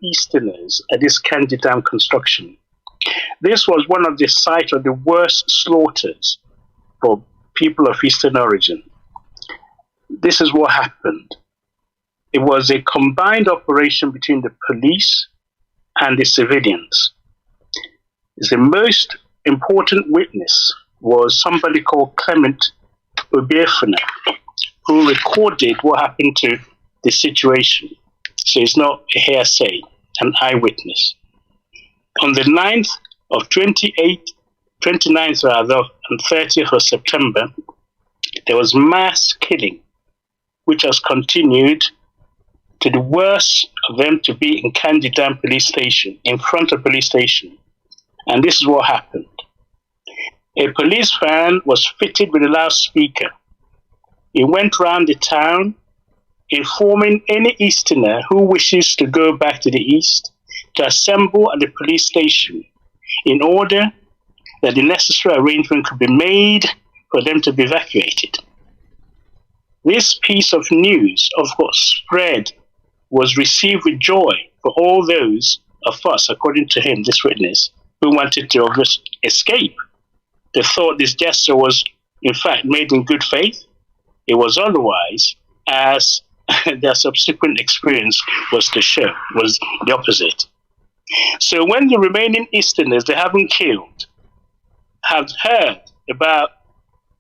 Easterners at this Kandy Dam construction. This was one of the sites of the worst slaughters for people of Eastern origin. This is what happened. It was a combined operation between the police and the civilians. The most important witness was somebody called Clement Biafra, who recorded what happened to the situation. So it's not a hearsay, an eyewitness. On the 29th rather, and 30th of September, there was mass killing, which has continued to the worst of them to be in Kandy Dam police station, in front of police station. And this is what happened. A police van was fitted with a loudspeaker. It went round the town, informing any Easterner who wishes to go back to the east to assemble at the police station in order that the necessary arrangement could be made for them to be evacuated. This piece of news, of course, spread, was received with joy for all those of us, according to him, this witness, who wanted to escape. They thought this gesture was, in fact, made in good faith. It was otherwise, as their subsequent experience was to show, was the opposite. So when the remaining Easterners they haven't killed have heard about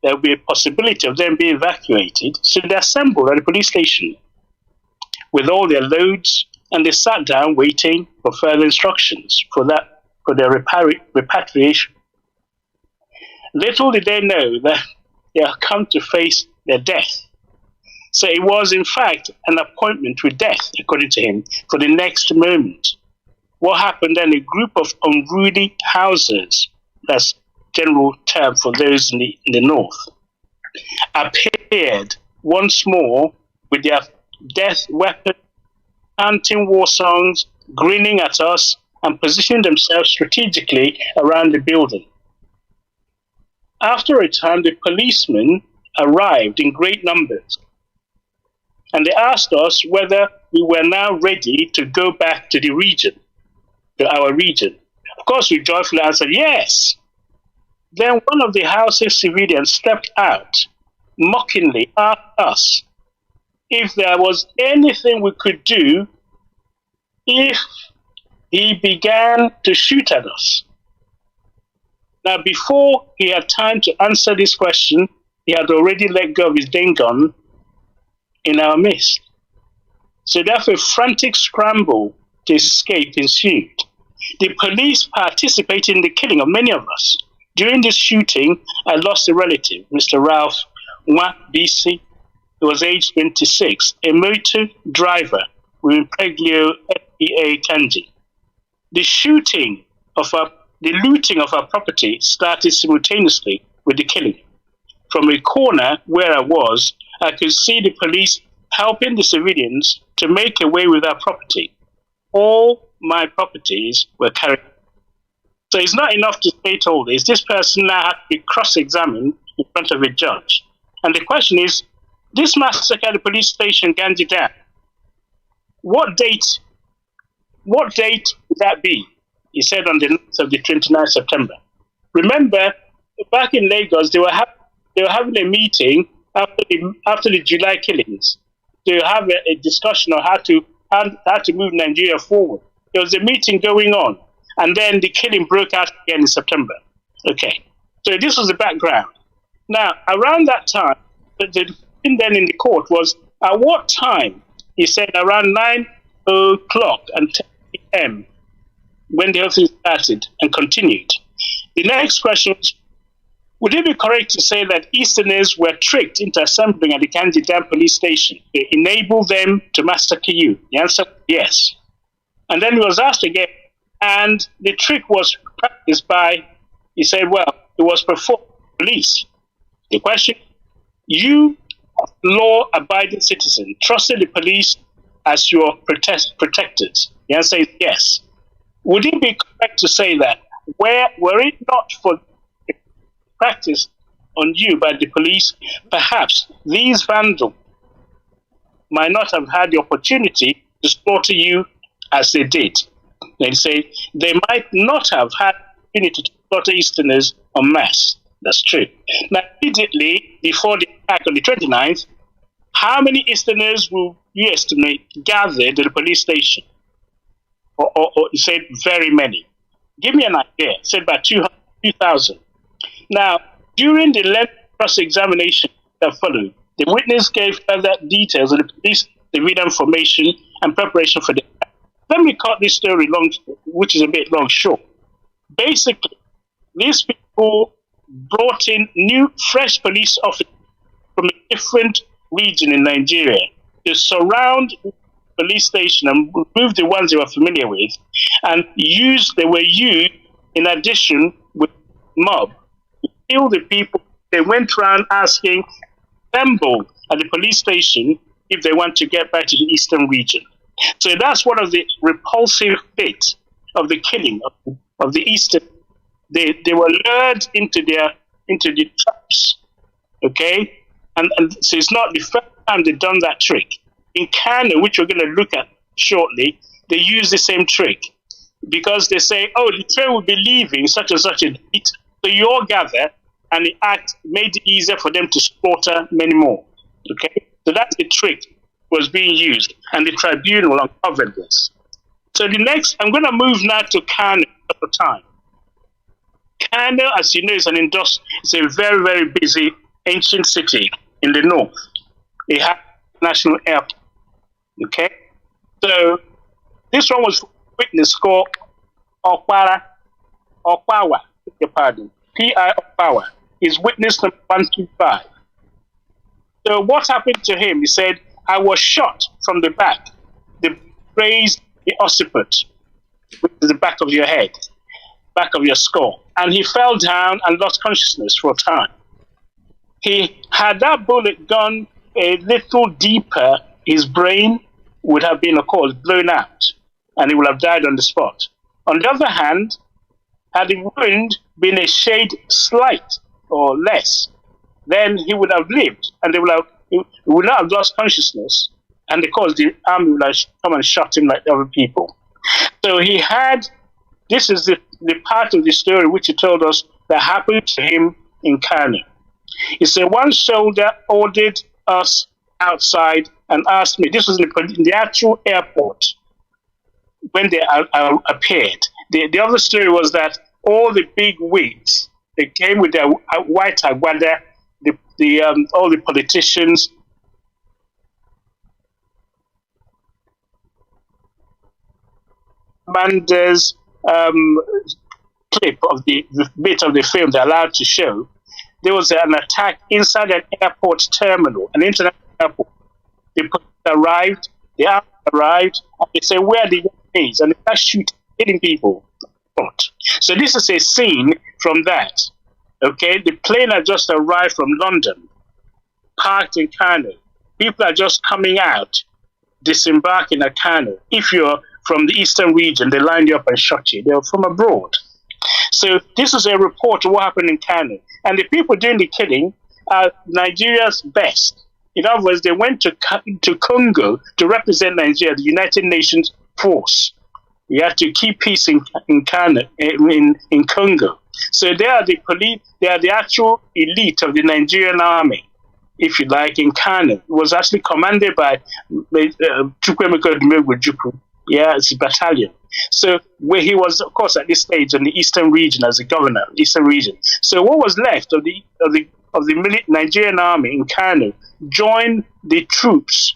there will be a possibility of them being evacuated, so they assembled at the police station with all their loads, and they sat down waiting for further instructions for their repatriation. Little did they know that they had come to face their death. So it was, in fact, an appointment with death, according to him, for the next moment. What happened then, a group of unruly HAUSAs, that's general term for those in the north, appeared once more with their death weapon, chanting war songs, grinning at us, and positioning themselves strategically around the building. After a time, the policemen arrived in great numbers, and they asked us whether we were now ready to go back to the region, to our region. Of course, we joyfully answered yes. Then one of the house's civilians stepped out, mockingly asked us if there was anything we could do if he began to shoot at us. Now, before he had time to answer this question, he had already let go of his gun in our midst. So therefore, a frantic scramble to escape ensued. The police participated in the killing of many of us. During this shooting, I lost a relative, Mr. Ralph Nwa BC, who was aged 26, a motor driver with Impreglio FEA Kanji. The looting of our property started simultaneously with the killing. From a corner where I was, I could see the police helping the civilians to make away with our property. All my properties were carried. So it's not enough to state all this. This person now had to be cross-examined in front of a judge. And the question is, this massacre at the police station, Kandy Dam, what date would that be? He said on the night of the 29th September. Remember, back in Lagos, they were having a meeting after the July killings to have a discussion on how to move Nigeria forward. There was a meeting going on, and then the killing broke out again in September. Okay, so this was the background. Now, around that time, the thing then in the court was, at what time? He said around 9 o'clock and 10 p.m. when the whole thing started and continued. The next question was, would it be correct to say that Easterners were tricked into assembling at the Kandy Dam police station to enable them to massacre you? The answer was yes. And then he was asked again, and the trick was practiced by, he said, well, it was performed by police. The question, you, law-abiding citizen, trusted the police as your protectors? The answer is yes. Would it be correct to say that were it not for practice on you by the police, perhaps these vandals might not have had the opportunity to slaughter you as they did. They say they might not have had the opportunity to slaughter Easterners en masse. That's true. Now, immediately before the attack on the 29th, how many Easterners will you estimate gathered at the police station? Or you said very many. Give me an idea. Said about 2,000. Now, during the lengthy cross-examination that followed, the witness gave further details of the police civilian formation and preparation for the attack. Let me cut this story long, which is a bit long, short. Basically, these people brought in new, fresh police officers from a different region in Nigeria to surround the police station and remove the ones they were familiar with, and they were used in addition with mob to kill the people. They went around asking, assemble at the police station if they want to get back to the eastern region. So that's one of the repulsive bits of the killing of the eastern. They were lured into the traps, okay? And so it's not the first time they've done that trick. In Kanu, which we're going to look at shortly, they use the same trick because they say, oh, the train will be leaving such and such a date, so you all gather, and the act made it easier for them to slaughter many more, okay? So that's the trick was being used, and the tribunal uncovered this. So the next, I'm going to move now to Kanu at the time. Kanu, as you know, is it's a very, very busy ancient city in the north. It has a national airport. Okay? So this one was witness called Okpawa, your pardon, P.I. Okpawa. Is witness number 125. So what happened to him? He said, I was shot from the back. They raised the occiput, which is the back of your head, back of your skull. And he fell down and lost consciousness for a time. Had that bullet gone a little deeper, his brain would have been, of course, blown out, and he would have died on the spot. On the other hand, had the wound been a shade slight or less, then he would have lived, and he would not have lost consciousness, and of course the army would have come and shot him like the other people. So this is the part of the story which he told us that happened to him in Kanu. He said, one soldier ordered us outside and asked me, this was in the actual airport when they appeared. The other story was that all the big wigs, they came with their white agbada, all the politicians, Manda's clip of the bit of the film they're allowed to show. There was an attack inside an airport terminal, an international airport. The police arrived, the army arrived, and they said, where are the young and they start shooting, hitting people. So this is a scene from that. Okay, the plane had just arrived from London, parked in Kanu. People are just coming out, disembarking at Kanu. If you're from the eastern region, they lined you up and shot you. They were from abroad. So this is a report of what happened in Kanu. And the people doing the killing are Nigeria's best. In other words, they went to Congo to Nigeria, the United Nations force. You have to keep peace in Congo. So they are the police. They are the actual elite of the Nigerian army, if you like, in Kanu. It was actually commanded by Chukwemeka Dumegwu. Yeah, it's a battalion. So where he was, of course, at this stage in the eastern region as a governor, eastern region. So what was left of the Nigerian army in Kanu joined the troops,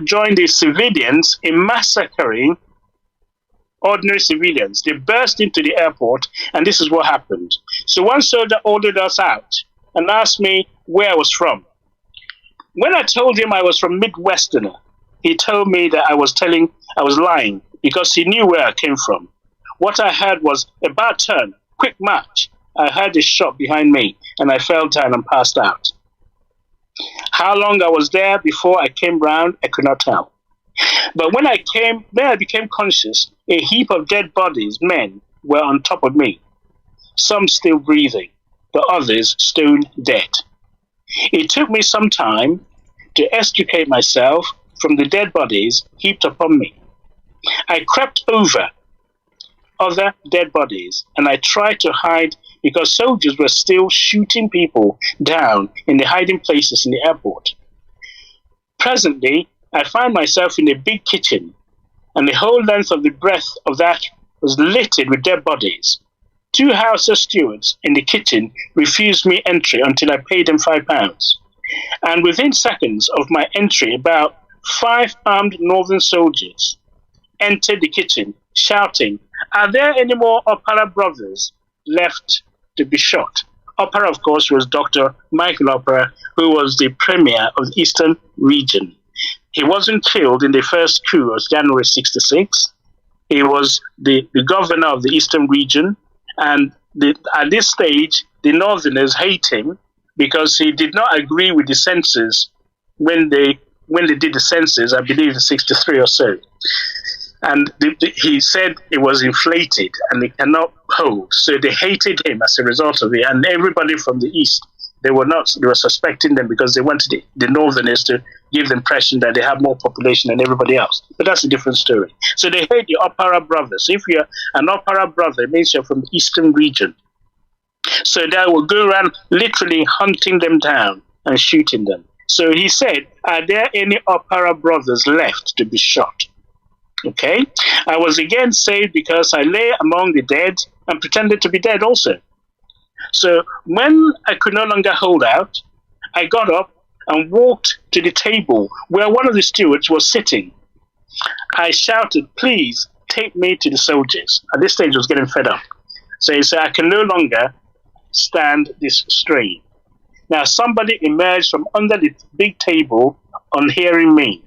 joined the civilians in massacring ordinary civilians. They burst into the airport, and this is what happened. So one soldier ordered us out and asked me where I was from. When I told him I was from Midwesterner, he told me that I was lying because he knew where I came from. What I heard was a bad turn, quick march. I heard a shot behind me, and I fell down and passed out. How long I was there before I came round, I could not tell. But when I became conscious, a heap of dead bodies, men, were on top of me. Some still breathing, the others stone dead. It took me some time to extricate myself from the dead bodies heaped upon me. I crept over other dead bodies and I tried to hide because soldiers were still shooting people down in the hiding places in the airport. Presently, I found myself in a big kitchen, and the whole length of the breadth of that was littered with dead bodies. 2 HAUSA stewards in the kitchen refused me entry until I paid them £5. And within seconds of my entry, about 5 armed northern soldiers entered the kitchen, shouting, "Are there any more Opera brothers left to be shot?" Opera, of course, was Dr. Michael Opera, who was the premier of the Eastern region. He wasn't killed in the first coup of January 66. He was the governor of the Eastern region, and at this stage, the Northerners hate him because he did not agree with the census when they did the census, I believe in 63 or so. And he said it was inflated and it cannot hold. So they hated him as a result of it. And everybody from the East, they were suspecting them because they wanted the Northerners to give the impression that they have more population than everybody else. But that's a different story. So they hate the Opera brothers. If you're an Opera brother, it means you're from the Eastern region. So they will go around literally hunting them down and shooting them. So he said, "Are there any Opera brothers left to be shot?" Okay, I was again saved because I lay among the dead and pretended to be dead also. So when I could no longer hold out, I got up and walked to the table where one of the stewards was sitting. I shouted, "Please take me to the soldiers." At this stage, I was getting fed up. So he said, "I can no longer stand this strain." Now somebody emerged from under the big table on hearing me.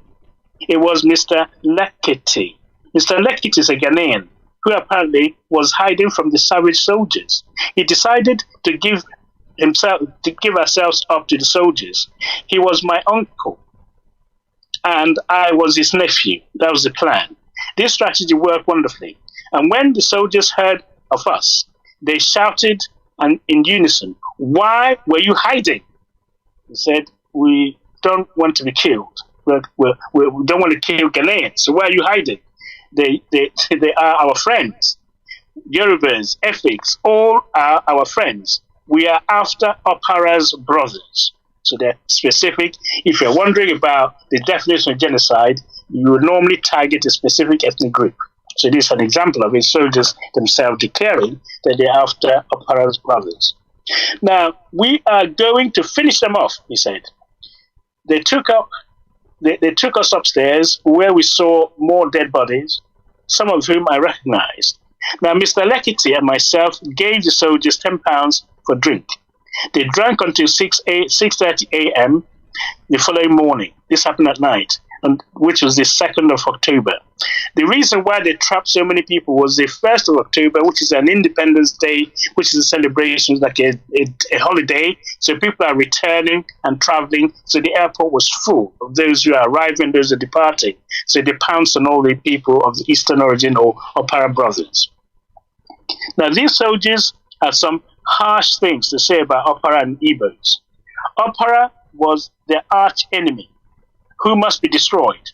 It was Mr. Lekiti. Mr. Lekiti is a Ghanaian who apparently was hiding from the savage soldiers. He decided to give ourselves up to the soldiers. He was my uncle, and I was his nephew. That was the plan. This strategy worked wonderfully. And when the soldiers heard of us, they shouted in unison, "Why were you hiding?" He said, "We don't want to be killed. We don't want to kill Ghanaians. So why are you hiding? They are our friends. Yorubas, Effiks, all are our friends. We are after Opera's brothers." So they're specific. If you're wondering about the definition of genocide, you would normally target a specific ethnic group. So this is an example of it, soldiers themselves declaring that they're after Opera's brothers. Now, we are going to finish them off, he said. They took us upstairs where we saw more dead bodies, some of whom I recognized. Now, Mr. Lekiti and myself gave the soldiers £10 for drink. They drank until 6:30 a.m. the following morning. This happened at night, which was the 2nd of October. The reason why they trapped so many people was the 1st of October, which is an Independence Day, which is a celebration, like a holiday. So people are returning and traveling. So the airport was full of those who are arriving, those who are departing. So they pounced on all the people of the Eastern origin or Opera brothers. Now, these soldiers had some harsh things to say about Opera and Igbos. Opera was their arch enemy, who must be destroyed.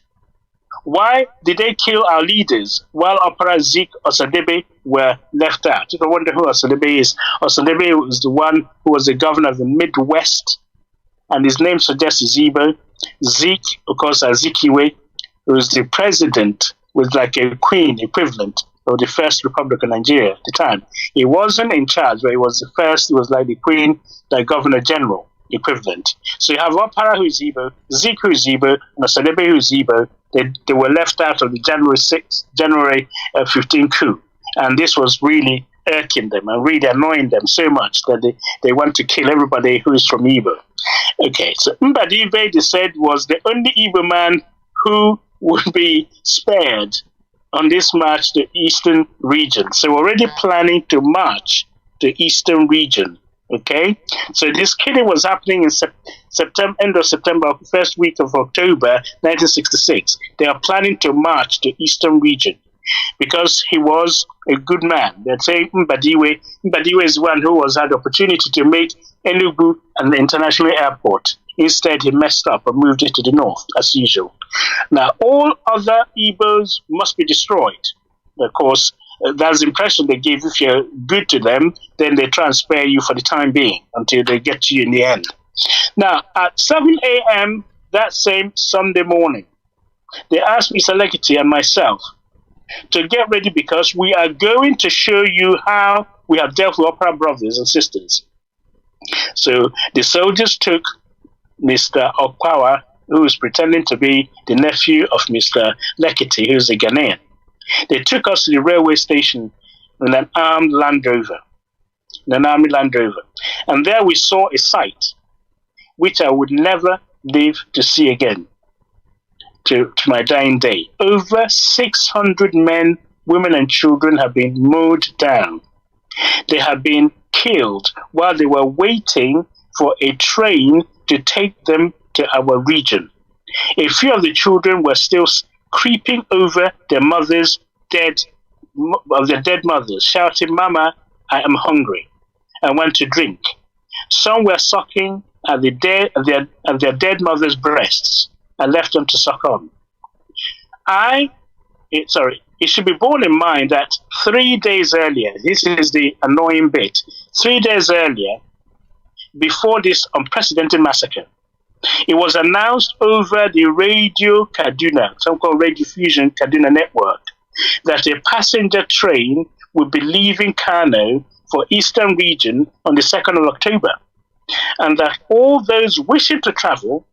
Why did they kill our leaders while Opera Zik Osadebe were left out? If I wonder who Osadebe is, Osadebe was the one who was the governor of the Midwest, and his name suggests Igbo. Zik, of course, Azikiwe, who was the president, was like a queen equivalent of the first Republic of Nigeria at the time. He wasn't in charge, but he was the first, he was like the queen, the governor general equivalent. So you have Opera who is Igbo, Zik who is Igbo, and Osadebe who is Igbo. They were left out of the January 15 coup. And this was really irking them and really annoying them so much that they want to kill everybody who is from Igbo. Okay, so Mbadive, they said, was the only Igbo man who would be spared on this march to Eastern region. So we're already planning to march to Eastern region. Okay, so this killing was happening in end of September, first week of October, 1966. They are planning to march to Eastern region because he was a good man. They're saying Mbadiwe is one who had the opportunity to make Enugu an international airport. Instead, he messed up and moved it to the north, as usual. Now, all other Igbos must be destroyed. Of course, that's the impression they give. If you're good to them, then they try and spare you for the time being until they get to you in the end. Now, at 7 a.m. that same Sunday morning, they asked Mr. Lekiti and myself to get ready because we are going to show you how we have dealt with opera brothers and sisters. So the soldiers took Mr. Okwawa, who is pretending to be the nephew of Mr. Lekiti, who's a Ghanaian. They took us to the railway station in an armed Land Rover, an army Land Rover. And there we saw a sight which I would never live to see again to my dying day. Over 600 men, women, and children have been mowed down. They have been killed while they were waiting for a train to take them to our region. A few of the children were still creeping over their dead mothers, shouting, "Mama, I am hungry. I want to drink." Some were sucking at their dead mother's breasts and left them to suck on. It should be borne in mind that 3 days earlier, this is the annoying bit, 3 days earlier, before this unprecedented massacre, it was announced over the Radio Kaduna, some called Radio Fusion Kaduna Network, that a passenger train would be leaving Kanu for Eastern region on the 2nd of October, and that all those wishing to travel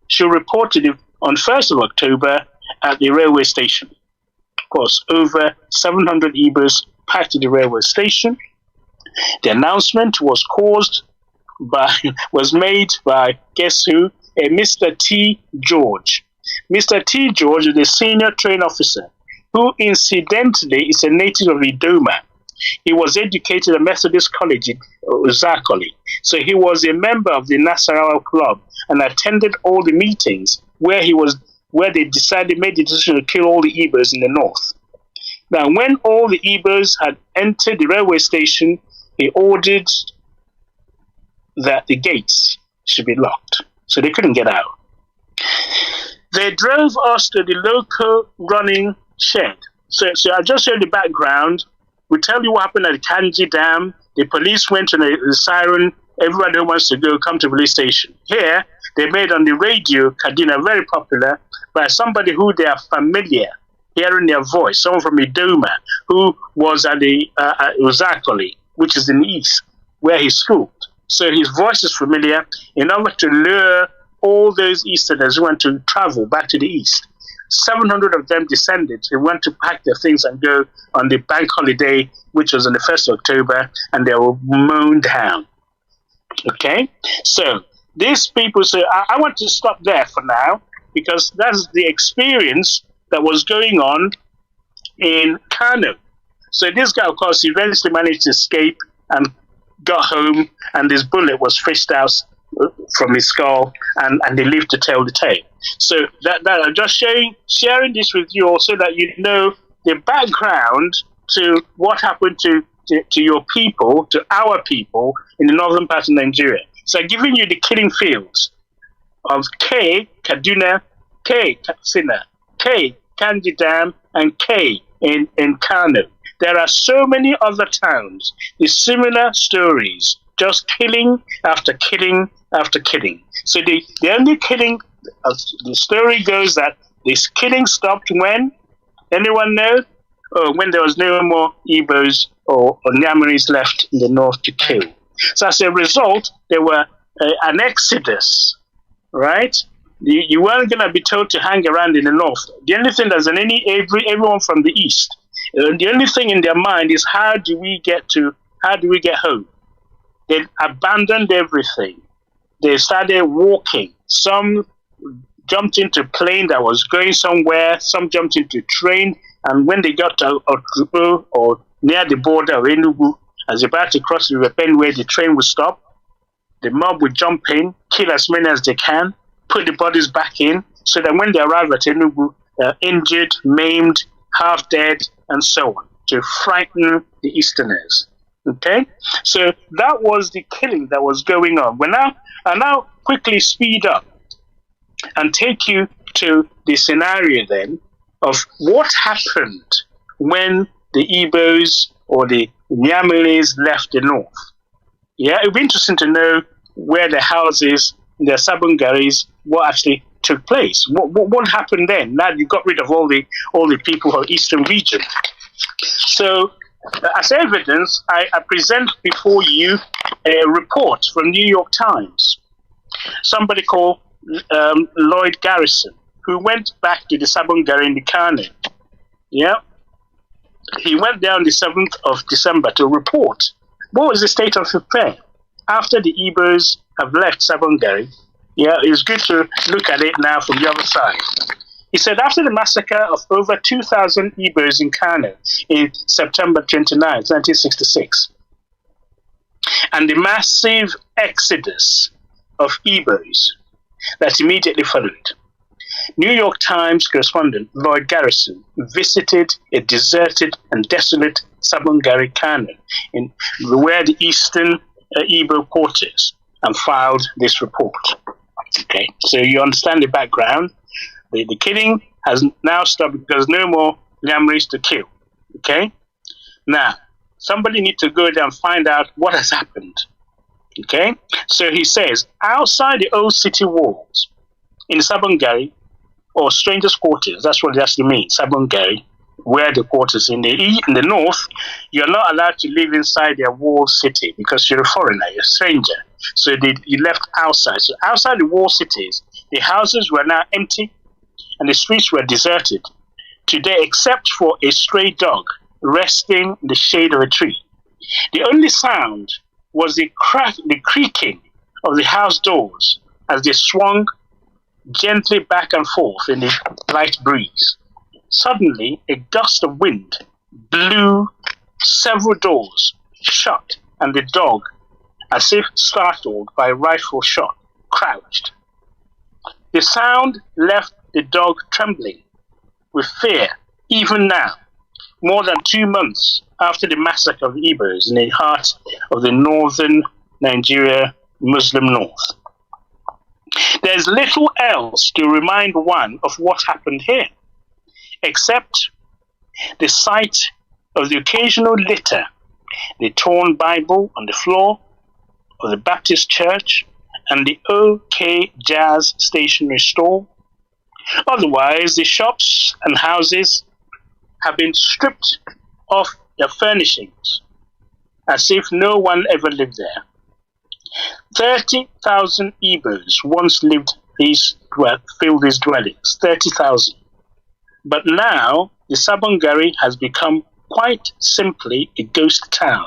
should report to on 1st of October at the railway station. Of course, over 700 Igbos packed to the railway station. The announcement was made by, guess who? A Mr. T. George. Mr. T. George is a senior train officer who incidentally is a native of Idoma. He was educated at Methodist College in Uzakoli. So he was a member of the Nasarawa Club and attended all the meetings where they made the decision to kill all the Igbos in the north. Now, when all the Igbos had entered the railway station, he ordered that the gates should be locked, so they couldn't get out. They drove us to the local running shed. So I just showed the background. We tell you what happened at the Kanji Dam. The police went to the siren. Everybody who wants to go, come to the police station. Here, they made on the radio Kaduna very popular by somebody who they are familiar, hearing their voice, someone from Idoma, who was at the Uzakoli, which is in the east, where he schooled. So his voice is familiar in order to lure all those Easterners who want to travel back to the east. 700 of them descended. They went to pack their things and go on the bank holiday, which was on the 1st of October, and they were mown down. Okay? So these people say, I want to stop there for now, because that's the experience that was going on in Kanu. So this guy, of course, eventually managed to escape and got home, and this bullet was fished out from his skull, and they lived to tell the tale. So that I'm just sharing this with you all so that you know the background to what happened to your people, to our people in the northern part of Nigeria. So I'm giving you the killing fields of K, Kaduna, K, Katsina, K, Kanji Dam, and K in Kanu. There are so many other towns with similar stories, just killing after killing after killing. So the only killing, the story goes that this killing stopped when? Anyone know? Oh, when there was no more Igbos or Nyamaris left in the north to kill. So as a result, there were an exodus, right? You weren't going to be told to hang around in the north. The only thing that's in everyone from the east, the only thing in their mind is how do we get home? They abandoned everything. They started walking. Some jumped into a plane that was going somewhere. Some jumped into a train. And when they got to Otupo or near the border of Enugu, as they about to cross the River Benue, the train would stop. The mob would jump in, kill as many as they can, put the bodies back in, so that when they arrive at Enugu, they're injured, maimed, half dead, and so on, to frighten the Easterners. Okay, so that was the killing that was going on. I'll now quickly speed up and take you to the scenario then of what happened when the Igbos or the Nyamalis left the north. Yeah, it would be interesting to know where the houses, the Sabungaris, what actually took place. What happened then? Now you got rid of all the people of the eastern region. So, as evidence, I present before you a report from New York Times. Somebody called Lloyd Garrison, who went back to the Sabungari in the Kanu. Yeah, he went there on the 7th of December to report what was the state of affairs after the Igbos have left Sabungari. Yeah, it's good to look at it now from the other side. He said, after the massacre of over 2,000 Igbos in Kanu in September 29, 1966, and the massive exodus of Igbos that immediately followed, New York Times correspondent Lloyd Garrison visited a deserted and desolate Sabungari Kanu, where the eastern Igbo quarters, and filed this report. Okay, so you understand the background. The killing has now stopped because no more Nyamaris to kill. Okay, now somebody needs to go there and find out what has happened. Okay, so he says outside the old city walls in Sabungari, or strangers' quarters, that's what it actually means, Sabungari, where the quarters in the north, you're not allowed to live inside their walled city because you're a foreigner, you're a stranger. So you left outside. So outside the walled cities, the houses were now empty and the streets were deserted today, except for a stray dog resting in the shade of a tree. The only sound was the creaking of the house doors as they swung gently back and forth in the light breeze. Suddenly, a gust of wind blew several doors shut, and the dog, as if startled by a rifle shot, crouched. The sound left the dog trembling with fear, even now, more than 2 months after the massacre of the Igbos in the heart of the northern Nigeria Muslim North. There's little else to remind one of what happened here, except the sight of the occasional litter, the torn Bible on the floor of the Baptist church, and the OK Jazz stationery store. Otherwise, the shops and houses have been stripped of their furnishings, as if no one ever lived there. 30,000 Igbos once filled these dwellings, 30,000. But now, the Sabungari has become quite simply a ghost town.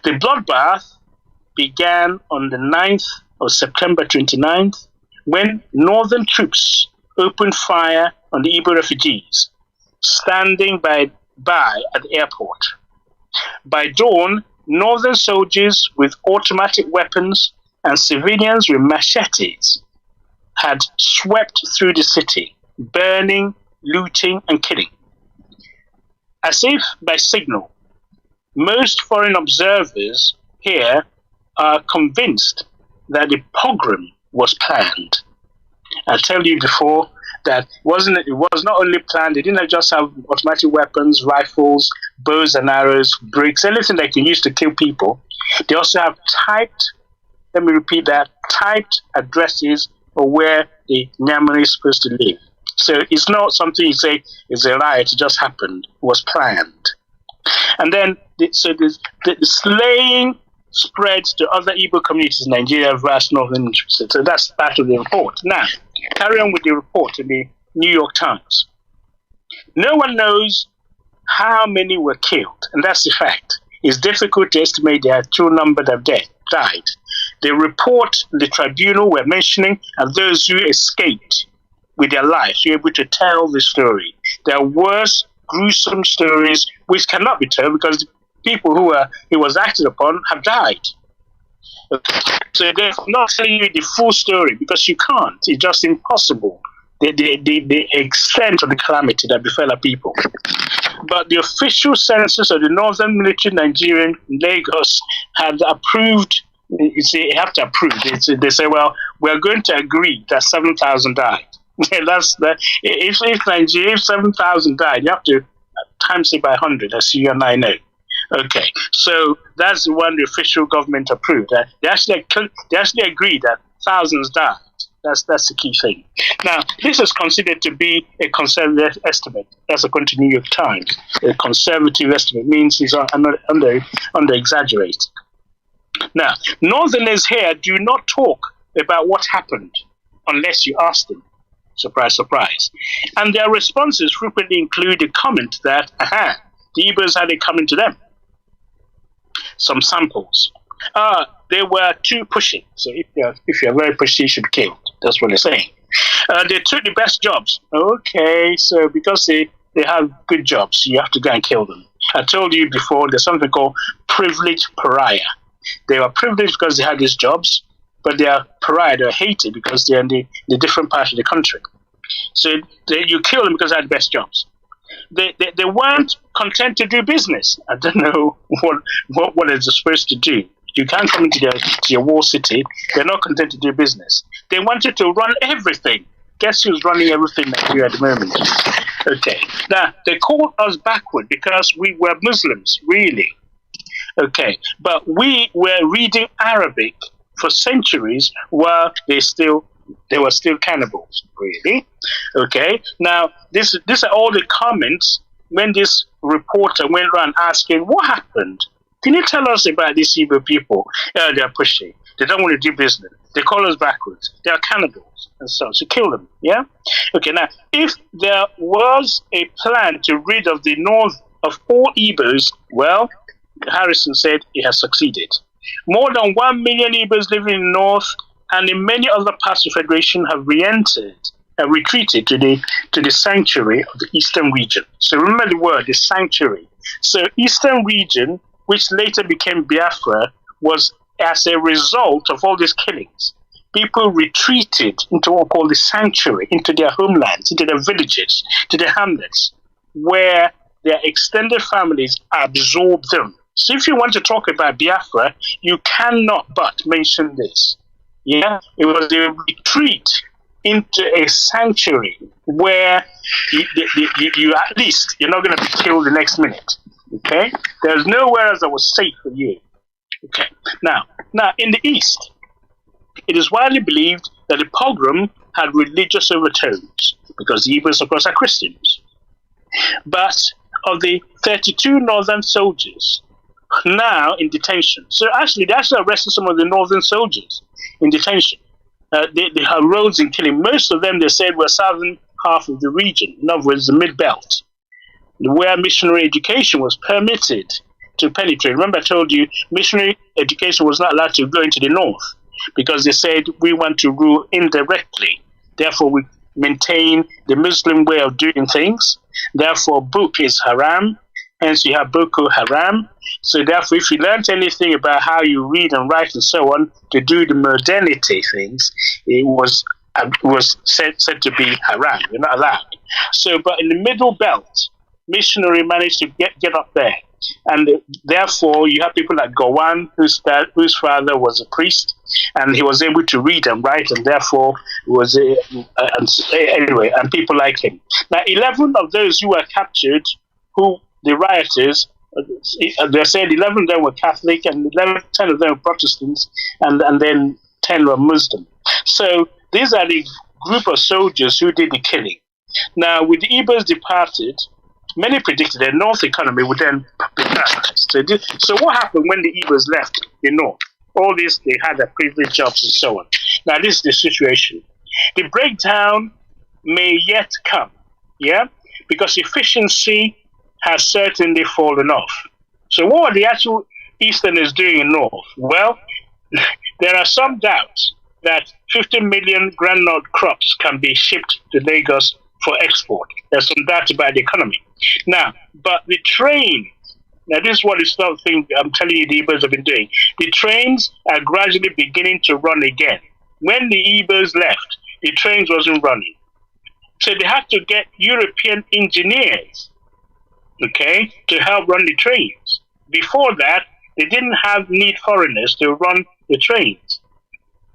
The bloodbath began on the 9th of September 29th, when northern troops opened fire on the Igbo refugees standing by at the airport. By dawn, northern soldiers with automatic weapons and civilians with machetes had swept through the city, burning, looting, and killing. As if by signal, most foreign observers here are convinced that the pogrom was planned. I told you before that it was not only planned, they didn't just have automatic weapons, rifles, bows and arrows, bricks, anything they can use to kill people. They also have typed addresses of where the Nyamari is supposed to live. So it's not something you say is a riot, it just happened, it was planned. And then, the slaying spreads to other Igbo communities in Nigeria, vast northern interests. So that's part of the report. Now, carry on with the report in the New York Times. No one knows how many were killed, and that's the fact. It's difficult to estimate the actual number that died. The report, the tribunal were mentioning, and those who escaped with their lives were able to tell the story. There are worse, gruesome stories which cannot be told because the people who it was acted upon have died. So they're not telling you the full story because you can't. It's just impossible. The extent of the calamity that befell our people. but the official census of the Northern Military Nigerian in Lagos had approved. You see, you have to approve. They say, well, we're going to agree that 7,000 died. That's the if 7,000 died, you have to times it by 100, as you and I know. Okay, so that's the one the official government approved. They actually agreed that thousands died. That's the key thing. Now, this is considered to be a conservative estimate. That's according to New York Times. A conservative estimate means it's under exaggerated. Now, Northerners here do not talk about what happened unless you ask them. Surprise, surprise. And their responses frequently include a comment that, the Igbos had it coming to them. Some samples. They were too pushy. So if you're very pushy, you should be killed. That's what they're saying. They took the best jobs. Okay, so because they have good jobs, you have to go and kill them. I told you before, there's something called privileged pariah. They were privileged because they had these jobs, but they are pariah, they're hated because they're in the different parts of the country. So you kill them because they had the best jobs. They weren't content to do business. I don't know what they're supposed to do. You can't come into your wall city. They're not content to do business. They wanted to run everything. Guess who's running everything in Nigeria at the moment? Okay. Now, they called us backward because we were Muslims, really. Okay. But we were reading Arabic for centuries while they were still cannibals, really. Okay. Now, these are all the comments when this reporter went around asking, what happened? Can you tell us about these Igbo people? They're pushy. They don't want to do business. They call us backwards. They are cannibals. And so kill them. Yeah? Okay, now, if there was a plan to rid of the north of all Igbos, well, Harrison said it has succeeded. More than 1 million Igbos living in the north and in many other parts of the Federation have retreated to the sanctuary of the Eastern region. So remember the word, the sanctuary. So Eastern region, which later became Biafra, was as a result of all these killings. People retreated into what we call the sanctuary, into their homelands, into their villages, to their hamlets, where their extended families absorbed them. So if you want to talk about Biafra, you cannot but mention this. Yeah, it was a retreat into a sanctuary where you at least, you're not going to be killed the next minute. Okay? There's nowhere else that was safe for you. Okay. Now, in the East, it is widely believed that the pogrom had religious overtones because the Igbos, of course, are Christians. But of the 32 northern soldiers now in detention, so actually, they actually arrested some of the northern soldiers in detention. They had roads in killing. Most of them, they said, were southern half of the region, in other words, the mid-belt, where missionary education was permitted to penetrate. Remember I told you missionary education was not allowed to go into the north because they said we want to rule indirectly. Therefore, we maintain the Muslim way of doing things. Therefore, book is haram. Hence, you have Boko Haram. So therefore, if you learned anything about how you read and write and so on to do the modernity things, it was said to be haram. You're not allowed. So, but in the middle belt, missionary managed to get up there. And therefore, you have people like Gowan, whose father was a priest, and he was able to read and write, and therefore was anyway, and people like him. Now, 11 of those who were captured, the rioters, they said 11 of them were Catholic, and 10 of them were Protestants, and then 10 were Muslim. So these are the group of soldiers who did the killing. Now, with the Igbos departed, many predicted the North economy would then be paralyzed. So what happened when the Igbos left the North? All this, they had their privileged jobs and so on. Now, this is the situation. The breakdown may yet come, yeah? Because efficiency has certainly fallen off. So what are the actual Easterners doing in North? Well, there are some doubts that 50 million groundnut crops can be shipped to Lagos for export. There's some doubt about the economy. Now, but the train, now this is what is the thing I'm telling you the Igbos have been doing. The trains are gradually beginning to run again. When the Igbos left, the trains wasn't running. So they had to get European engineers okay, to help run the trains. Before that, they didn't need foreigners to run the trains,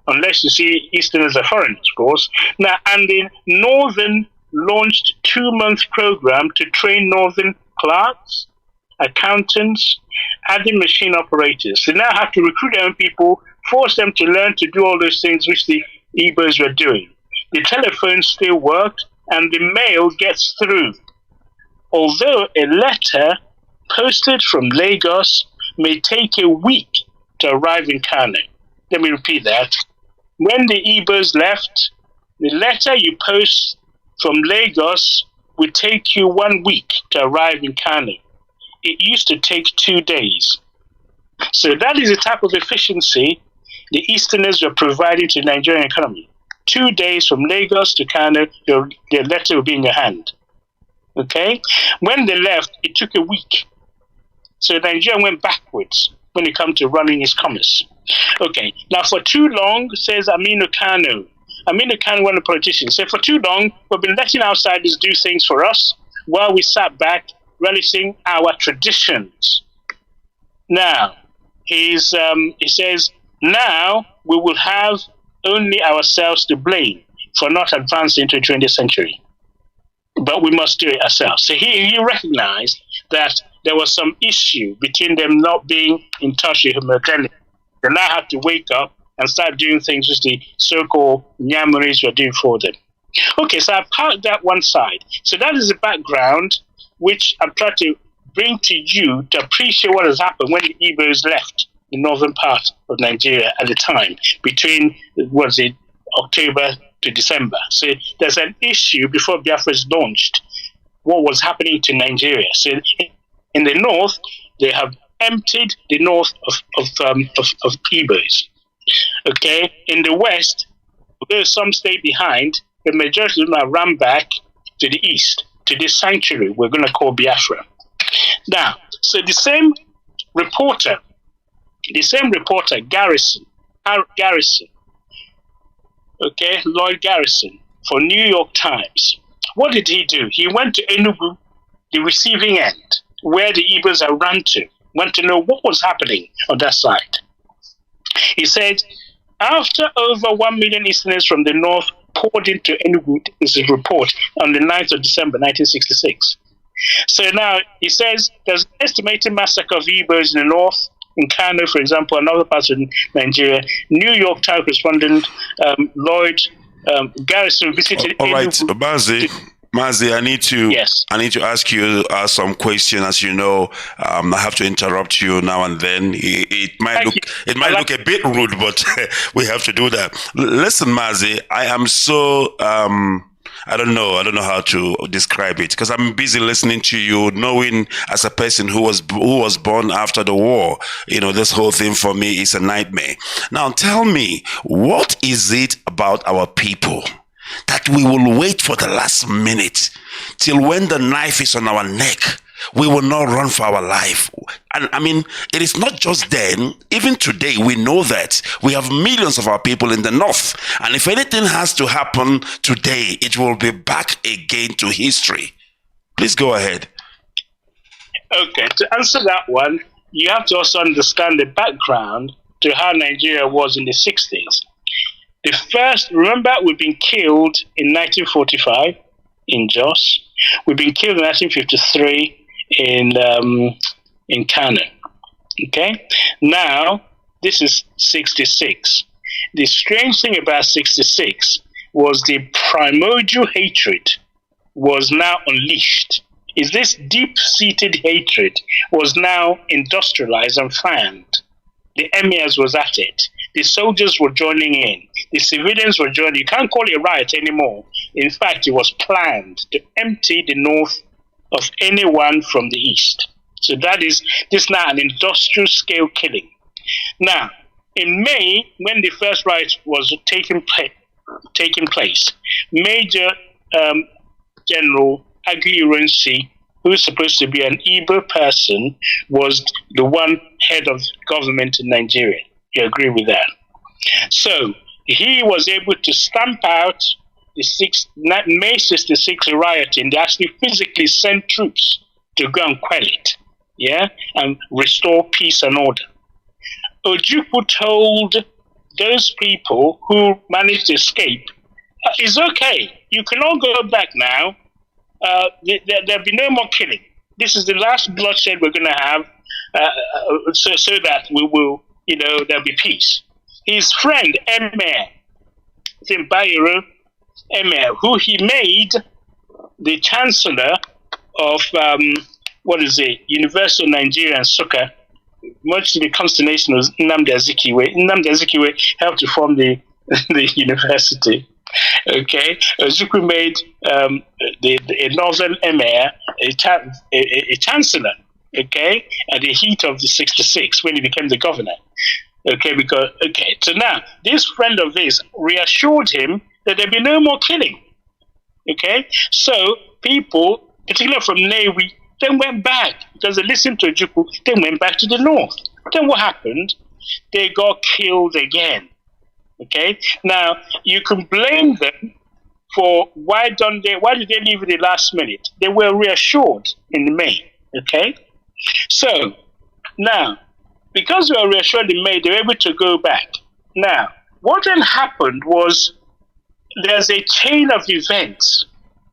unless you see Easterners are foreigners, of course. Now, and the Northern launched 2-month program to train Northern clerks, accountants, adding machine operators. They now have to recruit their own people, force them to learn to do all those things which the Igbos were doing. The telephone still worked, and the mail gets through. Although a letter posted from Lagos may take a week to arrive in Kanu. Let me repeat that. When the Igbos left, the letter you post from Lagos will take you 1 week to arrive in Kanu. It used to take 2 days. So that is the type of efficiency the Easterners were providing to the Nigerian economy. 2 days from Lagos to Kanu, your letter will be in your hand. Okay? When they left, it took a week. So Nigeria went backwards when it comes to running its commerce. Okay, now for too long, says Aminu Kanu. Aminu Kanu, one of the politicians, said for too long, we've been letting outsiders do things for us while we sat back relishing our traditions. Now, he says, now we will have only ourselves to blame for not advancing into the 20th century. But we must do it ourselves. So he recognized that there was some issue between them not being in touch with modernity. They now have to wake up and start doing things which the so-called Nyamuris were doing for them. Okay, so I parked that one side. So that is the background which I'm trying to bring to you to appreciate what has happened when the Igbos left the northern part of Nigeria at the time, between, October to December. So there's an issue before Biafra is launched, what was happening to Nigeria. So in the north, they have emptied the north of Igbos. Okay, in the west, although some stay behind, the majority of them are run back to the east, to this sanctuary we're going to call Biafra. Now, so the same reporter, Garrison, okay, Lloyd Garrison, for New York Times. What did he do? He went to Enugu, the receiving end, where the Igbos are run to, went to know what was happening on that side. He said, after over 1 million Easterners from the north poured into Enugu, this is a report, on the 9th of December 1966. So now, he says, there's an estimated massacre of Igbos in the north, in Kanu, for example, and other parts of Nigeria. New York Times correspondent Lloyd Garrison visited all right, Enugu. Mazi, I need to ask you some questions. As you know, I have to interrupt you now and then. It might look a bit rude, but we have to do that. Listen, Mazi, I am so I don't know how to describe it, because I'm busy listening to you, knowing as a person who was born after the war, this whole thing for me is a nightmare. Now tell me, what is it about our people that we will wait for the last minute till when the knife is on our neck, we will not run for our life? And I mean, it is not just then, even today, we know that we have millions of our people in the north. And if anything has to happen today, it will be back again to history. Please go ahead. Okay, to answer that one, you have to also understand the background to how Nigeria was in the 60s. Remember, we've been killed in 1945 in Jos. We've been killed in 1953 in Kanu. Okay? Now, this is 66. The strange thing about 66 was the primordial hatred was now unleashed. Is this deep-seated hatred was now industrialized and fanned. The emirs was at it. The soldiers were joining in. The civilians were joining. You can't call it a riot anymore. In fact, it was planned to empty the north of anyone from the east. So that is this now an industrial scale killing. Now, in May, when the first riot was taking place, Major General Aguirre, who is supposed to be an Igbo person, was the one head of government in Nigeria. You agree with that? So he was able to stamp out the May 66 rioting. They actually physically sent troops to go and quell it, and restore peace and order. Ojukwu told those people who managed to escape, it's okay, you can all go back now. There'll be no more killing. This is the last bloodshed we're going to have, so that we will, there'll be peace. His friend, Emir, Bayero Emir, who he made the chancellor of, University of Nigeria and Nsukka, much to the consternation of Nnamdi Azikiwe. Nnamdi Azikiwe helped to form the university. Okay, Ojukwu made a northern emir a chancellor. Okay, at the heat of the '66 when he became the governor. So now this friend of his reassured him that there'd be no more killing. Okay, so people, particularly from Newi, then went back because they listened to Ojukwu. Then went back to the north. Then what happened? They got killed again. Okay, now you can blame them for why did they leave at the last minute? They were reassured in May. Okay, so now because we were reassured in May, they were able to go back. Now, what then happened was there's a chain of events,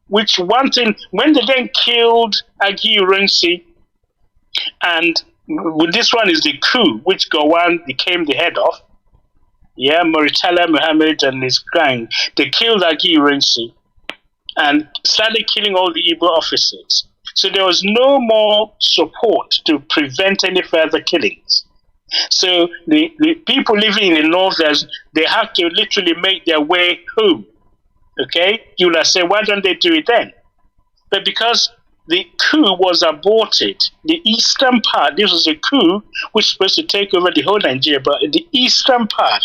which one thing, when they then killed Agi Urensi, and this one is the coup, which Gowon became the head of, Muritala Muhammad and his gang, they killed Agi Urensi and started killing all the Igbo officers. So there was no more support to prevent any further killings. So the people living in the north, they have to literally make their way home. Okay? You will say, why don't they do it then? But because the coup was aborted, the eastern part, this was a coup which was supposed to take over the whole Nigeria, but the eastern part,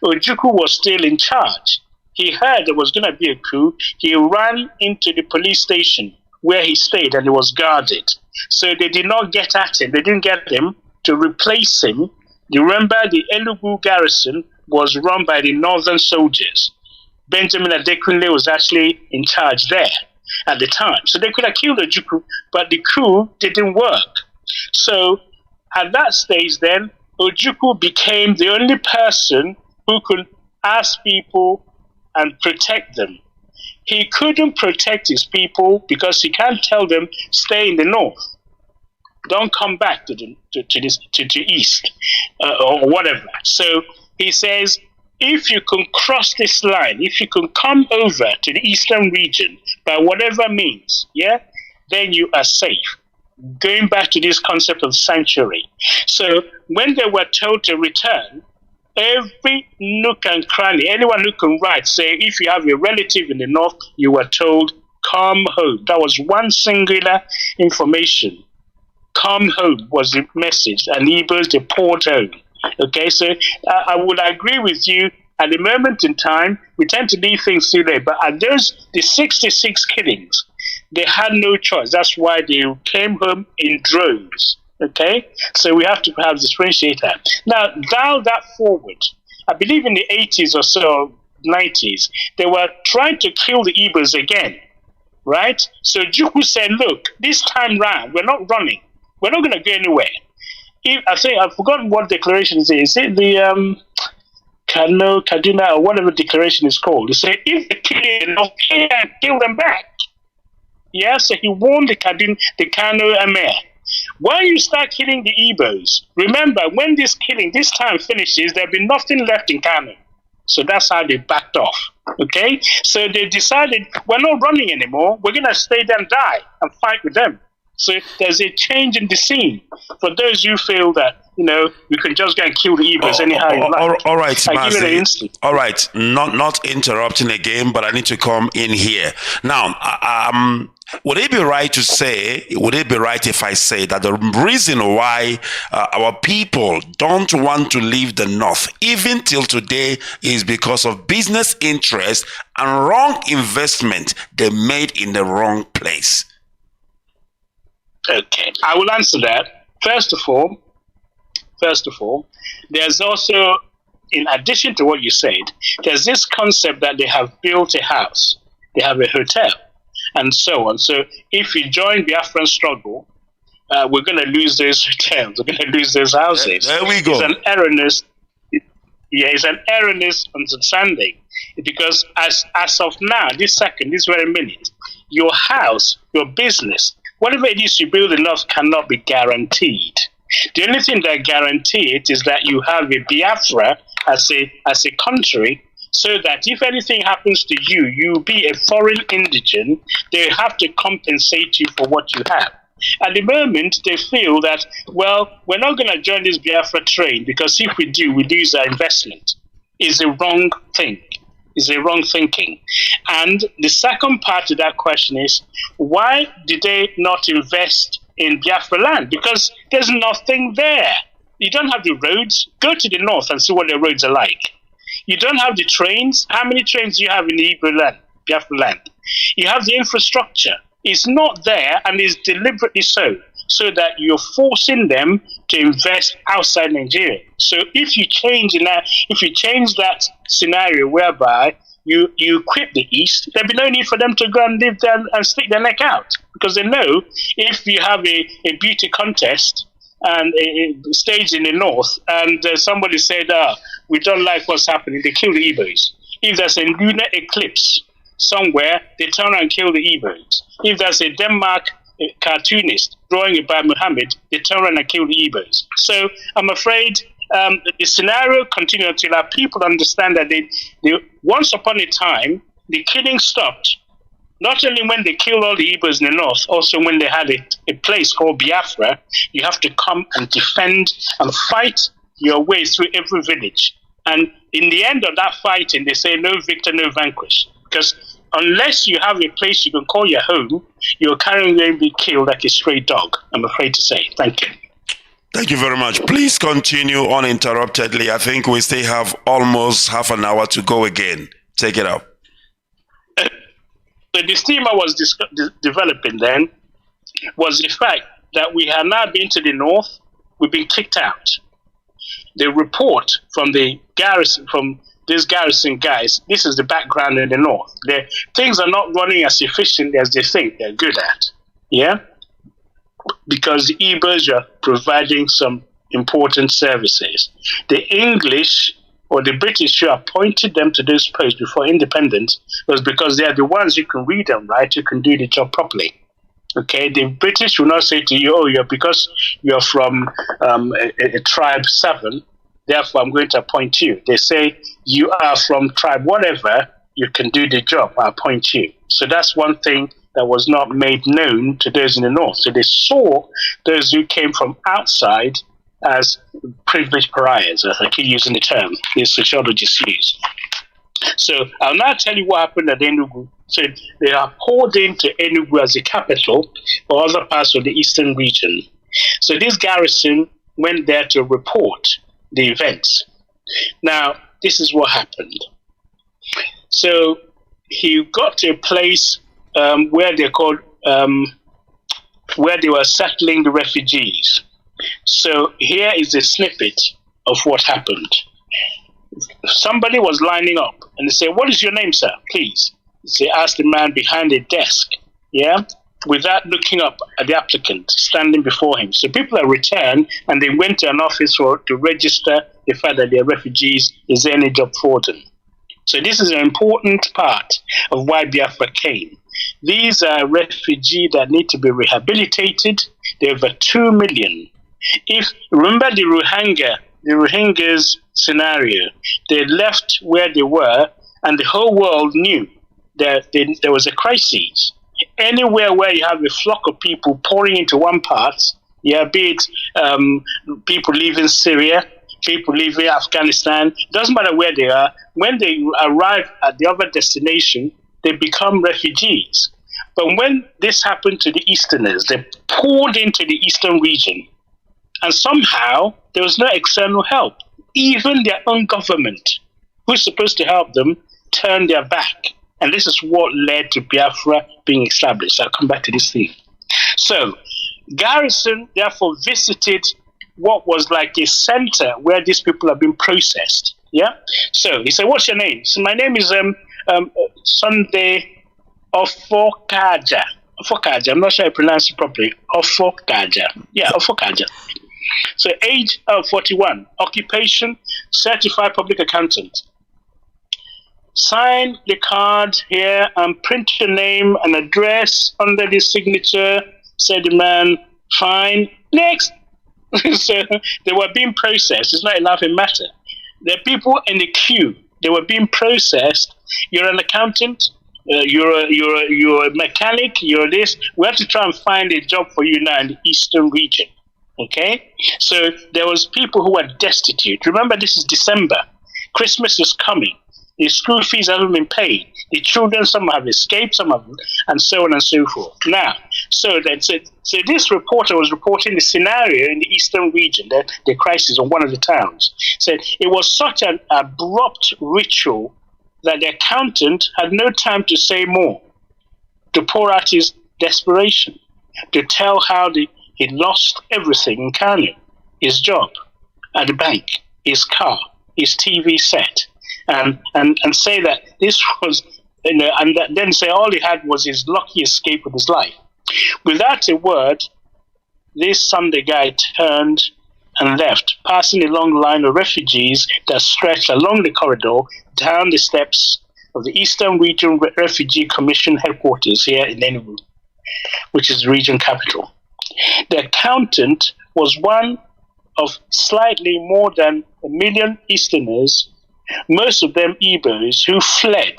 Ojukwu was still in charge. He heard there was going to be a coup. He ran into the police station where he stayed and he was guarded. So they did not get at him. They didn't get him to replace him. You remember the Enugu garrison was run by the northern soldiers. Benjamin Adekunle was actually in charge there at the time. So they could have killed Ojukwu, but the coup didn't work. So at that stage then, Ojukwu became the only person who could ask people and protect them. He couldn't protect his people because he can't tell them, stay in the north. Don't come back to east or whatever. So he says, if you can cross this line, if you can come over to the eastern region by whatever means, then you are safe. Going back to this concept of sanctuary. So when they were told to return, every nook and cranny, anyone who can write, say, if you have a relative in the north, you were told, come home. That was one singular information. Come home was the message, and Igbos, they poured home. Okay, so I would agree with you. At the moment in time, we tend to leave things too late, but at the 66 killings, they had no choice. That's why they came home in droves. Okay, so we have to perhaps differentiate that. Now, dial that forward. I believe in the 80s or so, 90s, they were trying to kill the Igbos again, right? So Ojukwu said, look, this time round, we're not running. We're not going to go anywhere. I've forgotten what declaration it is. Is it the Kanu, Kaduna, or whatever declaration is called? They say, if they kill them back. Yeah, so he warned the Kanu Emir. When you start killing the Igbos, remember, when this time finishes, there'll be nothing left in Kanu. So that's how they backed off. Okay? So they decided, we're not running anymore. We're going to stay there and die and fight with them. So there's a change in the scene. For those who feel that, you can just go and kill the Igbos anyhow you like. All right, Mazi. All right, not interrupting again, but I need to come in here. Now, would it be right if I say that the reason why our people don't want to leave the north, even till today, is because of business interest and wrong investment they made in the wrong place? Okay, I will answer that. First of all, there's also, in addition to what you said, there's this concept that they have built a house, they have a hotel, and so on. So if you join Biafran struggle, we're going to lose those hotels, we're going to lose those houses. There we go. It's an erroneous, it's an erroneous understanding, because as of now, this very minute, your house, your business, whatever it is you build in North cannot be guaranteed. The only thing that guarantees it is that you have a Biafra as a country, so that if anything happens to you, you be a foreign indigent, they have to compensate you for what you have. At the moment, they feel that, well, we're not going to join this Biafra train, because if we do, we lose our investment. It's a wrong thing. It's a wrong thinking. And the second part to that question is, why did they not invest in Biafra land? Because there's nothing there. You don't have the roads. Go to the north and see what the roads are like. You don't have the trains. How many trains do you have in the Igbo land, Biafra land? You have the infrastructure. It's not there, and it's deliberately so that you're forcing them to invest outside Nigeria. So if you change that scenario whereby you quit the East, there'll be no need for them to go and live there and stick their neck out, because they know if you have a beauty contest and a stage in the north, and somebody said, we don't like what's happening, they kill the Igbos. If there's a lunar eclipse somewhere, they turn around and kill the Igbos. If there's a Denmark cartoonist drawing about Muhammad, they turn around and kill the Igbos. So I'm afraid the scenario continues until our people understand that they once upon a time, the killing stopped. Not only when they killed all the Igbos in the north, also when they had a place called Biafra, you have to come and defend and fight your way through every village. And in the end of that fighting, they say no victor, no vanquish. Because unless you have a place you can call your home, you're carrying going to be killed like a stray dog, I'm afraid to say. Thank you. Thank you very much. Please continue uninterruptedly. I think we still have almost half an hour to go again. Take it up. So the steamer was developing then was the fact that we had now been to the north, we've been kicked out. The report from the garrison, from these garrison guys, this is the background in the north. Things are not running as efficiently as they think they're good at. Yeah? Because the Igbos are providing some important services. The English or the British who appointed them to those posts before independence was because they are the ones who can read and write, who can do the job properly. Okay, the British will not say to you, oh, because you're from a tribe 7, therefore I'm going to appoint you. They say, you are from tribe whatever, you can do the job, I appoint you. So that's one thing that was not made known to those in the north. So they saw those who came from outside as privileged pariahs, as I keep using the term, the sociologists use. So I'll now tell you what happened at Enugu. So they are poured into Enugu as the capital or other parts of the eastern region. So this garrison went there to report the events. Now, this is what happened. So he got to a place where they called, where they were settling the refugees. So here is a snippet of what happened. Somebody was lining up and they said, what is your name, sir, please? They asked the man behind a desk, yeah, without looking up at the applicant standing before him. So people are returned and they went to an office to register the fact that they're refugees. Is there any job for them? So this is an important part of why Biafra came. These are refugees that need to be rehabilitated. There are over 2 million. Remember the Rohingyas scenario, they left where they were and the whole world knew that there was a crisis. Anywhere where you have a flock of people pouring into one part, yeah, be it people leaving Syria, people leaving Afghanistan, doesn't matter where they are, when they arrive at the other destination, they become refugees. But when this happened to the Easterners, they poured into the Eastern region. And somehow, there was no external help. Even their own government, who's supposed to help them, turned their back. And this is what led to Biafra being established. I'll come back to this thing. So, Garrison therefore visited what was like a center where these people have been processed. Yeah? So, he said, what's your name? So, my name is Sunday Ofokaja. Ofokaja. I'm not sure I pronounced it properly. Ofokaja. Yeah, Ofokaja. So age 41, occupation, certified public accountant. Sign the card here and print your name and address under the signature, said the man. Fine. Next. So they were being processed. It's not a laughing matter. There are people in the queue. They were being processed. You're an accountant. You're a mechanic. You're this. We have to try and find a job for you now in the eastern region. Okay? So there was people who were destitute. Remember, this is December. Christmas is coming. The school fees haven't been paid. The children, some have escaped, some have, and so on and so forth. Now, so this reporter was reporting the scenario in the eastern region, the crisis on one of the towns. Said it was such an abrupt ritual that the accountant had no time to say more, to pour out his desperation, to tell how he lost everything in Kanu, his job at the bank, his car, his TV set. And say that this was, and then say all he had was his lucky escape with his life. Without a word, this Sunday guy turned and left, passing a long line of refugees that stretched along the corridor down the steps of the Eastern Region Refugee Commission headquarters here in Enugu, which is the region capital. The accountant was one of slightly more than 1 million Easterners, most of them Igbos, who fled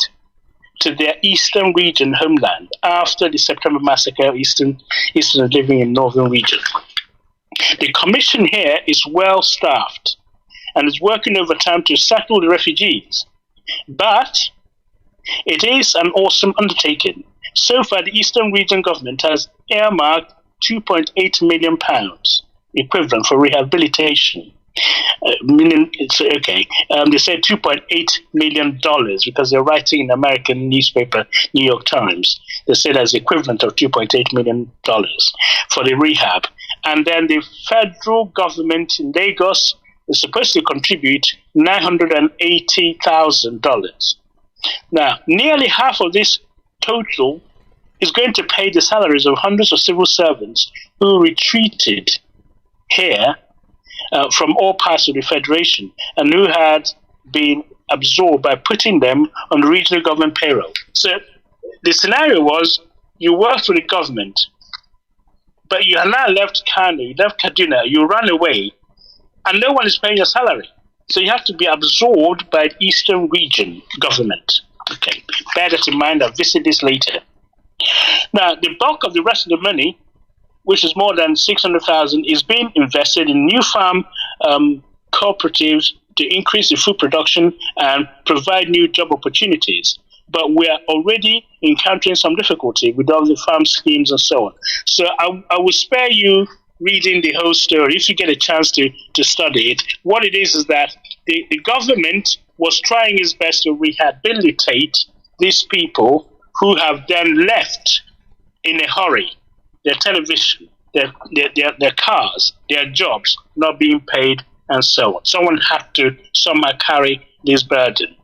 to their eastern region homeland after the September massacre, Easterners living in northern region. The commission here is well staffed and is working overtime to settle the refugees. But it is an awesome undertaking. So far, the Eastern Region government has earmarked £2.8 million equivalent for rehabilitation. Meaning it's okay. They said $2.8 million because they're writing in the American newspaper, New York Times. They said as equivalent of $2.8 million for the rehab. And then the federal government in Lagos is supposed to contribute $980,000. Now, nearly half of this total is going to pay the salaries of hundreds of civil servants who retreated here from all parts of the Federation and who had been absorbed by putting them on the regional government payroll. So the scenario was you worked for the government, but you have now left Kanu, you left Kaduna, you ran away, and no one is paying your salary. So you have to be absorbed by the Eastern Region government. Okay, bear that in mind. I'll visit this later. Now, the bulk of the rest of the money, which is more than 600,000, is being invested in new farm cooperatives to increase the food production and provide new job opportunities. But we are already encountering some difficulty with all the farm schemes and so on. So I will spare you reading the whole story if you get a chance to study it. What it is that the government was trying its best to rehabilitate these people who have then left in a hurry. Their television, their cars, their jobs not being paid, and so on. Someone had to somehow carry this burden.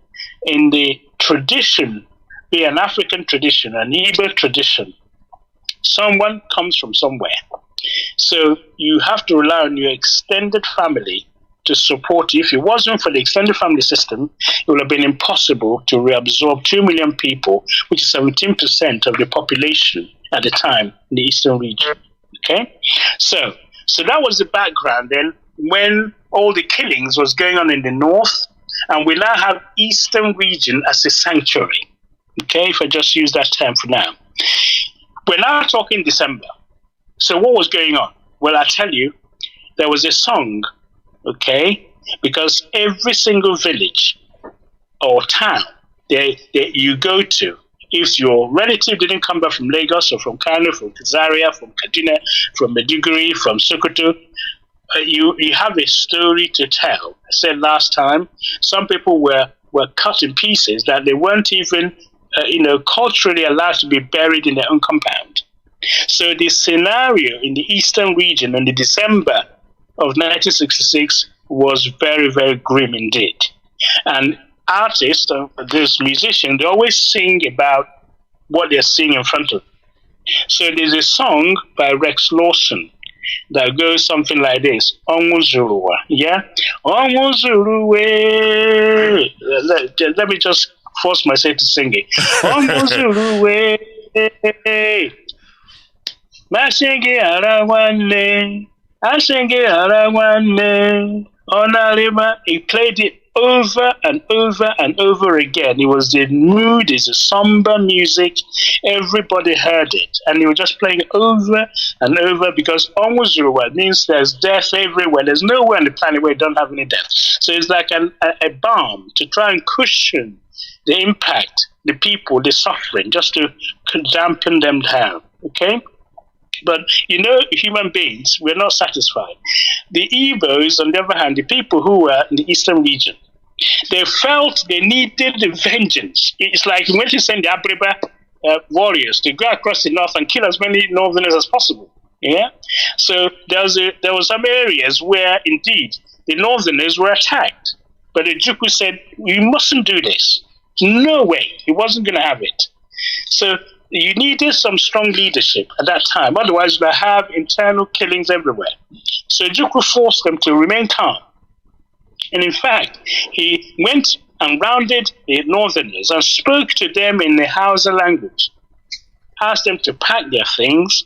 In the tradition, be an African tradition, an Igbo tradition, someone comes from somewhere. So you have to rely on your extended family to support you. If it wasn't for the extended family system, it would have been impossible to reabsorb 2 million people, which is 17% of the population at the time in the Eastern region. Okay? So that was the background then when all the killings was going on in the north, and we now have Eastern region as a sanctuary. Okay, if I just use that term for now. We're now talking December. So what was going on? Well, I tell you, there was a song, okay, because every single village or town that you go to, if your relative didn't come back from Lagos or from Kanu, from Zaria, from Kaduna, from Maiduguri, from Sokoto, you have a story to tell. I said last time, some people were cut in pieces that they weren't even culturally allowed to be buried in their own compound. So the scenario in the Eastern region in the December of 1966 was very, very grim indeed. And artists, those musicians, they always sing about what they're seeing in front of them. So there's a song by Rex Lawson that goes something like this. Onwuzuruwa. Yeah? Onwuzuruwe. Let me just force myself to sing it. Onwuzuruwe. Mashingi arawanne. Ashingi arawanne. Onariba. He played it over and over and over again. It was the mood, it's a somber music. Everybody heard it. And he was just playing it over and over because Onwuzuruwa means there's death everywhere. There's nowhere on the planet where you don't have any death. So it's like a balm to try and cushion the impact, the people, the suffering, just to dampen them down. Okay? But, human beings, we're not satisfied. The Igbos, on the other hand, the people who were in the eastern region, they felt they needed the vengeance. It's like when you send the Abriba warriors to go across the north and kill as many northerners as possible. Yeah? So there was some areas where, indeed, the northerners were attacked. But the Juku said, we mustn't do this. No way. He wasn't going to have it. So you needed some strong leadership at that time. Otherwise, you have internal killings everywhere. So Juku forced them to remain calm. And in fact, he went and rounded the northerners and spoke to them in the Hausa language, asked them to pack their things,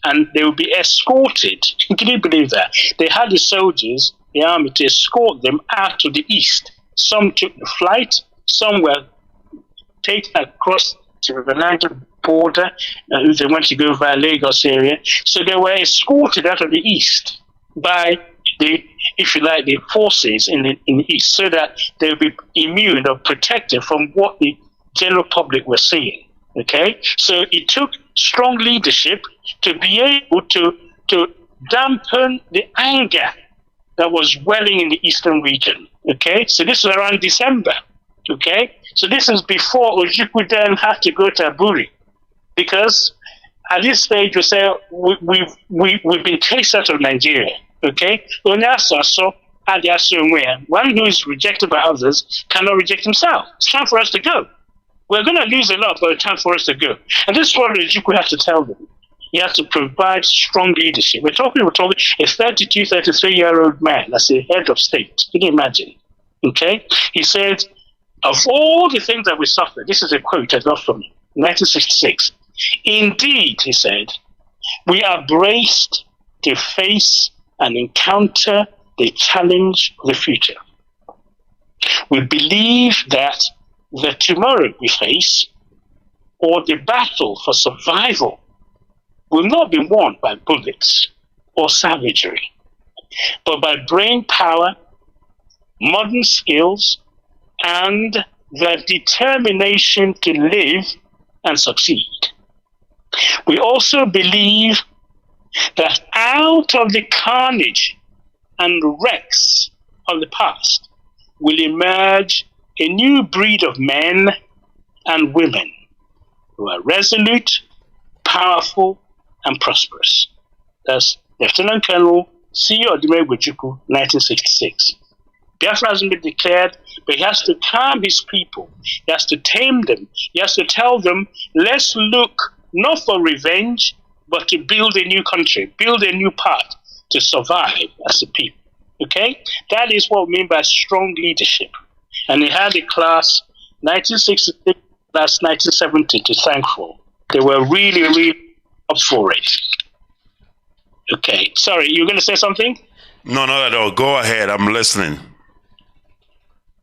and they would be escorted. Can you believe that? They had the soldiers, the army, to escort them out to the east. Some took the flight, some were taken across to the Niger border, they went to go via Lagos area. So they were escorted out of the east by the forces in the east, so that they would be immune or protected from what the general public were seeing. Okay, so it took strong leadership to be able to dampen the anger that was welling in the eastern region. Okay, so this was around December. Okay, so this is before Ojukwu then had to go to Aburi, because at this stage we say we've been chased out of Nigeria. Okay, one who is rejected by others cannot reject himself. It's time for us to go. We're going to lose a lot, but it's time for us to go. And this is what Ojukwu has to tell them. He has to provide strong leadership. We're talking a 32, 33-year-old man as the head of state. Can you imagine? Okay, he said, of all the things that we suffered, this is a quote I got from 1966. Indeed, he said, we are braced to face and encounter the challenge of the future. We believe that the tomorrow we face, or the battle for survival, will not be won by bullets or savagery, but by brain power, modern skills, and the determination to live and succeed. We also believe that out of the carnage and wrecks of the past will emerge a new breed of men and women who are resolute, powerful, and prosperous. That's Lieutenant Colonel C. Odime Ojukwu, 1966. Biafra hasn't been declared, but he has to calm his people. He has to tame them. He has to tell them, let's look not for revenge, but to build a new country, build a new path to survive as a people. Okay? That is what we mean by strong leadership. And he had a class, 1966, class 1970, to thank for. They were really, really up for it. Okay. Sorry, you were going to say something? No, not at all. Go ahead. I'm listening.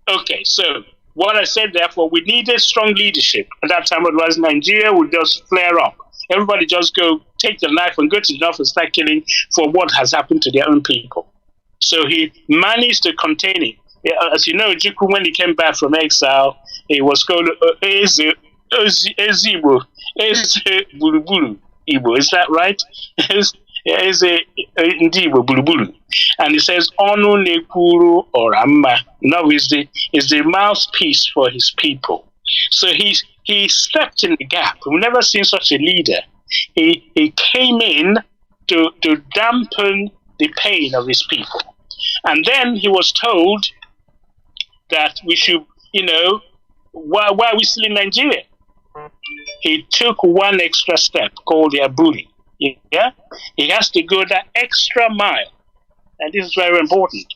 Okay, so what I said, therefore, we needed strong leadership. At that time, otherwise Nigeria would just flare up. Everybody just go take the knife and go to the north and start killing for what has happened to their own people. So he managed to contain it. As you know, Ojukwu, when he came back from exile, he was called Eze Bulubulu Igbo. Is that right? Eze Ndibo Bulubulu. And he says, Onu Nekuru Orama. Now is the mouthpiece for his people. So he stepped in the gap. We've never seen such a leader. He came in to dampen the pain of his people. And then he was told that we should, why are we still in Nigeria? he took one extra step called the Aburi. Yeah? He has to go that extra mile. And this is very important.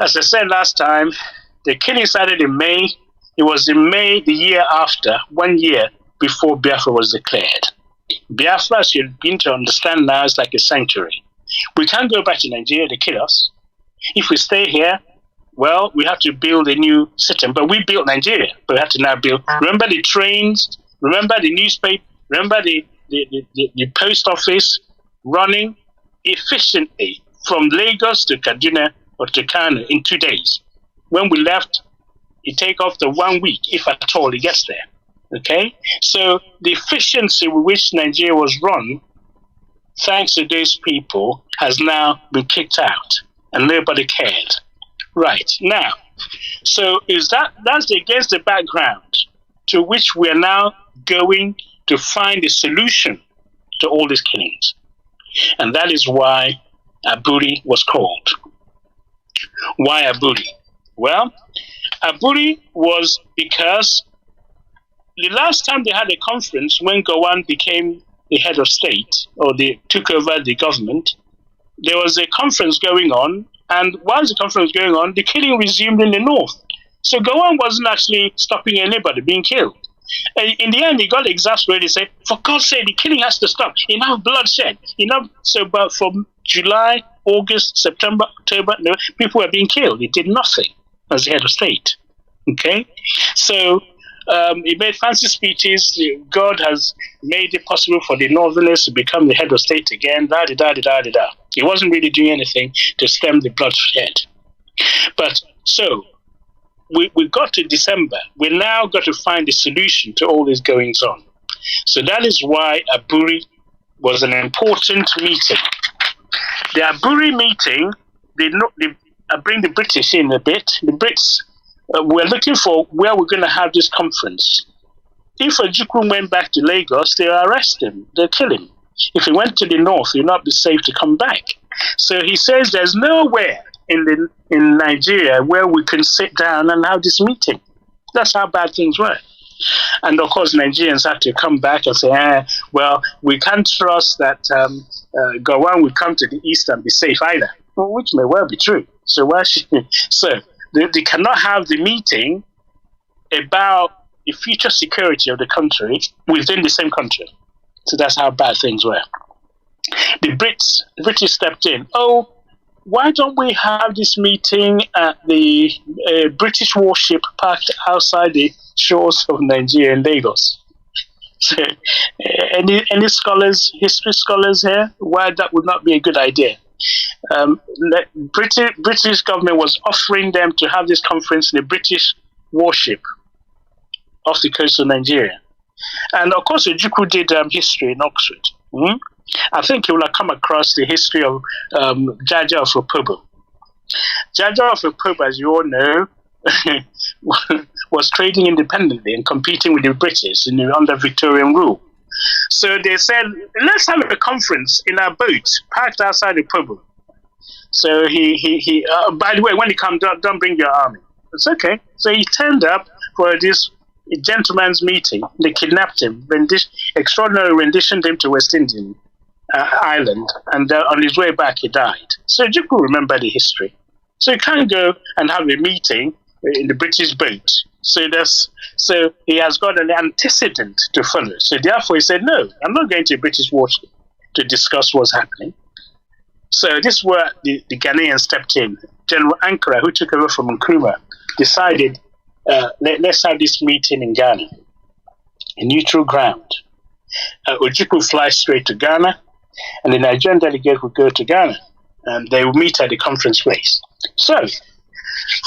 As I said last time, the killing started in May. It was in May the year after, 1 year before Biafra was declared. Biafra, as you've been to understand now, is like a sanctuary. We can't go back to Nigeria, they kill us. If we stay here, well, we have to build a new system. But we built Nigeria, but we have to now build. Remember the trains, remember the newspaper, remember the post office running efficiently from Lagos to Kaduna or to Kanu in 2 days. When we left, it take off the 1 week, if at all it gets there. Okay? So the efficiency with which Nigeria was run, thanks to those people, has now been kicked out, and nobody cared. Right. Now, so that's against the background to which we are now going to find a solution to all these killings. And that is why Aburi was called. Why Aburi? Well, Aburi was because the last time they had a conference when Gowon became the head of state, or they took over the government, there was a conference going on, and while the conference was going on, the killing resumed in the north. So Gowon wasn't actually stopping anybody being killed. And in the end, he got exasperated. He said, for God's sake, the killing has to stop. Enough bloodshed. Enough. So, but from July, August, September, October, people were being killed. He did nothing as the head of state. Okay? So, he made fancy speeches. God has made it possible for the Northerners to become the head of state again. Da-da-da-da-da-da. He wasn't really doing anything to stem the bloodshed. But so, we got to December. We now got to find a solution to all this goings on. So that is why Aburi was an important meeting. The Aburi meeting, I bring the British in a bit. The Brits were looking for where we're going to have this conference. If Ojukwu went back to Lagos, they'll arrest him. They'll kill him. If he went to the north, he'll not be safe to come back. So he says there's nowhere in Nigeria where we can sit down and have this meeting. That's how bad things were. And of course, Nigerians had to come back and say, well, we can't trust that Gowon will come to the east and be safe either, well, which may well be true. So they cannot have the meeting about the future security of the country within the same country. So that's how bad things were. The British stepped in. Oh, why don't we have this meeting at the British warship parked outside the shores of Nigeria in Lagos? So, any scholars, history scholars here, why that would not be a good idea? British government was offering them to have this conference in a British warship off the coast of Nigeria. And of course, Ojukwu did history in Oxford. Mm-hmm. I think you will have come across the history of Jaja of Opobo. Jaja of Opobo, as you all know, was trading independently and competing with the British under Victorian rule. So they said, let's have a conference in our boat parked outside Opobo. So he by the way, when he comes, don't bring your army. It's okay. So he turned up for this gentleman's meeting. They kidnapped him, extraordinary renditioned him to West Indian island, and on his way back he died. So you could remember the history. So you can't go and have a meeting in the British boat. So he has got an antecedent to follow. So therefore he said, no, I'm not going to a British warship to discuss what's happening. So this is where the Ghanaians stepped in. General Ankara, who took over from Nkrumah, decided, let's have this meeting in Ghana, a neutral ground. Ojukwu flies straight to Ghana, and the Nigerian delegate would go to Ghana, and they will meet at the conference place. So,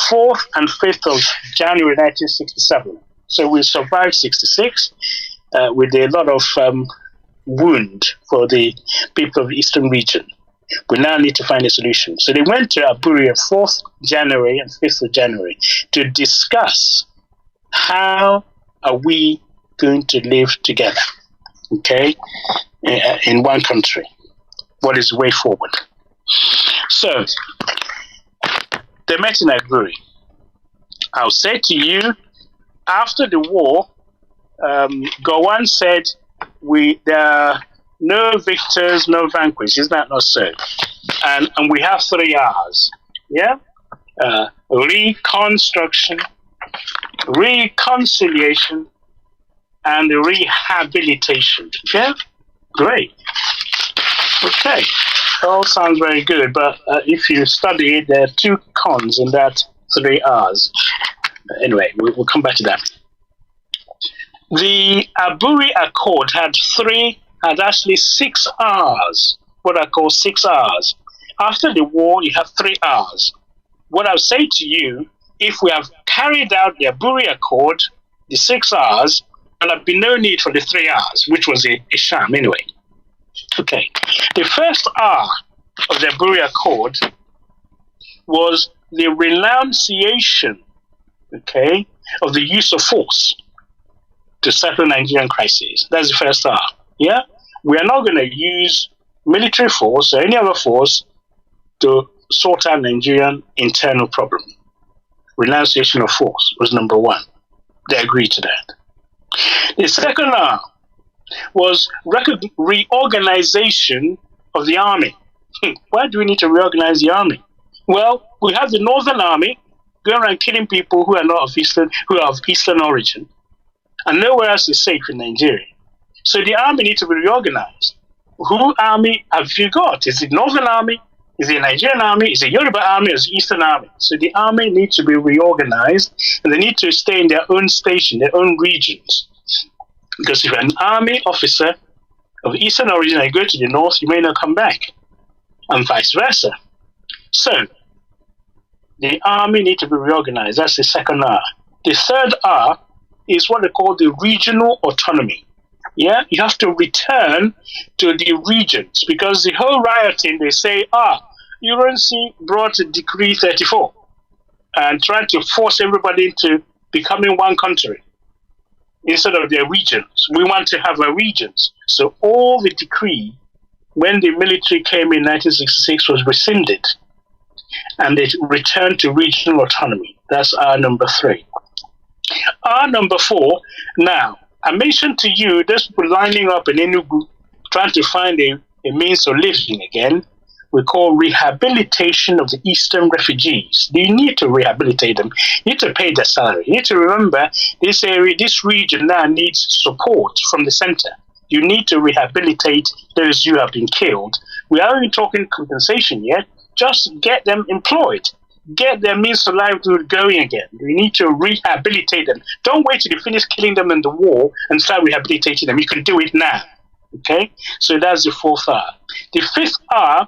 4th and 5th of January 1967. So we survived 66 with a lot of wound for the people of the Eastern region. We now need to find a solution. So they went to Aburi on 4th January and 5th of January to discuss how are we going to live together, okay, in one country. What is the way forward? So they met in Aburi. I'll say to you, after the war, Gowon said, there are no victors, no vanquished. Is that not so? And we have 3 R's. Yeah? Reconstruction, reconciliation, and rehabilitation. Yeah? Great. Okay. All sounds very good, but if you study it, there are 2 cons in that 3 R's. Anyway, we'll come back to that. The Aburi Accord had actually 6 R's, what I call 6 R's. After the war, you have 3 R's. What I'll say to you, if we have carried out the Aburi Accord, the 6 R's, there'll have been no need for the 3 R's, which was a sham anyway. Okay. The first R of the Aburi Accord was the renunciation, okay, of the use of force to settle Nigerian crises. That's the first R. Yeah? We are not going to use military force or any other force to sort out Nigerian internal problem. Renunciation of force was number 1. They agreed to that. The second R was reorganization of the army. Why do we need to reorganize the army? Well, we have the Northern Army going around killing people who are not of Eastern origin, and nowhere else is safe in Nigeria. So the army needs to be reorganized. Who army have you got? Is it Northern Army? Is it Nigerian Army? Is it Yoruba Army? Or is it Eastern Army? So the army needs to be reorganized, and they need to stay in their own station, their own regions. Because if you're an army officer of Eastern origin and you go to the north, you may not come back, and vice versa. So the army needs to be reorganized. That's the second R. The third R is what they call the regional autonomy. Yeah, you have to return to the regions, because the whole rioting, they say, UNC brought Decree 34 and tried to force everybody into becoming one country instead of their regions. We want to have our regions. So all the decree, when the military came in 1966, was rescinded, and they returned to regional autonomy. That's R number 3. R number 4, now, I mentioned to you, those people lining up in Enugu, trying to find a means of living again, we call rehabilitation of the Eastern refugees. You need to rehabilitate them. You need to pay their salary. You need to remember this area, this region now needs support from the center. You need to rehabilitate those who have been killed. We aren't even talking compensation yet. Just get them employed. Get their means of livelihood going again. We need to rehabilitate them. Don't wait till you finish killing them in the war and start rehabilitating them. You can do it now. Okay? So that's the 4th R. The 5th R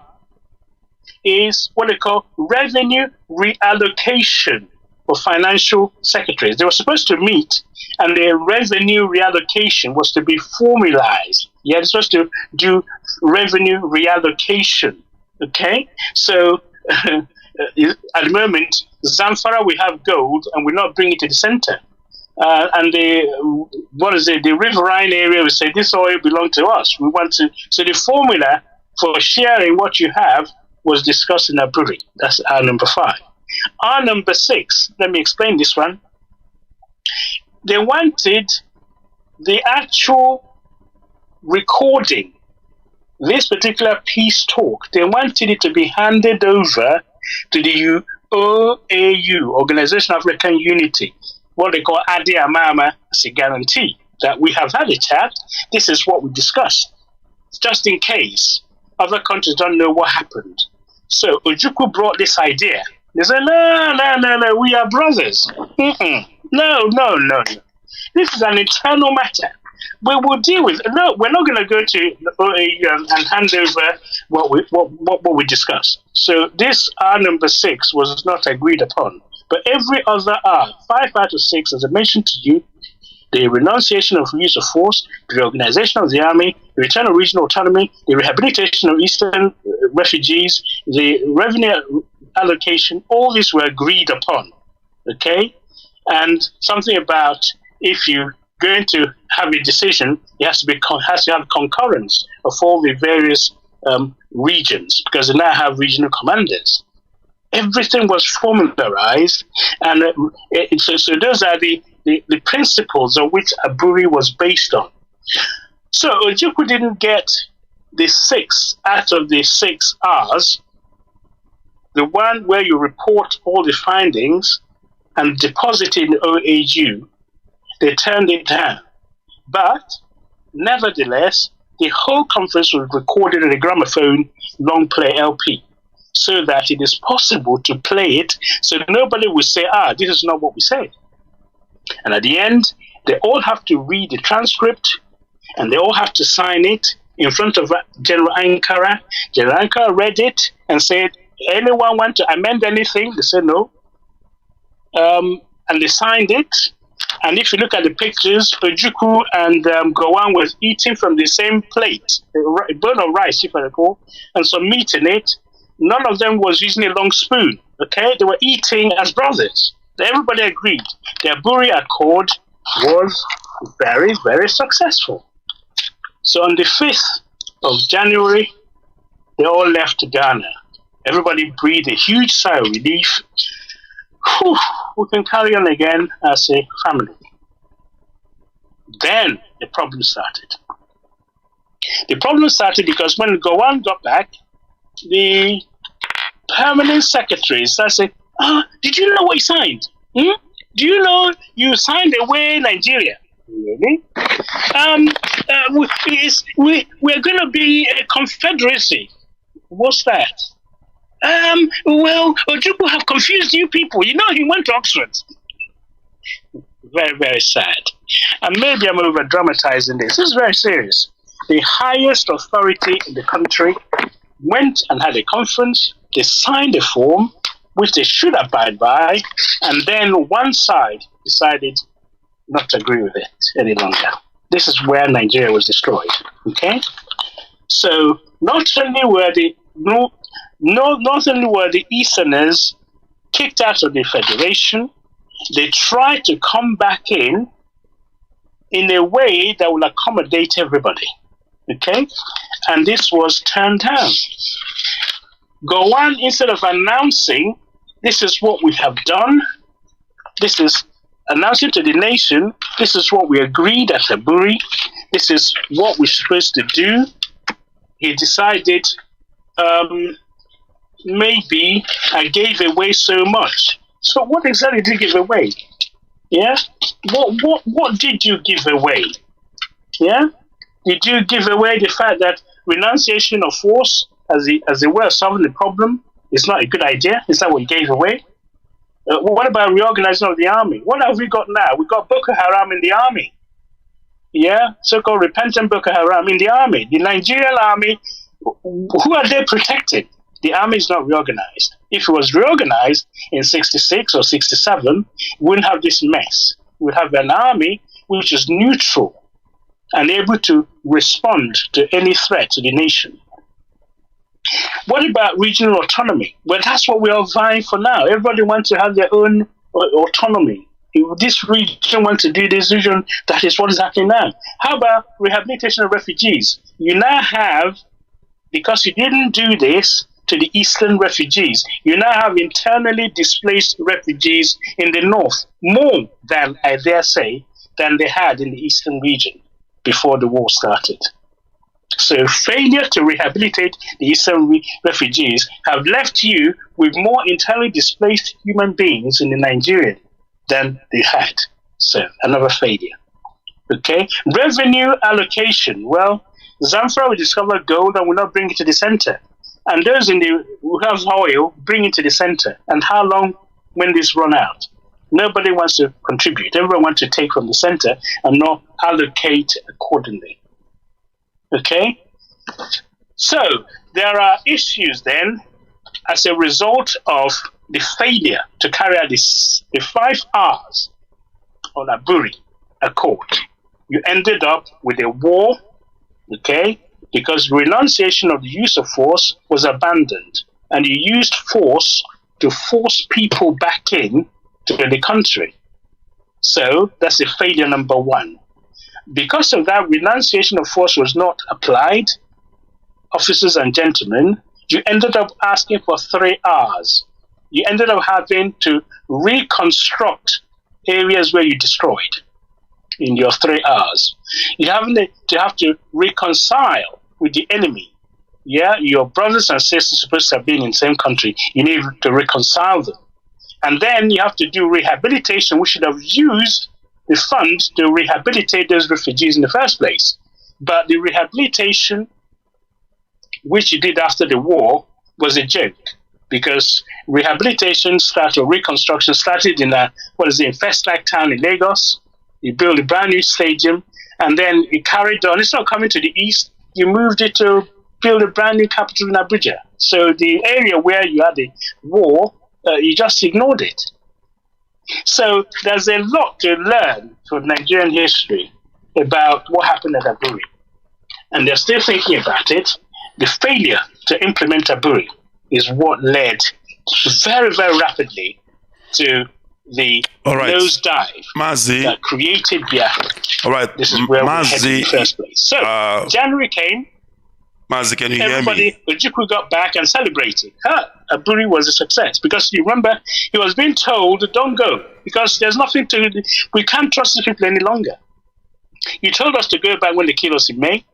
is what they call revenue reallocation for financial secretaries. They were supposed to meet, and their revenue reallocation was to be formalized. Yeah, they're supposed to do revenue reallocation. Okay? So at the moment, Zamfara, we have gold, and we're not bringing it to the center. And the riverine area, we say this oil belongs to us. We want to. So the formula for sharing what you have was discussed in Aburi. That's R number 5. R number 6. Let me explain this one. They wanted the actual recording. This particular peace talk, they wanted it to be handed over to the OAU, Organization of African Unity, what they call Adi Amama, as a guarantee that we have had a chat. This is what we discussed, just in case other countries don't know what happened. So Ojukwu brought this idea. They said, no, we are brothers. No. This is an internal matter. We will deal with it. No, we're not going to go to the OAU and hand over what we discussed. So this R number 6 was not agreed upon. But every other R, 5 out of 6, as I mentioned to you, the renunciation of use of force, the reorganization of the army, the return of regional autonomy, the rehabilitation of Eastern refugees, the revenue allocation, all these were agreed upon. Okay? And something about if you're going to have a decision, it has to have concurrence of all the various regions, because they now have regional commanders. Everything was formularized, and so those are the the principles on which Aburi was based on. So Ojukwu didn't get the 6 out of the 6 R's, the one where you report all the findings and deposit it in OAU. They turned it down. But nevertheless, the whole conference was recorded in a gramophone long play LP, so that it is possible to play it, so nobody will say, this is not what we said. And at the end, they all have to read the transcript, and they all have to sign it in front of General Ankara. General Ankara read it and said, anyone want to amend anything? They said no. And they signed it. And if you look at the pictures, Ojukwu and Gowon was eating from the same plate, a bowl of rice, if I recall, and some meat in it. None of them was using a long spoon, okay? They were eating as brothers. Everybody agreed. The Aburi Accord was very, very successful. So on the 5th of January, they all left Ghana. Everybody breathed a huge sigh of relief. Whew, we can carry on again as a family. Then the problem started. The problem started because when Gowon got back, the permanent secretary started saying, did you know what you signed? Do you know you signed away Nigeria? Really? We're going to be a confederacy. What's that? Well, Ojukwu have confused you people. You know, he went to Oxford. Very, very sad. And maybe I'm over dramatizing this. This is very serious. The highest authority in the country went and had a conference. They signed a form, which they should abide by, and then one side decided not to agree with it any longer. This is where Nigeria was destroyed. Okay? So not only were the Easterners kicked out of the Federation, they tried to come back in a way that will accommodate everybody. Okay? And this was turned down. Gowon, instead of announcing, this is what we have done, this is announcing to the nation, this is what we agreed at Aburi, this is what we're supposed to do, he decided, maybe I gave away so much. So what exactly did you give away? Yeah? What did you give away? Yeah? Did you give away the fact that renunciation of force as a way of solving the problem is not a good idea? Is that what you gave away? What about reorganizing of the army? What have we got now? We've got Boko Haram in the army. Yeah? So-called repentant Boko Haram in the army. The Nigerian army, who are they protecting? The army is not reorganized. If it was reorganized in 66 or 67, we wouldn't have this mess. We'd have an army which is neutral and able to respond to any threat to the nation. What about regional autonomy? Well, that's what we are vying for now. Everybody wants to have their own autonomy. If this region wants to do this region, that is what is happening now. How about rehabilitation of refugees? You now have, because you didn't do this to the eastern refugees, you now have internally displaced refugees in the north, more than, I dare say, than they had in the eastern region before the war started. So failure to rehabilitate the eastern refugees have left you with more internally displaced human beings in the Nigerian than they had. So another failure. Okay? Revenue allocation. Well, Zamfara will discover gold and will not bring it to the center. And those who have oil bring it to the center. And how long when this run out? Nobody wants to contribute. Everyone wants to take from the center and not allocate accordingly. Okay? So there are issues then as a result of the failure to carry out the 5 R's on Aburi Accord. You ended up with a war, okay? Because renunciation of the use of force was abandoned, and you used force to force people back in to the country. So that's a failure number 1. Because of that, renunciation of force was not applied. Officers and gentlemen, you ended up asking for 3 R's. You ended up having to reconstruct areas where you destroyed in your 3 hours. You have to reconcile with the enemy. Yeah, your brothers and sisters supposed to have been in the same country. You need to reconcile them. And then you have to do rehabilitation. We should have used the funds to rehabilitate those refugees in the first place. But the rehabilitation, which you did after the war, was a joke. Because rehabilitation started, or reconstruction started in Festac town in Lagos. You built a brand new stadium, and then you carried on. It's not coming to the east. You moved it to build a brand new capital in Abuja. So the area where you had the war, you just ignored it. So there's a lot to learn from Nigerian history about what happened at Aburi. And they're still thinking about it. The failure to implement Aburi is what led very, very rapidly to the nosedive that created Biafra. All right, this is where we headed in the first place. So January came. Mazi, can you hear me? Everybody, Ojukwu got back and celebrated. Aburi was a success because you remember he was being told, "Don't go because there's nothing to. We can't trust these people any longer." You told us to go back when they killed us in May.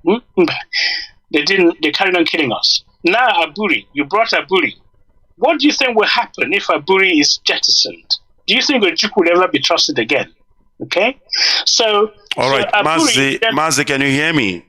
They didn't. They carried on killing us. Now Aburi, you brought Aburi. What do you think will happen if Aburi is jettisoned? Do you think Ojukwu will ever be trusted again? Okay, so all right, Aburi, Mazi, can you hear me?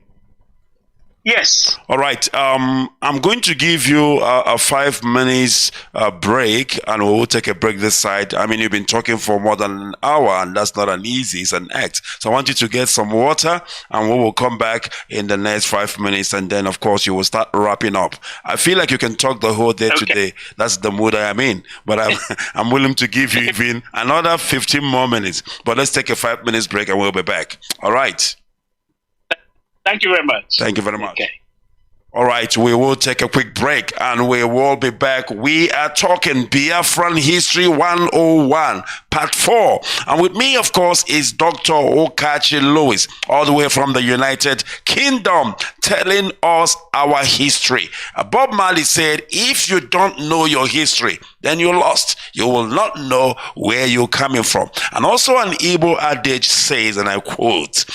Yes. All right. I'm going to give you a 5 minutes break, and we'll take a break this side. I mean, you've been talking for more than an hour, and that's not an easy, it's an act. So I want you to get some water, and we will come back in the next 5 minutes, and then, of course, you will start wrapping up. I feel like you can talk the whole day today. That's the mood I am in. But I'm willing to give you even another 15 more minutes. But let's take a 5 minutes break, and we'll be back. All right. Thank you very much. Thank you very much. Okay. All right, we will take a quick break and we will be back. We are talking Biafran History 101, Part 4. And with me, of course, is Dr. Okachi Lewis, all the way from the United Kingdom, telling us our history. Bob Marley said, if you don't know your history, then you're lost. You will not know where you're coming from. And also an Igbo adage says, and I quote,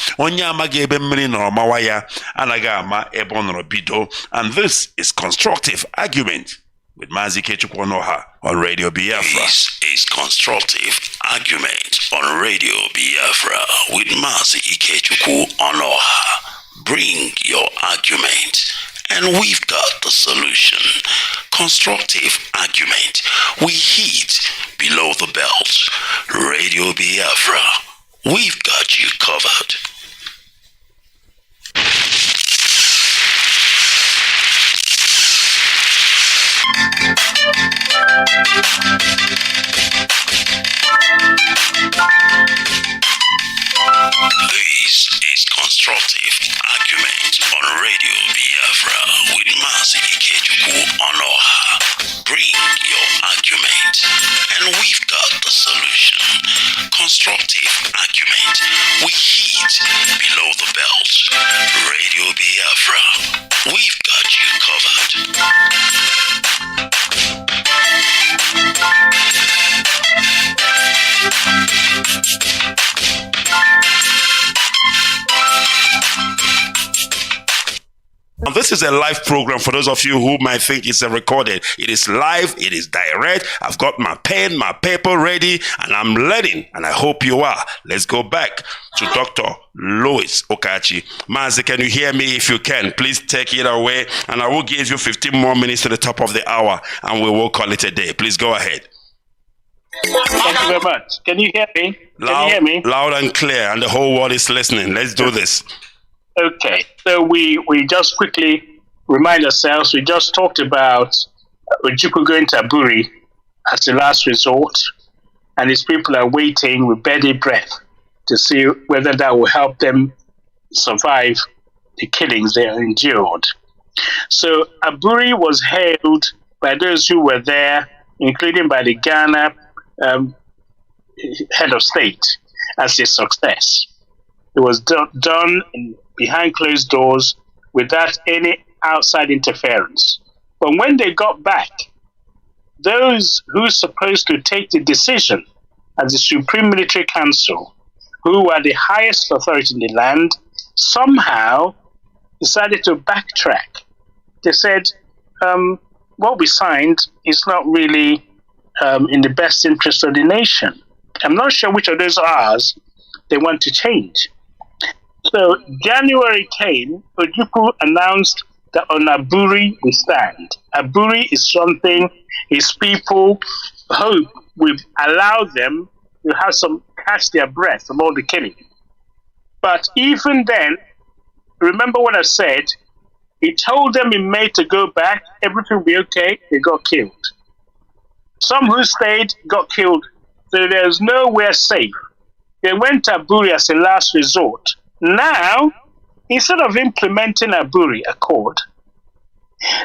and this is Constructive Argument with Mazi Ikechukwu on Radio Biafra. This is Constructive Argument on Radio Biafra with Mazi Ikechukwu. Bring your argument, and we've got the solution. Constructive Argument. We hit below the belt. Radio Biafra. We've got you covered. This is Constructive Argument on Radio Biafra with Mazi Ikechukwu. Bring your argument, and we've got the solution. Constructive Argument. We hit below the belt. Radio Biafra. We've got you covered. Now, this is a live program for those of you who might think it's a recorded. It is live, it is direct. I've got my pen, my paper ready, and I'm learning, and I hope you are. Let's go back to Dr. Louis Okachi. Mazi, can you hear me? If you can, please take it away, and I will give you 15 more minutes to the top of the hour, and we will call it a day. Please go ahead. Thank you very much. Can you hear me? Loud and clear, and the whole world is listening. Let's do this. Okay, so we just quickly remind ourselves, we just talked about Ojukwu going to Aburi as the last resort, and his people are waiting with bated breath to see whether that will help them survive the killings they endured. So Aburi was hailed by those who were there, including by the Ghana head of state, as a success. It was done behind closed doors without any outside interference. But when they got back, those who were supposed to take the decision as the Supreme Military Council, who were the highest authority in the land, somehow decided to backtrack. They said, what we signed is not really in the best interest of the nation. I'm not sure which of those R's they want to change. So January came, Ojukwu announced that on Aburi we stand. Aburi is something his people hope will allow them to have some catch their breath from all the killing. But even then, remember what I said, he told them in May to go back, everything will be okay, they got killed. Some who stayed got killed, so there's nowhere safe. They went to Aburi as a last resort. Now, instead of implementing Aburi Accord,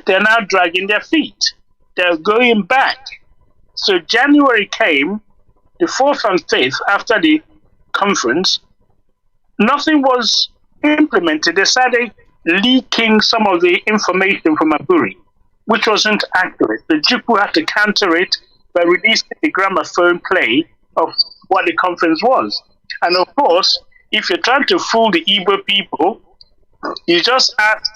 they're now dragging their feet. They're going back. So January came, the 4th and 5th, after the conference, nothing was implemented. They started leaking some of the information from Aburi, which wasn't accurate. The Ojukwu had to counter it by releasing the gramophone play of what the conference was. And of course, if you're trying to fool the Igbo people, you just ask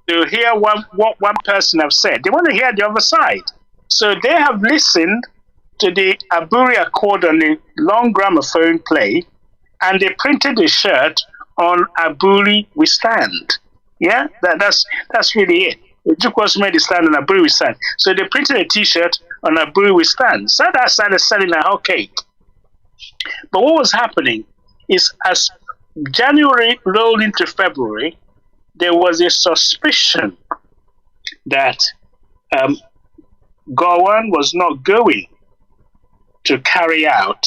to hear what one person has said. They want to hear the other side. So they have listened to the Aburi Accord on the long gramophone play, and they printed a shirt on Aburi We Stand. Yeah, that's really it. The Ojukwu also made a stand on Aburi We Stand. So they printed a T-shirt on Aburi We Stand. So that started selling a hot cake. But what was happening is as January rolled into February, there was a suspicion that Gowon was not going to carry out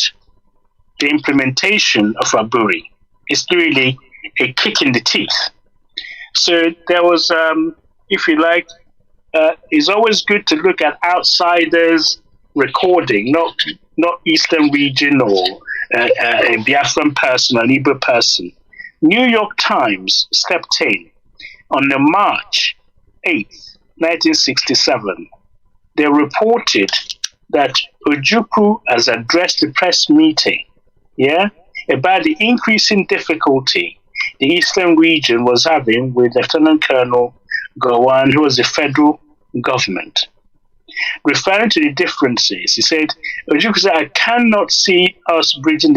the implementation of Aburi. It's really a kick in the teeth. So there was, if you like, it's always good to look at outsiders' recording, not Eastern region or a Biafran person, an Igbo person. New York Times stepped in on the March 8th, 1967. They reported that Ojukwu has addressed the press meeting, about the increasing difficulty the Eastern region was having with Lieutenant Colonel Gowon, who was the federal government. Referring to the differences, he said, Ojukwu said, I cannot see us bridging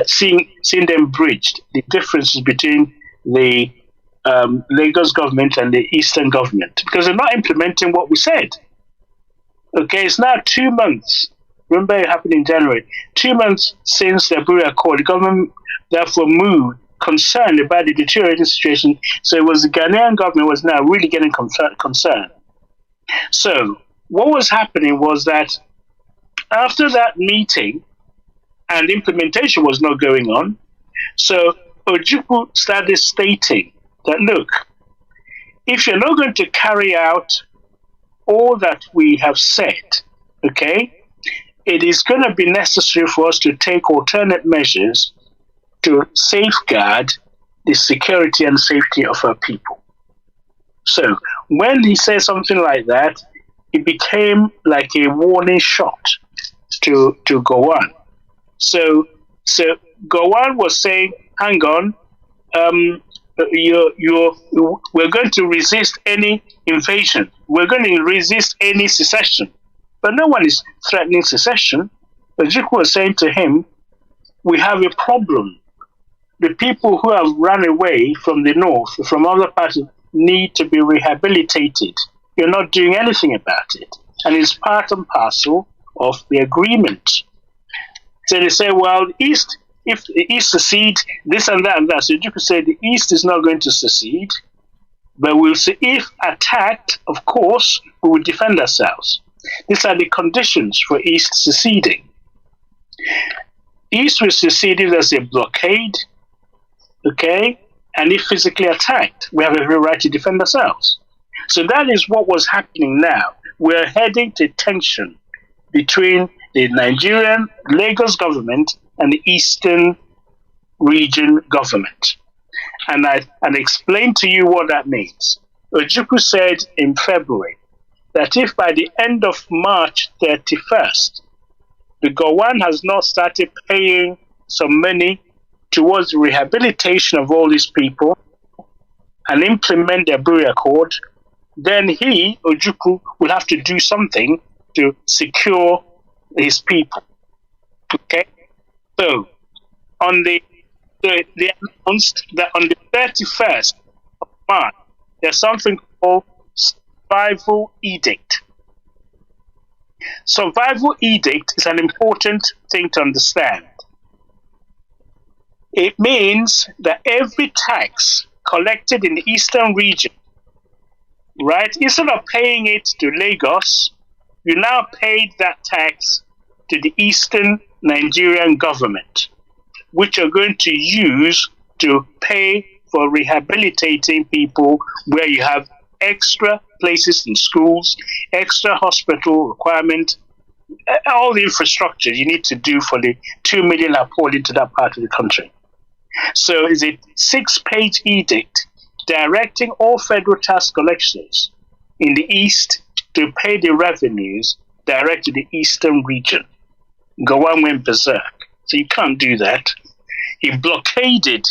seeing them bridged, the differences between the Lagos government and the Eastern government, because they're not implementing what we said. Okay, it's now 2 months. Remember, it happened in January. 2 months since the Aburi Accord, the government therefore moved, concerned about the deteriorating situation. So it was the Ghanaian government was now really getting concerned. So what was happening was that after that meeting, and implementation was not going on, so Ojukwu started stating that, look, if you're not going to carry out all that we have said, okay, it is going to be necessary for us to take alternate measures to safeguard the security and safety of our people. So when he said something like that, it became like a warning shot to Gowon. So Gowon was saying, hang on, we're going to resist any invasion. We're going to resist any secession. But no one is threatening secession. But Ojukwu was saying to him, we have a problem. The people who have run away from the north, from other parts, need to be rehabilitated. You're not doing anything about it. And it's part and parcel of the agreement. So they say, well, if the East secede, this and that and that. So Ojukwu said the East is not going to secede, but we'll see if attacked, of course, we will defend ourselves. These are the conditions for East seceding. East will secede if there's a blockade, okay, and if physically attacked, we have every right to defend ourselves. So that is what was happening now. We're heading to tension between the Nigerian Lagos government and the Eastern region government. And I explained to you what that means. Ojukwu said in February that if by the end of March 31st, the Gowon has not started paying some money towards the rehabilitation of all these people and implement their Buri Accord, then he, Ojukwu, will have to do something to secure his people. Okay? So, they announced that on the 31st of March, there's something called Survival Edict. Survival Edict is an important thing to understand. It means that every tax collected in the eastern region, right, instead of paying it to Lagos, you now paid that tax to the eastern Nigerian government, which you're going to use to pay for rehabilitating people where you have extra places in schools, extra hospital requirement, all the infrastructure you need to do for the 2 million are poured into that part of the country. So it's a 6-page edict directing all federal tax collectors in the east to pay the revenues direct to the eastern region. Gowon went berserk. So you can't do that. He blockaded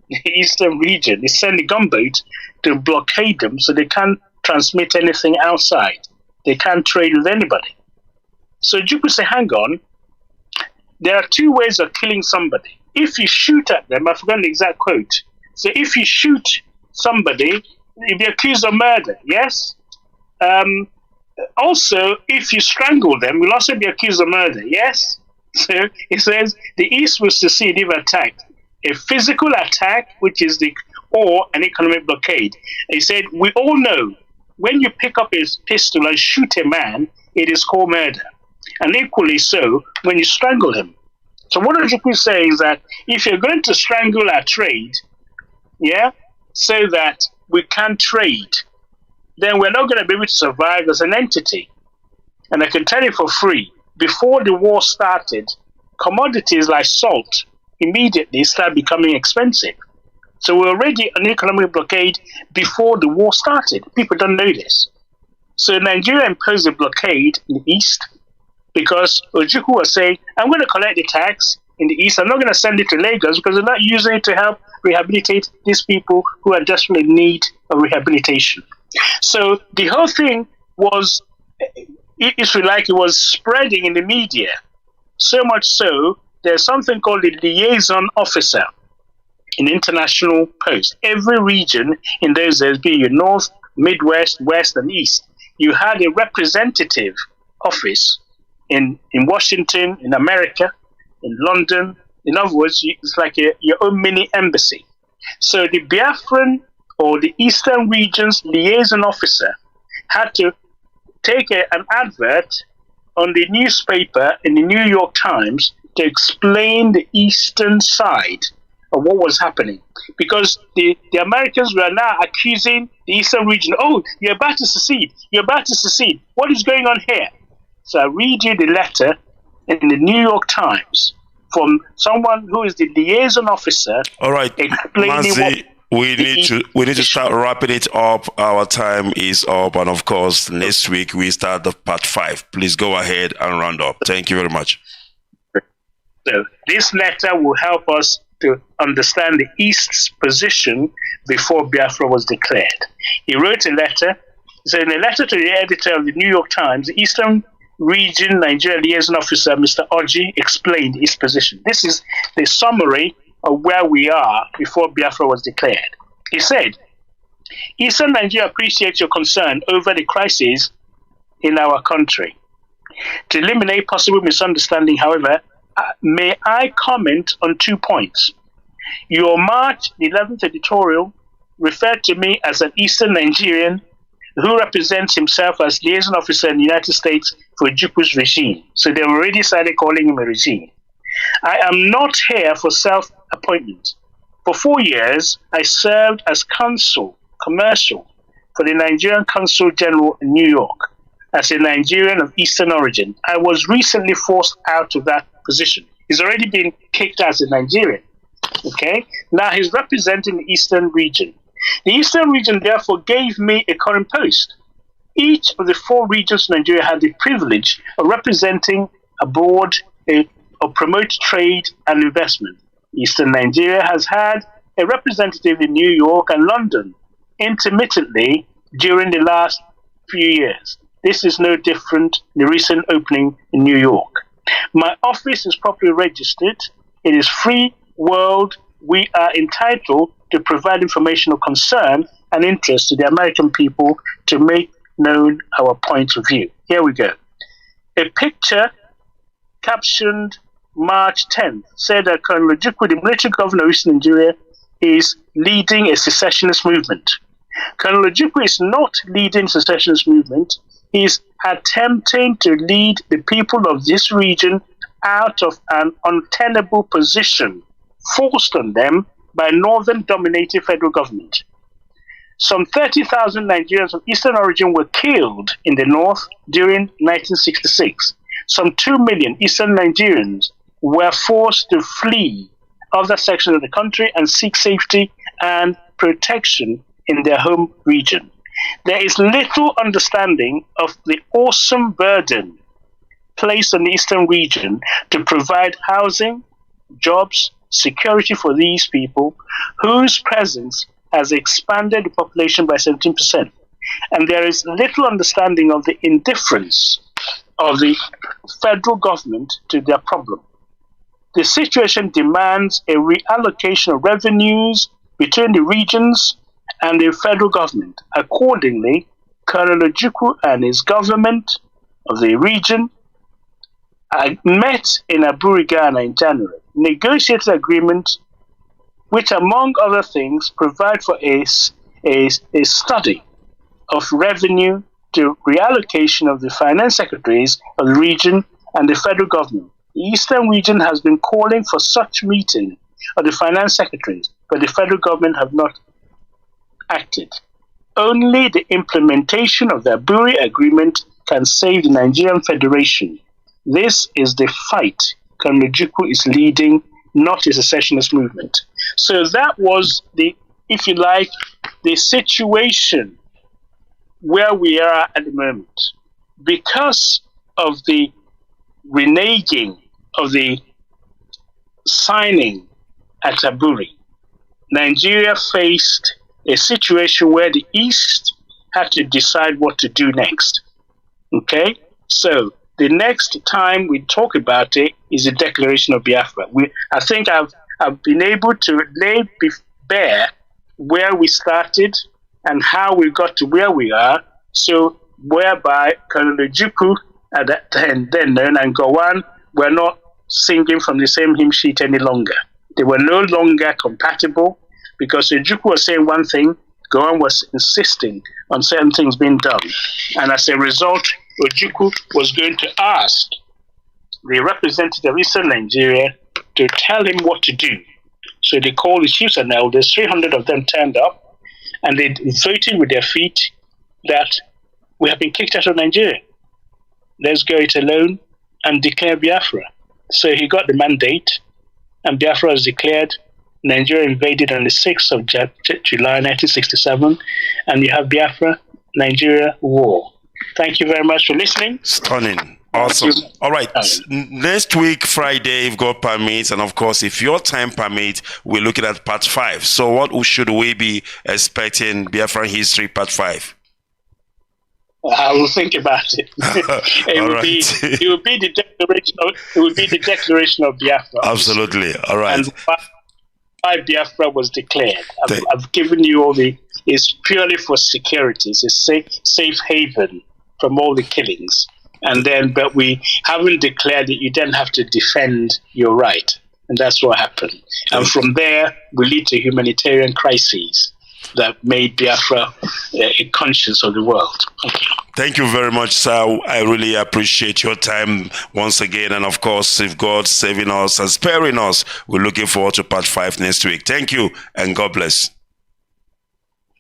the eastern region. He sent a gunboat to blockade them so they can't transmit anything outside. They can't trade with anybody. So Ojukwu said, hang on, there are 2 ways of killing somebody. If you shoot at them, I forgot the exact quote. So if you shoot somebody, you'll be accused of murder, yes? Also, if you strangle them, you'll also be accused of murder, yes? So it says the East will succeed if attacked. A physical attack, which is or an economic blockade. He said, we all know when you pick up a pistol and shoot a man, it is called murder. And equally so, when you strangle him. So what Ojukwu is saying is that if you're going to strangle our trade, yeah, so that we can't trade, then we're not going to be able to survive as an entity. And I can tell you for free, before the war started, commodities like salt immediately started becoming expensive. So we're already on economic blockade before the war started. People don't know this. So Nigeria imposed a blockade in the east because Ojukwu was saying, I'm going to collect the tax in the east. I'm not going to send it to Lagos because they're not using it to help rehabilitate these people who are desperately in need of rehabilitation. So the whole thing was, if you like, it was spreading in the media. So much so, there's something called the liaison officer in international post. Every region in those days, be you north, midwest, west, and east, you had a representative office in Washington, in America, in London. In other words, it's like your own mini embassy. So the Biafran or the Eastern Region's liaison officer had to take an advert on the newspaper in the New York Times to explain the eastern side of what was happening. Because the Americans were now accusing the Eastern region, oh, you're about to secede. You're about to secede. What is going on here? So I read you the letter in the New York Times from someone who is the liaison officer. All right, explaining Mazi, we need to start wrapping it up. Our time is up, and of course, next week we start the part 5. Please go ahead and round up. Thank you very much. So this letter will help us to understand the East's position before Biafra was declared. He wrote a letter. So in a letter to the editor of the New York Times, the Eastern Region Nigeria Liaison Officer, Mr. Oji, explained his position. This is the summary of where we are before Biafra was declared. He said, Eastern Nigeria appreciates your concern over the crisis in our country. To eliminate possible misunderstanding, however, may I comment on 2 points. Your March 11th editorial referred to me as an Eastern Nigerian who represents himself as liaison officer in the United States for Ojukwu's regime. So they already started calling him a regime. I am not here for self-appointment. For 4 years, I served as consul, commercial, for the Nigerian Consul General in New York. As a Nigerian of Eastern origin, I was recently forced out of that position. He's already been kicked out as a Nigerian. Okay? Now he's representing the Eastern region. The Eastern region therefore gave me a current post. Each of the 4 regions in Nigeria had the privilege of representing abroad or promote trade and investment. Eastern Nigeria has had a representative in New York and London intermittently during the last few years. This is no different in the recent opening in New York. My office is properly registered. It is free world. We are entitled to provide information of concern and interest to the American people to make known our point of view. Here we go. A picture captioned March 10th said that Colonel Ojukwu, the military governor of Eastern Nigeria, is leading a secessionist movement. Colonel Ojukwu is not leading a secessionist movement. He is attempting to lead the people of this region out of an untenable position forced on them by northern-dominated federal government. Some 30,000 Nigerians of Eastern origin were killed in the north during 1966. Some 2 million Eastern Nigerians were forced to flee other sections of the country and seek safety and protection in their home region. There is little understanding of the awesome burden placed on the Eastern region to provide housing, jobs, security for these people, whose presence has expanded the population by 17%. And there is little understanding of the indifference of the federal government to their problem. The situation demands a reallocation of revenues between the regions and the federal government. Accordingly, Colonel Ojukwu and his government of the region met in Aburi, Ghana in January, negotiated an agreement which, among other things, provide for a study of revenue to reallocation of the finance secretaries of the region and the federal government. The Eastern region has been calling for such meeting of the finance secretaries, but the federal government have not acted. Only the implementation of the Aburi Agreement can save the Nigerian Federation. This is the fight Colonel Ojukwu is leading, not a secessionist movement. So that was the, if you like, the situation where we are at the moment. Because of the reneging of the signing at Aburi, Nigeria faced a situation where the East had to decide what to do next. Okay? So the next time we talk about it is the declaration of Biafra. I think I've been able to lay bare where we started and how we got to where we are. So whereby Colonel Ojukwu at that time, then known, and Gowon were not singing from the same hymn sheet any longer. They were no longer compatible because Ojukwu was saying one thing, Gowon was insisting on certain things being done. And as a result, Ojukwu was going to ask the representative of Eastern Nigeria to tell him what to do. So they called the chiefs and elders, 300 of them turned up, and they voted with their feet that we have been kicked out of Nigeria. Let's go it alone and declare Biafra. So he got the mandate, and Biafra was declared. Nigeria invaded on the 6th of July 1967, and you have Biafra, Nigeria war. Thank you very much for listening. Stunning. Awesome. All right. Next week, Friday, if God permits, and of course, if your time permits, we're looking at part 5. So what should we be expecting Biafran History part 5? I will think about it. It will be the declaration of Biafra. Absolutely. All right. And why Biafra was declared. I've given you all the. It's purely for security. It's a safe haven from all the killings. And then, but we haven't declared that you then have to defend your right. And that's what happened. And from there, we lead to humanitarian crises that made Biafra a conscience of the world. Thank you. Thank you very much, sir. I really appreciate your time once again. And of course, if God's saving us and sparing us, we're looking forward to part 5 next week. Thank you, and God bless.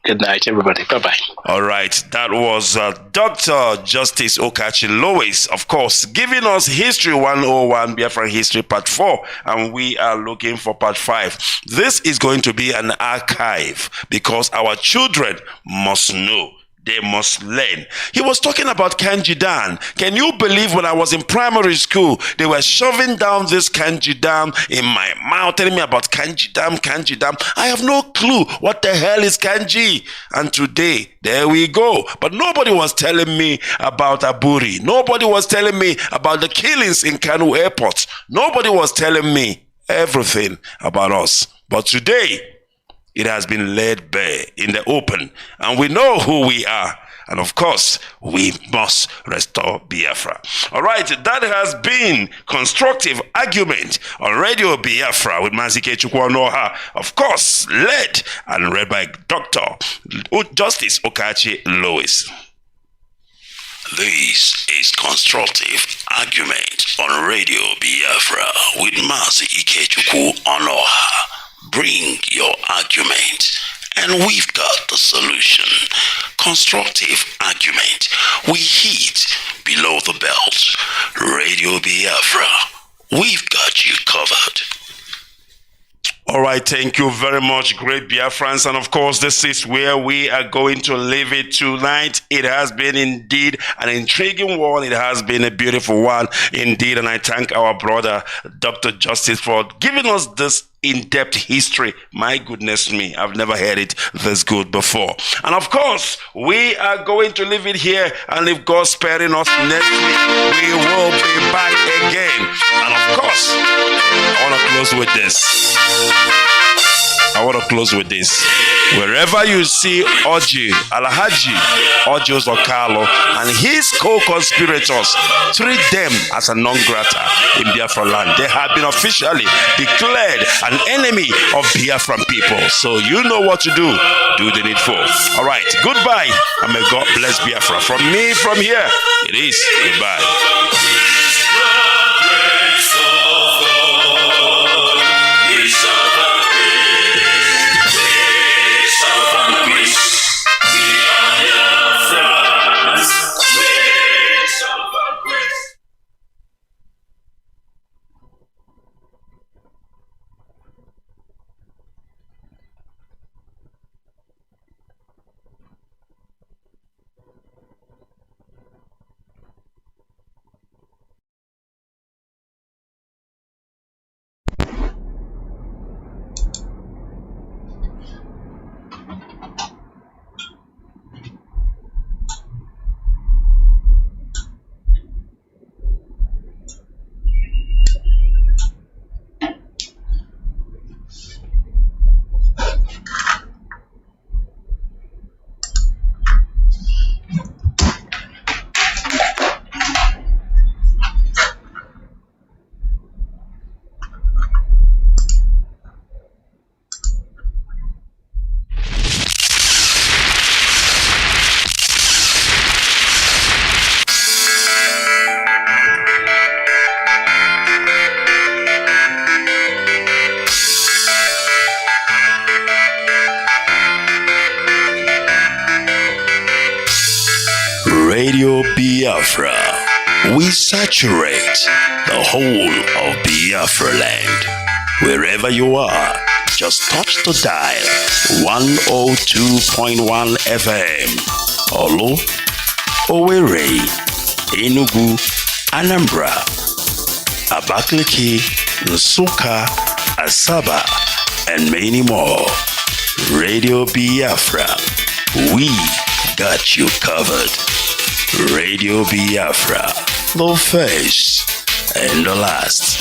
Good night, everybody. Bye-bye. All right. That was Dr. Justice Okachi Lois, of course, giving us History 101, Biafran History Part 4, and we are looking for Part 5. This is going to be an archive because our children must know they must learn. He was talking about kanjidan. Can you believe when I was in primary school, they were shoving down this kanjidan in my mouth, telling me about kanjidan. I have no clue what the hell is kanji. And today, there we go. But nobody was telling me about Aburi. Nobody was telling me about the killings in Kanu airport. Nobody was telling me everything about us. But today, it has been laid bare in the open, and we know who we are. And of course, we must restore Biafra. All right, that has been constructive argument on Radio Biafra with Mazi Ikechukwu. Of course, led and read by Dr. Justice Okachi Lewis. This is constructive argument on Radio Biafra with Mazi Ikechukwu. Bring your argument, and we've got the solution. Constructive argument. We hit below the belt. Radio Biafra, we've got you covered. All right, thank you very much, great Biafrans. And of course, this is where we are going to leave it tonight. It has been indeed an intriguing one. It has been a beautiful one indeed. And I thank our brother, Dr. Justice, for giving us this in-depth history. My goodness me, I've never heard it this good before. And of course, we are going to leave it here, and if God sparing us next week, we will be back again. And of course, I want to close with this. Wherever you see Alhaji Oji Okalo and his co-conspirators, treat them as a non-grata in Biafra land. They have been officially declared an enemy of Biafran people. So you know what to do. Do the needful. All right. Goodbye. And may God bless Biafra. From me, from here, it is goodbye. Radio Biafra, we saturate the whole of Biafra land. Wherever you are, just touch the dial 102.1 FM. Olu, Owerri, Enugu, Anambra, Abakaliki, Nsukka, Asaba, and many more. Radio Biafra, we got you covered. Radio Biafra, the first and the last.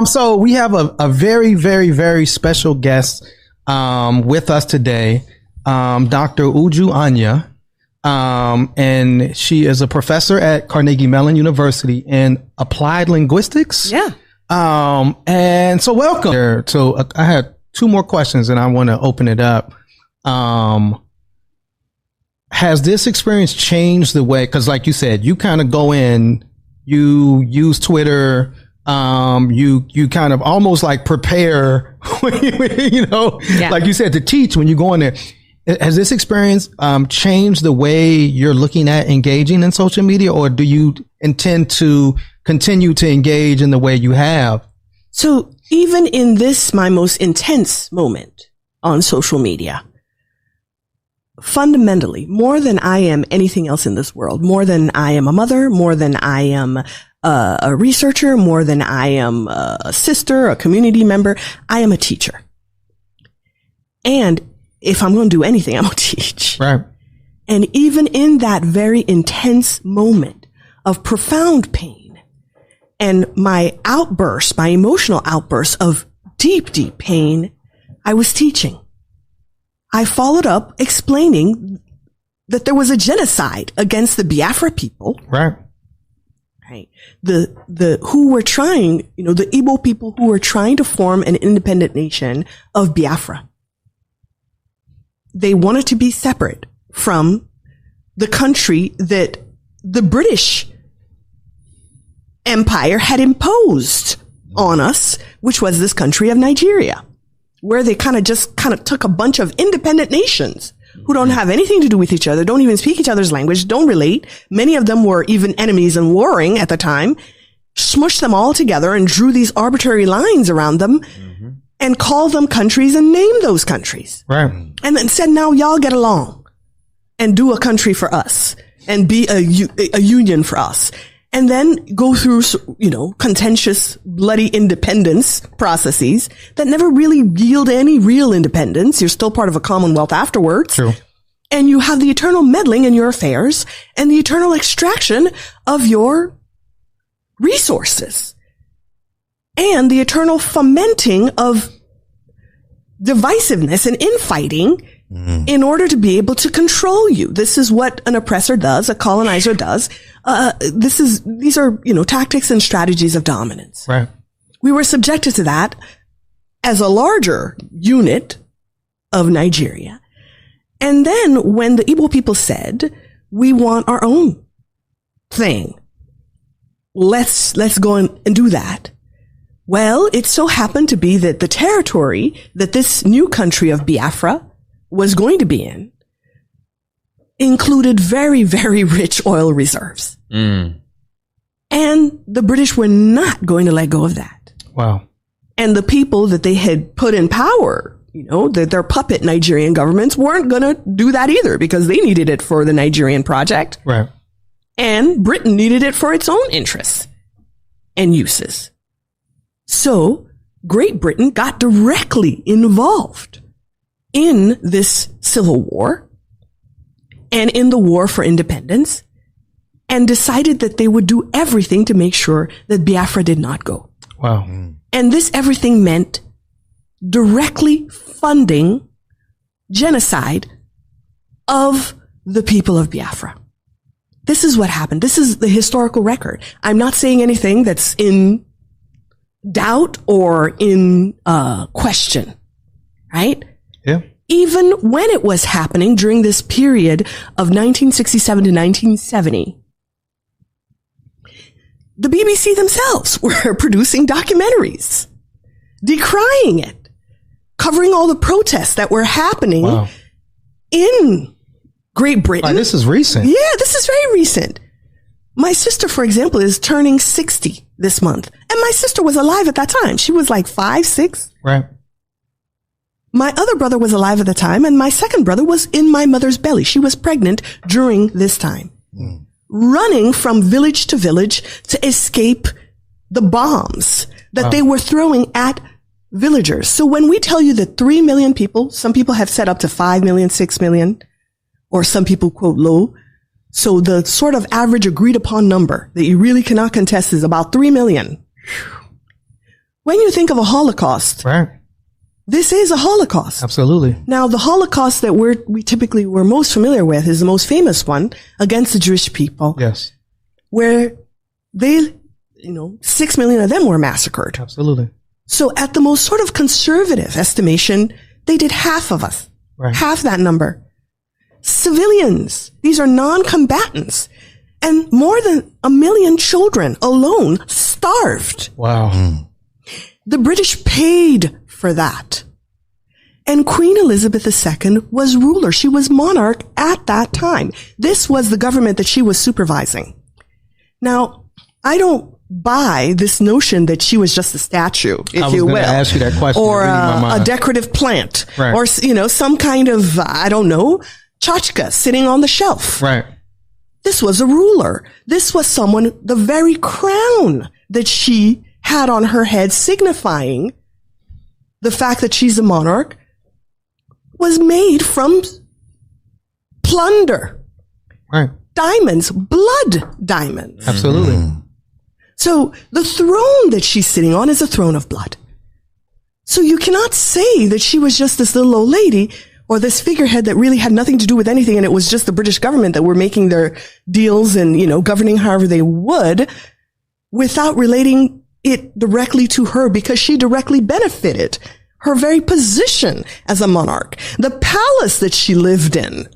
So we have a very, very, very special guest with us today, Dr. Uju Anya. And she is a professor at Carnegie Mellon University in applied linguistics. Yeah. And so welcome. So I had two more questions and I want to open it up. Has this experience changed the way, because like you said, you kind of go in, you use Twitter, you kind of almost like prepare, like you said, to teach when you go in there. Has this experience changed the way you're looking at engaging in social media, or do you intend to continue to engage in the way you have? So even in this, my most intense moment on social media, fundamentally, more than I am anything else in this world, more than I am a mother, more than I am a researcher, more than I am a sister, a community member, I am a teacher. And if I'm going to do anything, I'm going to teach. Right. And even in that very intense moment of profound pain and my outburst, my emotional outburst of deep, deep pain, I was teaching. I followed up explaining that there was a genocide against the Biafra people. Right. Right. Who were trying, the Igbo people who were trying to form an independent nation of Biafra. They wanted to be separate from the country that the British Empire had imposed on us, which was this country of Nigeria, where they kind of took a bunch of independent nations who don't have anything to do with each other, don't even speak each other's language, don't relate. Many of them were even enemies and warring at the time, smushed them all together and drew these arbitrary lines around them. And call them countries and name those countries. Right. And then said, now y'all get along and do a country for us and be a union for us. And then go through, contentious, bloody independence processes that never really yield any real independence. You're still part of a commonwealth afterwards. True. And you have the eternal meddling in your affairs and the eternal extraction of your resources. And the eternal fomenting of divisiveness and infighting in order to be able to control you. This is what an oppressor does, a colonizer does. These are, tactics and strategies of dominance. Right. We were subjected to that as a larger unit of Nigeria. And then when the Igbo people said, we want our own thing, let's go and do that. Well, it so happened to be that the territory that this new country of Biafra was going to be in included very, very rich oil reserves. And the British were not going to let go of that. Wow. And the people that they had put in power, their puppet Nigerian governments weren't going to do that either because they needed it for the Nigerian project. Right. And Britain needed it for its own interests and uses. So Great Britain got directly involved in this civil war and in the war for independence and decided that they would do everything to make sure that Biafra did not go. Wow. And this everything meant directly funding genocide of the people of Biafra. This is what happened. This is the historical record. I'm not saying anything that's in doubt or in question, right? Yeah. Even when it was happening during this period of 1967 to 1970, the BBC themselves were producing documentaries decrying it, covering all the protests that were happening in Great Britain. This is recent. Yeah, this is very recent. My sister, for example, is turning 60 this month. And my sister was alive at that time. She was like 5, 6. Right. My other brother was alive at the time. And my second brother was in my mother's belly. She was pregnant during this time. Running from village to village to escape the bombs that they were throwing at villagers. So when we tell you that 3 million people, some people have said up to 5 million, 6 million, or some people quote low. So the sort of average agreed upon number that you really cannot contest is about 3 million. When you think of a Holocaust, right, this is a Holocaust. Absolutely. Now, the Holocaust that we typically were most familiar with is the most famous one against the Jewish people. Yes. Where they, 6 million of them were massacred. Absolutely. So at the most sort of conservative estimation, they did half of us. Right. Half that number. Civilians. These are non-combatants. And more than 1 million children alone starved. Wow. The British paid for that. And Queen Elizabeth II was ruler. She was monarch at that time. This was the government that she was supervising. Now, I don't buy this notion that she was just a statue, if you will. I was going to ask you that question. Or a decorative plant. Right. Or, some kind of, I don't know, tchotchke sitting on the shelf. Right. This was a ruler. This was someone, the very crown that she had on her head, signifying the fact that she's a monarch, was made from plunder. Right. Diamonds, blood diamonds. Absolutely. So the throne that she's sitting on is a throne of blood. So you cannot say that she was just this little old lady or this figurehead that really had nothing to do with anything, and it was just the British government that were making their deals and, governing however they would, without relating it directly to her, because she directly benefited her very position as a monarch, the palace that she lived in,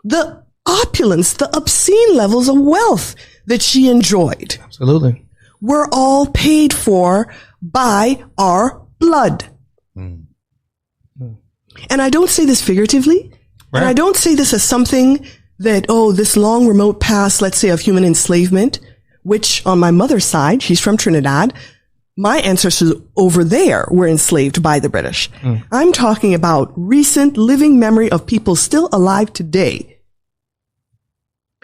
the opulence, the obscene levels of wealth that she enjoyed. Absolutely. Were all paid for by our blood. And I don't say this figuratively. Right. And I don't say this as something that, this long remote past, let's say, of human enslavement, which on my mother's side, she's from Trinidad, my ancestors over there were enslaved by the British. I'm talking about recent living memory of people still alive today.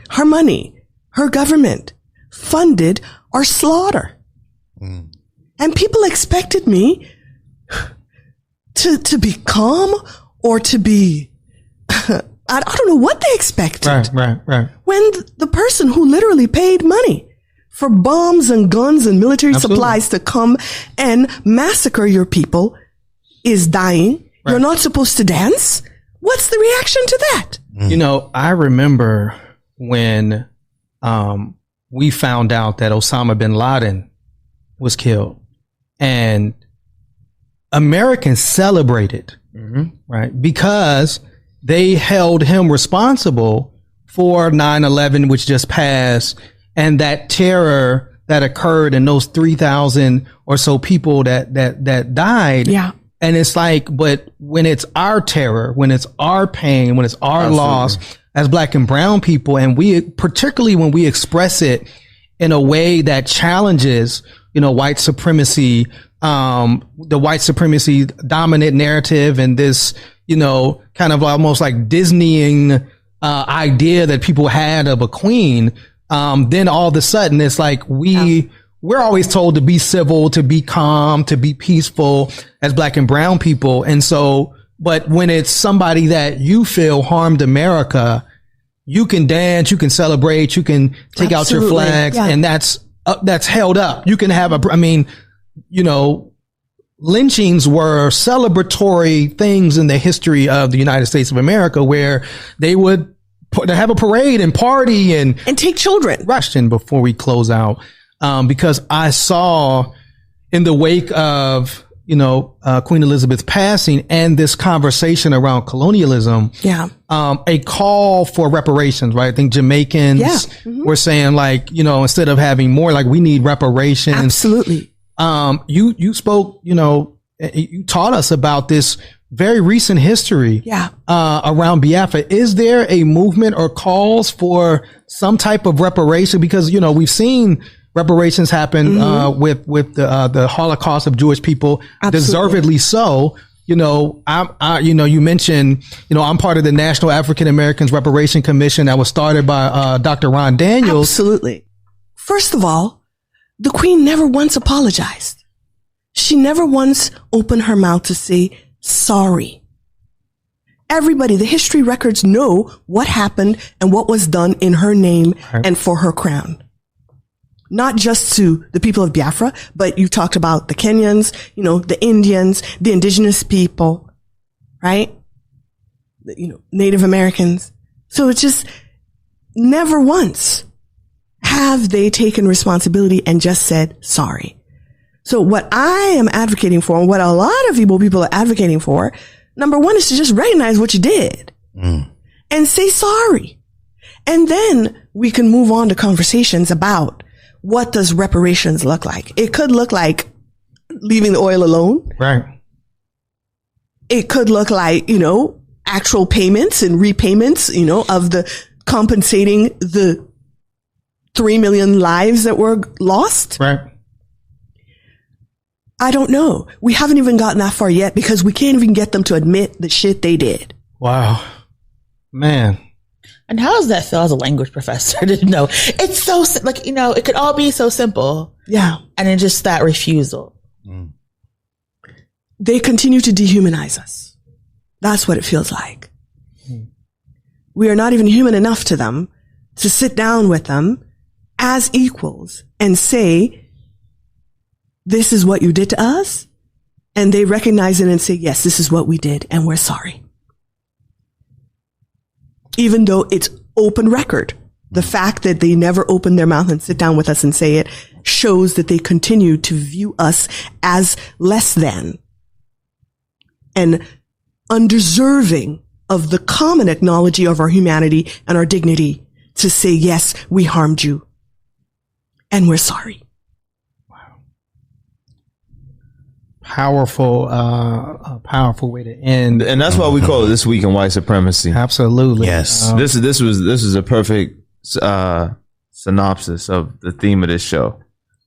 Her money, her government funded our slaughter. And people expected me to be calm or to be, I don't know what they expected. Right. When the person who literally paid money for bombs and guns and military supplies to come and massacre your people is dying. Right. You're not supposed to dance. What's the reaction to that? I remember when we found out that Osama bin Laden was killed, and Americans celebrated, right? Because they held him responsible for 9/11, which just passed, and that terror that occurred and those 3,000 or so people that died. Yeah. And it's like, but when it's our terror, when it's our pain, when it's our loss as Black and brown people, and particularly when we express it in a way that challenges, white supremacy, the white supremacy dominant narrative, and this, kind of almost like Disneying idea that people had of a queen, then all of a sudden it's like we're always told to be civil, to be calm, to be peaceful as Black and brown people. And so, but when it's somebody that you feel harmed America, you can dance, you can celebrate, you can take out your flags, and that's held up. You can have lynchings were celebratory things in the history of the United States of America, where they would have a parade and party and take children. Question before we close out, because I saw in the wake of Queen Elizabeth's passing and this conversation around colonialism, a call for reparations, right? I think Jamaicans were saying, like, instead of having more, like, we need reparations. Absolutely. You spoke, you taught us about this very recent history around Biafra. Is there a movement or calls for some type of reparation? Because, we've seen reparations happen with the Holocaust of Jewish people. Absolutely. Deservedly so. You mentioned, I'm part of the National African Americans Reparation Commission that was started by Dr. Ron Daniels. Absolutely. First of all, the Queen never once apologized. She never once opened her mouth to say sorry. Everybody, the history records know what happened and what was done in her name and for her crown. Not just to the people of Biafra, but you talked about the Kenyans, the Indians, the indigenous people, right? Native Americans. So it's just never once have they taken responsibility and just said sorry. So what I am advocating for, and what a lot of people are advocating for, number one is to just recognize what you did and say sorry. And then we can move on to conversations about what does reparations look like. It could look like leaving the oil alone. Right. It could look like, actual payments and repayments, of the compensating the 3 million lives that were lost. Right. I don't know. We haven't even gotten that far yet because we can't even get them to admit the shit they did. Wow. Man. And how does that feel as a language professor to know? It's so, it could all be so simple. Yeah. And then just that refusal. They continue to dehumanize us. That's what it feels like. We are not even human enough to them to sit down with them as equals and say, this is what you did to us. And they recognize it and say, yes, this is what we did. And we're sorry. Even though it's open record, the fact that they never open their mouth and sit down with us and say it shows that they continue to view us as less than and undeserving of the common acknowledgement of our humanity and our dignity to say, yes, we harmed you and we're sorry. Powerful, a powerful way to end, and that's why we call it This Week in White Supremacy. Absolutely, yes. This is a perfect synopsis of the theme of this show.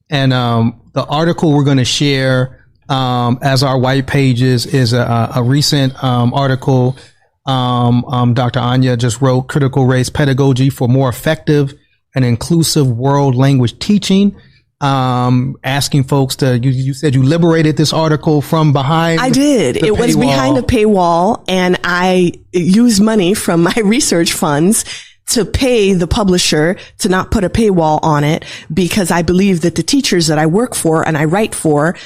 And the article we're going to share as our white pages is a recent article. Dr. Anya just wrote "Critical Race Pedagogy for More Effective and Inclusive World Language Teaching." Asking folks to, you said you liberated this article from behind. I did. It was behind a paywall, and I used money from my research funds to pay the publisher to not put a paywall on it, because I believe that the teachers that I work for and I write for,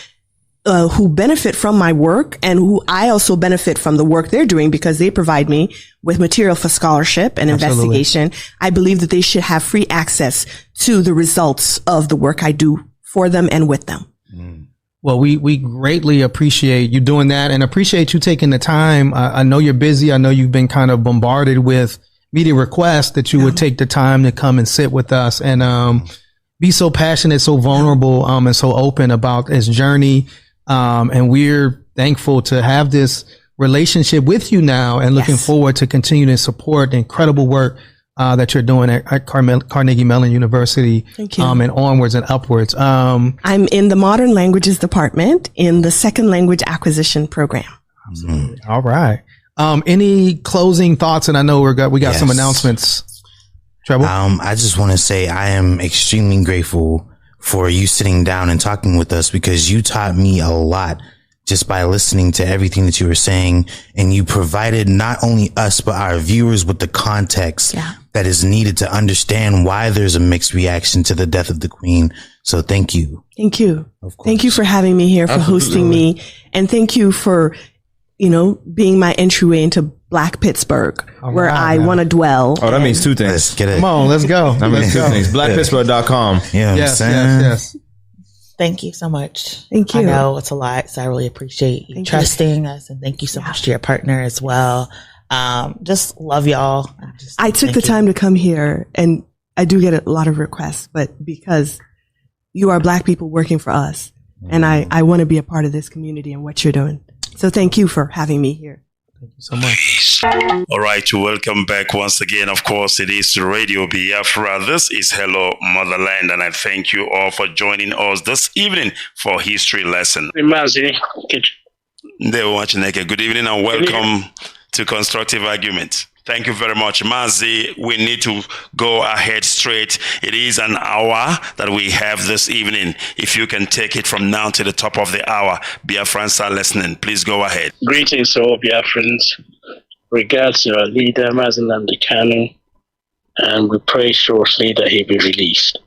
who benefit from my work and who I also benefit from the work they're doing because they provide me with material for scholarship and investigation. I believe that they should have free access to the results of the work I do for them and with them. Well, we greatly appreciate you doing that and appreciate you taking the time. I know you're busy. I know you've been kind of bombarded with media requests that you would take the time to come and sit with us and be so passionate, so vulnerable, and so open about this journey. And we're thankful to have this relationship with you now and looking forward to continuing to support the incredible work that you're doing at Carnegie Mellon University. Thank you. And onwards and upwards. I'm in the Modern Languages Department in the Second Language Acquisition Program. All right. Any closing thoughts? And I know we got some announcements. Treble? I just want to say I am extremely grateful for you sitting down and talking with us, because you taught me a lot just by listening to everything that you were saying. And you provided not only us, but our viewers with the context that is needed to understand why there's a mixed reaction to the death of the Queen. So thank you. Thank you. Thank you for having me here, for hosting me. And thank you for, being my entryway into Black Pittsburgh, where I want to dwell. Oh, that means two things. Let's get it. Come on, let's go. That means two things. BlackPittsburgh.com. Yeah, yes. Thank you so much. Thank you. I know it's a lot, so I really appreciate you trusting us, and thank you so much to your partner as well. Just love y'all. I took the time to come here, and I do get a lot of requests, but because you are Black people working for us, and I want to be a part of this community and what you're doing. So thank you for having me here. Thank you so much. All right, welcome back once again. Of course, it is Radio Biafra. This is Hello Motherland, and I thank you all for joining us this evening for History Lesson. Mazi. Good evening and welcome to Constructive Argument. Thank you very much, Mazi. We need to go ahead straight. It is an hour that we have this evening. If you can take it from now to the top of the hour, Biafrans are listening. Please go ahead. Greetings to all Biafrans. Regards to our leader, Mazi Nnamdi Kanu, and we pray shortly that he be released.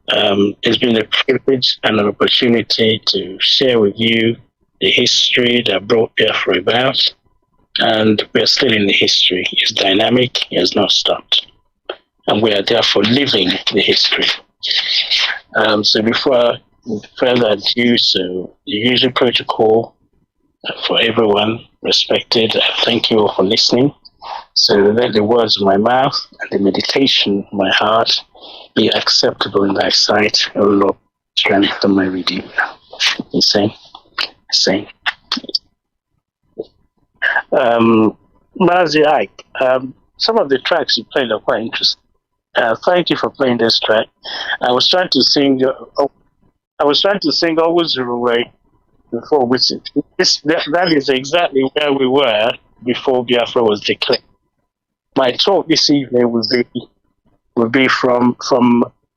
It's been a privilege and an opportunity to share with you the history that brought Biafra about. And we're still in the history. It's dynamic, it has not stopped. And we are therefore living the history. So before further ado, so the usual protocol for everyone respected. Thank you all for listening. So let the words of my mouth and the meditation of my heart be acceptable in thy sight, O Lord, strength of my Redeemer. He's saying. Mazi, some of the tracks you played are quite interesting. Thank you for playing this track. I was trying to sing Always the Way before, that is exactly where we were before Biafra was declared. My talk this evening will be from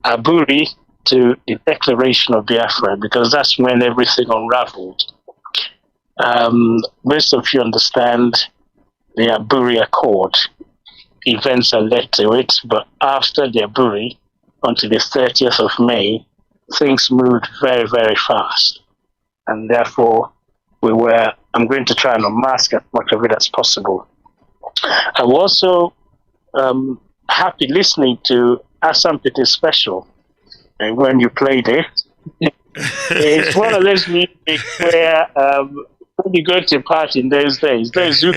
Aburi to the declaration of Biafra, because that's when everything unraveled. Most of you understand the Aburi Accord. Events that led to it, but after the Aburi, until the 30th of May, things moved very, very fast. And therefore, I'm going to try and unmask as much of it as possible. I was also happy listening to Asampete Special, and when you played it. It's one of those music where when you go to a party in those days, those who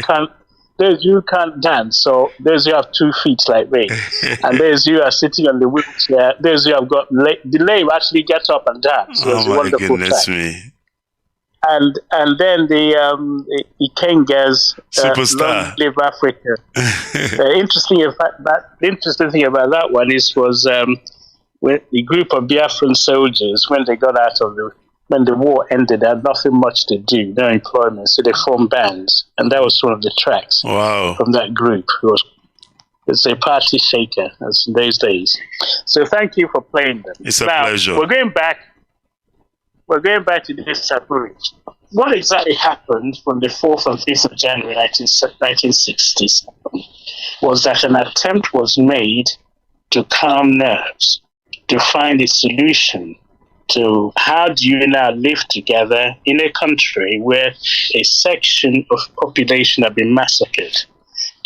can't dance, so those who have 2 feet like me, and those who are sitting on the wheelchair, those who have got delay actually get up and dance. It was a wonderful time. And then the Ikenga's Superstar. Long Live Africa. The interesting thing about that one was when the group of Biafran soldiers, when they got out of when the war ended, they had nothing much to do, no employment, so they formed bands, and that was one of the tracks from that group. It's a party shaker, as in those days. So thank you for playing them. It's a pleasure. We're going back to this Aburi. What exactly happened from the 4th and 5th of January 1960s was that an attempt was made to calm nerves, to find a solution to how do you now live together in a country where a section of population have been massacred.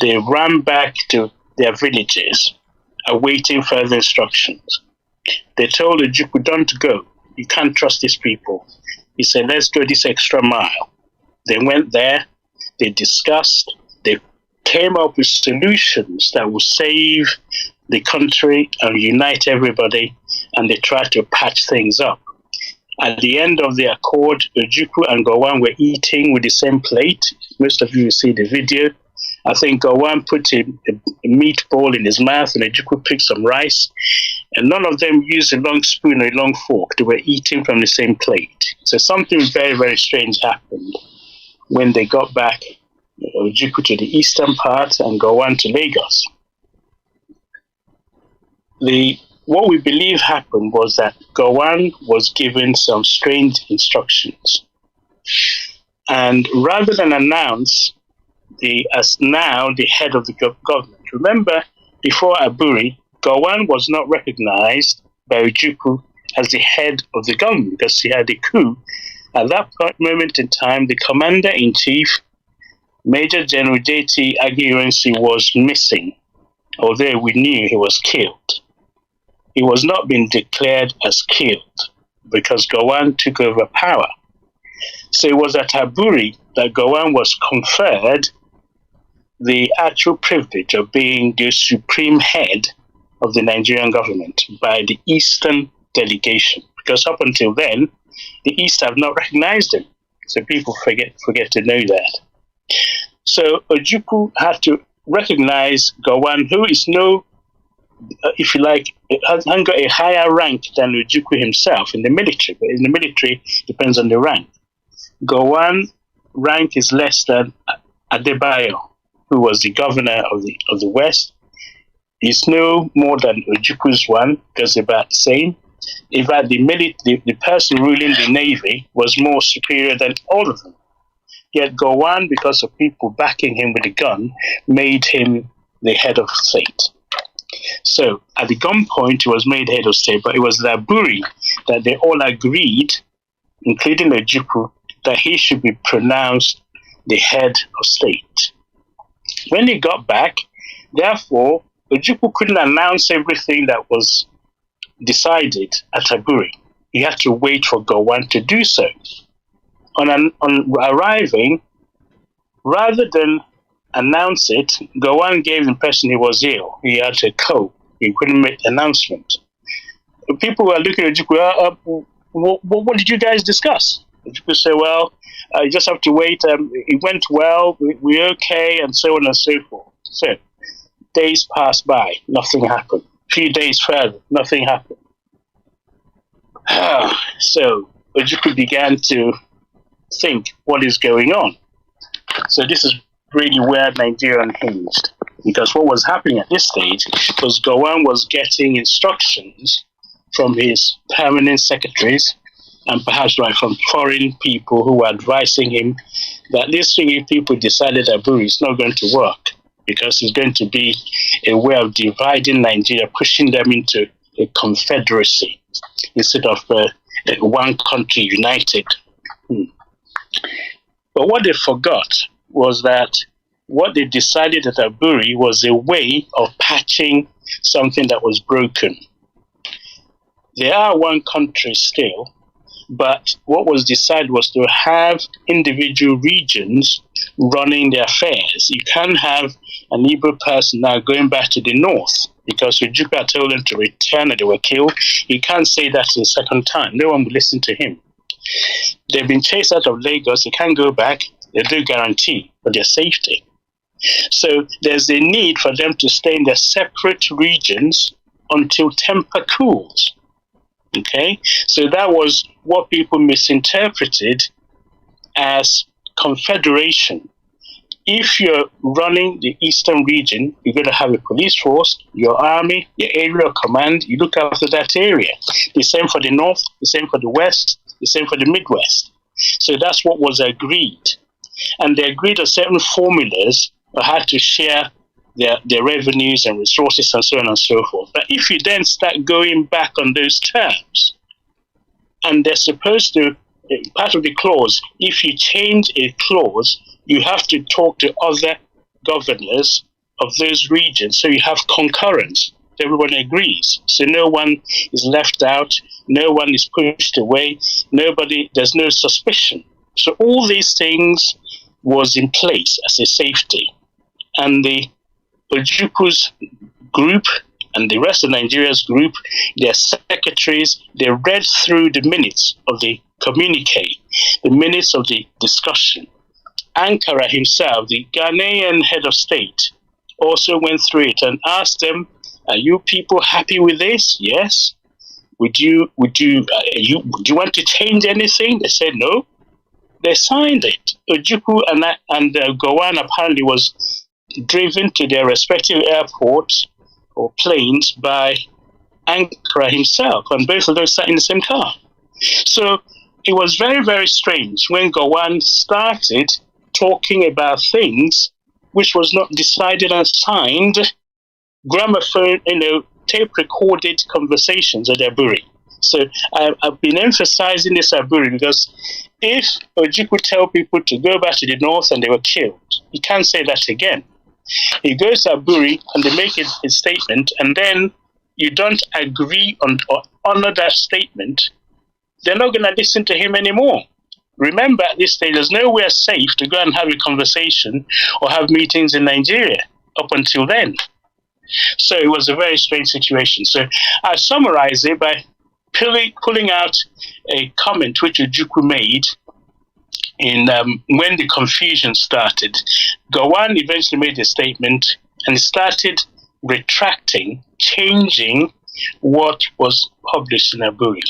They ran back to their villages, awaiting further instructions. They told Ojukwu, don't go. You can't trust these people. He said, let's go this extra mile. They went there, they discussed, they came up with solutions that will save the country and unite everybody, and they tried to patch things up. At the end of the accord, Ojukwu and Gowon were eating with the same plate. Most of you will see the video. I think Gowon put a meatball in his mouth and Ojukwu picked some rice. And none of them used a long spoon or a long fork. They were eating from the same plate. So something very, very strange happened when they got back, Ojukwu to the eastern part and Gowon to Lagos. What we believe happened was that Gowon was given some strange instructions. And rather than announce as now the head of the government, remember, before Aburi, Gowon was not recognized by Ojukwu as the head of the government because he had a coup. At that moment in time, the commander-in-chief, Major General J.T. Aguiyi was missing, although we knew he was killed. He was not being declared as killed because Gowon took over power. So it was at Aburi that Gowon was conferred the actual privilege of being the supreme head of the Nigerian government by the Eastern delegation. Because up until then, the East have not recognized him. So people forget to know that. So Ojukwu had to recognize Gowon, who is if you like, has got a higher rank than Ojukwu himself in the military, but in the military depends on the rank. Gowon rank is less than Adebayo, who was the governor of the West. He's no more than Ojukwu's one, because they're about the same. In fact, the person ruling the Navy was more superior than all of them. Yet Gowon, because of people backing him with a gun, made him the head of state. So at the gunpoint, he was made head of state, but it was the Aburi that they all agreed, including Ojukwu, that he should be pronounced the head of state. When he got back, therefore, Ojukwu couldn't announce everything that was decided at Aburi. He had to wait for Gowon to do so. On arriving, rather than announce it, Gowon gave the impression he was ill. He had a cold. He couldn't make the announcement. People were looking at Ojukwu, what did you guys discuss? People say, well, you just have to wait. It went well. We're okay, and so on and so forth. So days passed by. Nothing happened. A few days further, nothing happened. So Ojukwu began to think, what is going on? So this is really where Nigeria unhinged. Because what was happening at this stage was Gowon was getting instructions from his permanent secretaries and perhaps from foreign people who were advising him that this thing, if people decided that Aburi is not going to work because it's going to be a way of dividing Nigeria, pushing them into a confederacy instead of one country united. But what they forgot was that what they decided at Aburi was a way of patching something that was broken. They are one country still, but what was decided was to have individual regions running their affairs. You can't have an Igbo person now going back to the north because Ojukwu told them to return and they were killed. You can't say that a second time. No one will listen to him. They've been chased out of Lagos. They can't go back. There's no guarantee for their safety. So there's a need for them to stay in their separate regions until temper cools. Okay? So that was what people misinterpreted as confederation. If you're running the eastern region, you're going to have a police force, your army, your area of command, you look after that area. The same for the north, the same for the west, the same for the Midwest. So that's what was agreed. And they agreed on certain formulas on how to share their revenues and resources and so on and so forth. But if you then start going back on those terms, and they're supposed to, part of the clause, if you change a clause, you have to talk to other governors of those regions, so you have concurrence. Everyone agrees. So no one is left out, no one is pushed away, there's no suspicion. So all these things was in place as a safety. And the Ojukwu's group and the rest of Nigeria's group, their secretaries, they read through the minutes of the communique, the minutes of the discussion. Ankara himself, the Ghanaian head of state, also went through it and asked them, are you people happy with this? Yes. Do you want to change anything? They said no. They signed it. Ojukwu and Gowon apparently was driven to their respective airports or planes by Ankara himself, and both of those sat in the same car. So it was very, very strange when Gowon started talking about things which was not decided and signed, gramophone, tape-recorded conversations at Aburi. So I've been emphasizing this Aburi because if Ojukwu tell people to go back to the north and they were killed, he can't say that again. He goes to Aburi and they make a statement, and then you don't agree on or honor that statement, they're not going to listen to him anymore. Remember, at this stage, there's nowhere safe to go and have a conversation or have meetings in Nigeria up until then. So it was a very strange situation. So I summarize it by pulling out a comment which Ojukwu made in when the confusion started. Gowon eventually made a statement and started retracting, changing what was published in Aburi.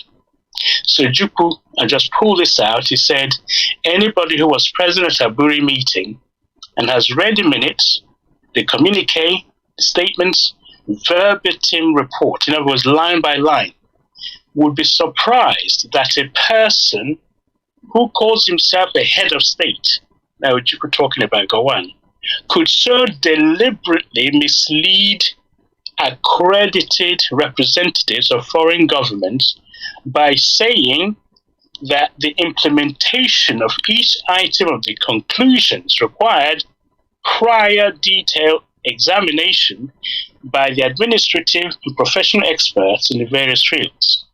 So Ojukwu, I just pulled this out, he said, anybody who was present at Aburi meeting and has read the minutes, the communique, the statements, verbatim report, in other words, line by line, would be surprised that a person who calls himself a head of state, now Ojukwu talking about Gowon, could so deliberately mislead accredited representatives of foreign governments by saying that the implementation of each item of the conclusions required prior detailed examination by the administrative and professional experts in the various fields.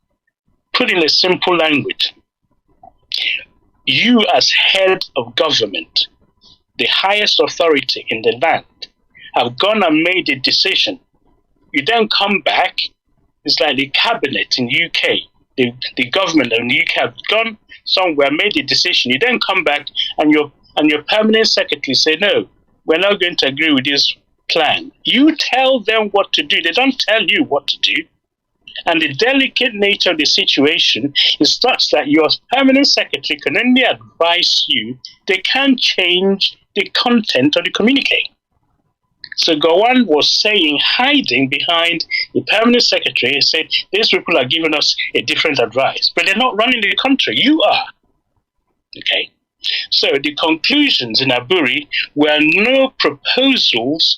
Put in a simple language, you as head of government, the highest authority in the land, have gone and made a decision. You then come back, it's like the cabinet in UK. the government and the UK have gone somewhere, made a decision. You then come back and your permanent secretary say, no, we're not going to agree with this plan. You tell them what to do. They don't tell you what to do. And the delicate nature of the situation is such that your permanent secretary can only advise you. They can't change the content of the communique. So Gowon was saying, hiding behind the permanent secretary, said, these people are giving us a different advice. But they're not running the country. You are. Okay. So the conclusions in Aburi were no proposals,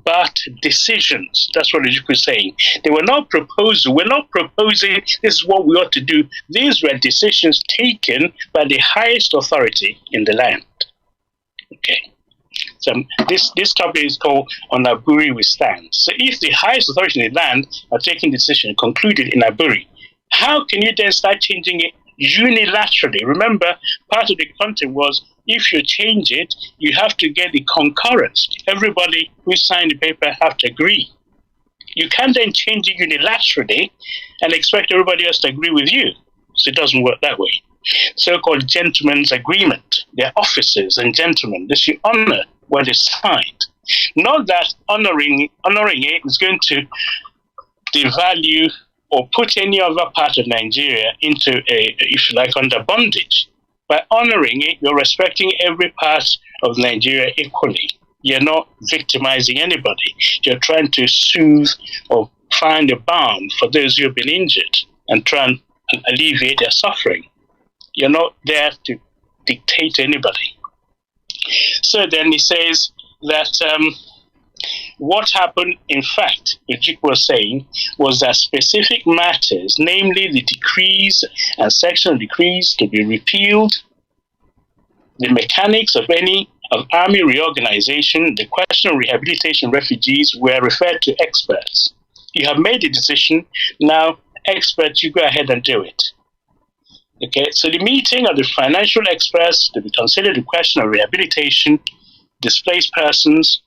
but decisions. That's what Ojukwu is saying. They were not proposals. We're not proposing this is what we ought to do. These were decisions taken by the highest authority in the land. Okay. So this topic is called On Aburi We Stand. So if the highest authority in the land are taking decision concluded in Aburi, how can you then start changing it unilaterally? Remember, part of the content was if you change it, you have to get the concurrence. Everybody who signed the paper have to agree. You can't then change it unilaterally and expect everybody else to agree with you. So it doesn't work that way. So-called gentleman's agreement. They're officers and gentlemen. They should honor what is signed. Not that honoring it is going to devalue or put any other part of Nigeria into a, if you like, under bondage. By honoring it, you're respecting every part of Nigeria equally. You're not victimizing anybody. You're trying to soothe or find a balm for those who have been injured and try and alleviate their suffering. You're not there to dictate to anybody. So then he says that what happened, in fact, Ojukwu was saying, was that specific matters, namely the decrees and section of decrees to be repealed, the mechanics of army reorganization, the question of rehabilitation refugees were referred to experts. You have made a decision, now experts, you go ahead and do it. Okay, so the meeting of the financial experts to be considered the question of rehabilitation, displaced persons,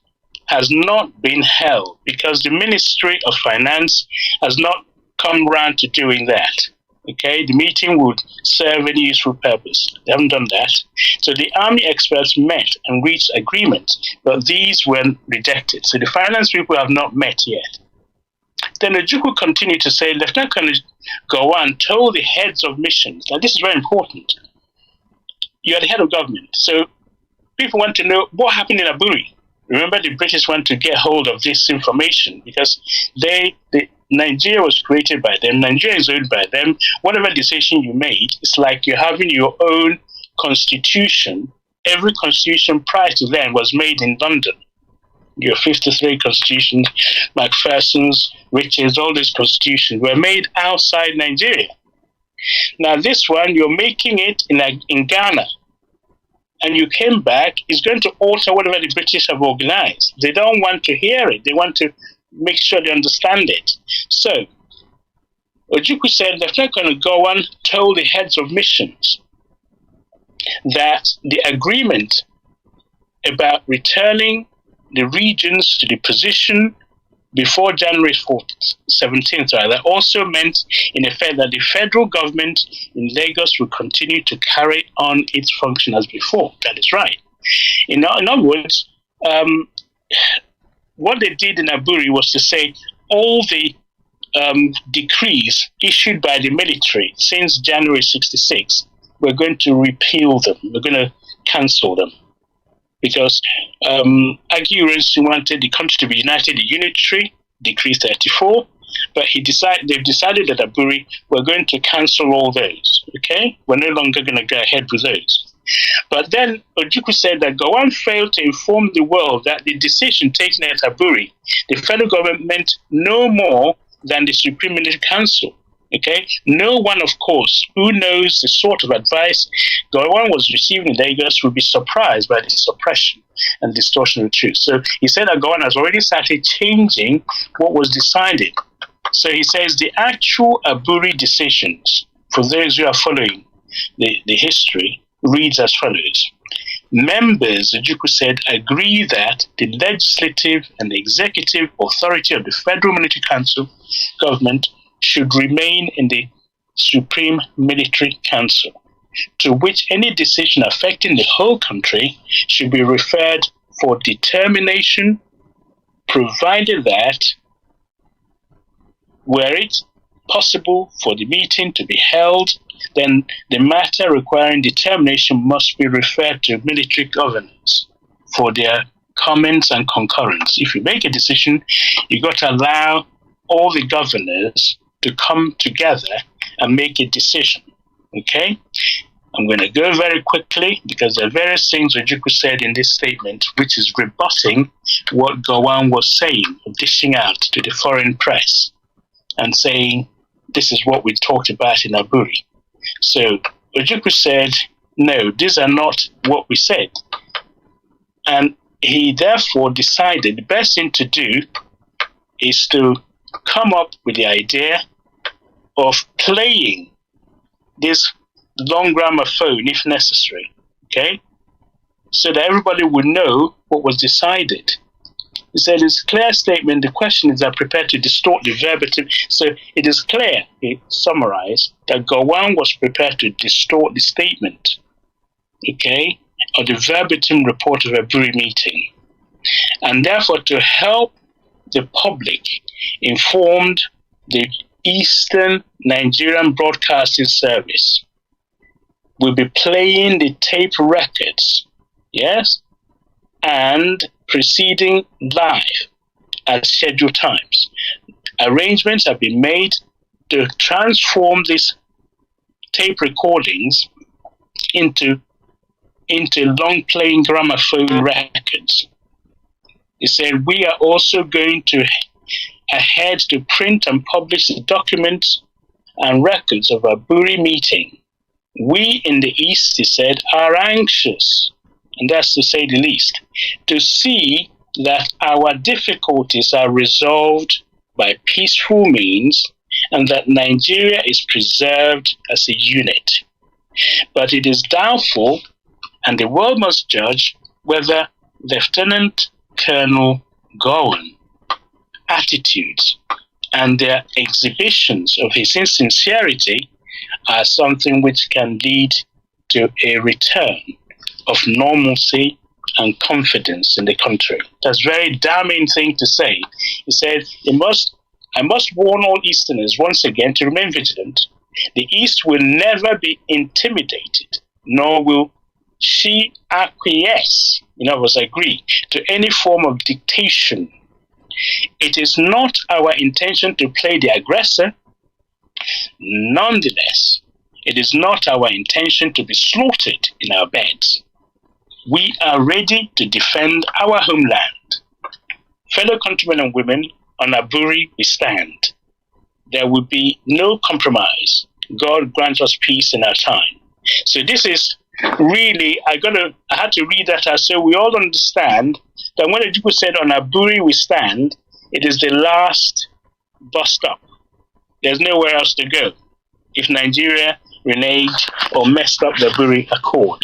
has not been held because the Ministry of Finance has not come round to doing that. Okay, the meeting would serve any useful purpose. They haven't done that. So the army experts met and reached agreement, but these were rejected. So the finance people have not met yet. Then Ojukwu continued to say, Lieutenant Colonel Gowon told the heads of missions, now this is very important, you are the head of government, so people want to know what happened in Aburi. Remember, the British want to get hold of this information because Nigeria was created by them, Nigeria is owned by them. Whatever decision you made, it's like you're having your own constitution. Every constitution prior to then was made in London. Your 53 constitutions, Macpherson's, Richards, all these constitutions were made outside Nigeria. Now this one, you're making it in Ghana. And you came back, it's going to alter whatever the British have organized. They don't want to hear it. They want to make sure they understand it. So, Ojukwu said Lieutenant Colonel Gowon told the heads of missions that the agreement about returning the regions to the position before January 17th, that also meant, in effect, that the federal government in Lagos will continue to carry on its function as before. That is right. In other words, what they did in Aburi was to say all the decrees issued by the military since January 66, we're going to repeal them. We're going to cancel them. Because Aguirre wanted the country to be united and unitary, Decree 34, but they've decided that Aburi, we're going to cancel all those, okay? We're no longer going to go ahead with those. But then Ojukwu said that Gowon failed to inform the world that the decision taken at Aburi, the federal government meant no more than the Supreme Military Council. Okay, no one, of course, who knows the sort of advice Gowon was receiving in Lagos would be surprised by the suppression and distortion of the truth. So he said that Gowon has already started changing what was decided. So he says the actual Aburi decisions, for those who are following the history, reads as follows. Members, Ojukwu said, agree that the legislative and the executive authority of the Federal Military Council government should remain in the Supreme Military Council, to which any decision affecting the whole country should be referred for determination, provided that, were it possible for the meeting to be held, then the matter requiring determination must be referred to military governors for their comments and concurrence. If you make a decision, you got to allow all the governors to come together and make a decision. Okay? I'm going to go very quickly because there are various things Ojukwu said in this statement which is rebutting what Gowon was saying, dishing out to the foreign press and saying, this is what we talked about in Aburi. So Ojukwu said, no, these are not what we said. And he therefore decided the best thing to do is to come up with the idea of playing this long gramophone if necessary, okay? So that everybody would know what was decided. He said it's a clear statement, the questions are prepared to distort the verbatim. So it is clear, he summarized, that Gowon was prepared to distort the statement, okay, of the verbatim report of a Aburi meeting. And therefore to help the public informed the Eastern Nigerian Broadcasting Service will be playing the tape records, yes, and proceeding live at scheduled times. Arrangements have been made to transform these tape recordings into long-playing gramophone records. He said, we are also going to ahead to print and publish the documents and records of our Aburi meeting. We in the East, he said, are anxious, and that's to say the least, to see that our difficulties are resolved by peaceful means and that Nigeria is preserved as a unit. But it is doubtful, and the world must judge, whether Lieutenant Colonel Gowon attitudes and their exhibitions of his insincerity are something which can lead to a return of normalcy and confidence in the country. That's a very damning thing to say. He said, I must warn all Easterners once again to remain vigilant. The East will never be intimidated, nor will she acquiesce, in other words, agree, to any form of dictation. It is not our intention to play the aggressor. Nonetheless, it is not our intention to be slaughtered in our beds. We are ready to defend our homeland. Fellow countrymen and women, on Aburi we stand. There will be no compromise. God grant us peace in our time. So this is really, I had to read that out so we all understand that when the people said on Aburi we stand, it is the last bus stop. There's nowhere else to go if Nigeria reneged or messed up the Aburi Accord.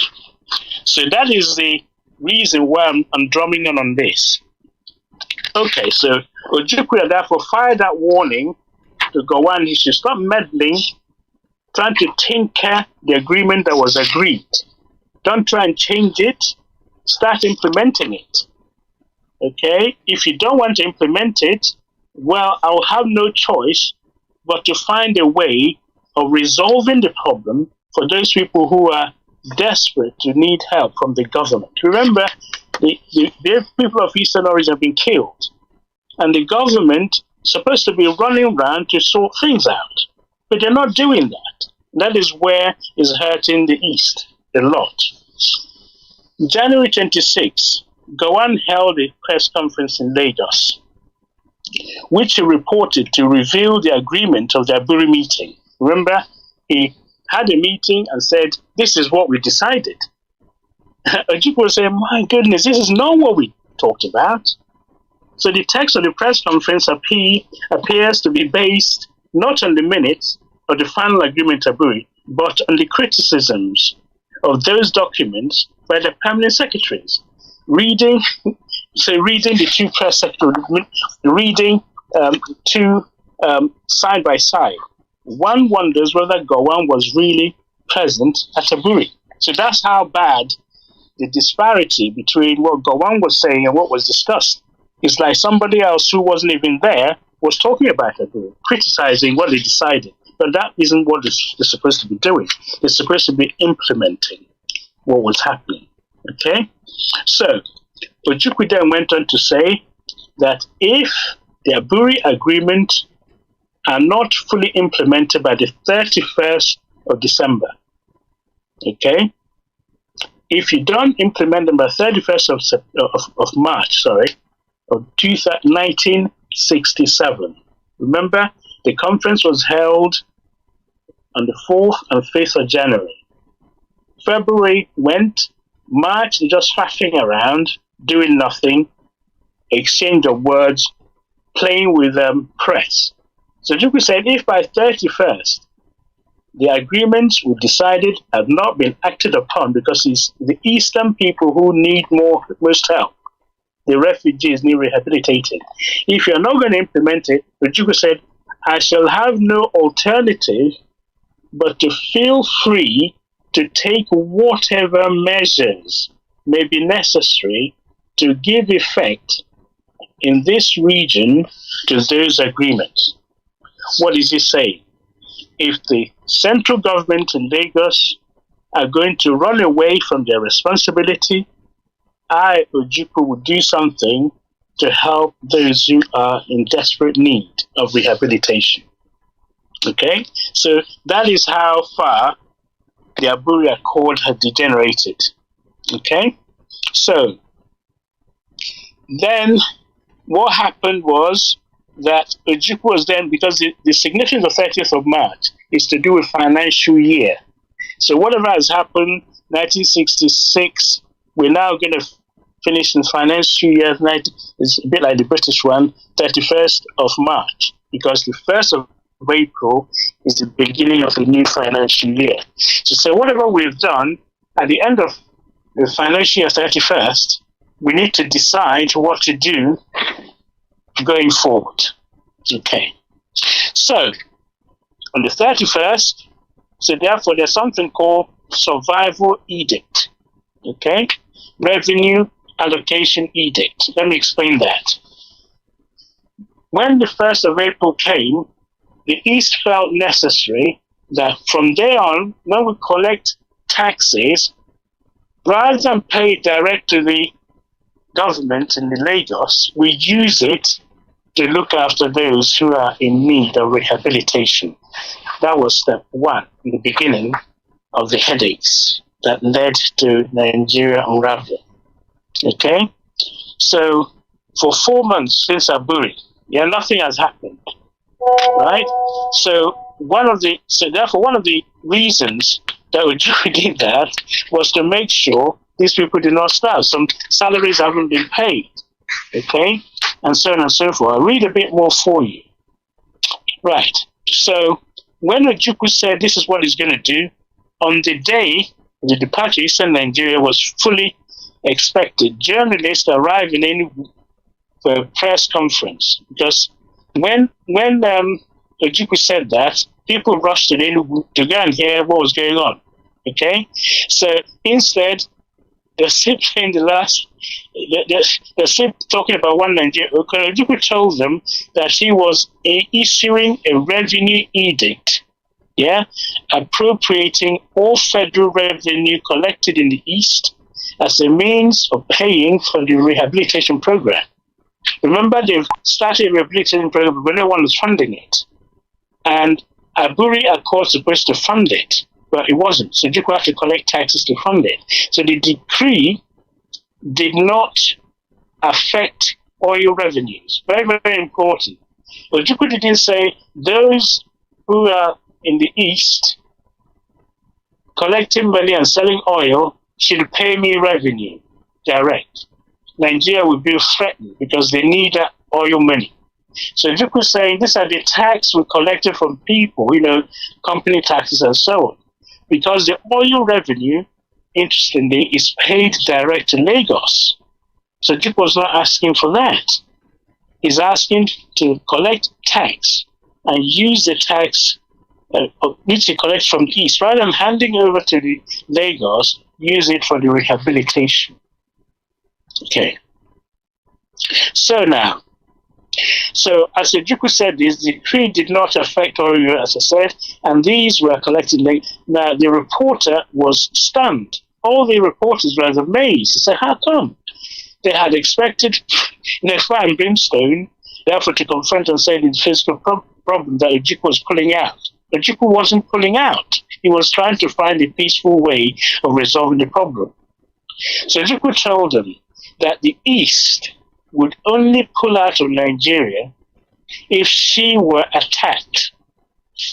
So that is the reason why I'm drumming on this. Okay, so Ojukwu therefore fired that warning to Gowon. He should stop meddling, trying to tinker the agreement that was agreed. Don't try and change it. Start implementing it. Okay? If you don't want to implement it, well, I'll have no choice but to find a way of resolving the problem for those people who are desperate to need help from the government. Remember, the people of Eastern origin have been killed, and the government is supposed to be running around to sort things out, but they're not doing that. That is where it's hurting the East a lot. January 26, Gowon held a press conference in Lagos, which he reported to reveal the agreement of the Aburi meeting. Remember, he had a meeting and said, this is what we decided. People say, my goodness, this is not what we talked about. So the text of the press conference appears to be based not on the minutes of the final agreement of Aburi, but on the criticisms of those documents by the permanent secretaries. Reading the two press secretaries, reading two side by side. one wonders whether Gowon was really present at Aburi. So that's how bad the disparity between what Gowon was saying and what was discussed. It's like somebody else who wasn't even there was talking about Aburi, criticizing what they decided. But that isn't what they're supposed to be doing. They're supposed to be implementing what was happening. Okay? So, Ojukwu then went on to say that if the Aburi agreement are not fully implemented by the 31st of December, okay? If you don't implement them by 31st of March, of 1967, remember, the conference was held on the 4th and 5th of January. February went, March just faffing around, doing nothing, exchange of words, playing with press. So Ojukwu said if by 31st the agreements we decided have not been acted upon because it's the eastern people who need most help, the refugees need rehabilitating. If you're not going to implement it, Ojukwu said, I shall have no alternative but to feel free to take whatever measures may be necessary to give effect in this region to those agreements. What is he saying? If the central government in Lagos are going to run away from their responsibility, I, Ojukwu, will do something to help those who are in desperate need of rehabilitation. Okay? So that is how far the Aburi Accord had degenerated. Okay? So then what happened was that Ojukwu was then, because the significance of 30th of March is to do with financial year. So whatever has happened, 1966, we're now going to finish in financial year, it's a bit like the British one, 31st of March, because the 1st of April is the beginning of the new financial year. So whatever we've done, at the end of the financial year 31st, we need to decide what to do going forward. Okay. So, on the 31st, so therefore there's something called Survival Edict. Okay? Revenue Allocation Edict. Let me explain that. When the 1st of April came, the East felt necessary that from there on, when we collect taxes, rather than pay direct to the government in the Lagos, we use it to look after those who are in need of rehabilitation. That was step one, in the beginning of the headaches that led to Nigeria unraveling. Okay? So, for 4 months since Aburi, nothing has happened. Right? So, therefore, one of the reasons that Ojukwu did that was to make sure these people did not starve. Some salaries haven't been paid. Okay? And so on and so forth. I'll read a bit more for you. Right. So, when Ojukwu said this is what he's going to do, on the day the departure of Eastern Nigeria was fully expected, journalists arrived in Enugu for a press conference. Because when Ojukwu said that, people rushed to Enugu to go and hear what was going on. Okay? So, instead, they're still playing they're still talking about one Nigeria. Ojukwu told them that he was issuing a revenue edict, appropriating all federal revenue collected in the East as a means of paying for the rehabilitation program. Remember, they've started a rehabilitation program, but no one was funding it. And Aburi Accord was supposed to fund it, but it wasn't. So Ojukwu had to collect taxes to fund it. So the decree did not affect oil revenues. Very, very important. Ojukwu didn't say those who are in the East collecting money and selling oil should pay me revenue direct. Nigeria will be threatened because they need that oil money. So Ojukwu is saying these are the tax we collected from people, company taxes and so on. Because the oil revenue, interestingly, is paid direct to Lagos. So Ojukwu was not asking for that. He's asking to collect tax and use the tax which he collects from the East, rather than handing over to the Lagos, use it for the rehabilitation. Okay. So now, as Ojukwu said, this decree did not affect Oyo, as I said, and these were collected late. Now, the reporter was stunned. All the reporters were amazed. He said, how come? They had expected fire and brimstone, therefore to confront and say the physical problem that Ojukwu was pulling out. Ojukwu wasn't pulling out. He was trying to find a peaceful way of resolving the problem. So Ojukwu told them that the East would only pull out of Nigeria if she were attacked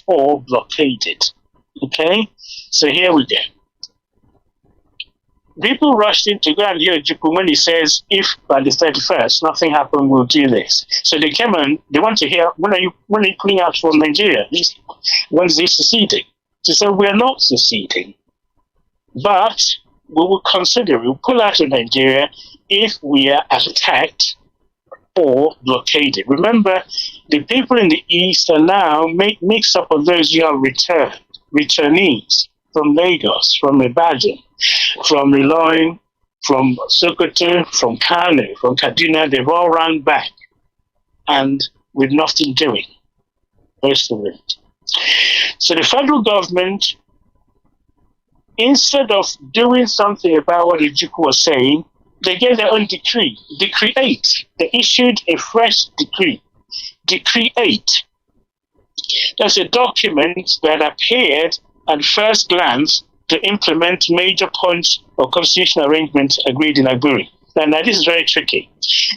or blockaded. Okay? So here we go. People rushed in to go and hear Ojukwu when he says, if by the 31st nothing happened, we'll do this. So they came and they want to hear, when are you pulling out from Nigeria? When is he seceding? So said, we're not seceding. But we will consider, we'll pull out of Nigeria if we are attacked or blockaded. Remember, the people in the East are now mixed up of those who have returnees from Lagos, from Ibadan, from Ilorin, from Sokoto, from Kanu, from Kaduna. They've all run back and with nothing doing, most of it. So the federal government, instead of doing something about what Ojukwu was saying, they gave their own decree, Decree 8. They issued a fresh decree, Decree 8. That's a document that appeared at first glance to implement major points of constitutional arrangements agreed in Agburi. Now this is very tricky.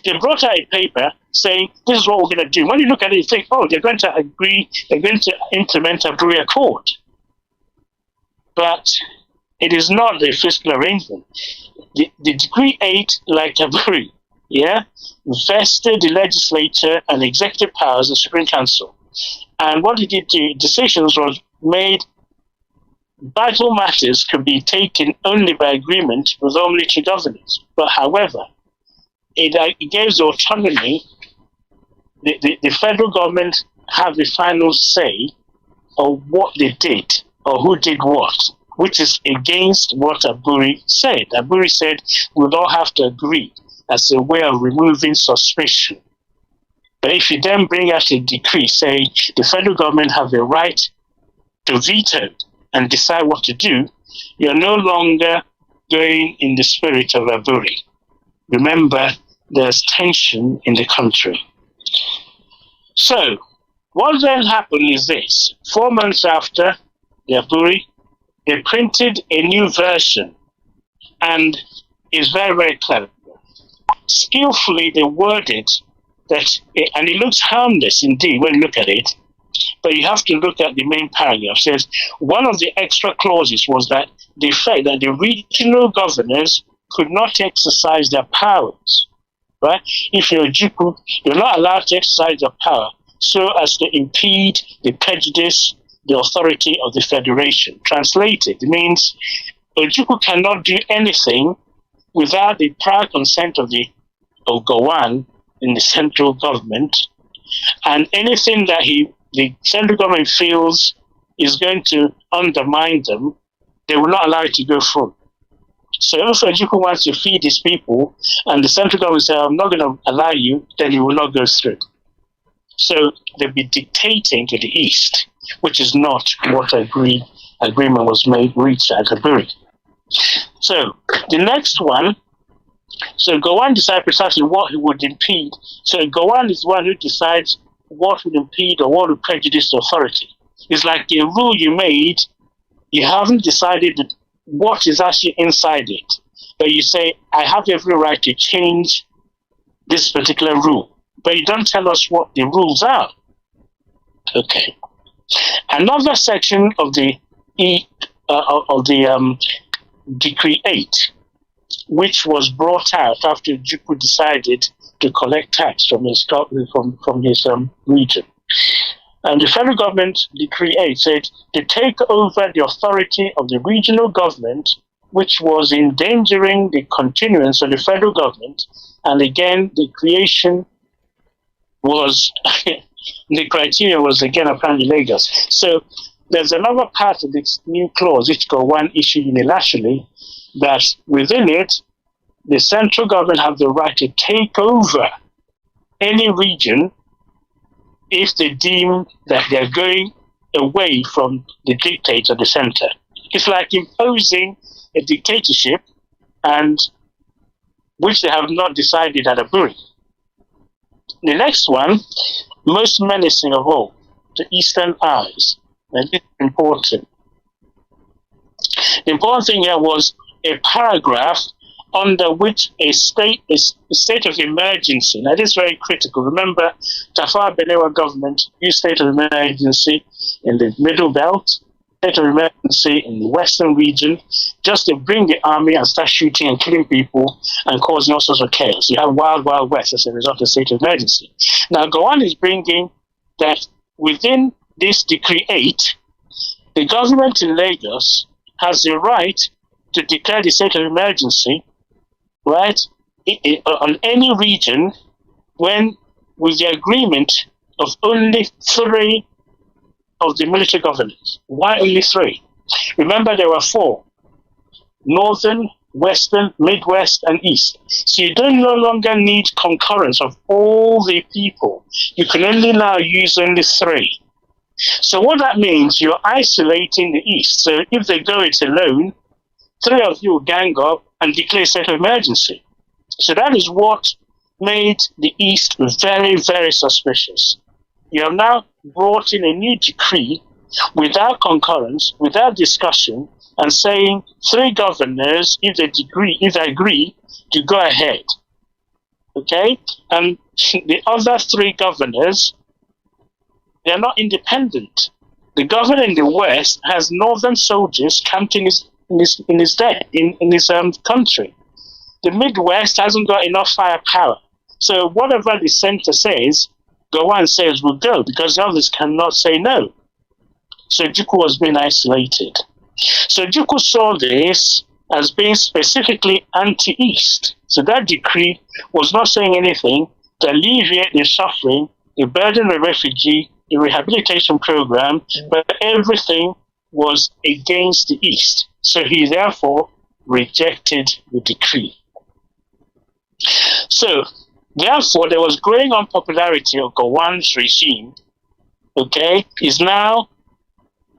They brought out a paper saying, this is what we're going to do. When you look at it, you think, oh, they're going to agree, they're going to implement Agburi Accord. But it is not the fiscal arrangement. The Decree 8, like Agburi, vested the legislature and executive powers of the Supreme Council. And what it did, the decisions was made. Vital matters could be taken only by agreement with all military governors. But however, it gives autonomy. The federal government have the final say of what they did or who did what, which is against what Agburi said. Agburi said we'll all have to agree as a way of removing suspicion. But if you then bring out a decree saying the federal government have the right to veto and decide what to do, you're no longer going in the spirit of Agburi. Remember, there's tension in the country. So, what then happened is this. 4 months after the Agburi, they printed a new version, and it's very, very clever. Skillfully, they worded that, and it looks harmless indeed when you look at it, but you have to look at the main paragraph. It says, one of the extra clauses was that the fact that the regional governors could not exercise their powers, right? If you're Ojukwu, you're not allowed to exercise your power so as to impede the prejudice, the authority of the federation. Translated, it means Ojukwu cannot do anything without the prior consent of Gowon in the central government, and anything that the central government feels is going to undermine them, they will not allow it to go through. So if Ojukwu wants to feed his people, and the central government says, I'm not going to allow you, then it will not go through. So they'll be dictating to the East, which is not what agreement was reached at Agburi. So the next one, so Gowon decided precisely what he would impede. So Gowon is the one who decides what would impede or what would prejudice authority. It's like a rule you made, you haven't decided what is actually inside it. But you say, I have every right to change this particular rule. But you don't tell us what the rules are. Okay. Another section of the Decree 8, which was brought out after Ojukwu decided to collect tax from his region. And the federal government, Decree 8, said to take over the authority of the regional government, which was endangering the continuance of the federal government. And again, the creation was, the criteria was again apparently Lagos. So there's another part of this new clause, which Gowon issued unilaterally, that within it, the central government have the right to take over any region if they deem that they're going away from the dictates of the center. It's like imposing a dictatorship, and which they have not decided at Aburi. The next one, most menacing of all, the Eastern Eyes. And this is important. The important thing here was a paragraph under which a state of emergency. Now, this is very critical. Remember, Tafawa Balewa government used state of emergency in the Middle Belt, state of emergency in the Western region, just to bring the army and start shooting and killing people and causing all sorts of chaos. You have wild, wild west as a result of state of emergency. Now, Gowon is bringing that within this Decree 8, the government in Lagos has the right to declare the state of emergency, right, on any region when, with the agreement of only 3 of the military governors. Why only 3? Remember, there were 4: Northern, Western, Midwest, and East. So you don't no longer need concurrence of all the people. You can only now use only 3. So what that means, you're isolating the East. So if they go it alone, 3 of you will gang up and declare state of emergency. So that is what made the East very, very suspicious. You have now brought in a new decree without concurrence, without discussion, and saying 3 governors, if they agree, to go ahead. Okay? And the other 3 governors, they are not independent. The governor in the West has northern soldiers camped in his country. The Midwest hasn't got enough firepower. So whatever the center says, Gowon says will go, because the others cannot say no. So Juku was being isolated. So Juku saw this as being specifically anti-East. So that decree was not saying anything to alleviate the suffering, the burden of refugee, the rehabilitation program, but everything was against the East. So he therefore rejected the decree. So therefore, there was growing unpopularity of Gowon's regime, okay, is now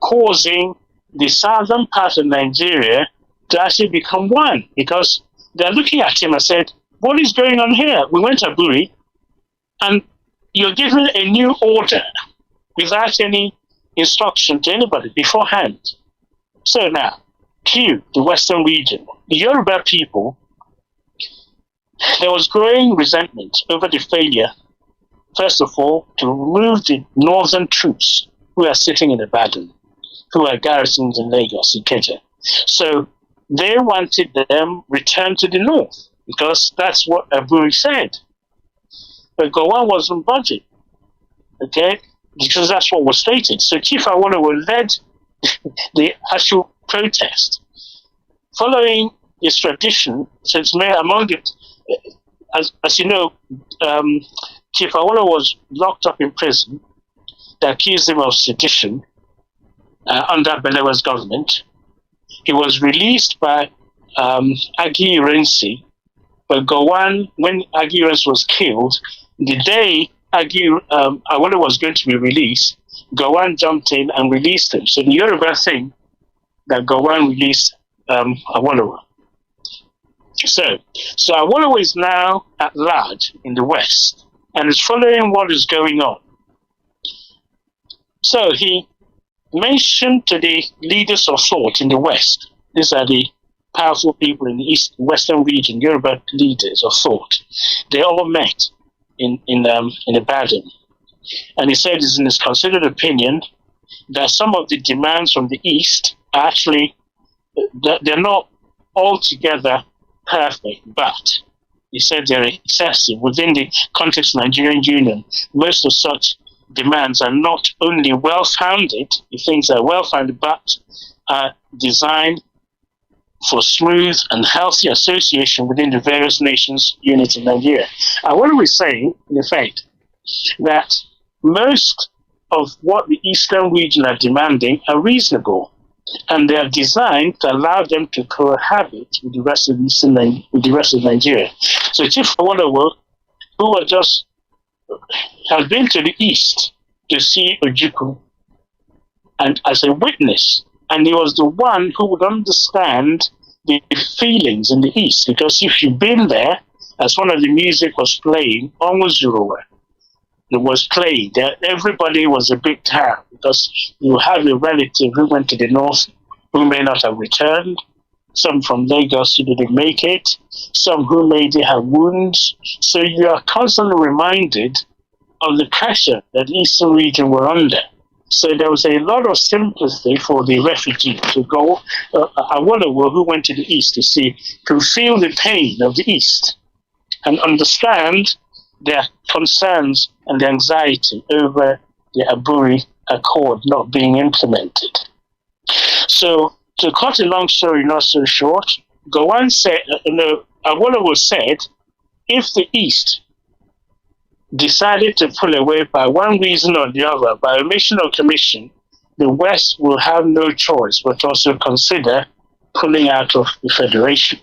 causing the southern part of Nigeria to actually become one, because they're looking at him and said, what is going on here? We went to Aburi, and you're given a new order without any instruction to anybody beforehand. So now, Q, the Western region, the Yoruba people, there was growing resentment over the failure, first of all, to remove the northern troops who are sitting in Ibadan, who are garrisoned in Lagos, Ikeja. So they wanted them returned to the north, because that's what Aburi said. But Gowon wasn't budging, okay, because that's what was stated. So Chief Awolowo led the actual protest. Following his tradition, so it's made among it, as you know, Chief Awolowo was locked up in prison. They accused him of sedition under Balewa's government. He was released by Agi Irensi, but Gowon, when Agi Irensi was killed, the day Awolowo was going to be released, Gowon jumped in and released him. So the Yoruba thing that Gowon released Awolowo. So Awolowo is now at large in the West and is following what is going on. So he mentioned to the leaders of thought in the West, these are the powerful people in the Western region, Yoruba leaders of thought. They all met in Ibadan. And he said it's in his considered opinion that some of the demands from the East are actually, they're not altogether perfect, but he said they're excessive. Within the context of the Nigerian Union, most of such demands are not only well-founded, he thinks they're well-founded, but are designed for smooth and healthy association within the various nations units in Nigeria. And what are we saying, in effect, that most of what the Eastern region are demanding are reasonable, and they are designed to allow them to cohabit with the rest of Nigeria. So Chief Awolowo, who has been to the east to see Ojukwu, and as a witness, and he was the one who would understand the feelings in the east, because if you've been there, as one of the music was playing, Onwuzuruwe, it was playing, everybody was a big town, because you have a relative who went to the north who may not have returned, some from Lagos who didn't make it, some who maybe have wounds. So you are constantly reminded of the pressure that the Eastern region were under. So there was a lot of sympathy for the refugee to go. Awolowo, who went to the East to feel the pain of the East and understand their concerns and the anxiety over the Aburi Accord not being implemented. So, to cut a long story not so short, Gowon said, Awolowo said, if the East decided to pull away by one reason or the other, by omission or commission, the West will have no choice but also consider pulling out of the Federation.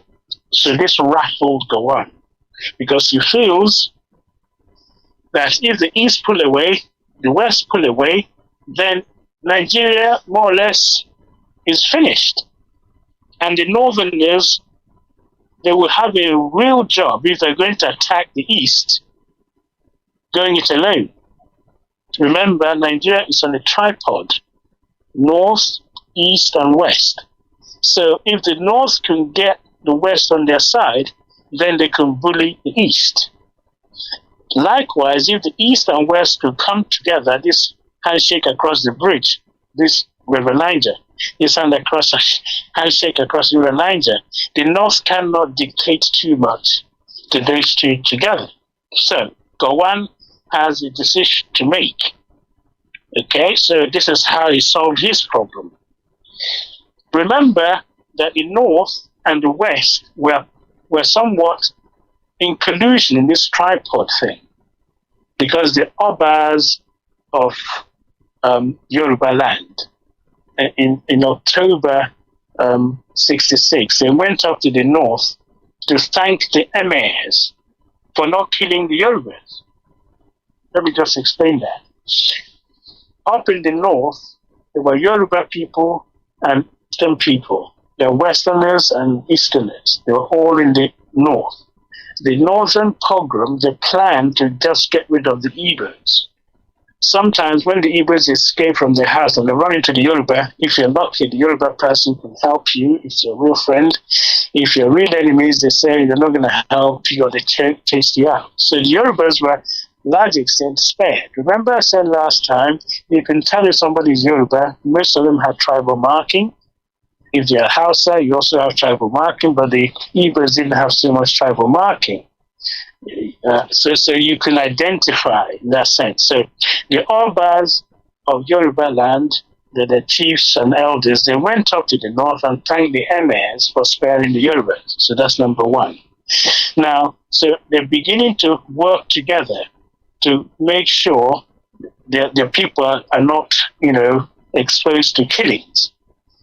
So this rattled Gowon, because he feels that if the East pull away, the West pull away, then Nigeria more or less is finished. And the Northerners, they will have a real job if they're going to attack the East, going it alone. Remember, Nigeria is on a tripod, North, East, and West. So if the North can get the West on their side, then they can bully the East. Likewise, if the East and West could come together, this handshake across the bridge, this River Niger, this handshake across River Niger, the North cannot dictate too much to those two together. So Gowon has a decision to make. Okay, so this is how he solved his problem. Remember that the North and the West were somewhat in collusion in this tripod thing, because the Obas of Yoruba land in October 66, they went up to the North to thank the Emirs for not killing the Yorubas. Let me just explain that. Up in the North, there were Yoruba people and Eastern people. There were Westerners and Easterners. They were all in the North. The Northern pogrom, they planned to just get rid of the Igbos. Sometimes when the Igbos escape from their house and they run into the Yoruba, if you're lucky, the Yoruba person can help you. If you're a real friend. If you're real enemies, they say they're not going to help you or they chase you out. So the Yorubas were, large extent, spared. Remember I said last time, you can tell if somebody is Yoruba, most of them have tribal marking. If they're Hausa, you also have tribal marking, but the Igbos didn't have so much tribal marking. So you can identify in that sense. So the Obas of Yoruba land, the chiefs and elders, they went up to the north and thanked the Emirs for sparing the Yorubas. So that's number one. Now, so they're beginning to work together to make sure their people are not, exposed to killings.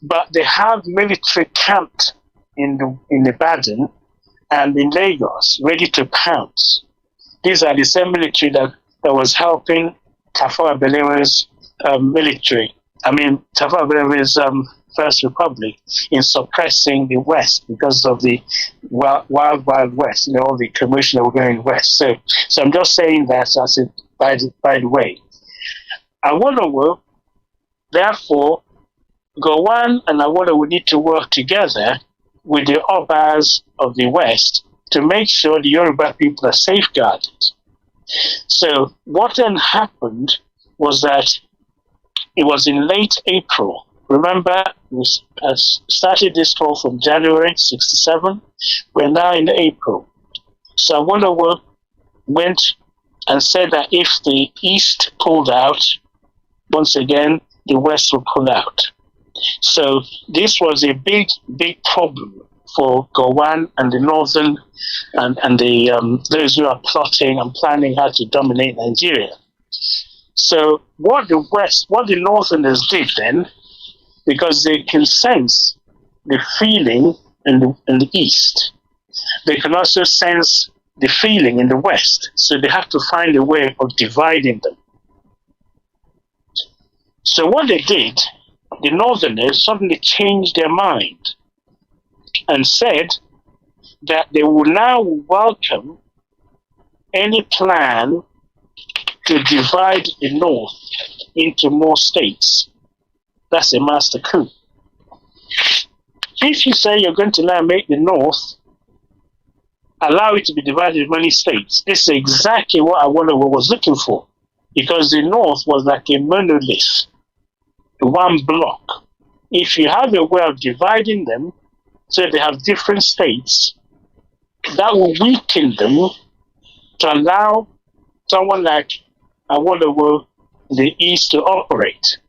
But they have military camped in Ibadan and in Lagos, ready to pounce. These are the same military that was helping Tafawa Balewa's military. Tafawa Balewa's First Republic in suppressing the West because of the wild West, all the commotion that were going west. So I'm just saying that as by the way. Awolowo, therefore, Gowon and Awolowo need to work together with the Obas of the West to make sure the Yoruba people are safeguarded. So what then happened was that it was in late April. Remember, we started this talk from January 67. We're now in April. So Awolowo went and said that if the East pulled out, once again, the West will pull out. So this was a big, big problem for Gowon and the Northern and the those who are plotting and planning how to dominate Nigeria. So what the Northerners did then, because they can sense the feeling in the East, they can also sense the feeling in the West. So they have to find a way of dividing them. So what they did, the Northerners suddenly changed their mind and said that they will now welcome any plan to divide the North into more states. That's a master coup. If you say you're going to now make the North, allow it to be divided in many states, this is exactly what Awolowo was looking for, because the North was like a monolith, one block. If you have a way of dividing them so they have different states, that will weaken them to allow someone like Awolowo, the East, to operate.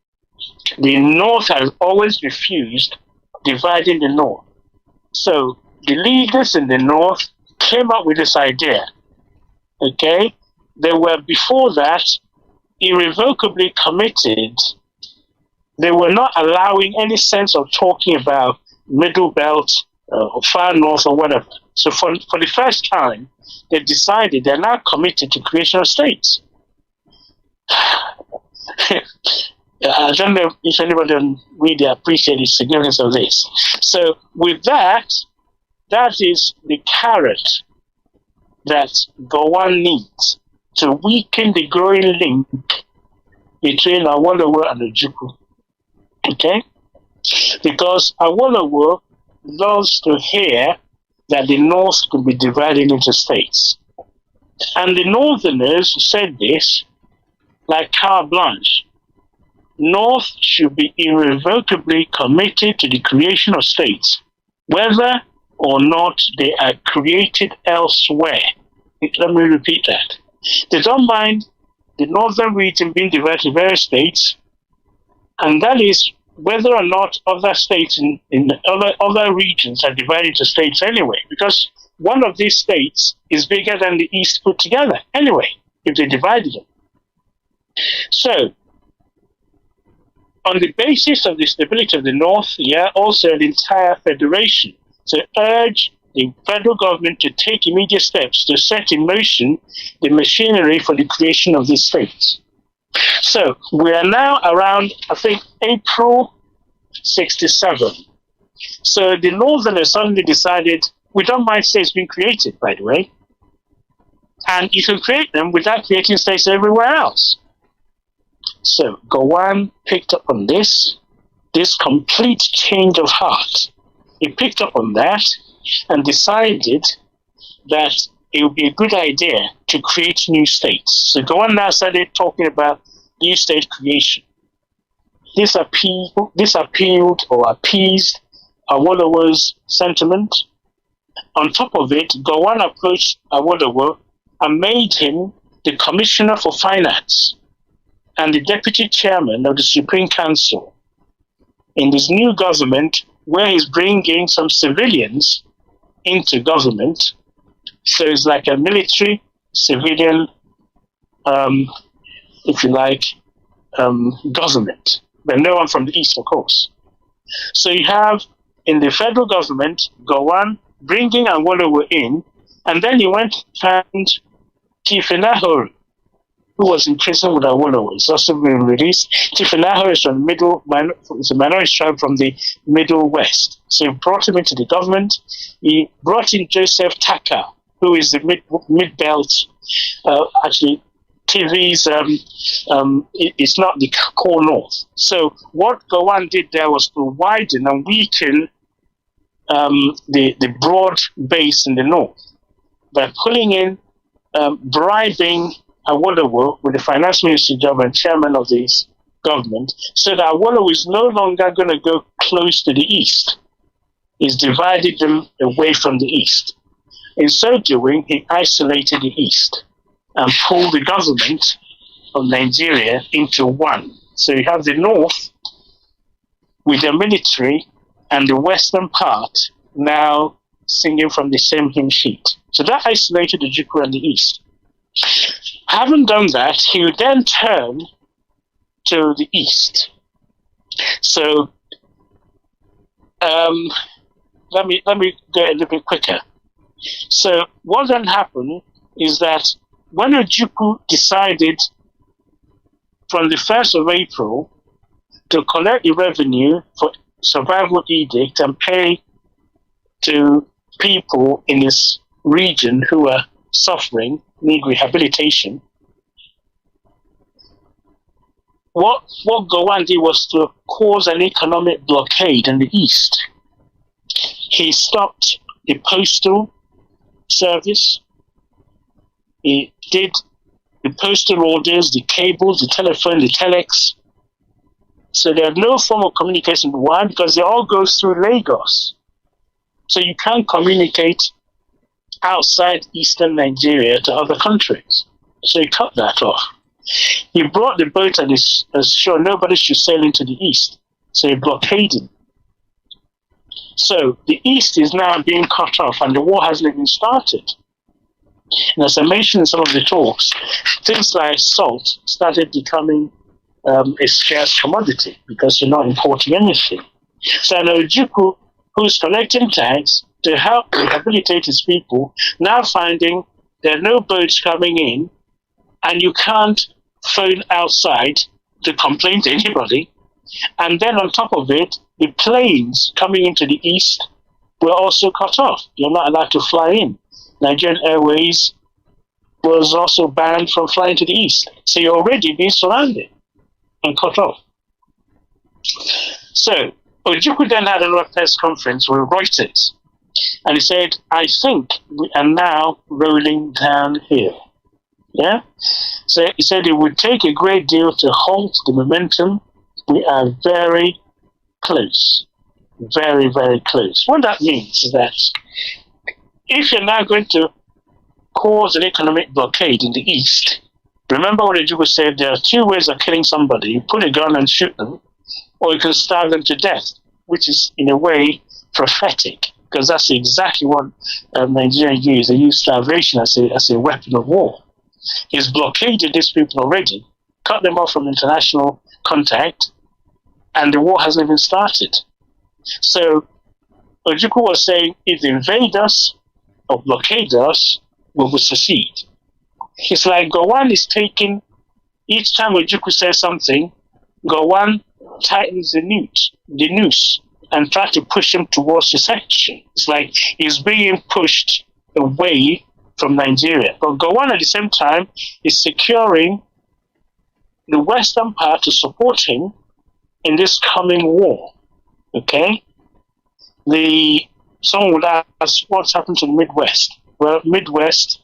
The North has always refused dividing the North. So the leaders in the North came up with this idea. Okay? They were, before that, irrevocably committed. They were not allowing any sense of talking about Middle Belt or Far North or whatever. So for the first time, they decided they're now committed to creation of states. I don't know if anybody really appreciates the significance of this. So with that, that is the carrot that Gowon needs to weaken the growing link between Awolowo and Ojukwu. Okay? Because Awolowo loves to hear that the North could be divided into states. And the Northerners said this like carte blanche. North should be irrevocably committed to the creation of states, whether or not they are created elsewhere. Let me repeat that. They don't mind the northern region being divided into various states, and that is whether or not other states in other regions are divided into states anyway, because one of these states is bigger than the East put together anyway, if they divided them. So, on the basis of the stability of the North, also the entire federation, to urge the federal government to take immediate steps to set in motion the machinery for the creation of these states. So we are now around, I think, April 67. So the Northerners suddenly decided, we don't mind states being created, by the way, and you can create them without creating states everywhere else. So Gowon picked up on this complete change of heart. He picked up on that and decided that it would be a good idea to create new states. So Gowon now started talking about new state creation. This appealed or appeased Awolowo's sentiment. On top of it, Gowon approached Awolowo and made him the Commissioner for Finance and the Deputy Chairman of the Supreme Council in this new government, where he's bringing some civilians into government. So it's like a military, civilian, if you like, government. But no one from the East, of course. So you have in the federal government, Gowon bringing Awolowo in, and then he went and found Chief Enahoro, who was in prison with Awolowo. He's also been released. Chief Enahoro is from it's a minority tribe from the Middle West. So he brought him into the government. He brought in Joseph Taka, who is the mid-belt, actually, TV's, it's not the core North. So what Gowon did there was to widen and weaken the broad base in the North by pulling in, bribing Awolowo with the finance ministry job and chairman of this government, so that Awolowo is no longer going to go close to the East. He's divided them away from the East. In so doing, he isolated the East and pulled the government of Nigeria into one. So you have the North with the military and the Western part now singing from the same hymn sheet. So that isolated the Ojukwu and the East. Having done that, he would then turn to the east. So let me go a little bit quicker. So what then happened is that when Ojukwu decided from the 1st of April to collect the revenue for survival edict and pay to people in this region who are suffering, need rehabilitation, what Gowon did was to cause an economic blockade in the east. He stopped the postal service. He did the postal orders, the cables, the telephone, the telex. So there's no form of communication. Why? Because it all goes through Lagos. So you can't communicate outside eastern Nigeria to other countries. So he cut that off. He brought the boat and is sure nobody should sail into the east. So he blockaded. So the east is now being cut off and the war hasn't even started. And as I mentioned in some of the talks, things like salt started becoming a scarce commodity because you're not importing anything. So Ojukwu, who's collecting tax to help rehabilitate his people, now finding there are no boats coming in and you can't phone outside to complain to anybody. And then on top of it, the planes coming into the east were also cut off. You're not allowed to fly in. Nigerian Airways was also banned from flying to the east. So you're already being surrounded and cut off. So Ojukwu then had another press conference with Reuters. And he said, I think we are now rolling downhill. Yeah? So he said it would take a great deal to halt the momentum. We are very close. Very, very close. What that means is that if you're now going to cause an economic blockade in the east, remember what Ojukwu said, there are two ways of killing somebody. You put a gun and shoot them, or you can starve them to death, which is in a way prophetic, because that's exactly what Nigerians use. They use starvation as a weapon of war. He's blockaded these people already, cut them off from international contact, and the war hasn't even started. So Ojukwu was saying, if they invade us or blockade us, we will succeed. It's like Gowon is taking, each time Ojukwu says something, Gowon tightens the noose and try to push him towards secession. It's like he's being pushed away from Nigeria. But Gowon at the same time is securing the Western part to support him in this coming war. Okay? Someone would ask what's happened to the Midwest. Well, Midwest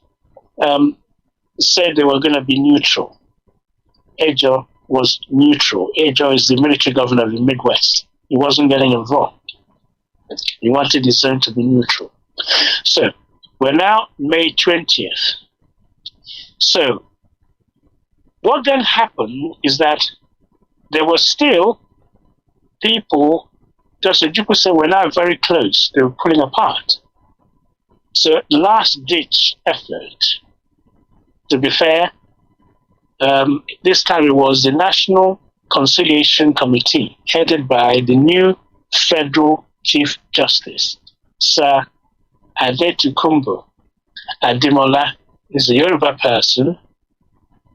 said they were going to be neutral. Ejo was neutral. Ejo is the military governor of the Midwest. He wasn't getting involved. He wanted his zone to be neutral. So, we're now May 20th. So, what then happened is that there were still people, just as Ojukwu said, we're now very close. They were pulling apart. So, last-ditch effort. To be fair, this time it was the National Conciliation Committee, headed by the new Federal Chief Justice, Sir Adetukumbo Ademola, is a Yoruba person,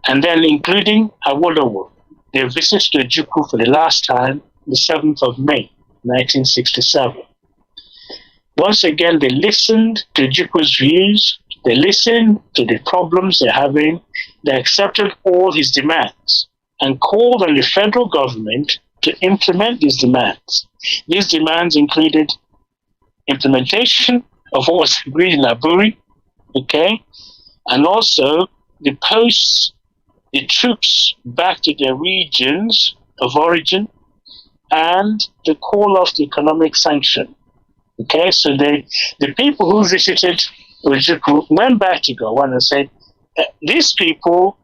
and then including Awolowo. They visited Ojukwu for the last time, the 7th of May, 1967. Once again, they listened to Ojukwu's views, they listened to the problems they're having, they accepted all his demands, and called on the federal government to implement these demands. These demands included implementation of what was agreed in Aburi, okay, and also the troops back to their regions of origin, and the call off the economic sanction. Okay, so the people who visited Ojukwu went back to Gowon and said, these people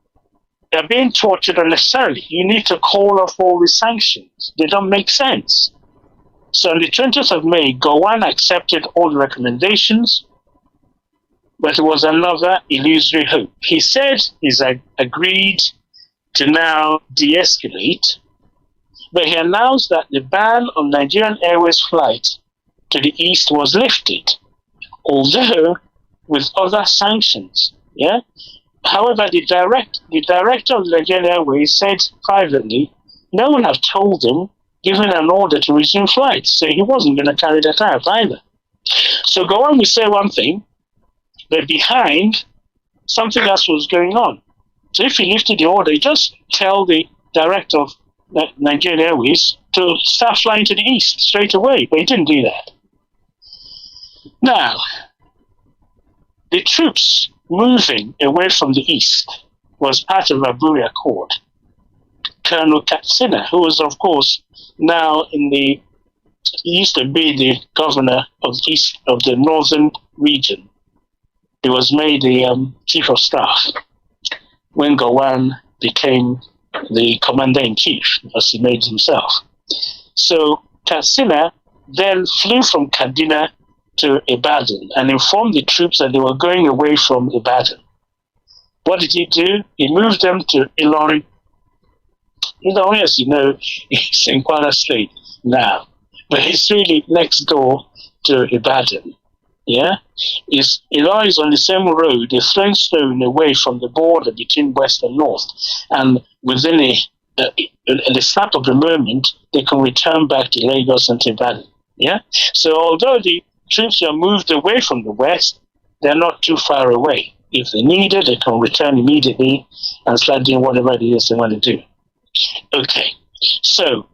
are being tortured unnecessarily. You need to call off all the sanctions. They don't make sense. So on the 20th of May, Gowon accepted all the recommendations, but it was another illusory hope. He said he's agreed to now de-escalate. But he announced that the ban on Nigerian Airways flight to the east was lifted, although with other sanctions. Yeah. However, the director of Nigerian Airways said privately, no one had told him, given an order to resume flights, so he wasn't going to carry that out either. So Gowon will say one thing, but behind, something else was going on. So if he lifted the order, he just tell the director of Nigerian Airways to start flying to the east straight away, but he didn't do that. Now, the troops moving away from the east was part of a Aburi Accord. Colonel Katsina, who was, of course, now he used to be the governor of the northern region. He was made the chief of staff when Gowon became the commander-in-chief, as he made himself. So Katsina then flew from Kaduna to Ibadan and informed the troops that they were going away from Ibadan. What did he do? He moved them to Ilorin. Ilorin, as you know, is in Kwara State now, but it's really next door to Ibadan. Yeah, Ilorin is on the same road, a throwing stone away from the border between west and north, and within the snap of the moment, they can return back to Lagos and to Ibadan. Yeah, so although the troops are moved away from the west, they're not too far away. If they need it, they can return immediately and start doing whatever it is they want to do. Okay, so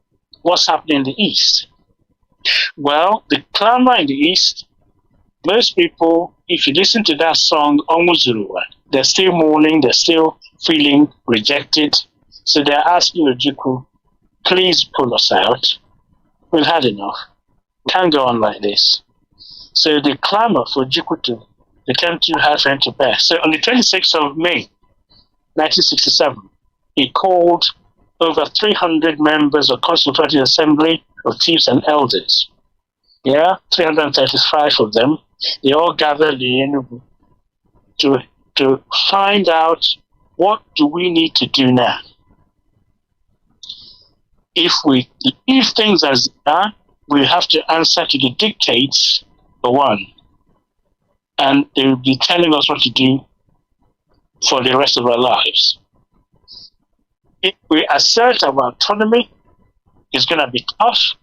what's happening in the east? Well, the clamor in the east, most people, if you listen to that song, Omuzuruwa, they're still mourning, they're still feeling rejected. So they're asking Ojukwu, please pull us out. We've had enough. Can't go on like this. So the clamor for Ojukwu to become too hard for him to bear. So on the 26th of May, 1967, he called over 300 members of Consultative Assembly of Chiefs and Elders. Yeah, 335 of them. They all gathered in to find out, what do we need to do now? If we leave things as they are, we have to answer to the dictates, for one, and they will be telling us what to do for the rest of our lives. If we assert our autonomy, it's going to be tough,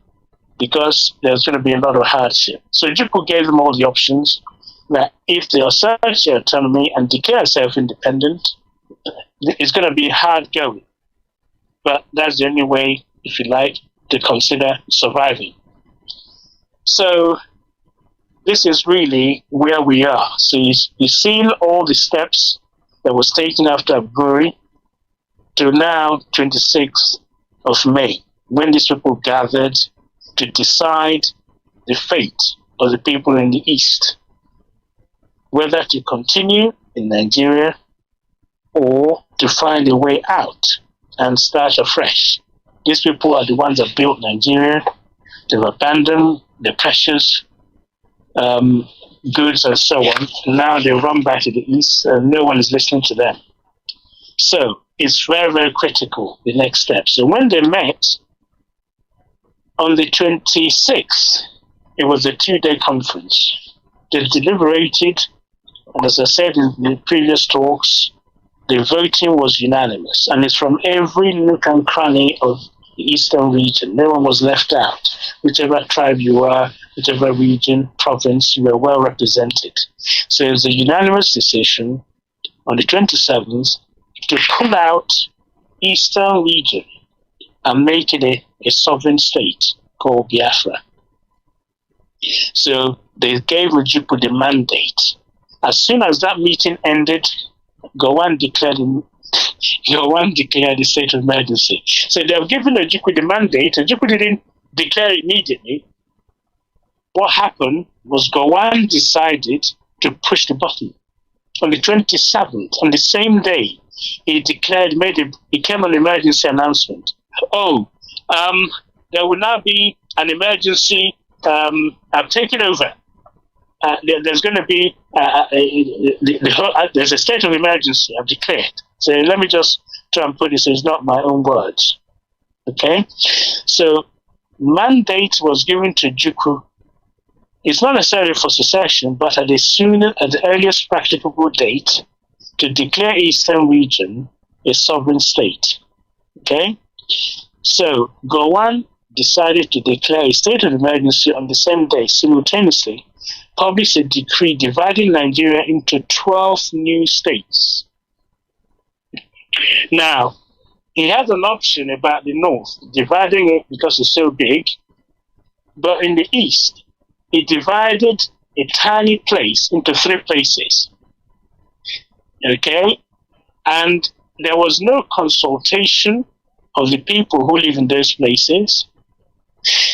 because there's going to be a lot of hardship. So Ojukwu gave them all the options that if they assert their autonomy and declare self-independent, it's going to be hard going. But that's the only way, if you like, to consider surviving. So this is really where we are. So you've seen all the steps that was taken after Aburi to now 26th of May, when these people gathered to decide the fate of the people in the East, whether to continue in Nigeria or to find a way out and start afresh. These people are the ones that built Nigeria. They've abandoned their precious goods and so on. Now they run back to the East and no one is listening to them. So it's very, very critical, the next step. So when they met, on the 26th, it was a 2-day conference. They deliberated, and as I said in the previous talks, the voting was unanimous, and it's from every nook and cranny of the eastern region. No one was left out. Whichever tribe you are, whichever region, province, you were well represented. So it was a unanimous decision on the 27th to pull out eastern region and make it a sovereign state called Biafra. So they gave Ojukwu the mandate. As soon as that meeting ended, Gowon declared the state of emergency. So they have given Ojukwu the mandate. Ojukwu didn't declare immediately. What happened was Gowon decided to push the button. On the 27th, on the same day, he came an emergency announcement. There will now be an emergency. I've taken over. There's going to be there's a state of emergency. I've declared. So let me just try and put this, it's not my own words. Okay? So, mandate was given to Ojukwu. It's not necessarily for secession, but at the earliest practicable date, to declare Eastern region a sovereign state. Okay? So, Gowon decided to declare a state of emergency on the same day, simultaneously, published a decree dividing Nigeria into 12 new states. Now, he had an option about the north, dividing it because it's so big, but in the east, he divided a tiny place into 3 places. Okay? And there was no consultation of the people who live in those places.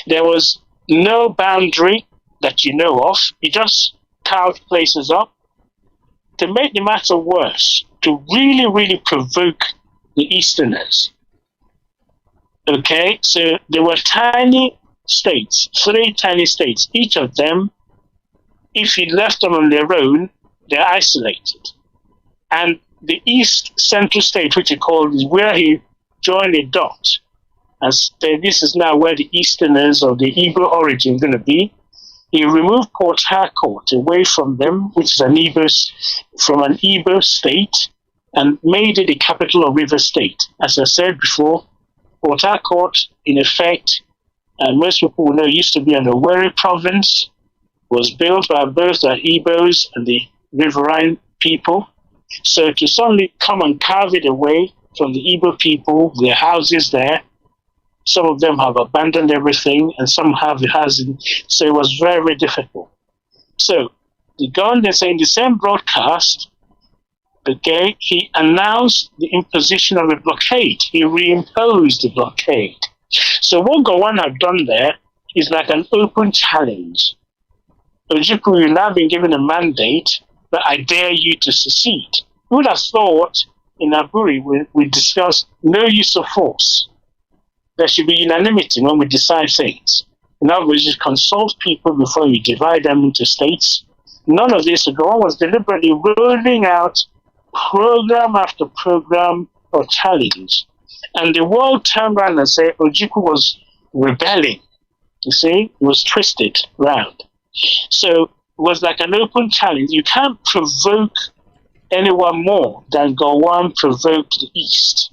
There was no boundary that you know of. He just carved places up. To make the matter worse, to really, really provoke the Easterners. Okay, so there were tiny states, 3 tiny states. Each of them, if you left them on their own, they're isolated. And the East Central State, which he called, is where he joined a dot and said, this is now where the Easterners of the Igbo origin are going to be. He removed Port Harcourt away from them, which is an Igbo state, and made it the capital of River State. As I said before, Port Harcourt, in effect, and most people will know, used to be an Owerri province, was built by both the Igbos and the riverine people. So to suddenly come and carve it away from the Igbo people, their houses there, some of them have abandoned everything, and some have housing. So it was very, very difficult. So the government said in the same broadcast, okay, he announced the imposition of a blockade. He reimposed the blockade. So what Gowon had done there is like an open challenge. Ojukwu, you've now been given a mandate, but I dare you to secede. Who would have thought in Aburi we discussed no use of force? There should be unanimity when we decide things. In other words, you consult people before you divide them into states. None of this. Gowon was deliberately rolling out program after program of challenge. And the world turned around and said Ojukwu was rebelling. You see, it was twisted round. So it was like an open challenge. You can't provoke anyone more than Gowon provoked the East.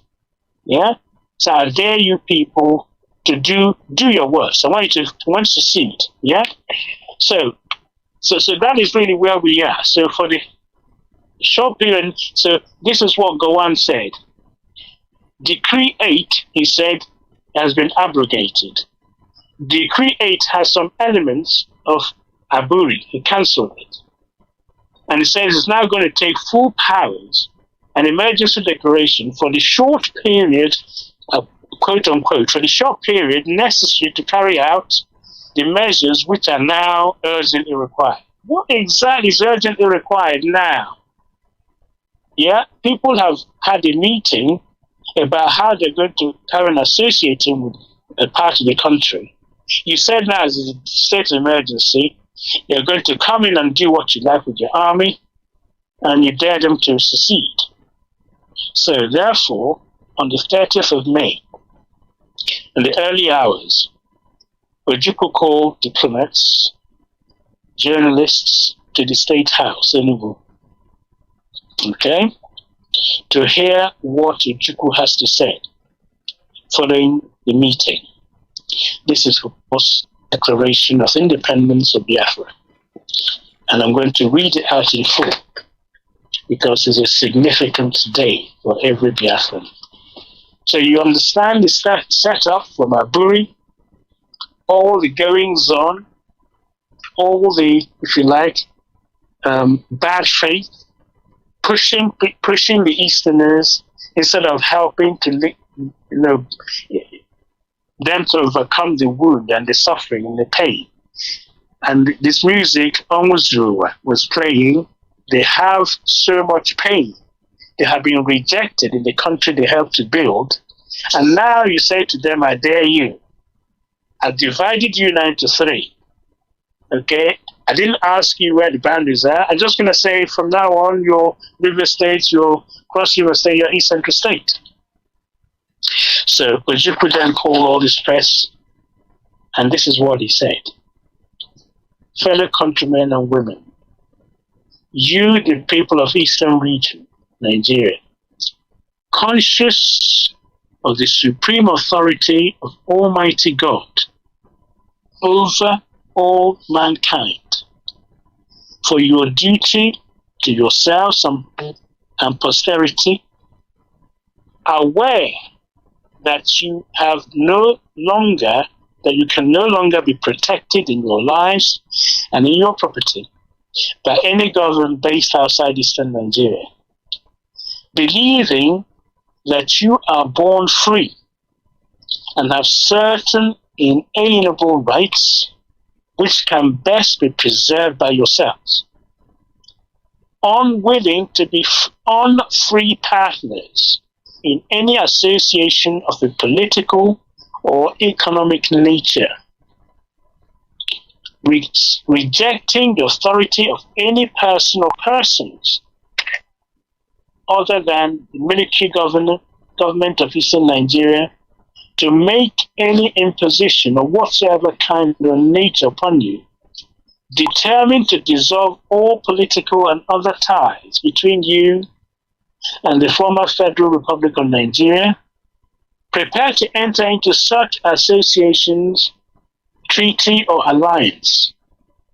Yeah? So I dare you people to do your worst. I want you to succeed. Yeah? So that is really where we are. So for the short period, so this is what Gowon said. Decree 8, he said, has been abrogated. Decree 8 has some elements of Aburi. He cancelled it. And he says it's now going to take full powers, an emergency declaration for the short period, quote unquote, for the short period necessary to carry out the measures which are now urgently required. What exactly is urgently required now? Yeah, people have had a meeting about how they're going to carry on associating with a part of the country. You said now as a state of emergency, you're going to come in and do what you like with your army, and you dare them to secede. So therefore, on the 30th of May, in the early hours, Ojukwu called diplomats, journalists to the State House, Enugu, okay, to hear what Ojukwu has to say following the meeting. This is, of course, Declaration of Independence of Biafra. And I'm going to read it out in full because it's a significant day for every Biafran. So you understand the setup from Aburi, all the goings on, all the, if you like, bad faith, pushing the Easterners instead of helping to, them to overcome the wound and the suffering and the pain. And this music, Onwuzurua, was playing. They have so much pain. They have been rejected in the country they helped to build. And now you say to them, I dare you. I've divided you now into 3. Okay? I didn't ask you where the boundaries are. I'm just going to say from now on, your river states, your cross river state, your East Central State. So Ojukwu then called all this press, and this is what he said. Fellow countrymen and women, you, the people of Eastern Region, Nigeria, conscious of the supreme authority of Almighty God over all mankind, for your duty to yourselves and posterity, aware that you have that you can no longer be protected in your lives and in your property by any government based outside Eastern Nigeria, believing that you are born free and have certain inalienable rights which can best be preserved by yourselves, unwilling to be unfree partners in any association of a political or economic nature, rejecting the authority of any person or persons other than the military government of Eastern Nigeria to make any imposition of whatsoever kind or nature upon you, determined to dissolve all political and other ties between you and the former Federal Republic of Nigeria, prepared to enter into such associations, treaty, or alliance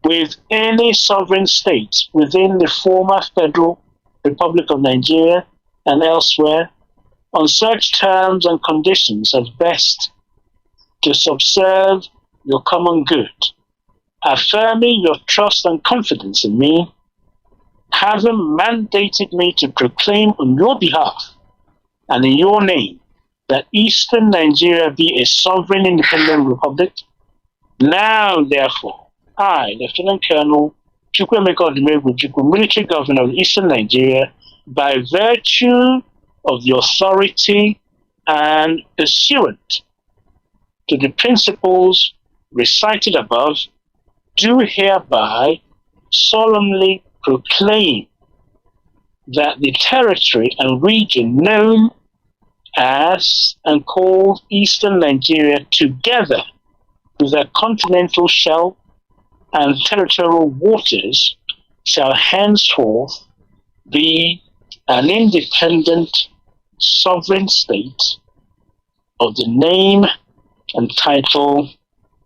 with any sovereign state within the former Federal Republic of Nigeria and elsewhere on such terms and conditions as best to subserve your common good, affirming your trust and confidence in me, having mandated me to proclaim on your behalf and in your name that Eastern Nigeria be a sovereign independent republic. Now, therefore, I, Lieutenant Colonel Chukwuemeka Odumegwu, military governor of Eastern Nigeria, by virtue of the authority and pursuant to the principles recited above, do hereby solemnly proclaim that the territory and region known as and called Eastern Nigeria, together with their continental shelf and territorial waters, shall henceforth be an independent sovereign state of the name and title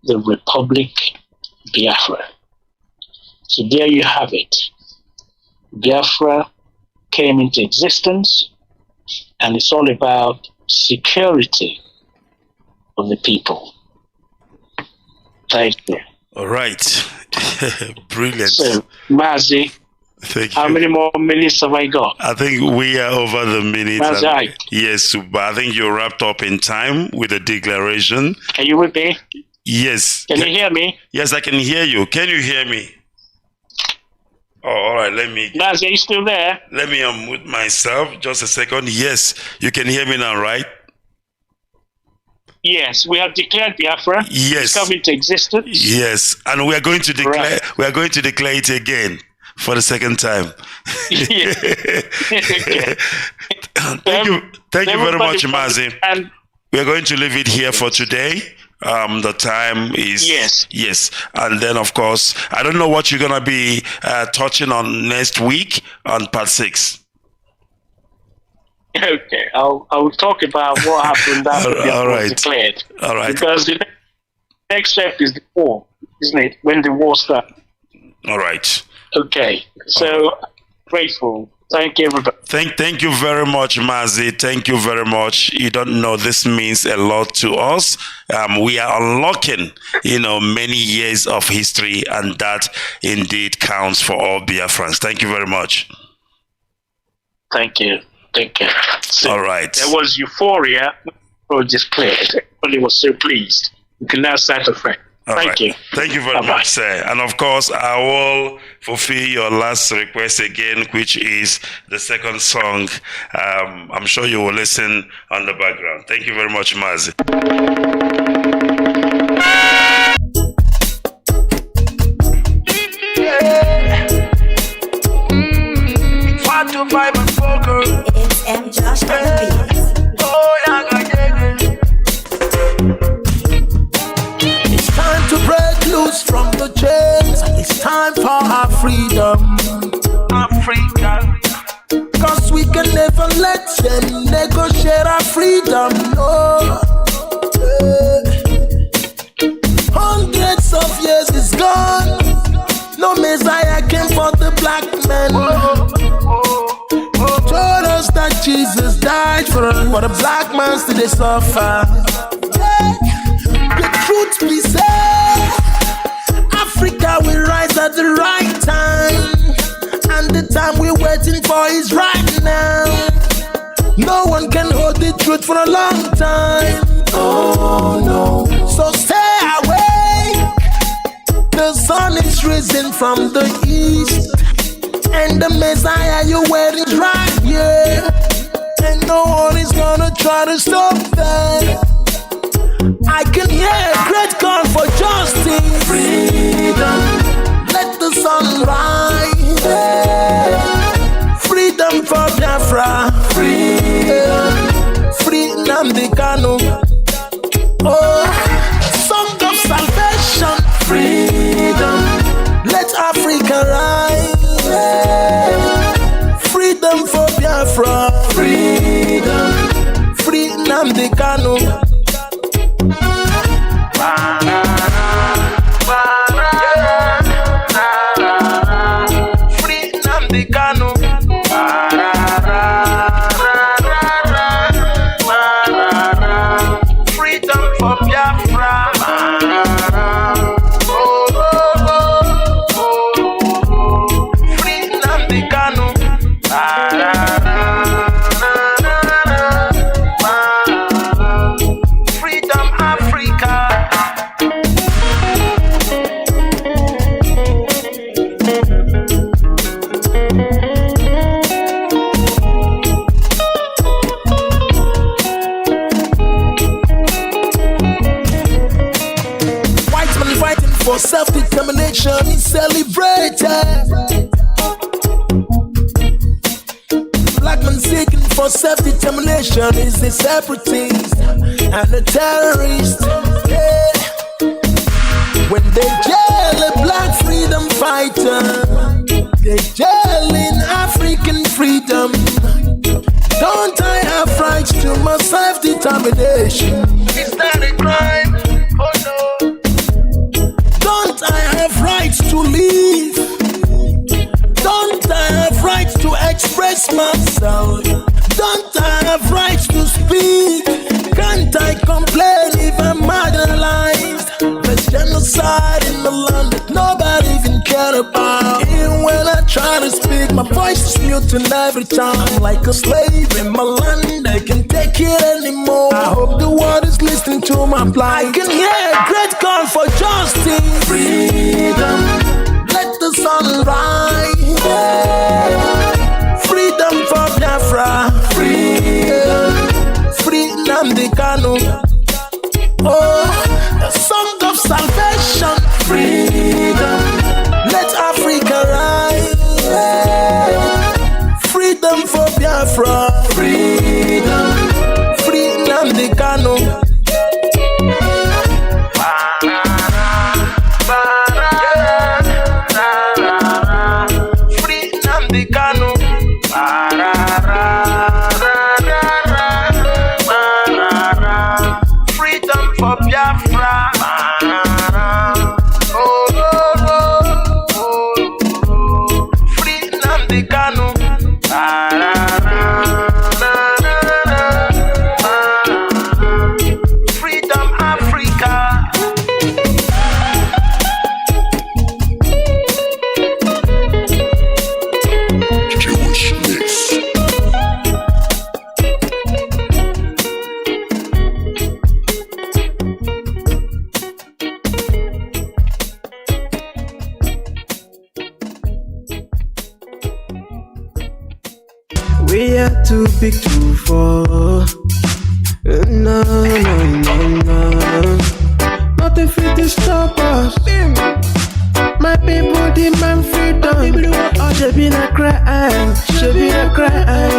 the Republic Biafra. So there you have it. Biafra came into existence, and it's all about security of the people. Thank you. All right. Brilliant. So, Mazi, thank you. How many more minutes have I got? I think we are over the minute. Mazi, yes, but I think you wrapped up in time with the declaration. Are you with me? Yes. Can you hear me? Yes, I can hear you. Can you hear me? Oh, all right. Mazi, are you still there? Let me unmute myself. Just a second. Yes, you can hear me now, right? Yes, we have declared Biafra. Yes, it's come into existence. Yes, and we are going to declare. Right. We are going to declare it again for the second time. Thank you very much, Mazi. And we are going to leave it here for today. The time is yes, and then of course I don't know what you're gonna be touching on next week on part 6. Okay, I'll talk about what happened after the war was declared. All right. Because the next step is the war, isn't it? When the war starts. All right. Okay. So grateful. Thank you, everybody. Thank you very much, Mazi. Thank you very much. You don't know, this means a lot to us. We are unlocking, many years of history, and that indeed counts for all Biafrans. Thank you very much. Thank you. Thank you. So all right. There was euphoria. It just cleared. Everybody was so pleased. You can now start afresh. Thank you. Thank you very much, sir. And of course, I will fulfill your last request again, which is the second song. I'm sure you will listen on the background. Thank you very much, Mazi. It's M. Josh on the beat. stand for our freedom. Africa. Cause we can never let them negotiate our freedom. No. Hundreds of years is gone. No Messiah came for the black man. Told us that Jesus died for us, for the black man still they suffer. The truth be said, Africa will rise at the right time, and the time we're waiting for is right now. No one can hold the truth for a long time. Oh no, so stay awake. The sun is risen from the east, and the Messiah you're waiting is right here, and no one is gonna try to stop that. I can hear a great call for justice. Freedom, let the sun rise. Freedom for Biafra. Freedom, free Nnamdi Kanu. Oh, song of salvation. Freedom, let Africa rise. Freedom for Biafra. Freedom, free Nnamdi Kanu. Free Nnamdi Kanu. Freedom for Biafra. Free Nnamdi Kanu. Freedom Africa. White man fighting for self-determination is celebrated. Black man seeking for self-determination is a separatist and a terrorist. Yeah. When they jail a black freedom fighter, they jail in African freedom. Don't I have rights to my self-determination? Is that a crime? Oh no. Don't I have rights to live? Don't I have rights to express myself? Don't I have rights to speak? Can't I complain if I'm marginalized? There's genocide in the land that nobody even cared about. Even when I try to speak, my voice is muted every time. I'm like a slave in my land, I can't take it anymore. I hope the world is listening to my plight. I can hear a great call for justice. Freedom, let the sun rise. Freedom for Biafra. Freedom, free Nnamdi Kanu. Oh, the song of salvation. Freedom, let Africa rise. Freedom for Biafra. Freedom, free Nnamdi Kanu. Free Nnamdi Kanu. Freedom for Biafra. Free Nnamdi Kanu. Freedom Africa. Jewishness. We are too big to fall. No. Nothing fit to stop us. My people demand freedom. Should be not cry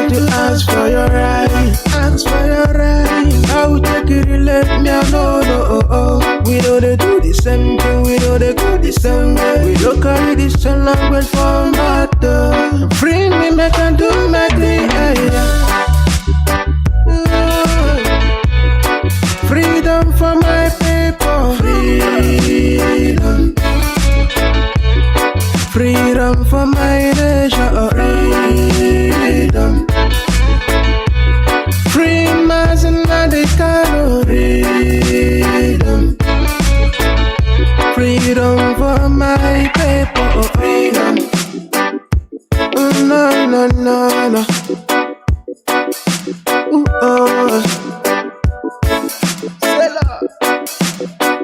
to ask for your right. Ask for your right. I will take it and let me know. We know they do the same thing. We know they go the same way. We don't carry the same the language format. Free me, make I do my thing. Freedom for my people. Freedom. Freedom for my nation. Freedom. Free Mazi and Kanu. Freedom. Freedom for my people. Freedom. No, no, no, no.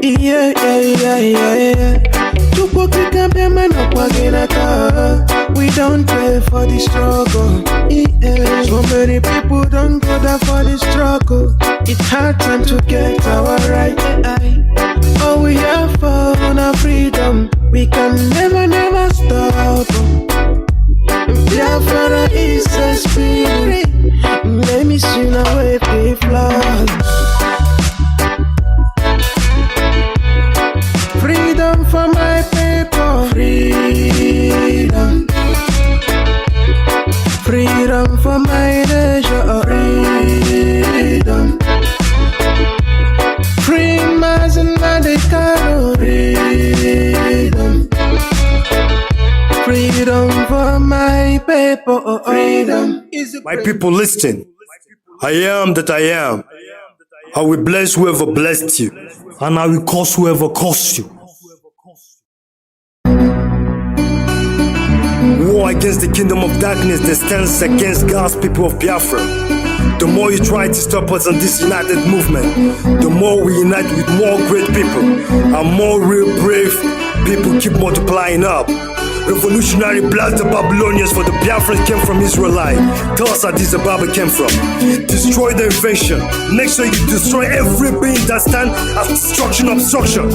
Yeah, yeah, yeah, yeah, yeah. We don't pay for the struggle. Yeah. So many people don't go there for the struggle. It's hard time to get our right. All we have for our freedom, we can never, never stop. Biafra is a spirit. Let me swing away the flag. Freedom for my people. Freedom. Freedom for my nation. Freedom. Free Mazi and Kanu. Freedom. Freedom for my people. Freedom. My people, listen. I am that I am. I will bless whoever blessed you, and I will curse whoever cursed you. War against the kingdom of darkness that stands against God's people of Biafra. The more you try to stop us on this united movement, the more we unite with more great people, and more real brave people keep multiplying up. Revolutionary blast the Babylonians, for the Biafrans came from Israelite. Tell us how this Ababa came from. Destroy the invention. Make sure you destroy every being that stand as destruction obstruction.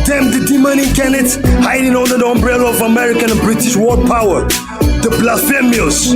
Damn the demon incarnate hiding under the umbrella of American and British world power. The blasphemous.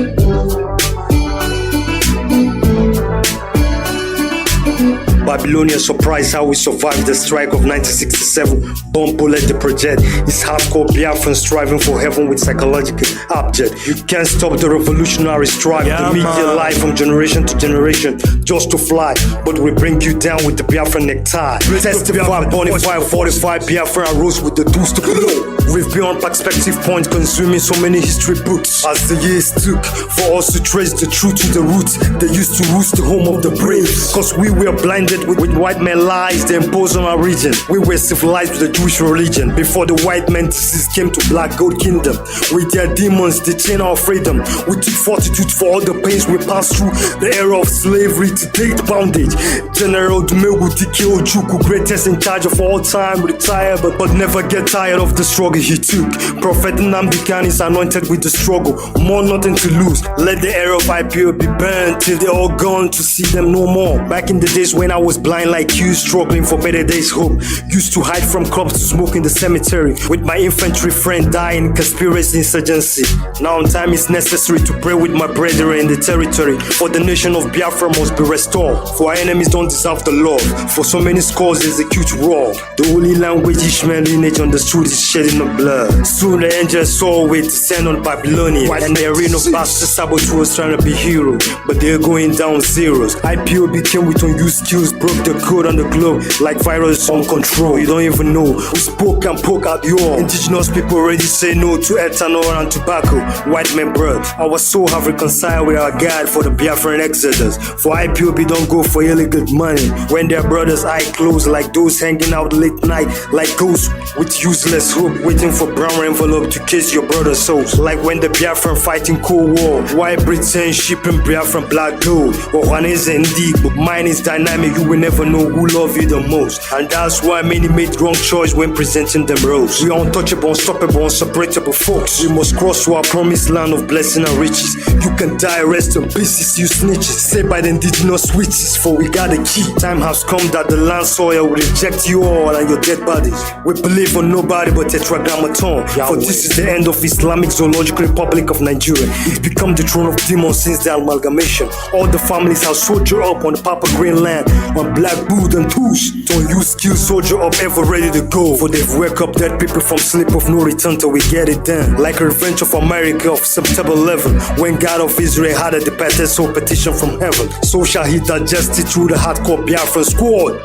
Babylonians surprised how we survived the strike of 1967. Bomb bullet the project. It's hardcore Biafran striving for heaven with psychological object. You can't stop the revolutionary strive. The media life from generation to generation just to fly. But we bring you down with the Biafran necktie. Testify, bonify, 45 Biafran rose with the tools to blow. We've beyond perspective point, consuming so many history books. As the years took for us to trace the truth to the roots, they used to roost the home of the brave. Cause we were blinded with white men lies they imposed on our region. We were civilized with the Jewish religion before the white men disease came to Black Gold Kingdom. With their demons, they chain our freedom. We took fortitude for all the pains we passed through. The era of slavery to date bondage. General Dumegu Dike Ojukwu, greatest in charge of all time, retired but never get tired of the struggle he took. Prophet Nnamdi is anointed with the struggle. More nothing to lose. Let the era of IPO be burned till they're all gone to see them no more. Back in the days when I was blind like you, struggling for better days hope. Used to hide from cops to smoke in the cemetery. With my infantry friend dying in conspiracy insurgency. Now time is necessary to pray with my brethren in the territory. For the nation of Biafra must be restored. For our enemies don't deserve the love. For so many scores is a huge war. The only language Ishmael lineage understood is shedding of blood. Soon the angels saw we descend on Babylonia. And the arena of bastard saboteurs trying to be heroes. But they're going down zeros. IPO became with unused skills, broke the code on the globe like virus on control. You don't even know. We spoke and poke out your indigenous people already say no to ethanol and tobacco. White men blood. Our soul have reconciled with our God for the Biafran exodus. For IPOB don't go for illegal money. When their brothers' eye closed like those hanging out late night like ghosts with useless hope, waiting for brown envelope to kiss your brother's souls. Like when the Biafran fighting Cold War. White Britain shipping Biafran black gold. Or one is indeed, but mine is dynamic. You will never know who love you the most. And that's why many made wrong choice when presenting them roles. We are untouchable, unstoppable, unseparable folks. We must cross to our promised land of blessing and riches. You can die, rest in pieces, you snitches. Saved by the indigenous witches, for we got a key. Time has come that the land soil will reject you all and your dead bodies. We believe on nobody but Tetragrammaton. For this is the end of Islamic Zoological Republic of Nigeria. It's become the throne of demons since the amalgamation. All the families have soldiered up on the Papa Green land. on black boot and push. Don't use skill soldier up ever ready to go. For they've wake up dead people from sleep of no return till we get it done. Like a revenge of America of September 11, when God of Israel had a soul petition from heaven. So shall he digest it through the hardcore Biafra squad.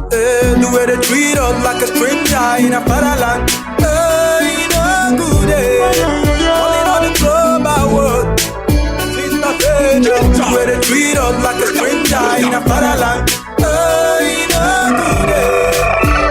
The way they treat us like a stranger in a fatherland. No good calling on the global world. The way they treat us like a stranger in a fatherland. No good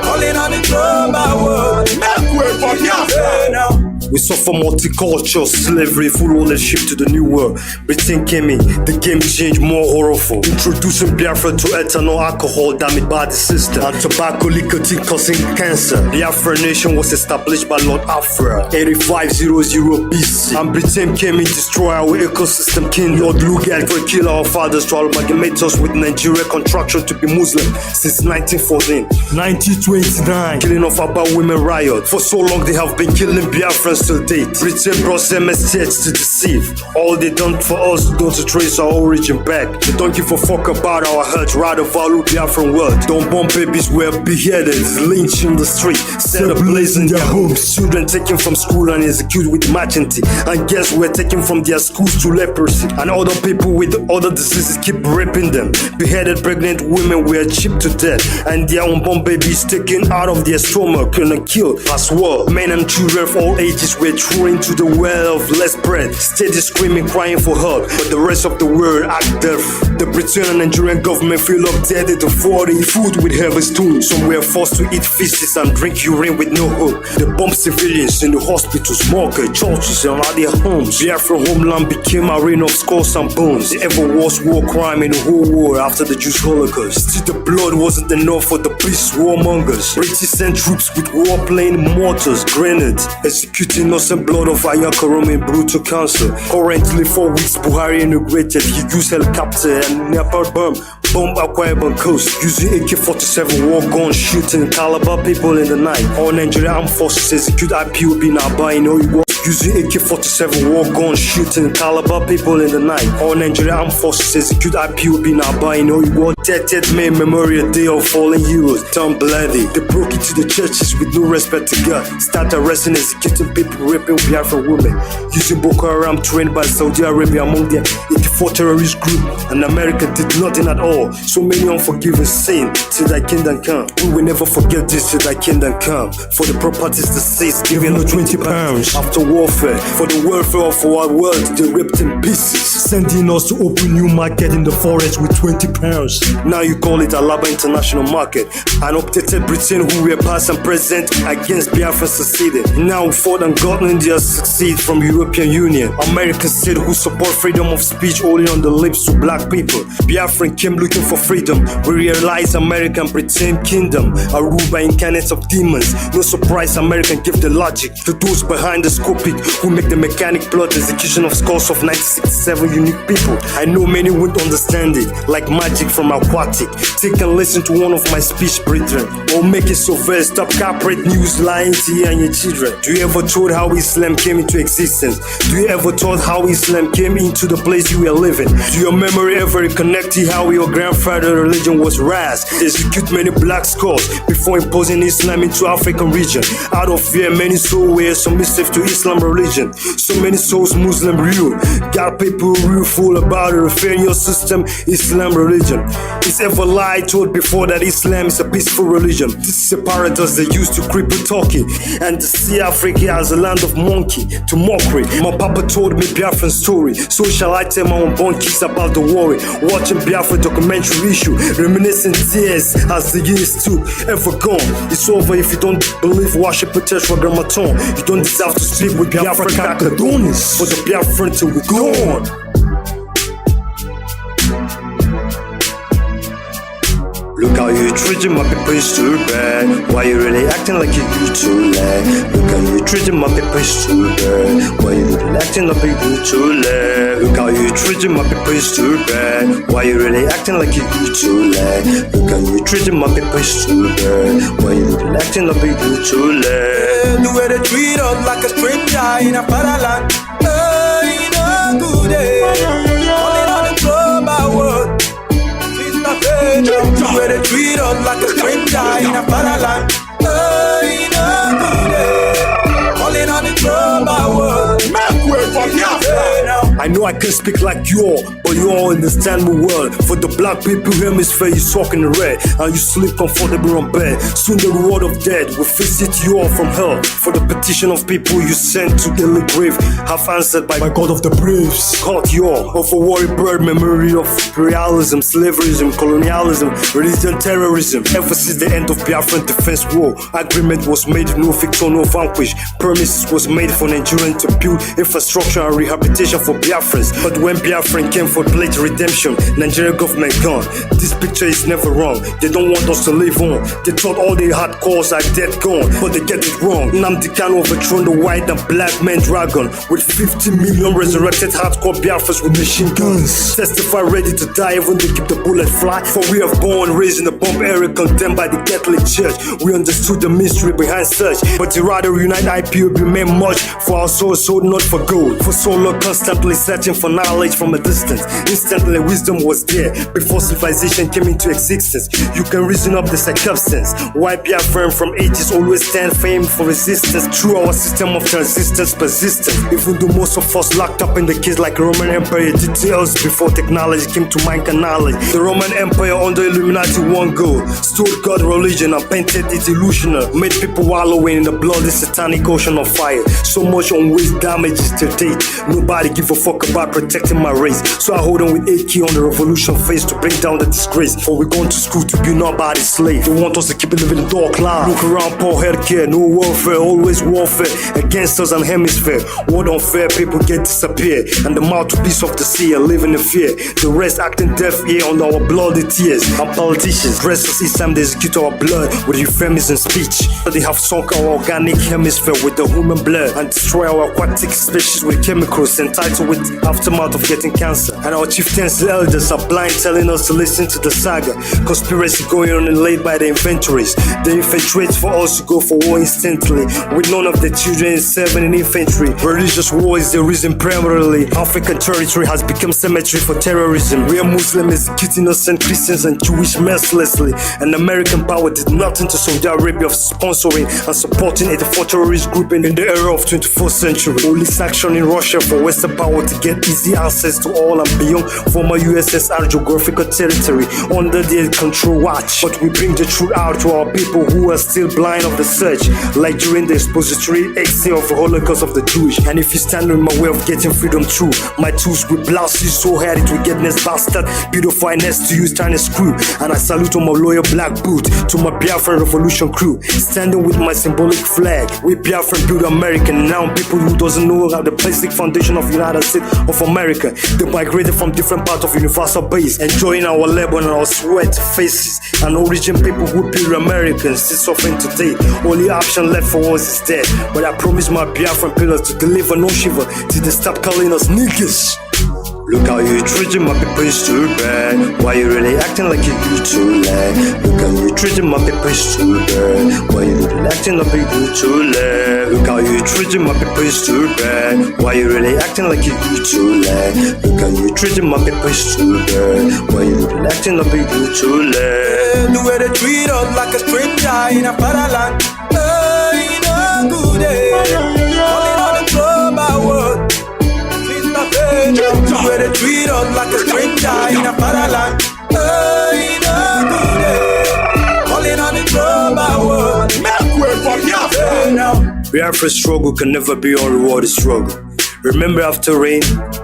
calling on the global world. Make way for Biafra. We suffer multicultural slavery, full ownership to the new world. Britain came in, the game changed, more horrible. Introducing Biafra to ethanol, alcohol, damaged by the system, and tobacco, nicotine causing cancer. Biafra nation was established by Lord Afra, 8500 BC. And Britain came in, destroy our ecosystem king. Lord Lugard for kill our fathers to amalgamate us with Nigeria contraction to be Muslim since 1914. 1929, killing of about women riot. For so long they have been killing Biafrans till date. Britain brought MSTs to deceive. All they done for us don't to trace our origin back. They don't give a fuck about our hurt, rather value Biafran world. Don't bomb babies were beheaded, lynched in the street, set ablaze in their homes. Children taken from school and executed with impunity. And guests were taken from their schools to leprosy. And other people with other diseases keep raping them. Beheaded pregnant women were chipped to death, and their unborn babies taken out of their stomach and killed as well. Men and children of all ages were thrown into the well of less bread, steady screaming, crying for help, but the rest of the world act deaf. The Britain and Nigerian government fill up dead to 40 food with heavy stones. Some were forced to eat feces and drink urine with no hope. They bombed civilians in the hospitals, markets, churches, and at their homes. Biafra homeland became a rain of skulls and bones. The ever worst war crime in the whole world after the Jewish Holocaust. Still the blood wasn't enough for the beast warmongers. British sent troops with warplane mortars, grenades, executing innocent blood of Ayakarom in brutal cancer. Currently 4 weeks Buhari integrated. He used helicopter and napalm bomb Akwa Ibom coast using AK-47 war guns shooting Calabar people in the night. All Nigerian armed forces execute IPOB in Aba in Oyiwo using AK-47 war guns shooting Calabar people in the night. All Nigerian armed forces execute IPOB in Aba in Oyiwo. 30th May Memorial Day of Fallen Heroes. Turn bloody. They broke into the churches with no respect to God. Start arresting, executing people, raping Biafra women. Using Boko Haram trained by Saudi Arabia among their 84 terrorist group. And America did nothing at all. So many unforgiving sin till thy kingdom come. We will never forget this till thy kingdom come. For the properties the states giving us 20 pounds. After warfare, for the welfare of our world, they ripped in pieces. Sending us to open new market in the forest with 20 pounds. Now you call it Alaba International Market. An updated Britain who were past and present against Biafra succeeded. Now fought and gotten India succeed from European Union. America said who support freedom of speech only on the lips to black people. Biafran came looking for freedom. We realize American Britain kingdom are ruled by incarnates of demons. No surprise American give the logic to those behind the scopic who make the mechanic blood execution of skulls of 1967 unique people. I know many won't understand it, like magic from aquatic. Take and listen to one of my speech brethren, or make it so very stop corporate news lying to you and your children. Do you ever thought how Islam came into existence? Do you ever thought how Islam came into the place you were living? Do your memory ever connect to how your grandfather's religion was raised? Execute many black skulls before imposing Islam into African region. Out of fear, many souls were submissive to Islam religion. So many souls Muslim rule. Got people real fool about the inferior system Islam religion. It's ever lied told before that Islam is a peaceful religion. This is a paradox they use to cripple talking and to see Africa as a land of monkey to mockery. My papa told me Biafran story, so shall I tell my unborn kids about the worry. Watching Biafra documentary issue, reminiscing tears as the years too ever gone. It's over if you don't believe worship a tetragrammaton. You don't deserve to sleep with Biafra Kakadonis. For the Biafran till we're gone. Look how you treating my people, it's too bad. Why you really acting like you too late? Look how you treating my people, it's too bad. Why you really acting like you too late? Look how you treating my people, it's too bad. Why you really acting like you too late? Look how you treating my people, it's too bad. Why you really acting like you too late? The way they treat us like a stranger in a fatherland. You know good, calling on the global world. The way like a stranger in a fatherland. Hey, no good day. Calling on the global world. Make way for Biafra. I know I can't speak like you all, but you all understand me well. For the black people hemisphere, you soak in the red, and you sleep comfortable on bed. Soon the reward of death will visit you all from hell. For the petition of people you sent to the grave, half answered by God of the braves. Caught you all of a worry bird memory of imperialism, slaverism, colonialism, religion, terrorism. Ever since the end of Biafran defense war, agreement was made, no victor, no vanquish. Promises was made for Nigerians to build infrastructure and rehabilitation for Biafrans. But when Biafran came for pledge redemption, Nigerian government gone. This picture is never wrong. They don't want us to live on. They thought all the hard cores are dead gone, but they get it wrong. Nnamdi Kanu overthrown the white and black man dragon with 50 million resurrected hardcore Biafrans with machine guns. Testify ready to die even to keep the bullet fly. For we are born, raised in the bomb area, condemned by the Catholic Church. We understood the mystery behind such, but to rather unite IPOB meant much for our souls, sold not for gold. For so long, constantly searching for knowledge from a distance. Instantly, wisdom was there before civilization came into existence. You can reason up the circumstance. Why Biafran from ages always stand famed for resistance through our system of transistence persistence. Even though most of us locked up in the cage like Roman Empire details before technology came to mankind knowledge. The Roman Empire under Illuminati one goal, stole God religion and painted it illusional, made people wallowing in the bloody satanic ocean of fire. So much unwaste damages to date. Nobody give a fuck about protecting my race. So I hold on with AK on the revolution face to bring down the disgrace. For we're going to school to be nobody's slave. They want us to keep living in the dark life. Look around, poor healthcare, no warfare, always warfare against us and hemisphere. Word unfair, people get disappeared, and the mouthpiece of the sea are living in fear. The rest acting deaf ear on our bloody tears. And politicians dress us each time they execute our blood with euphemism speech. They have sunk our organic hemisphere with the human blood and destroy our aquatic species with chemicals entitled with aftermath of getting cancer. And our chieftains and elders are blind, telling us to listen to the saga. Conspiracy going on and laid by the inventories. They infiltrate for us to go for war instantly, with none of the children serving in infantry. Religious war is the reason primarily. African territory has become cemetery for terrorism. We are Muslims executing innocent Christians and Jewish mercilessly. And American power did nothing to Saudi Arabia of sponsoring and supporting 84 terrorist group in the era of 21st century. Only sanction in Russia for Western power to get easy access to all and beyond former USSR geographical territory under their control watch. But we bring the truth out to our people who are still blind of the search, like during the expository essay of the Holocaust of the Jewish. And if you stand in my way of getting freedom through, my tools will blast you so hard it will get next bastard. Beautify next to use tiny screw. And I salute on my loyal black boot to my Biafran revolution crew, standing with my symbolic flag. We Biafran build America. Now people who doesn't know how the basic foundation of United States of America, they migrated from different parts of universal base, enjoying our labor and our sweat, faces, and origin people who build Americans still suffering today. Only option left for us is death. But I promise my Biafran pillars to deliver no shiver till they stop calling us niggas. Look how you treating my people is too bad. Why you really acting like you do too late? Look how you treating my people is too bad. Why you really acting like you do too late? Look how you treating my people is too bad. Why you really acting like you do too late? Look how you treating my people is too bad. Why you really acting like you do too late? The way they treat us like a stranger in a fatherland. Hey, no good day. Calling on the global world. The way they treat us like a stranger in a fatherland. Hey, no good day. Calling on the global world. Make way for Biafra now. Biafra's struggle can never be unrewarded struggle. Remember, after rain,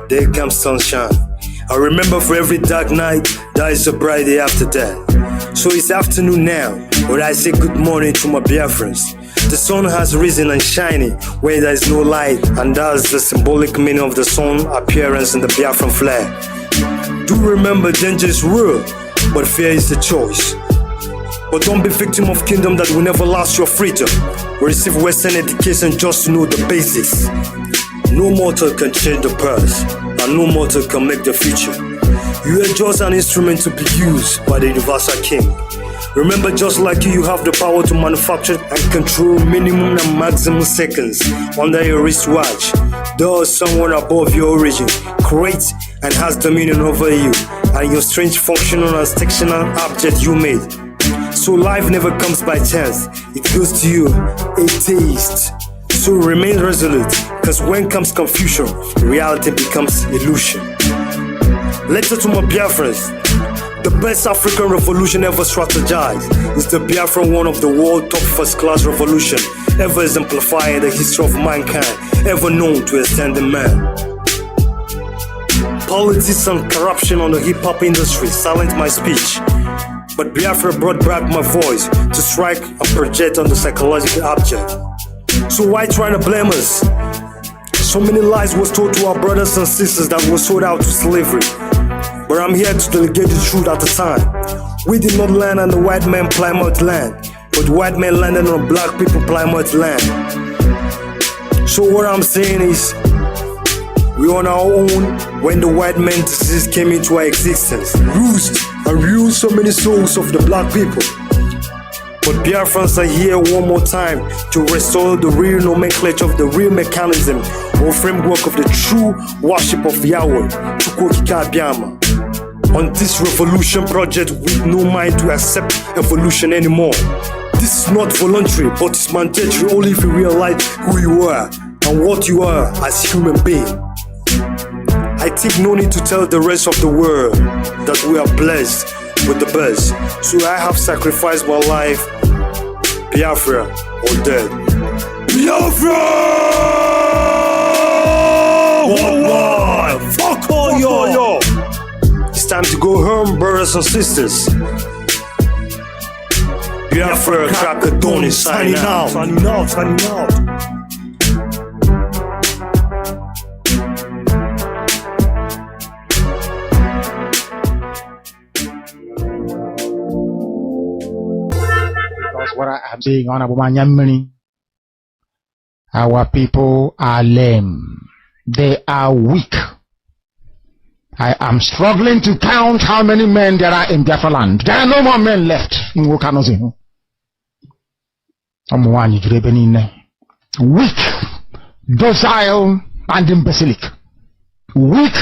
there comes sunshine. I remember for every dark night, there is a bright day after that. So it's afternoon now, but I say good morning to my Biafrans. The sun has risen and shining where there is no light, and that's the symbolic meaning of the sun appearance in the Biafran flag. Do remember, danger is real, but fear is the choice. But don't be victim of kingdom that will never last your freedom. We receive Western education just to know the basics. No mortal can change the past, and no mortal can make the future. You are just an instrument to be used by the Universal King. Remember, just like you have the power to manufacture and control minimum and maximum seconds under your wristwatch. There is someone above your origin, creates and has dominion over you and your strange functional and sectional object you made. So life never comes by chance. It goes to you, a taste. So remain resolute, because when comes confusion, reality becomes illusion. Letter to my Biafrans. The best African revolution ever strategized is the Biafran, one of the world top first-class revolution ever exemplified in the history of mankind, ever known to extend the man. Politics and corruption on the hip-hop industry silent my speech, but Biafra brought back my voice to strike and project on the psychological object. So why trying to blame us? So many lies was told to our brothers and sisters that were sold out to slavery. But I'm here to delegate the truth at the time. We did not land on the white man Plymouth land, but the white man landed on black people Plymouth land. So what I'm saying is, we on our own when the white man disease came into our existence, bruised and ruined so many souls of the black people. But Biafrans are here one more time to restore the real nomenclature of the real mechanism or framework of the true worship of Yahweh, Chukwokika Abiyama. On this revolution project with no mind to accept evolution anymore. This is not voluntary, but it's mandatory only if you realize who you are and what you are as human being. I think no need to tell the rest of the world that we are blessed with the best. So I have sacrificed my life, Biafra or dead. Biafra! What? Fuck all yo! It's time to go home, brothers and sisters. Biafra, Kakadoni, signing out. What I am saying, Honorable Manyamini, our people are lame. They are weak. I am struggling to count how many men there are in Biafra land. There are no more men left in Wokanozi. Weak, docile, and imbecilic. Weak.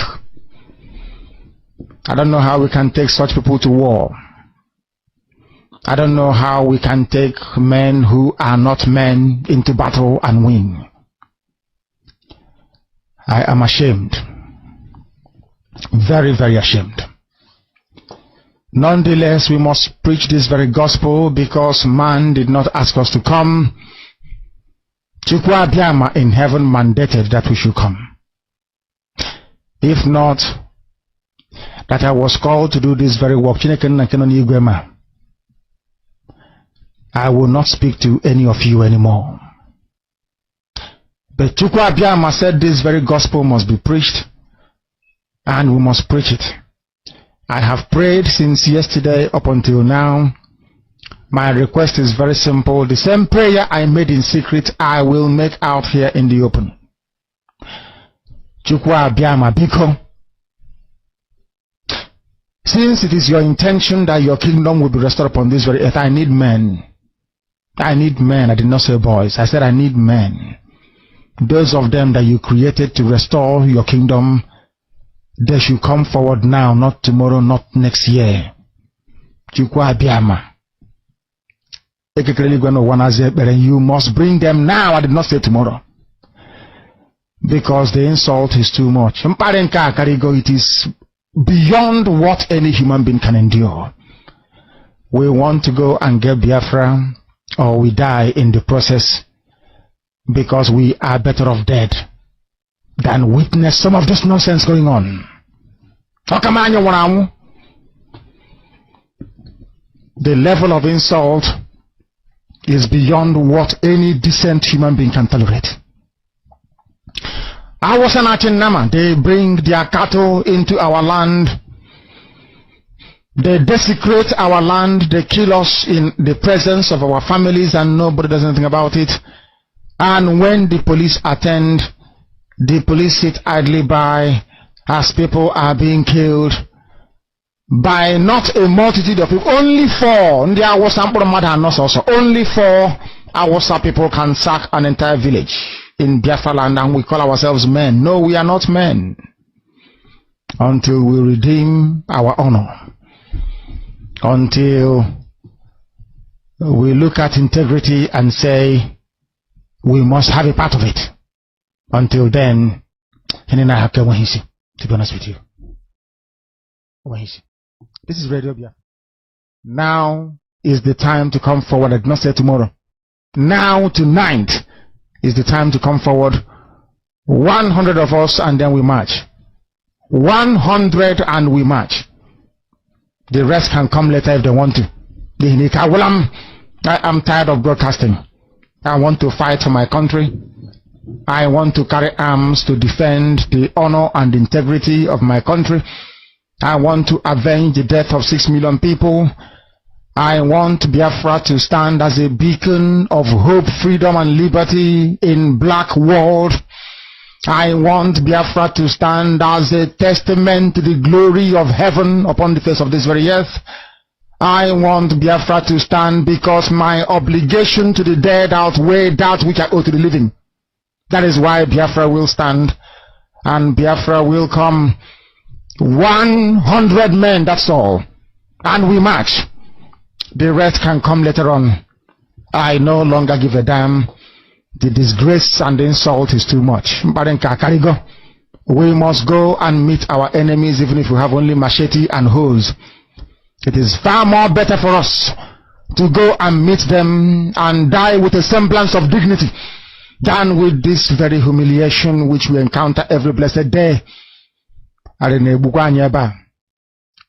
I don't know how we can take such people to war. I don't know how we can take men who are not men into battle and win. I am ashamed. Very, very ashamed. Nonetheless, we must preach this very gospel because man did not ask us to come. Chukwu Abiyama in heaven mandated that we should come. If not, that I was called to do this very work, I will not speak to any of you anymore. But Chukwu Abiyama said this very gospel must be preached, and we must preach it. I have prayed since yesterday up until now. My request is very simple. The same prayer I made in secret, I will make out here in the open. Chukwu Abiyama Biko, since it is your intention that your kingdom will be restored upon this very earth, I need men. I need men. I did not say boys. I said I need men. Those of them that you created to restore your kingdom, they should come forward now, not tomorrow, not next year. Chukwu Abiyama. You must bring them now. I did not say tomorrow. Because the insult is too much. It is beyond what any human being can endure. We want to go and get Biafra, or we die in the process, because we are better off dead than witness some of this nonsense going on. The level of insult is beyond what any decent human being can tolerate. I was an Nama. They bring their cattle into our land. They desecrate our land. They kill us in the presence of our families, and nobody does anything about it. And when the police attend, the police sit idly by as people are being killed by not a multitude of people. Only 4. Only 4 Hausa people can sack an entire village in Biafra land, and we call ourselves men. No, we are not men until we redeem our honor, until we look at integrity and say, we must have a part of it. Until then, to be honest with you. This is Radio Biafra. Now is the time to come forward. I did not say tomorrow. Now, tonight, is the time to come forward. 100 of us, and then we march. 100 and we march. The rest can come later if they want to. I'm tired of broadcasting. I want to fight for my country. I want to carry arms to defend the honor and integrity of my country. I want to avenge the death of 6 million people. I want Biafra to stand as a beacon of hope, freedom, and liberty in black world. I want Biafra to stand as a testament to the glory of heaven upon the face of this very earth. I want Biafra to stand because my obligation to the dead outweigh that which I owe to the living. That is why Biafra will stand, and Biafra will come. 100 men, that's all. And we march. The rest can come later on. I no longer give a damn. The disgrace and the insult is too much. We must go and meet our enemies even if we have only machete and hoes. It is far more better for us to go and meet them and die with a semblance of dignity than with this very humiliation which we encounter every blessed day.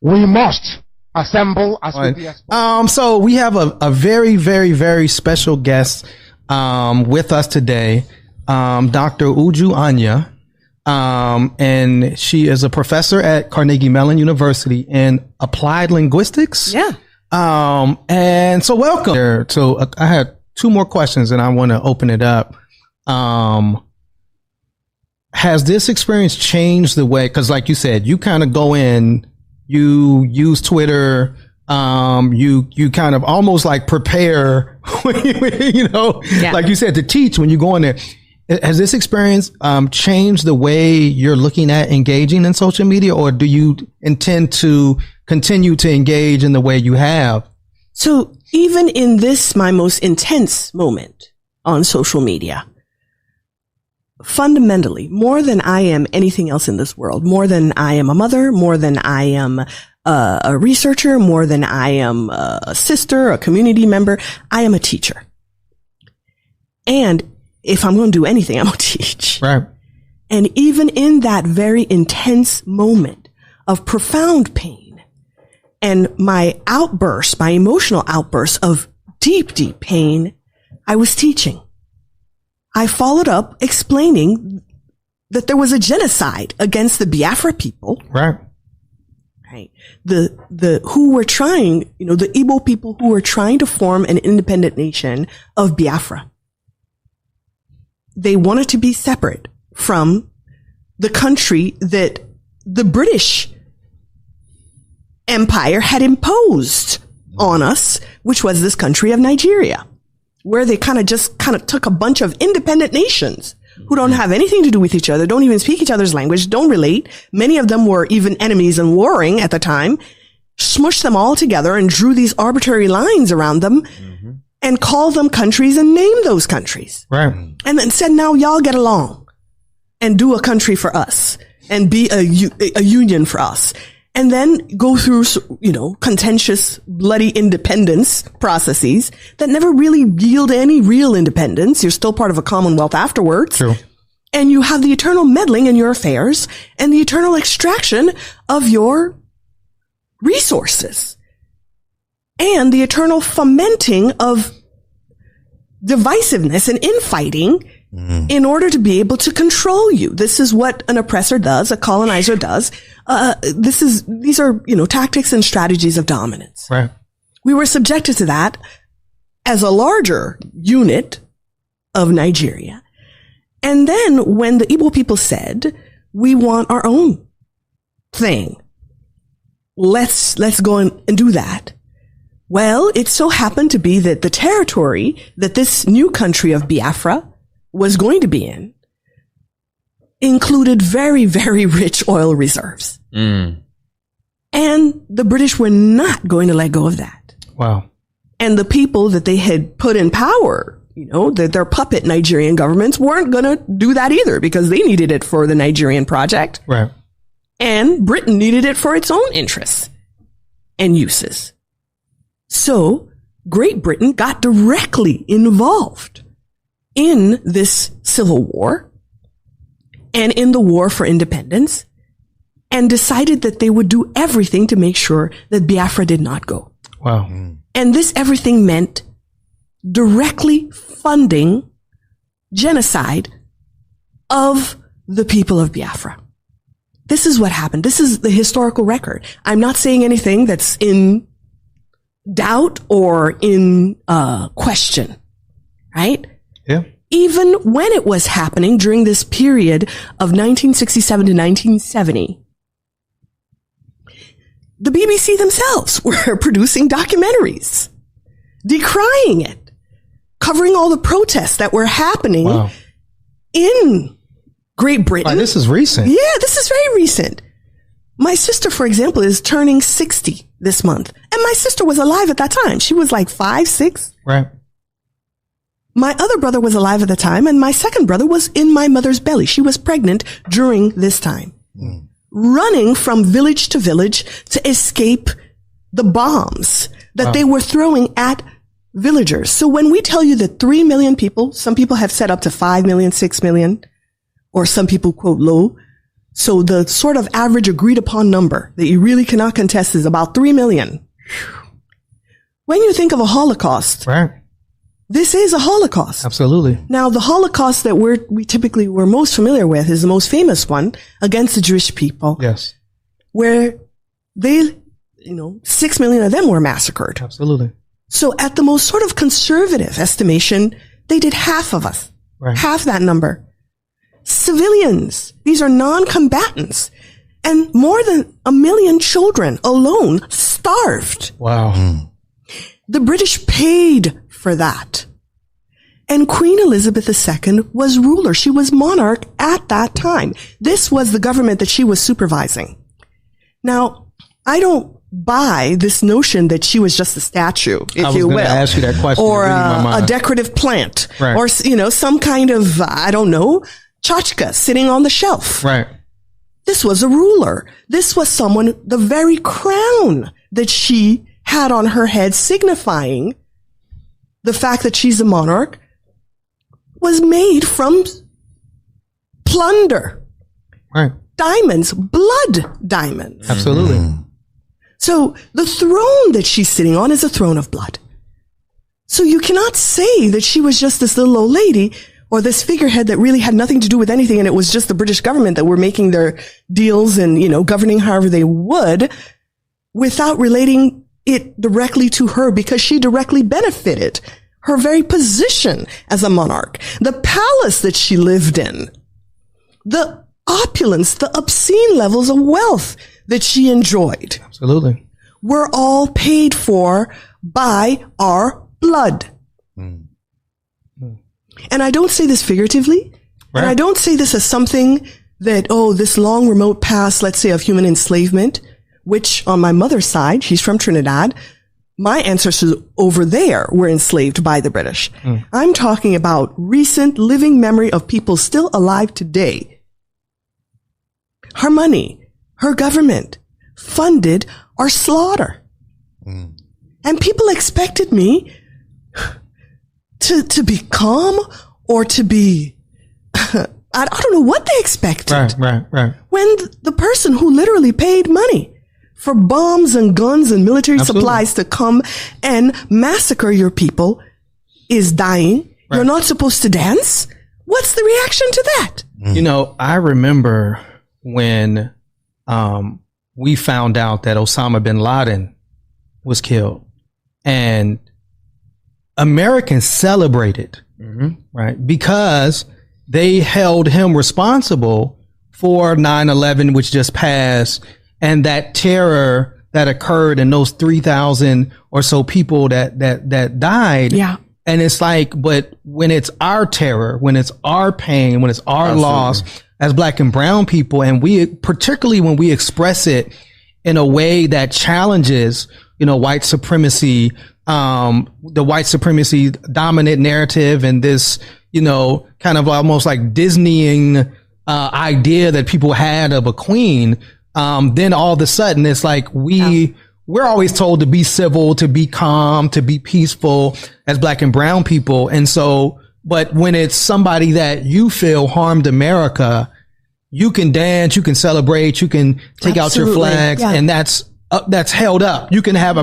We must assemble as quickly as possible. So we have a very, very, very special guest with us today, Dr. Uju Anya, and she is a professor at Carnegie Mellon University in applied linguistics. Yeah. And so welcome. So I had 2 more questions and I want to open it up. Has this experience changed the way, because like you said, you kind of go in, you use Twitter, you kind of almost like prepare, like you said, to teach when you go in there. Has this experience changed the way you're looking at engaging in social media, or do you intend to continue to engage in the way you have? So even in this, my most intense moment on social media, fundamentally, more than I am anything else in this world, more than I am a mother, more than I am a researcher, more than I am a sister, a community member, I am a teacher. And if I'm going to do anything, I'm going to teach. Right. And even in that very intense moment of profound pain and my outburst, my emotional outburst of deep, deep pain, I was teaching. I followed up explaining that there was a genocide against the Biafra people. Right. Right. Who were trying, the Igbo people who were trying to form an independent nation of Biafra. They wanted to be separate from the country that the British Empire had imposed on us, which was this country of Nigeria, where they kind of took a bunch of independent nations who don't have anything to do with each other, don't even speak each other's language, don't relate. Many of them were even enemies and warring at the time, smushed them all together and drew these arbitrary lines around them and called them countries and named those countries. Right. And then said, now y'all get along and do a country for us and be a union for us. And then go through, contentious, bloody independence processes that never really yield any real independence. You're still part of a commonwealth afterwards. True. And you have the eternal meddling in your affairs and the eternal extraction of your resources and the eternal fomenting of divisiveness and infighting in order to be able to control you. This is what an oppressor does, a colonizer does. These are, tactics and strategies of dominance. Right. We were subjected to that as a larger unit of Nigeria. And then when the Igbo people said, we want our own thing, let's go and do that. Well, it so happened to be that the territory that this new country of Biafra was going to be in included very, very rich oil reserves. And the British were not going to let go of that. Wow. And the people that they had put in power, their puppet Nigerian governments weren't going to do that either because they needed it for the Nigerian project. Right. And Britain needed it for its own interests and uses. So Great Britain got directly involved in this civil war and in the war for independence and decided that they would do everything to make sure that Biafra did not go. Wow. And this everything meant directly funding genocide of the people of Biafra. This is what happened. This is the historical record. I'm not saying anything that's in doubt or in question, right? Yeah. Even when it was happening during this period of 1967 to 1970, the BBC themselves were producing documentaries decrying it, covering all the protests that were happening in Great Britain. This is recent. Yeah, this is very recent. My sister, for example, is turning 60 this month. And my sister was alive at that time. She was like 5, 6. Right. My other brother was alive at the time. And my second brother was in my mother's belly. She was pregnant during this time. Running from village to village to escape the bombs that they were throwing at villagers. So when we tell you that 3 million people, some people have said up to 5 million, 6 million, or some people quote low. So the sort of average agreed upon number that you really cannot contest is about 3 million. When you think of a Holocaust, right, this is a Holocaust. Absolutely. Now, the Holocaust that we typically were most familiar with is the most famous one against the Jewish people. Yes. Where they, 6 million of them were massacred. Absolutely. So at the most sort of conservative estimation, they did half of us. Right. Half that number. Civilians. These are non-combatants. And more than 1 million children alone starved. Wow. The British paid for that. And Queen Elizabeth II was ruler. She was monarch at that time. This was the government that she was supervising. Now, I don't buy this notion that she was just a statue, if you will. I was going to ask you that question. Or a decorative plant. Right. Or, some kind of, I don't know, tchotchke sitting on the shelf. Right. This was a ruler. This was someone, the very crown that she had on her head, signifying the fact that she's a monarch, was made from plunder. Right. Diamonds, blood diamonds. Absolutely. So the throne that she's sitting on is a throne of blood. So you cannot say that she was just this little old lady or this figurehead that really had nothing to do with anything, and it was just the British government that were making their deals and, governing however they would, without relating it directly to her, because she directly benefited her very position as a monarch, the palace that she lived in, the opulence, the obscene levels of wealth that she enjoyed. Absolutely. Were all paid for by our blood. And I don't say this figuratively. Right. And I don't say this as something that, this long remote past, let's say, of human enslavement, which on my mother's side, she's from Trinidad, my ancestors over there were enslaved by the British. I'm talking about recent living memory of people still alive today. Her money, her government funded our slaughter. And people expected me to be calm or to be, I don't know what they expected. Right. When the person who literally paid money for bombs and guns and military supplies to come and massacre your people is dying. Right. You're not supposed to dance. What's the reaction to that? I remember when we found out that Osama bin Laden was killed, and Americans celebrated, right? Because they held him responsible for 9/11, which just passed, and that terror that occurred, and those 3,000 or so people that died. Yeah. And it's like, but when it's our terror, when it's our pain, when it's our loss as Black and brown people, and we, particularly when we express it in a way that challenges white supremacy, the white supremacy dominant narrative, and this, kind of almost like Disneying idea that people had of a queen. Then all of a sudden it's like we're always told to be civil, to be calm, to be peaceful as Black and brown people. And so, but when it's somebody that you feel harmed America, you can dance, you can celebrate, you can take out your flags, and that's held up. You can have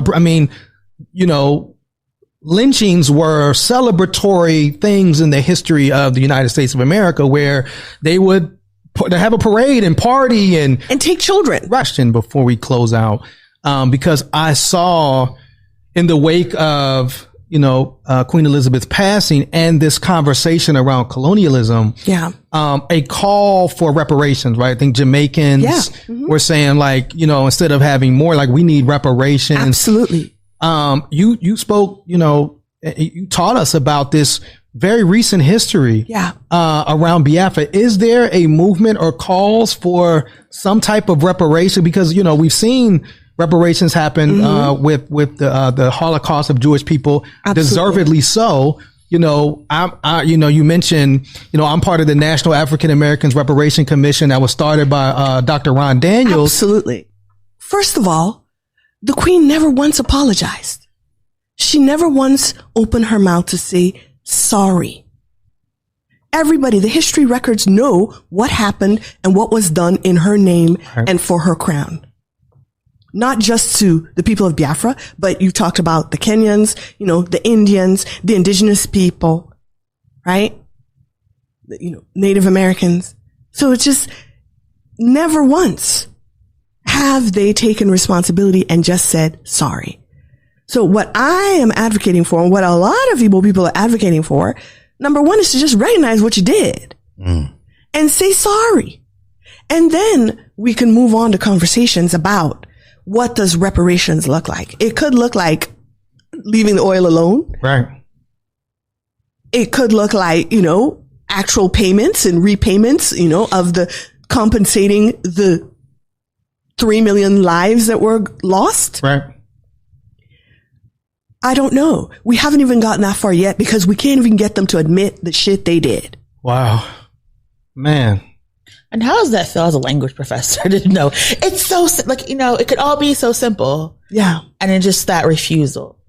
lynchings were celebratory things in the history of the United States of America, where they would have a parade and party and take children. Question before we close out, because I saw in the wake of Queen Elizabeth's passing and this conversation around colonialism, a call for reparations, right? I think Jamaicans were saying, like, instead of having more, like, we need reparations. Absolutely. You spoke, you taught us about this very recent history around Biafra. Is there a movement or calls for some type of reparation? Because, we've seen reparations happen with the Holocaust of Jewish people. Absolutely. Deservedly so. You mentioned, I'm part of the National African Americans Reparation Commission that was started by Dr. Ron Daniels. Absolutely. First of all, the Queen never once apologized. She never once opened her mouth to say sorry. Everybody, the history records know what happened and what was done in her name and for her crown. Not just to the people of Biafra, but you talked about the Kenyans, the Indians, the indigenous people, right? Native Americans. So it's just never once have they taken responsibility and just said sorry. So what I am advocating for, and what a lot of people are advocating for, number one is to just recognize what you did and say sorry. And then we can move on to conversations about what does reparations look like. It could look like leaving the oil alone. Right. It could look like, actual payments and repayments, of the compensating the 3 million lives that were lost. Right. I don't know. We haven't even gotten that far yet because we can't even get them to admit the shit they did. Wow. Man. And how does that feel as a language professor to know? It's so, it could all be so simple. Yeah. And then just that refusal.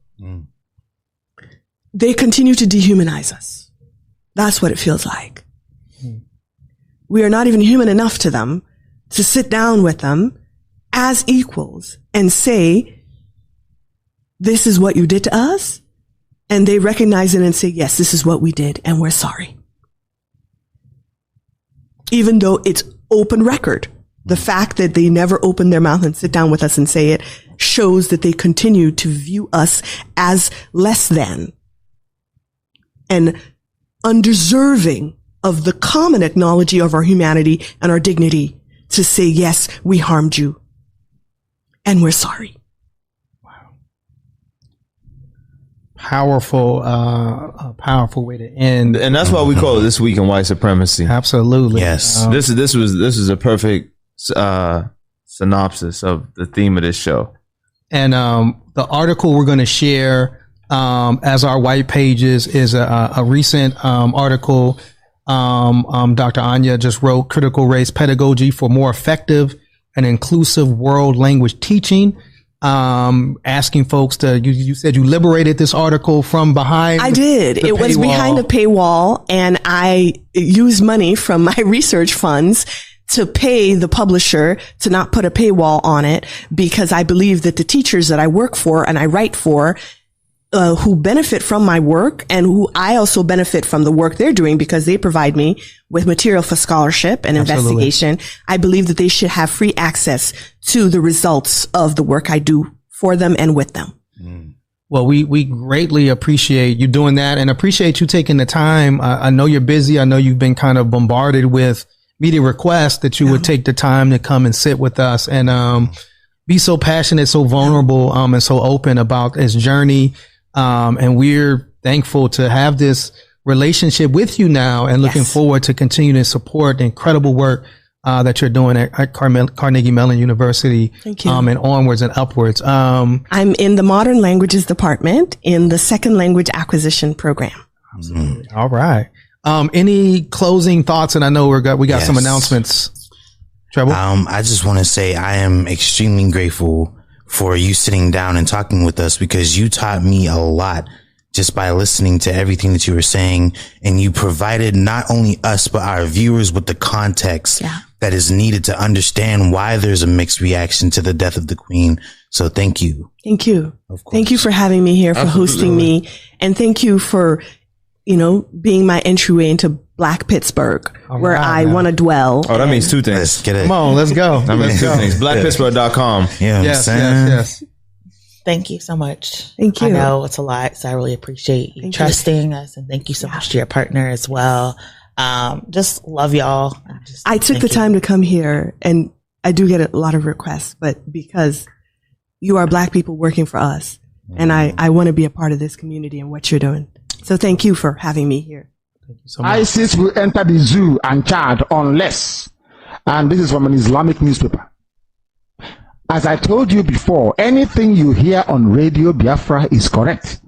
They continue to dehumanize us. That's what it feels like. We are not even human enough to them to sit down with them as equals and say, this is what you did to us. And they recognize it and say, yes, this is what we did. And we're sorry. Even though it's open record, the fact that they never open their mouth and sit down with us and say it shows that they continue to view us as less than and undeserving of the common acknowledgement of our humanity and our dignity to say, yes, we harmed you and we're sorry. Powerful way to end, and that's why we call it This Week in White Supremacy. Absolutely, yes. This is a perfect synopsis of the theme of this show. And the article we're going to share as our white pages is a recent article. Dr. Anya just wrote "Critical Race Pedagogy for More Effective and Inclusive World Language Teaching." Asking folks to, you said you liberated this article from behind. I did. It was behind a paywall, and I used money from my research funds to pay the publisher to not put a paywall on it, because I believe that the teachers that I work for and I write for, who benefit from my work and who I also benefit from the work they're doing because they provide me with material for scholarship and investigation. I believe that they should have free access to the results of the work I do for them and with them. Well, we greatly appreciate you doing that and appreciate you taking the time. I know you're busy. I know you've been kind of bombarded with media requests that you would take the time to come and sit with us and be so passionate, so vulnerable, and so open about his journey. And we're thankful to have this relationship with you now and looking forward to continuing to support the incredible work that you're doing at Carnegie Mellon University. Thank you. And onwards and upwards. I'm in the Modern Languages Department in the Second Language Acquisition Program. All right. Any closing thoughts? And I know we got some announcements. Treble? I just want to say I am extremely grateful for you sitting down and talking with us, because you taught me a lot just by listening to everything that you were saying, and you provided not only us but our viewers with the context that is needed to understand why there's a mixed reaction to the death of the Queen. So thank you. Thank you. Thank you for having me here, for hosting me, and thank you for, being my entryway into Black Pittsburgh, where I want to dwell. Oh, that means two things. Let's get it. Come on, let's go. That means two things. BlackPittsburgh.com. Yeah, yes. Thank you so much. Thank you. I know it's a lot, so I really appreciate you trusting us, and thank you so much to your partner as well. Just love y'all. I took the time to come here, and I do get a lot of requests, but because you are Black people working for us, and I want to be a part of this community and what you're doing. So thank you for having me here. Thank you so much. ISIS will enter the zoo and Chad unless, and this is from an Islamic newspaper. As I told you before, anything you hear on Radio Biafra is correct.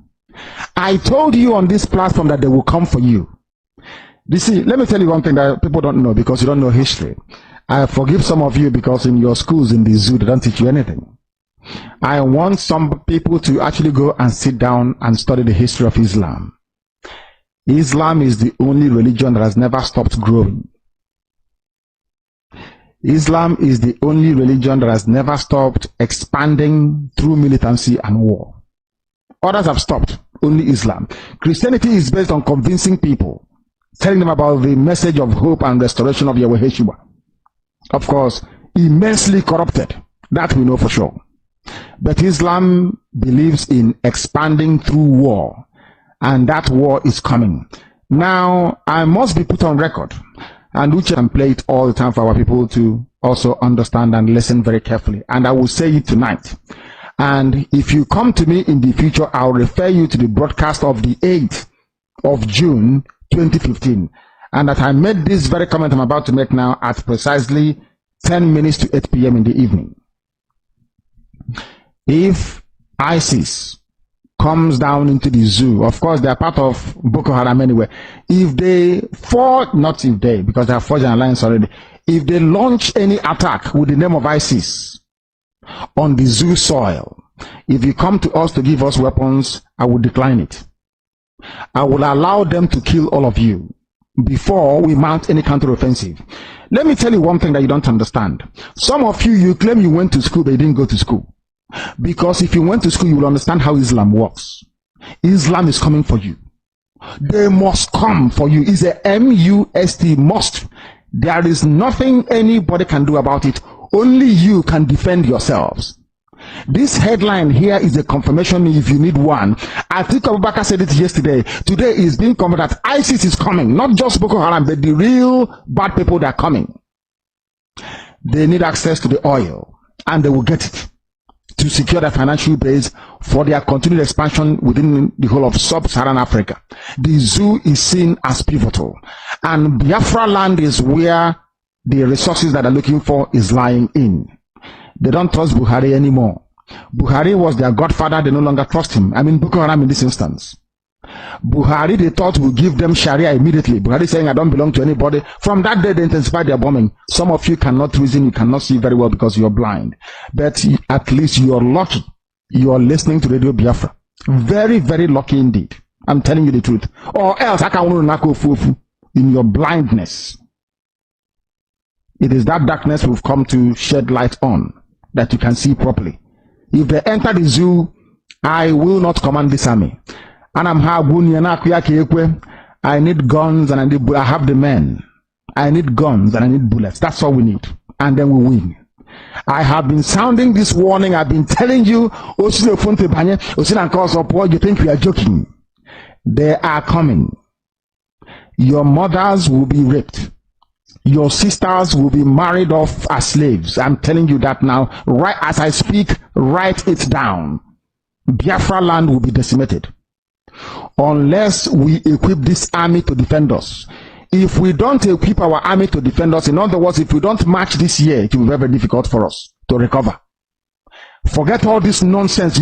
I told you on this platform that they will come for you. You see, let me tell you one thing that people don't know because you don't know history. I forgive some of you because in your schools in the zoo, they don't teach you anything. I want some people to actually go and sit down and study the history of Islam. Islam is the only religion that has never stopped growing. Islam is the only religion that has never stopped expanding through militancy and war. Others have stopped, only Islam. Christianity is based on convincing people, telling them about the message of hope and restoration of Yahweh Yeshua. Of course, immensely corrupted, that we know for sure. But Islam believes in expanding through war, and that war is coming. Now, I must be put on record, and we can play it all the time for our people to also understand and listen very carefully. And I will say it tonight. And if you come to me in the future, I'll refer you to the broadcast of the 8th of June, 2015. And that I made this very comment I'm about to make now at precisely 10 minutes to 8 p.m. in the evening. If ISIS comes down into the zoo, of course they are part of Boko Haram anyway. If they because they have forged an alliance already. If they launch any attack with the name of ISIS on the zoo soil, if you come to us to give us weapons, I will decline it. I will allow them to kill all of you before we mount any counteroffensive. Let me tell you one thing that you don't understand. Some of you claim you went to school, but you didn't go to school. Because if you went to school, you will understand how Islam works. Islam is coming for you. They must come for you. It's a M-U-S-T, must. There is nothing anybody can do about it. Only you can defend yourselves. This headline here is a confirmation if you need one. I think Abubakar said it yesterday. Today is being confirmed that ISIS is coming. Not just Boko Haram, but the real bad people that are coming. They need access to the oil, and they will get it to secure their financial base for their continued expansion within the whole of sub-Saharan Africa. The zoo is seen as pivotal. And Biafra land is where the resources that they're looking for is lying in. They don't trust Buhari anymore. Buhari was their godfather, they no longer trust him. I mean Boko Haram in this instance. Buhari, they thought, would give them Sharia immediately. Buhari saying, I don't belong to anybody. From that day, they intensified their bombing. Some of you cannot reason, you cannot see very well because you're blind. But at least you're lucky. You are listening to Radio Biafra. Very, very lucky indeed. I'm telling you the truth. Or else, I can in your blindness. It is that darkness we've come to shed light on, that you can see properly. If they enter the zoo, I will not command this army. And I need guns and I have the men. I need guns and I need bullets. That's all we need. And then we win. I have been sounding this warning. I've been telling you, you think we are joking. They are coming. Your mothers will be raped. Your sisters will be married off as slaves. I'm telling you that now. Right as I speak, write it down. Biafra land will be decimated. Unless we equip this army to defend us. If we don't equip our army to defend us, in other words, if we don't march this year, it will be very difficult for us to recover. Forget all this nonsense.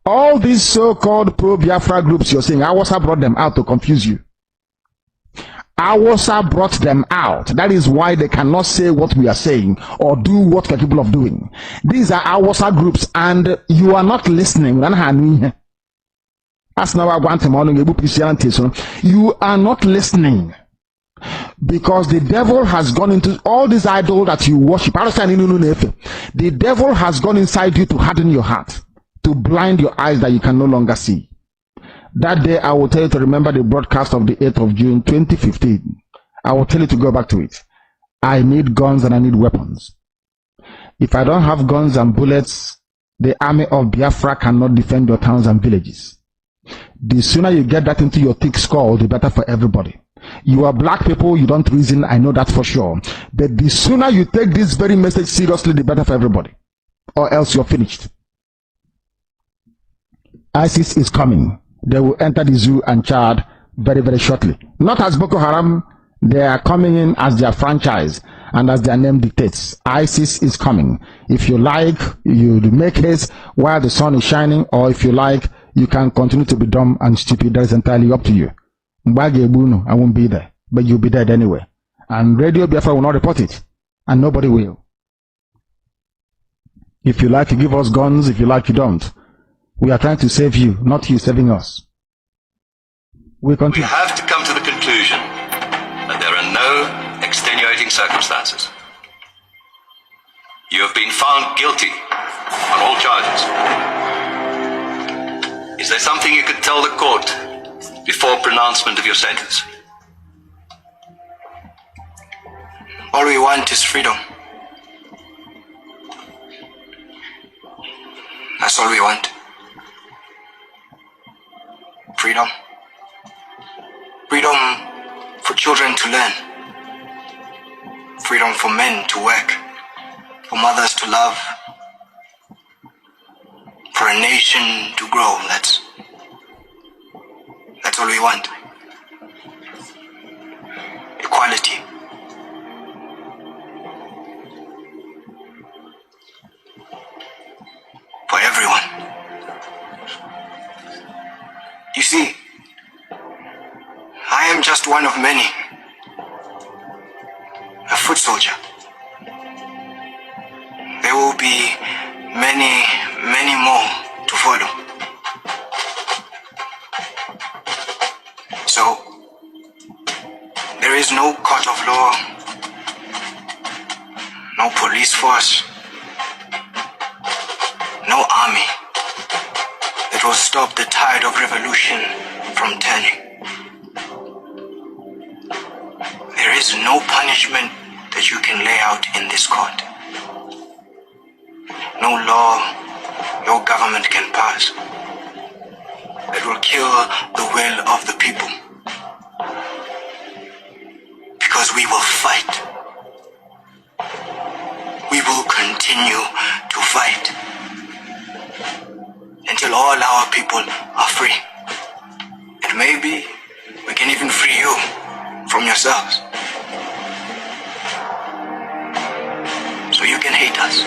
All these so-called pro-Biafra groups you're saying, HAUSA brought them out to confuse you. HAUSA brought them out. That is why they cannot say what we are saying or do what we're capable of doing. These are HAUSA groups, and you are not listening. You are not listening. Because the devil has gone into all these idols that you worship. The devil has gone inside you to harden your heart, to blind your eyes that you can no longer see. That day I will tell you to remember the broadcast of the 8th of June 2015. I will tell you to go back to it. I need guns and I need weapons. If I don't have guns and bullets, the army of Biafra cannot defend your towns and villages. The sooner you get that into your thick skull, the better for everybody. You are black people, you don't reason, I know that for sure. But the sooner you take this very message seriously, the better for everybody. Or else you're finished. ISIS is coming. They will enter the zoo and Chad very, very shortly. Not as Boko Haram, they are coming in as their franchise and as their name dictates. ISIS is coming. If you like, you make haste while the sun is shining, or if you like, you can continue to be dumb and stupid. That is entirely up to you. I won't be there, but you'll be dead anyway. And Radio Biafra will not report it, and nobody will. If you like, you give us guns. If you like, you don't. We are trying to save you, not you saving us. We have to come to the conclusion that there are no extenuating circumstances. You have been found guilty on all charges. Is there something you could tell the court before pronouncement of your sentence? All we want is freedom. That's all we want. Freedom. Freedom for children to learn. Freedom for men to work. For mothers to love. For a nation to grow. That's all we want. Equality. For everyone. You see, I am just one of many. A foot soldier. There will be many, many more to follow. So, there is no court of law, no police force, no army that will stop the tide of revolution from turning. There is no punishment that you can lay out in this court. No law your government can pass that will kill the will of the people. Because we will fight. We will continue to fight until all our people are free. And maybe we can even free you from yourselves. So you can hate us,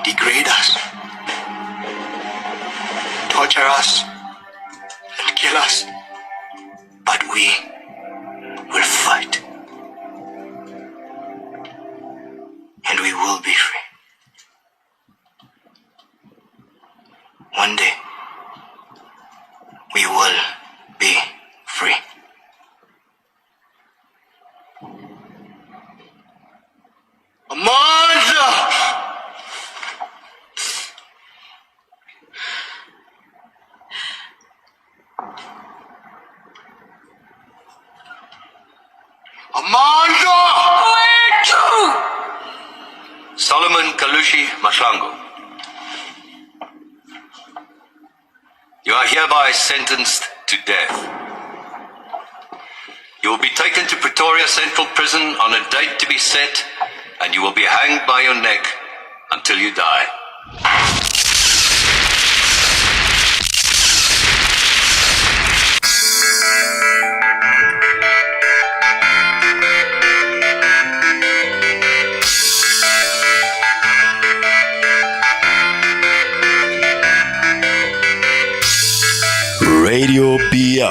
degrade us, torture us, and kill us. But we will fight. And we will be free. One day, we will be free. Amanda! Amanda! Where to? Solomon Kalushi Mashlango. You are hereby sentenced to death. You will be taken to Pretoria Central Prison on a date to be set, and you will be hanged by your neck until you die.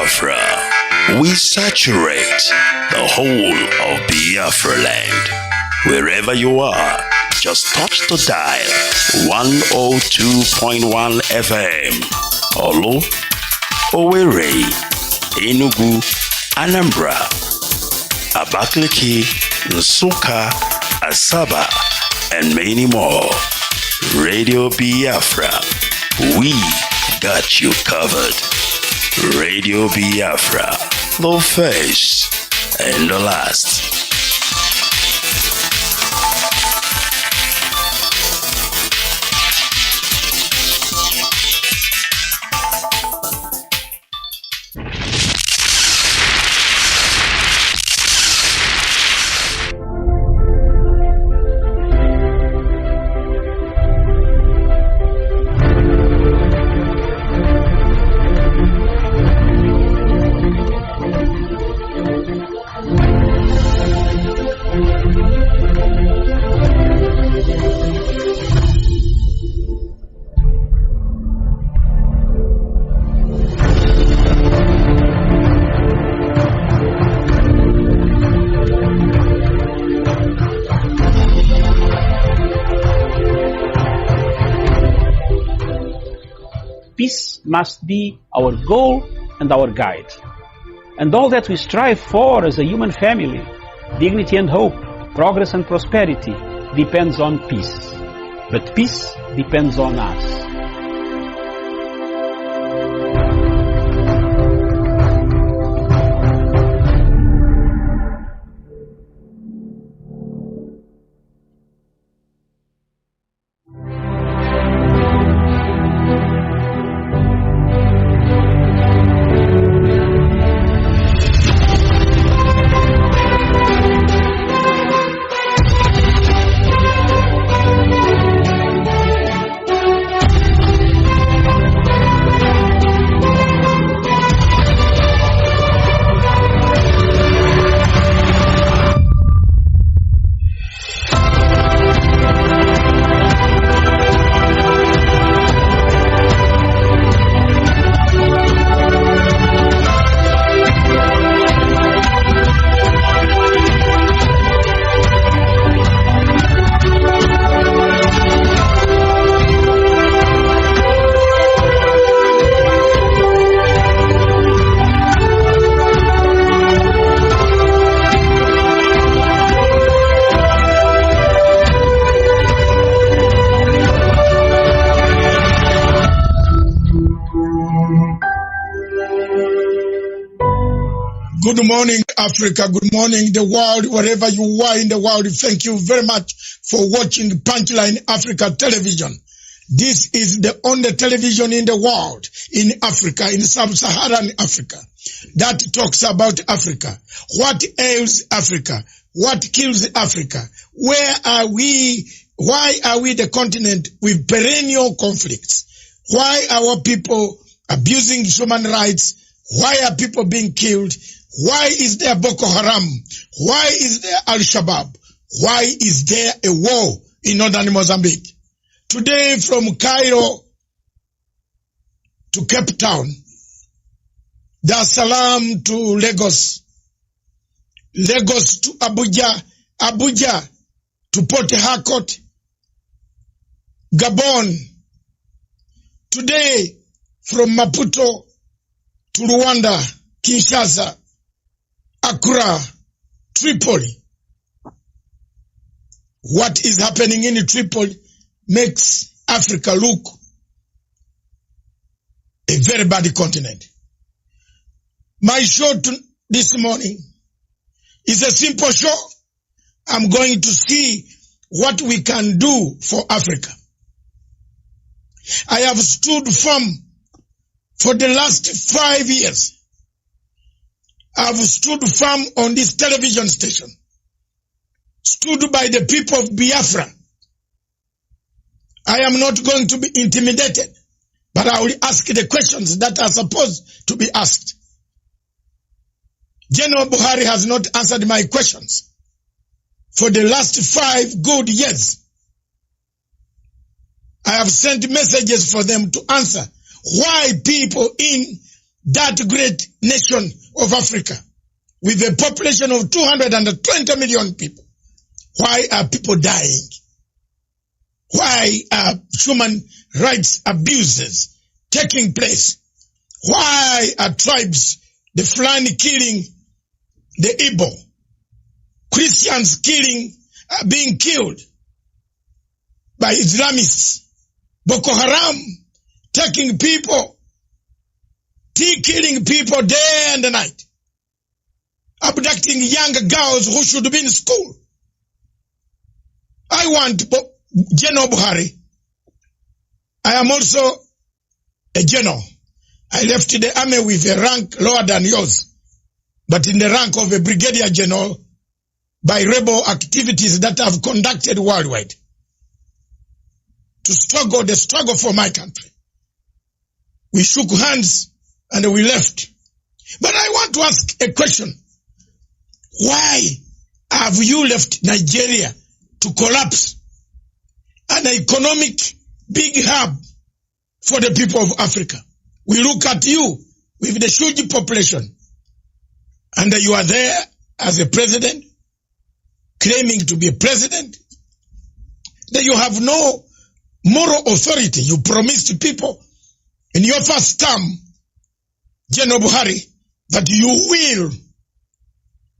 Biafra. We saturate the whole of Biafra land. Wherever you are, just touch the dial 102.1 FM. Olu, Owerri, Enugu, Anambra, Abakaliki, Nsukka, Asaba, and many more. Radio Biafra, we got you covered. Radio Biafra, the first and the last. Peace must be our goal and our guide. And all that we strive for as a human family, dignity and hope, progress and prosperity, depends on peace. But peace depends on us. Good morning, Africa. Good morning, the world, wherever you are in the world. Thank you very much for watching Punchline Africa Television. This is the only television in the world, in Africa, in sub-Saharan Africa, that talks about Africa. What ails Africa? What kills Africa? Where are we? Why are we the continent with perennial conflicts? Why are our people abusing human rights? Why are people being killed? Why is there Boko Haram? Why is there Al-Shabaab? Why is there a war in northern Mozambique? Today from Cairo to Cape Town, Dar es Salaam to Lagos, Lagos to Abuja, Abuja to Port Harcourt, Gabon. Today from Maputo to Rwanda, Kinshasa, Accra, Tripoli. What is happening in Tripoli makes Africa look a very bad continent. My show this morning is a simple show. I'm going to see what we can do for Africa. I have stood firm for the last 5 years. I've stood firm on this television station, stood by the people of Biafra. I am not going to be intimidated, but I will ask the questions that are supposed to be asked. General Buhari has not answered my questions for the last 5 good years. I have sent messages for them to answer why people in that great nation of Africa with a population of 220 million people, why are people dying? Why are human rights abuses taking place? Why are tribes, the Fulani killing the Igbo, Christians being killed by Islamists, Boko Haram taking people, killing people day and night, abducting young girls who should be in school? I want General Buhari. I am also a general. I left the army with a rank lower than yours, but in the rank of a brigadier general by rebel activities that I've conducted worldwide to the struggle for my country. We shook hands and we left. But I want to ask a question. Why have you left Nigeria to collapse, an economic big hub for the people of Africa? We look at you with the huge population, and you are there as a president, claiming to be a president, that you have no moral authority. You promised people in your first term, General Buhari, that you will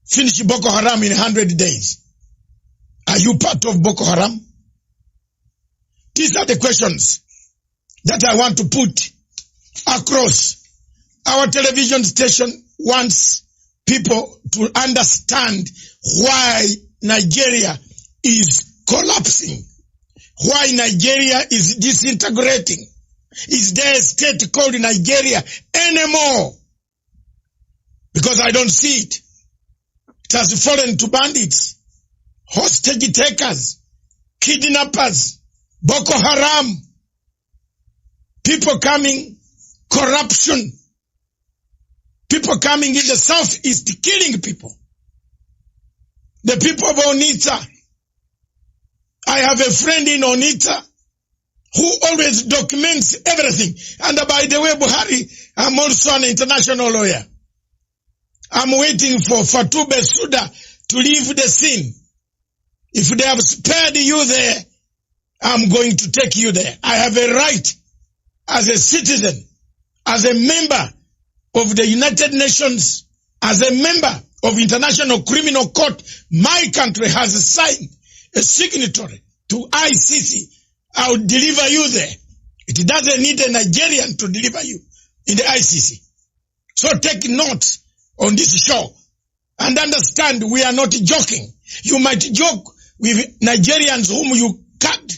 finish Boko Haram in 100 days. Are you part of Boko Haram? These are the questions that I want to put across. Our television station wants people to understand why Nigeria is collapsing, why Nigeria is disintegrating. Is there a state called Nigeria anymore? Because I don't see it. It has fallen to bandits, hostage takers, kidnappers, Boko Haram, people coming, corruption, people coming in the southeast killing people. The people of Onitsha. I have a friend in Onitsha who always documents everything. And by the way, Buhari, I'm also an international lawyer. I'm waiting for Fatou Bensouda to leave the scene. If they have spared you there, I'm going to take you there. I have a right as a citizen, as a member of the United Nations, as a member of International Criminal Court. My country has signed a signatory to ICC. I'll deliver you there. It doesn't need a Nigerian to deliver you in the ICC. So take note on this show and understand we are not joking. You might joke with Nigerians whom you cut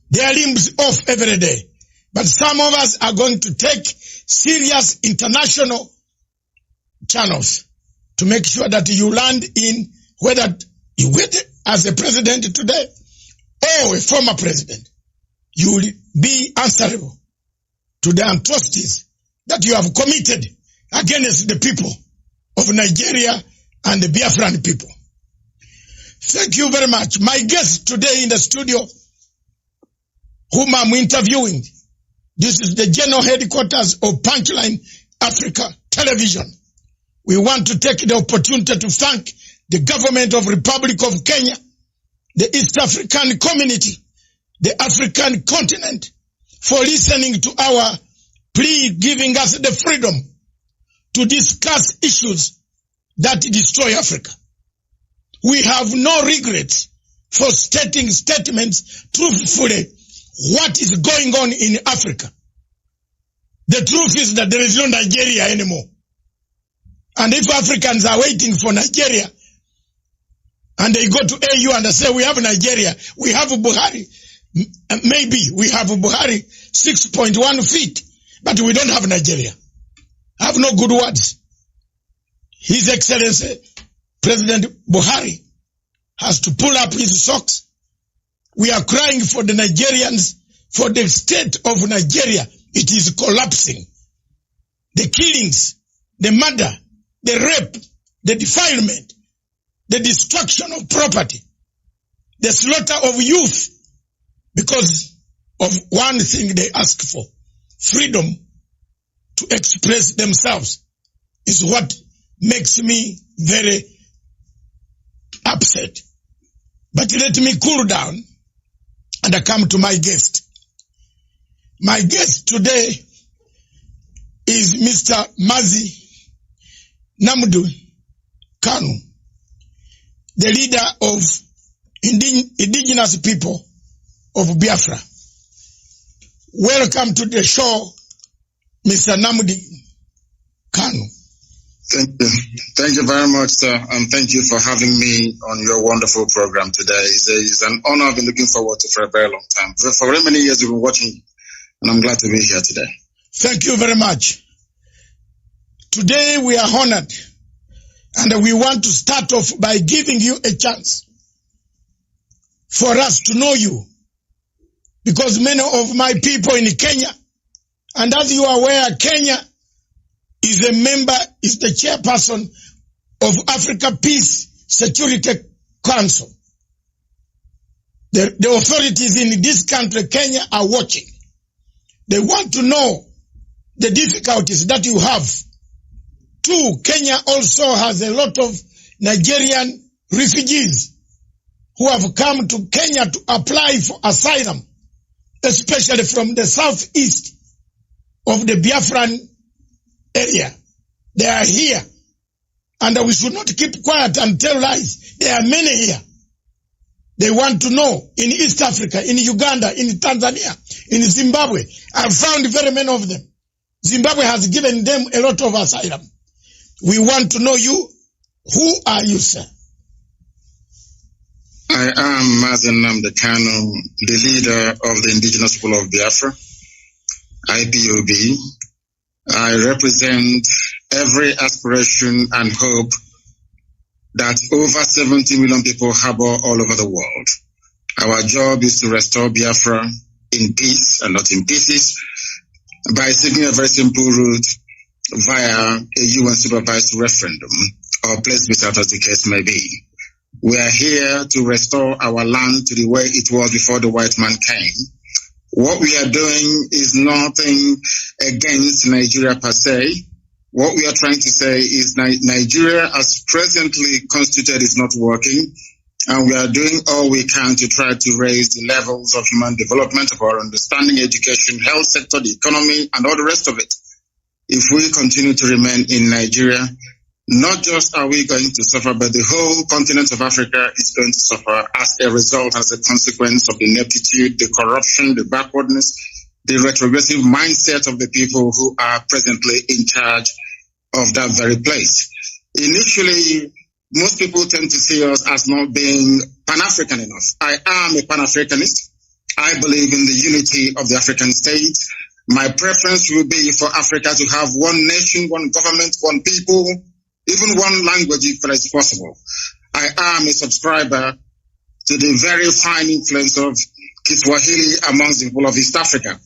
their limbs off every day. But some of us are going to take serious international channels to make sure that you land in whether you wait as a president today or a former president. You will be answerable to the atrocities that you have committed against the people of Nigeria and the Biafran people. Thank you very much. My guest today in the studio, whom I'm interviewing, this is the general headquarters of Punchline Africa Television. We want to take the opportunity to thank the government of Republic of Kenya, the East African community, the African continent, for listening to our plea, giving us the freedom to discuss issues that destroy Africa. We have no regrets for stating statements truthfully what is going on in Africa. The truth is that there is no Nigeria anymore. And if Africans are waiting for Nigeria, and they go to AU and they say, we have Nigeria, we have Buhari, maybe we have Buhari 6.1 feet, but we don't have Nigeria. I have no good words. His Excellency, President Buhari, has to pull up his socks. We are crying for the Nigerians, for the state of Nigeria. It is collapsing. The killings, the murder, the rape, the defilement, the destruction of property, the slaughter of youth, because of one thing they ask for, freedom to express themselves is what makes me very upset. But let me cool down and I come to my guest. My guest today is Mr. Mazi Nnamdi Kanu, the leader of indigenous people of Biafra. Welcome to the show, Mr. Nnamdi Kanu. Thank you. Thank you very much, sir, and thank you for having me on your wonderful program today. It's an honor. I've been looking forward to for a very long time. For very many years, we've been watching, and I'm glad to be here today. Thank you very much. Today, we are honored, and we want to start off by giving you a chance for us to know you, because many of my people in Kenya, and as you are aware, Kenya is the chairperson of Africa Peace Security Council. The authorities in this country, Kenya, are watching. They want to know the difficulties that you have. Two, Kenya also has a lot of Nigerian refugees who have come to Kenya to apply for asylum, especially from the southeast of the Biafran area. They are here. And we should not keep quiet and tell lies. There are many here. They want to know in East Africa, in Uganda, in Tanzania, in Zimbabwe. I've found very many of them. Zimbabwe has given them a lot of asylum. We want to know you. Who are you, sir? I am Mazi Nnamdi Kanu, the leader of the indigenous people of Biafra, IPOB. I represent every aspiration and hope that over 70 million people harbor all over the world. Our job is to restore Biafra in peace and not in pieces by seeking a very simple route via a UN-supervised referendum or plebiscite, as the case may be. We are here to restore our land to the way it was before the white man came. What we are doing is nothing against Nigeria per se. What we are trying to say is Nigeria as presently constituted is not working, and we are doing all we can to try to raise the levels of human development, of our understanding, education, health sector, the economy, and all the rest of it. If we continue to remain in Nigeria, not just are we going to suffer, but the whole continent of Africa is going to suffer as a result, as a consequence of the ineptitude, the corruption, the backwardness, the retrogressive mindset of the people who are presently in charge of that very place. Initially, most people tend to see us as not being Pan-African enough. I am a Pan-Africanist. I believe in the unity of the African states. My preference will be for Africa to have one nation, one government, one people, even one language if that is possible. I am a subscriber to the very fine influence of Kiswahili amongst the people of East Africa.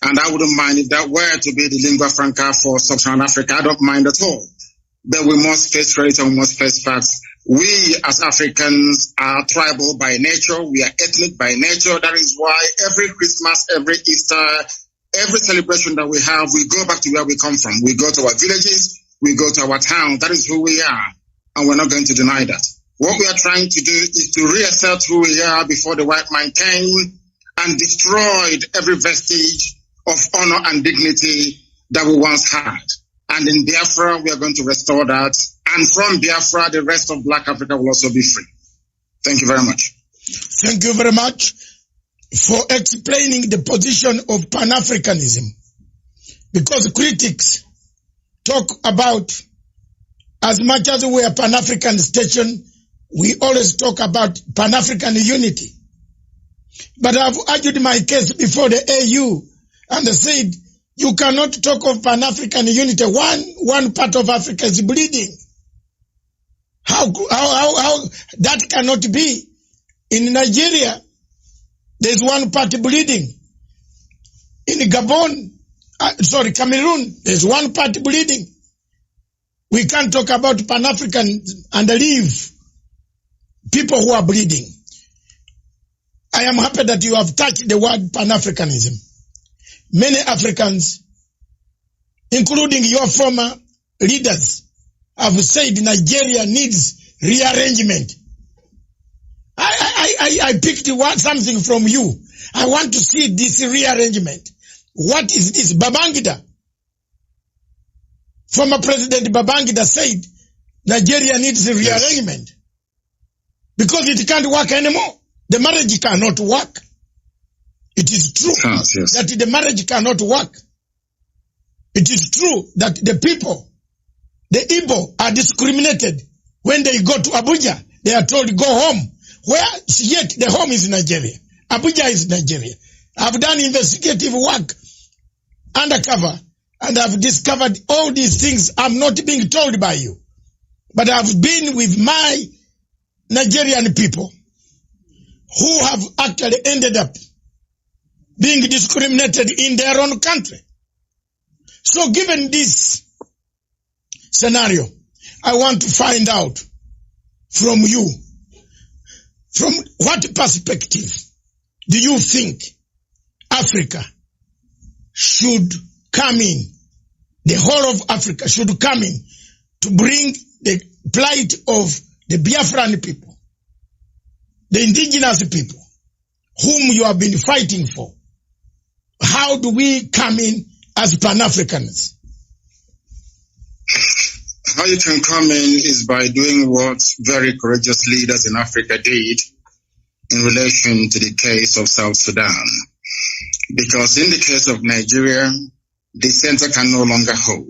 And I wouldn't mind if that were to be the lingua franca for sub-Saharan Africa. I don't mind at all. But we must face reality and we must face facts. We as Africans are tribal by nature. We are ethnic by nature. That is why every Christmas, every Easter, every celebration that we have, we go back to where we come from. We go to our villages. We go to our town. That is who we are. And we're not going to deny that. What we are trying to do is to reassert who we are before the white man came and destroyed every vestige of honor and dignity that we once had. And in Biafra, we are going to restore that. And from Biafra, the rest of Black Africa will also be free. Thank you very much. Thank you very much for explaining the position of Pan-Africanism. Because critics talk about, as much as we are Pan-African station, we always talk about Pan-African unity. But I've argued my case before the AU and said, you cannot talk of Pan-African unity. One part of Africa is bleeding. How that cannot be. In Nigeria, there's one party bleeding. In Gabon, Cameroon, there's one party bleeding. We can't talk about Pan-African and leave people who are bleeding. I am happy that you have touched the word Pan-Africanism. Many Africans including your former leaders, have said Nigeria needs rearrangement. I picked something from you. I want to see this rearrangement. What is this? Babangida. Former President Babangida said Nigeria needs a rearrangement because it can't work anymore. The marriage cannot work. It is true that the marriage cannot work. It is true that the people, the Igbo, are discriminated. When they go to Abuja, they are told go home. Where yet the home is Nigeria. Abuja is Nigeria. I've done investigative work undercover and I've discovered all these things. I'm not being told by you. But I've been with my Nigerian people who have actually ended up being discriminated in their own country. So given this scenario, I want to find out from you, from what perspective do you think Africa should come in, the whole of Africa should come in to bring the plight of the Biafran people, the indigenous people, whom you have been fighting for? How do we come in as Pan-Africans? How you can come in is by doing what very courageous leaders in Africa did in relation to the case of South Sudan. Because in the case of Nigeria, the center can no longer hold.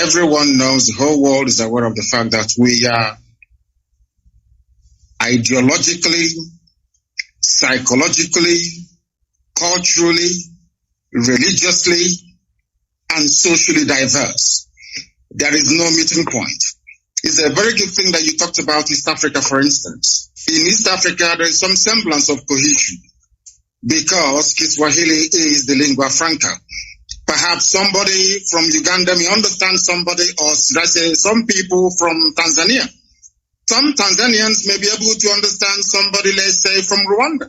Everyone knows, the whole world is aware of the fact that we are ideologically, psychologically, culturally, religiously, and socially diverse. There is no meeting point. It's a very good thing that you talked about East Africa, for instance. In East Africa, there is some semblance of cohesion because Kiswahili is the lingua franca. Perhaps somebody from Uganda may understand somebody, or should I say some people from Tanzania. Some Tanzanians may be able to understand somebody, let's say, from Rwanda,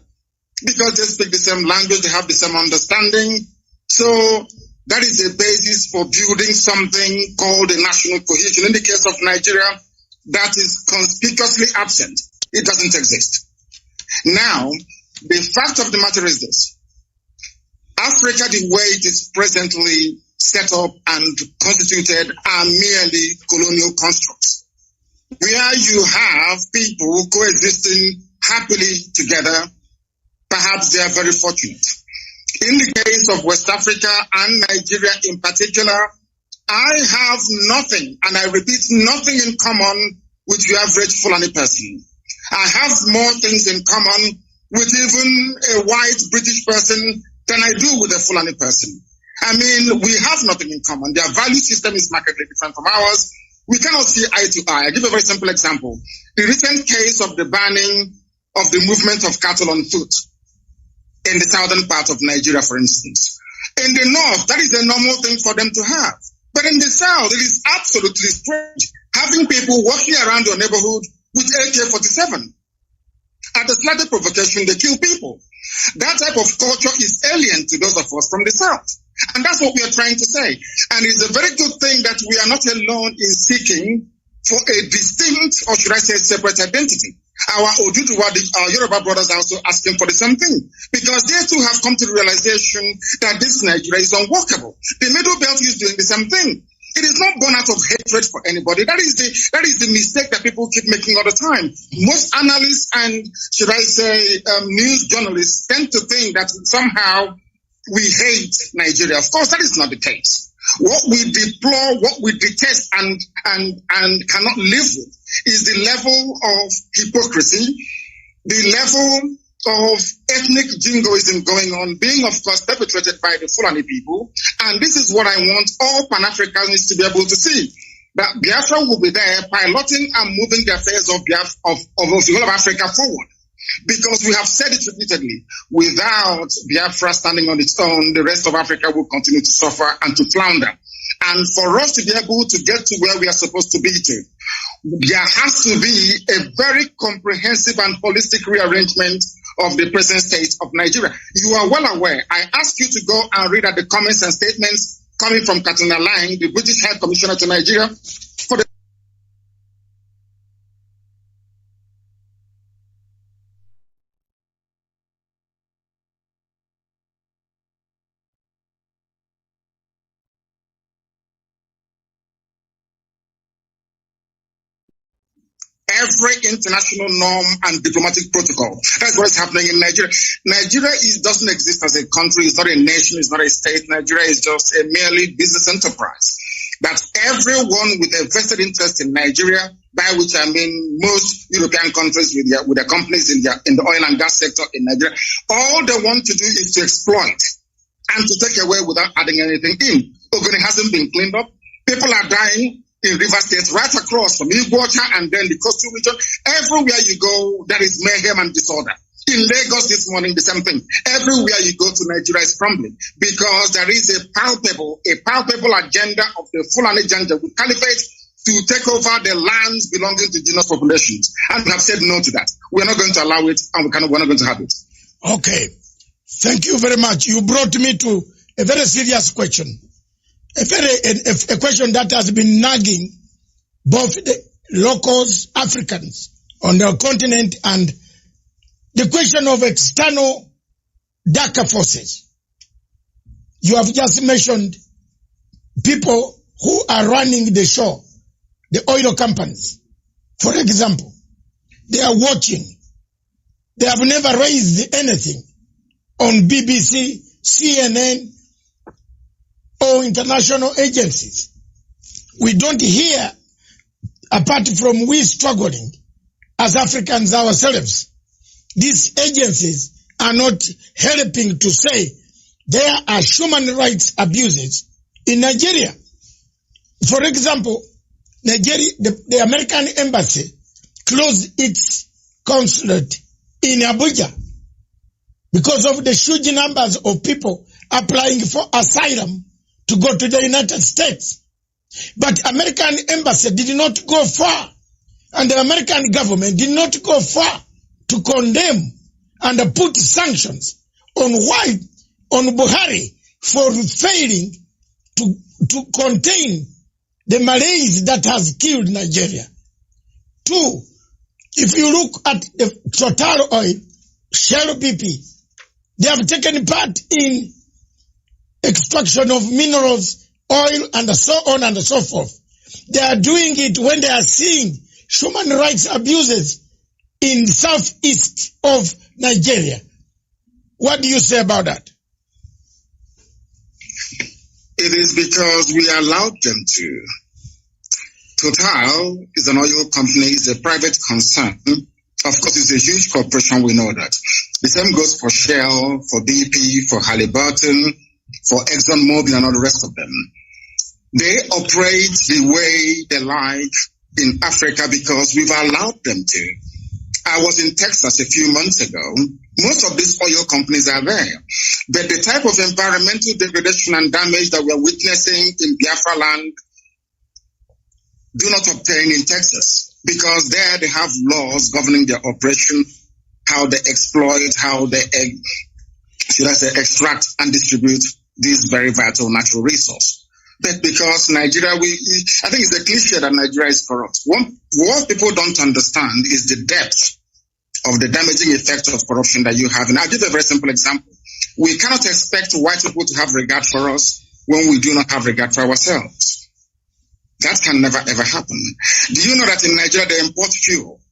because they speak the same language, they have the same understanding. So that is the basis for building something called a national cohesion. In the case of Nigeria, that is conspicuously absent. It doesn't exist. Now, the fact of the matter is this. Africa, the way it is presently set up and constituted, are merely colonial constructs, where you have people coexisting happily together. Perhaps they are very fortunate. In the case of West Africa and Nigeria in particular, I have nothing, and I repeat, nothing in common with your average Fulani person. I have more things in common with even a white British person than I do with a Fulani person. I mean, we have nothing in common. Their value system is markedly different from ours. We cannot see eye to eye. I give a very simple example. The recent case of the banning of the movement of cattle on foot in the southern part of Nigeria, for instance. In the north, that is a normal thing for them to have. But in the south, it is absolutely strange having people walking around your neighborhood with AK-47. At the slightest provocation, they kill people. That type of culture is alien to those of us from the south. And that's what we are trying to say. And it's a very good thing that we are not alone in seeking for a distinct, or should I say, separate identity. Our Oduduwa, our Yoruba brothers are also asking for the same thing, because they too have come to the realization that this Nigeria is unworkable. The Middle Belt is doing the same thing. It is not born out of hatred for anybody. That is the mistake that people keep making all the time. Most analysts and, should I say, news journalists tend to think that somehow we hate Nigeria. Of course, that is not the case. What we deplore, what we detest and cannot live with is the level of hypocrisy, the level of ethnic jingoism going on, being of course perpetrated by the Fulani people. And this is what I want all Pan-Africans to be able to see. That Biafra will be there piloting and moving the affairs of the whole of Africa forward. Because we have said it repeatedly, without Biafra standing on its own, the rest of Africa will continue to suffer and to flounder. And for us to be able to get to where we are supposed to be to, there has to be a very comprehensive and holistic rearrangement of the present state of Nigeria. You are well aware. I asked you to go and read at the comments and statements coming from Katrina Lang, the British High Commissioner to Nigeria, for the every international norm and diplomatic protocol. That's what is happening in Nigeria. Nigeria doesn't exist as a country. It's not a nation. It's not a state. Nigeria is just a merely business enterprise. That everyone with a vested interest in Nigeria, by which I mean most European countries with their companies in the oil and gas sector in Nigeria, all they want to do is to exploit and to take away without adding anything in. Ogoni hasn't been cleaned up. People are dying in River State, right across from Igbocha and then the coastal region. Everywhere you go, there is mayhem and disorder. In Lagos this morning, the same thing. Everywhere you go to, Nigeria is crumbling because there is a palpable agenda of the Fulani Janja with Caliphate to take over the lands belonging to indigenous populations. And we have said no to that. We're not going to allow it, and we're not going to have it. Okay. Thank you very much. You brought me to a very serious question. A question that has been nagging both the locals, Africans on the continent, and the question of external darker forces. You have just mentioned people who are running the show, the oil companies. For example, they are watching. They have never raised anything on BBC, CNN, or international agencies. We don't hear, apart from we struggling as Africans ourselves, these agencies are not helping to say there are human rights abuses in Nigeria. For example, Nigeria, the American embassy closed its consulate in Abuja because of the huge numbers of people applying for asylum to go to the United States. But American embassy did not go far, and the American government did not go far to condemn and put sanctions on Buhari for failing to contain the malaise that has killed Nigeria. Two, if you look at the Total Oil, Shell BP, they have taken part in extraction of minerals, oil, and so on and so forth. They are doing it when they are seeing human rights abuses in southeast of Nigeria. What do you say about that? It is because we allowed them to. Total is an oil company, it's a private concern. Of course, it's a huge corporation, we know that. The same goes for Shell, for BP, for Halliburton, for ExxonMobil and all the rest of them. They operate the way they like in Africa because we've allowed them to. I was in Texas a few months ago. Most of these oil companies are there. But the type of environmental degradation and damage that we're witnessing in Biafra land do not obtain in Texas because there they have laws governing their operation, how they exploit, how they, extract and distribute this very vital natural resource. But because Nigeria, I think it's a cliche that Nigeria is corrupt. What people don't understand is the depth of the damaging effect of corruption that you have. And I'll give a very simple example. We cannot expect white people to have regard for us when we do not have regard for ourselves. That can never ever happen. Do you know that in Nigeria they import fuel?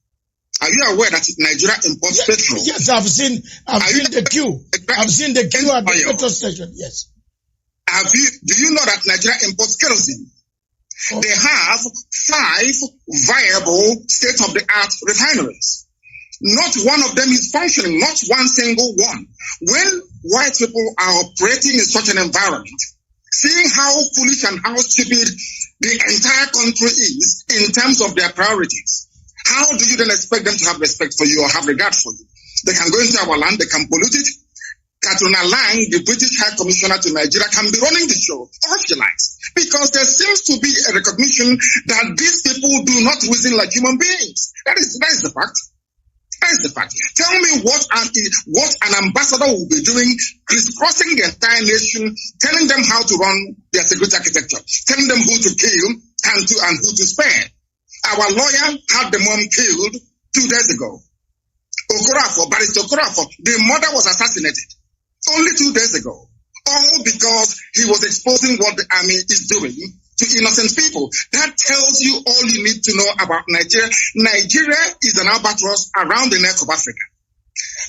Are you aware that Nigeria imports petrol? Yes, I've seen the queue. I've seen the queue at the petrol station, yes. Do you know that Nigeria imports kerosene? Oh. They have 5 viable state-of-the-art refineries. Not one of them is functioning, not one single one. When white people are operating in such an environment, seeing how foolish and how stupid the entire country is in terms of their priorities, how do you then expect them to have respect for you or have regard for you? They can go into our land, they can pollute it. Katrina Lang, the British High Commissioner to Nigeria, can be running the show, or if you like, because there seems to be a recognition that these people do not reason like human beings. That is the fact. That's the fact. Tell me what an ambassador will be doing, crisscrossing the entire nation, telling them how to run their security architecture, telling them who to kill and who to spare. Our lawyer had the mom killed 2 days ago. Barrister Okorafor, the mother was assassinated only 2 days ago. All because he was exposing what the army is doing to innocent people. That tells you all you need to know about Nigeria. Nigeria is an albatross around the neck of Africa.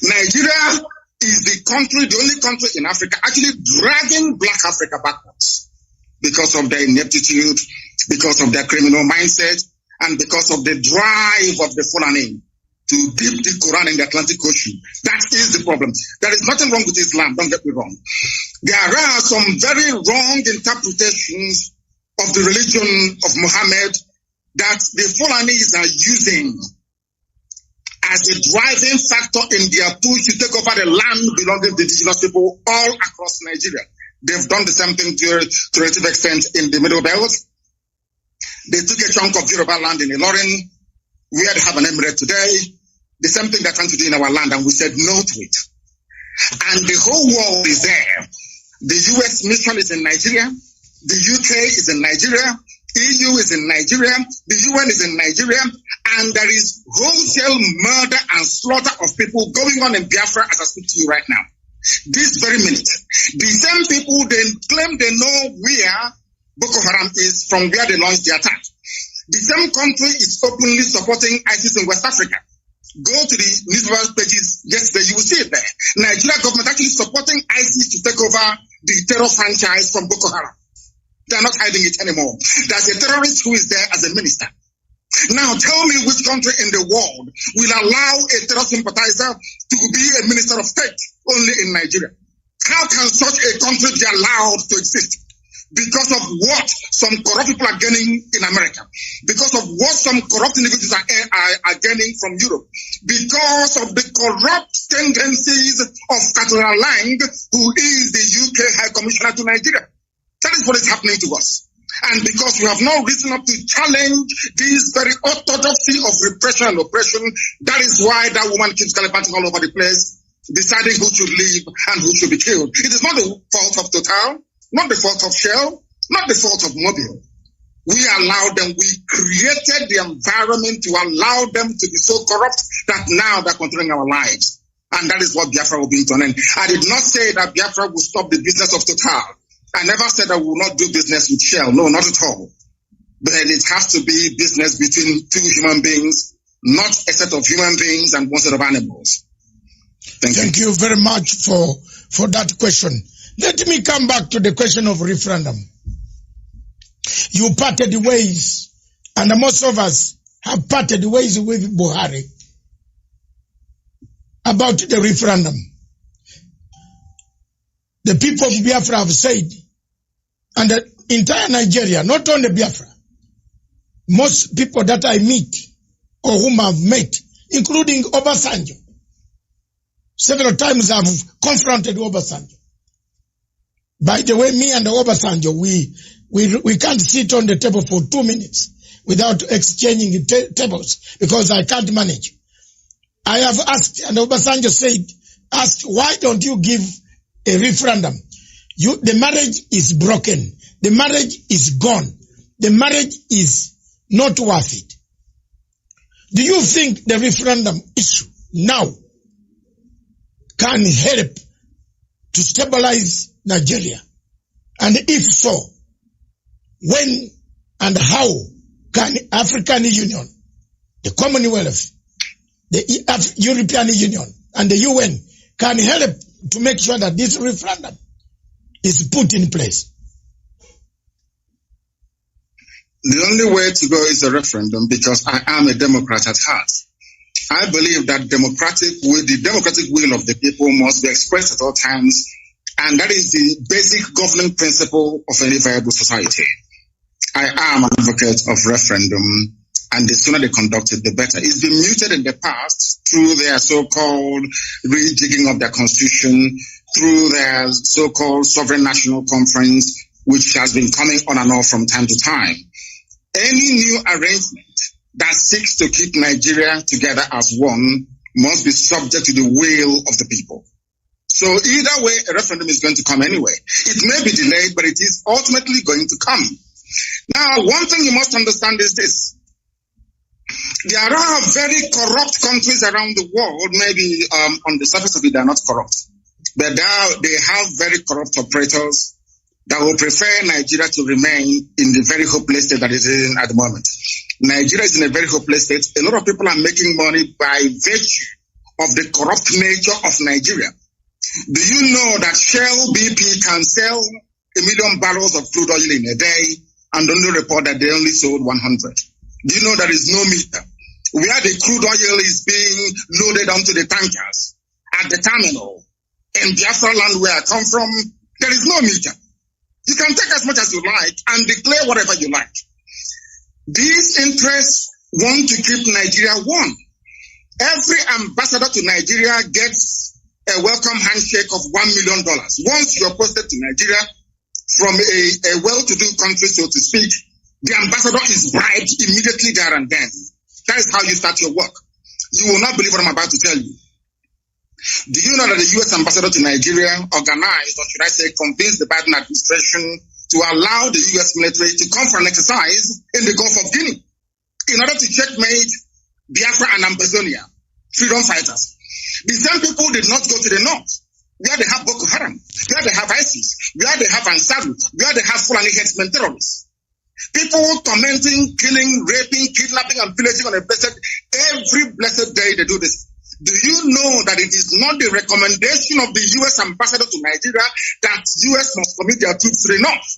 Nigeria is the only country in Africa actually dragging Black Africa backwards because of their ineptitude, because of their criminal mindset, and because of the drive of the Fulani to dip the Quran in the Atlantic Ocean. That is the problem. There is nothing wrong with Islam, don't get me wrong. There are some very wrong interpretations of the religion of Muhammad that the Fulanis are using as a driving factor in their push to take over the land belonging to indigenous people all across Nigeria. They've done the same thing to a relative extent in the Middle Belt. They took a chunk of Yoruba land in Ilorin, where they have an emirate today. The same thing they're trying to do in our land, and we said no to it. And the whole world is there. The US mission is in Nigeria. The UK is in Nigeria. EU is in Nigeria. The UN is in Nigeria. And there is wholesale murder and slaughter of people going on in Biafra as I speak to you right now. This very minute. The same people, they claim they know where Boko Haram is from where they launched the attack. The same country is openly supporting ISIS in West Africa. Go to the newspaper pages yesterday, you will see it there. Nigeria government actually supporting ISIS to take over the terror franchise from Boko Haram. They are not hiding it anymore. There's a terrorist who is there as a minister. Now tell me which country in the world will allow a terror sympathizer to be a minister of state only in Nigeria. How can such a country be allowed to exist? Because of what some corrupt people are gaining in America. Because of what some corrupt individuals are gaining from Europe. Because of the corrupt tendencies of Catherine Lang, who is the UK High Commissioner to Nigeria. That is what is happening to us. And because we have no reason up to challenge this very orthodoxy of repression and oppression, that is why that woman keeps gallivanting all over the place, deciding who should live and who should be killed. It is not the fault of Total, not the fault of Shell, not the fault of Mobile. We allowed them, we created the environment to allow them to be so corrupt that now they're controlling our lives. And that is what Biafra will be to an end. I did not say that Biafra will stop the business of Total. I never said that we will not do business with Shell. No, not at all. But it has to be business between two human beings, not a set of human beings and one set of animals. Thank you very much for that question. Let me come back to the question of referendum. You parted ways, and most of us have parted ways with Buhari about the referendum. The people of Biafra have said, and the entire Nigeria, not only Biafra, most people that I meet or whom I've met, including Obasanjo, several times I've confronted Obasanjo. By the way, me and Obasanjo, we can't sit on the table for 2 minutes without exchanging tables because I can't manage. I have asked, and Obasanjo asked, why don't you give a referendum? The marriage is broken. The marriage is gone. The marriage is not worth it. Do you think the referendum issue now can help to stabilize Nigeria? And if so, when and how can African Union, the Commonwealth, the European Union, and the UN can help to make sure that this referendum is put in place? The only way to go is a referendum, because I am a Democrat at heart. I believe that the democratic will of the people must be expressed at all times, and that is the basic governing principle of any viable society. I am an advocate of referendum, and the sooner they conduct it, the better. It's been muted in the past through their so-called rejigging of their constitution, through their so-called sovereign national conference, which has been coming on and off from time to time. Any new arrangement that seeks to keep Nigeria together as one must be subject to the will of the people. So either way, a referendum is going to come anyway. It may be delayed, but it is ultimately going to come. Now, one thing you must understand is this. There are very corrupt countries around the world. Maybe on the surface of it, they are not corrupt. But they have very corrupt operators that will prefer Nigeria to remain in the very hopeless state that it is in at the moment. Nigeria is in a very hopeless state. A lot of people are making money by virtue of the corrupt nature of Nigeria. Do you know that Shell BP can sell 1 million barrels of crude oil in a day and only report that they only sold 100? Do you know there is no meter? Where the crude oil is being loaded onto the tankers at the terminal in Biafra land where I come from, there is no meter. You can take as much as you like and declare whatever you like. These interests want to keep Nigeria warm. Every ambassador to Nigeria gets a welcome handshake of $1 million. Once you're posted to Nigeria from a well-to-do country, so to speak, the ambassador is bribed immediately there and then. That is how you start your work. You will not believe what I'm about to tell you. Do you know that the U.S. ambassador to Nigeria organized, or should I say, convinced the Biden administration to allow the U.S. military to come for an exercise in the Gulf of Guinea in order to checkmate Biafra and Ambazonia, freedom fighters? The same people did not go to the north, where they have Boko Haram, where they have ISIS, where they have Ansaru, where they have Fulani headsmen terrorists. People tormenting, killing, raping, kidnapping, and pillaging on a every blessed day they do this. Do you know that it is not the recommendation of the U.S. ambassador to Nigeria that U.S. must commit their troops to the north?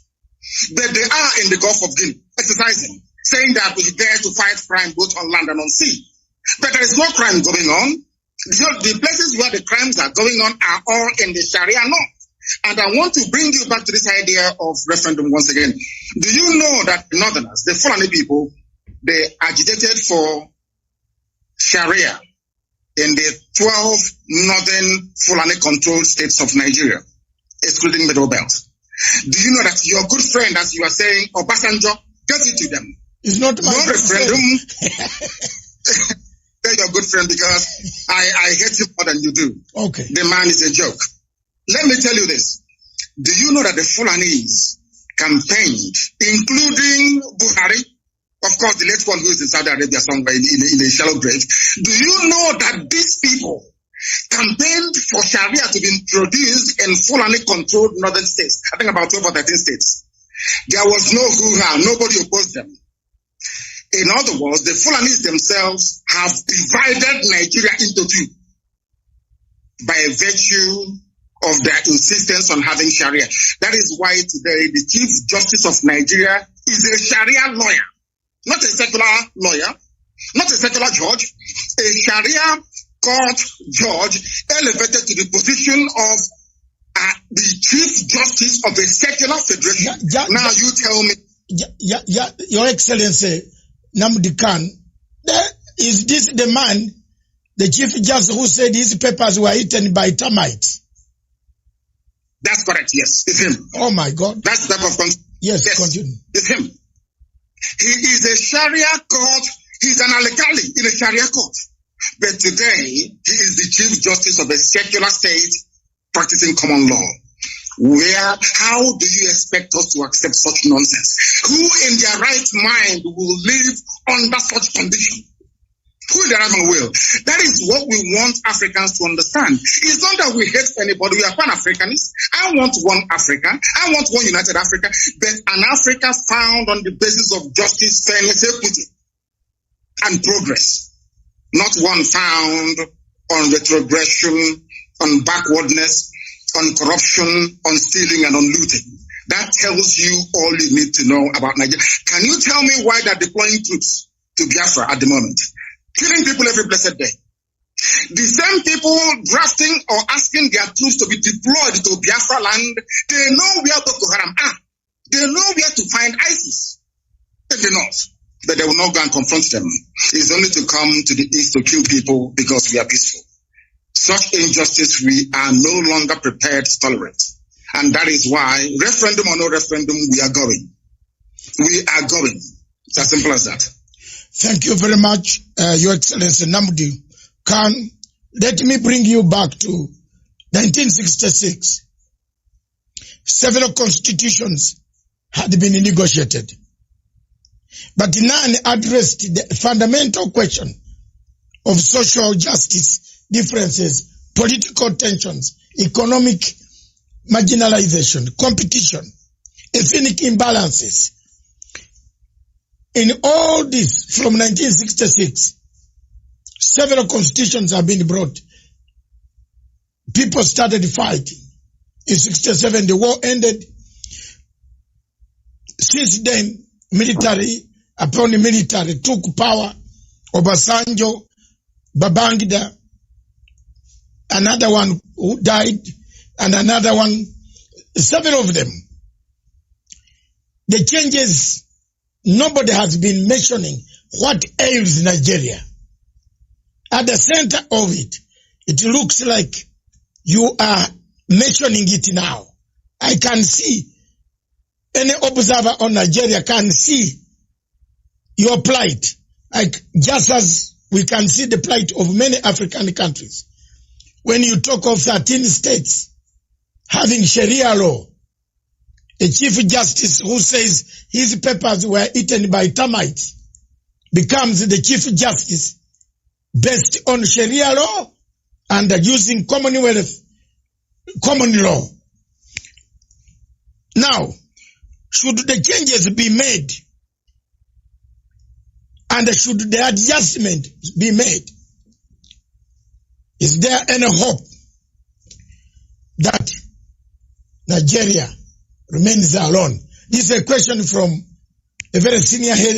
But they are in the Gulf of Guinea, exercising, saying that we're there to fight crime both on land and on sea. But there is no crime going on. The places where the crimes are going on are all in the Sharia north. And I want to bring you back to this idea of referendum once again. Do you know that the northerners, the Fulani people, they agitated for Sharia in the 12 northern Fulani-controlled states of Nigeria, excluding Middle Belt? Do you know that your good friend, as you are saying, Obasanjo, gave it to them? It's not my referendum. They're your good friend because I hate him more than you do. Okay. The man is a joke. Let me tell you this. Do you know that the Fulanis campaigned, including Buhari, of course, the late one who is in Saudi Arabia somewhere in a shallow grave? Do you know that these people campaigned for Sharia to be introduced in Fulani-controlled northern states? I think about 12 or 13 states. There was no hoo-ha. Nobody opposed them. In other words, the Fulanis themselves have divided Nigeria into two by virtue of their insistence on having Sharia. That is why today the Chief Justice of Nigeria is a Sharia lawyer, not a secular lawyer, not a secular judge, a Sharia court judge elevated to the position of the Chief Justice of a secular federation. Now you tell me. Your Excellency, Nnamdi Kanu, is this the man, the Chief Justice, who said his papers were eaten by termites? That's correct, yes. It's him. Oh my God. That's the type of yes, continue. It's him. He is a Sharia court. He's an Alikali in a Sharia court. But today, he is the Chief Justice of a secular state practicing common law. How do you expect us to accept such nonsense? Who in their right mind will live under such condition? Who in their right mind will? That is what we want Africans to understand. It's not that we hate anybody. We are Pan-Africanists. I want one Africa. I want one united Africa. But an Africa found on the basis of justice, fairness, equity, and progress. Not one found on retrogression, on backwardness, on corruption, on stealing, and on looting. That tells you all you need to know about Nigeria. Can you tell me why they're deploying troops to Biafra at the moment? Killing people every blessed day. The same people drafting or asking their troops to be deployed to Biafra land, they know where Boko Haram are. They know where to find ISIS in the north. But they will not go and confront them. It's only to come to the east to kill people because we are peaceful. Such injustice we are no longer prepared to tolerate. And that is why, referendum or no referendum, we are going. We are going. It's as simple as that. Thank you very much, Your Excellency Nnamdi Kanu, let me bring you back to 1966. Several constitutions had been negotiated, but none addressed the fundamental question of social justice differences, political tensions, economic marginalization, competition, ethnic imbalances. In all this, from 1966, several constitutions have been brought. People started fighting. In 67, the war ended. Since then, military upon the military took power. Obasanjo, Babangida, another one who died, and another one, seven of them. The changes, nobody has been mentioning what ails Nigeria. At the center of it, it looks like you are mentioning it now. I can see, any observer on Nigeria can see your plight, like just as we can see the plight of many African countries. When you talk of 13 states having Sharia law, a chief justice who says his papers were eaten by termites becomes the chief justice based on Sharia law and using Commonwealth common law. Now, should the changes be made and should the adjustment be made, is there any hope that Nigeria remains alone? This is a question from a very senior head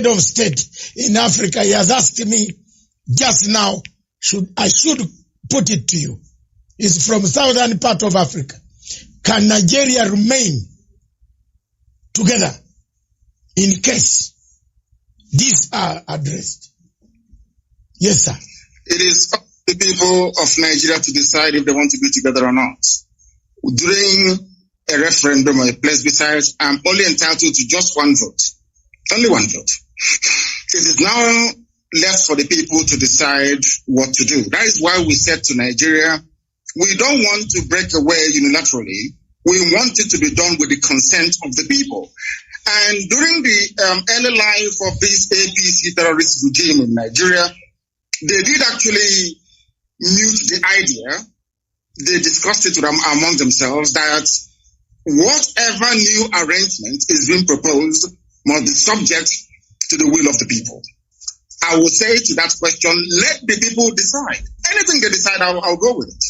of state in Africa. He has asked me just now, I should put it to you. It's from southern part of Africa. Can Nigeria remain together in case these are addressed? Yes, sir. It is up to the people of Nigeria to decide if they want to be together or not. During a referendum or a plebiscite, I'm only entitled to just one vote. Only one vote. It is now left for the people to decide what to do. That is why we said to Nigeria, we don't want to break away unilaterally. We want it to be done with the consent of the people. And during the early life of this APC terrorist regime in Nigeria, they did actually mute the idea. They discussed it among themselves that whatever new arrangement is being proposed must be subject to the will of the people. I will say to that question, let the people decide. Anything they decide, I'll go with it.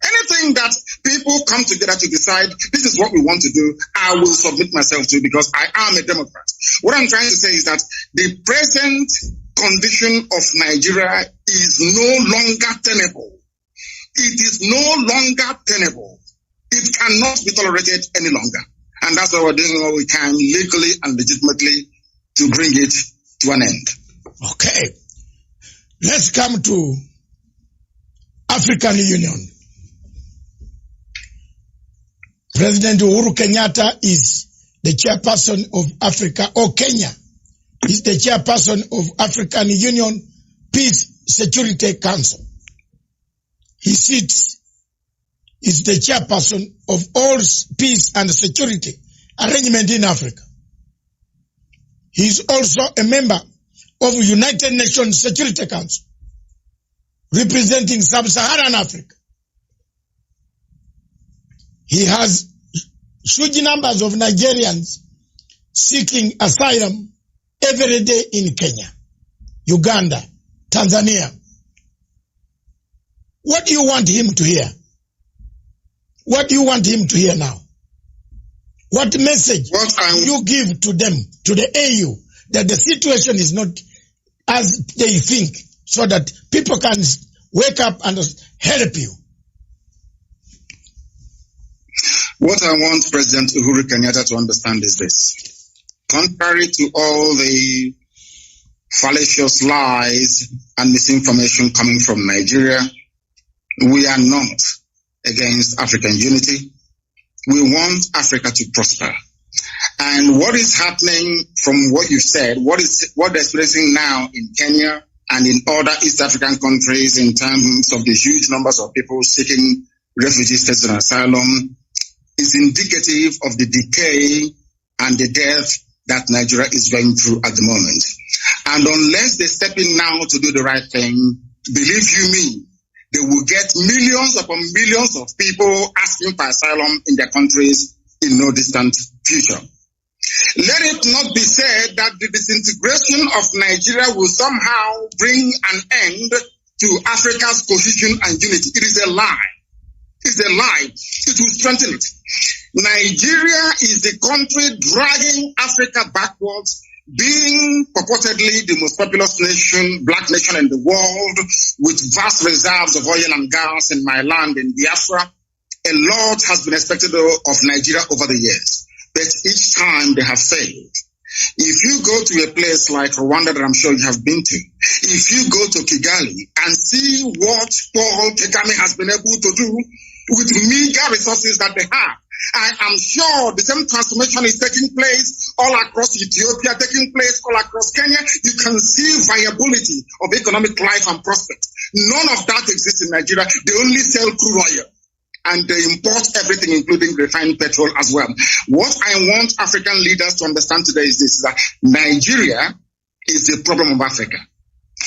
Anything that people come together to decide, this is what we want to do, I will submit myself to because I am a Democrat. What I'm trying to say is that the present condition of Nigeria is no longer tenable. It is no longer tenable. It cannot be tolerated any longer. And that's why we're doing what we can legally and legitimately to bring it to an end. Okay. Let's come to African Union. President Uhuru Kenyatta is the chairperson of Africa, or Kenya is the chairperson of African Union Peace Security Council. He sits, is the chairperson of all peace and security arrangement in Africa. He is also a member of United Nations Security Council, representing Sub-Saharan Africa. He has huge numbers of Nigerians seeking asylum every day in Kenya, Uganda, Tanzania. What do you want him to hear? What do you want him to hear now? What message do you give to them, to the AU, that the situation is not as they think, so that people can wake up and help you? What I want President Uhuru Kenyatta to understand is this. Contrary to all the fallacious lies and misinformation coming from Nigeria, we are not against African unity. We want Africa to prosper. And what is happening from what you said, what they're experiencing now in Kenya and in other East African countries in terms of the huge numbers of people seeking refugee status and asylum is indicative of the decay and the death that Nigeria is going through at the moment. And unless they step in now to do the right thing, believe you me, they will get millions upon millions of people asking for asylum in their countries in no distant future. Let it not be said that the disintegration of Nigeria will somehow bring an end to Africa's cohesion and unity. It is a lie. It's a lie. It will strengthen it. Nigeria is the country dragging Africa backwards, being purportedly the most populous nation, black nation in the world, with vast reserves of oil and gas in my land in Biafra. A lot has been expected of Nigeria over the years, but each time they have failed. If you go to a place like Rwanda that I'm sure you have been to, if you go to Kigali and see what Paul Kagame has been able to do with meager resources that they have, I am sure the same transformation is taking place all across Ethiopia, taking place all across Kenya. You can see viability of economic life and prospects. None of that exists in Nigeria. They only sell crude oil and they import everything, including refined petrol as well. What I want African leaders to understand today is this, that Nigeria is the problem of Africa.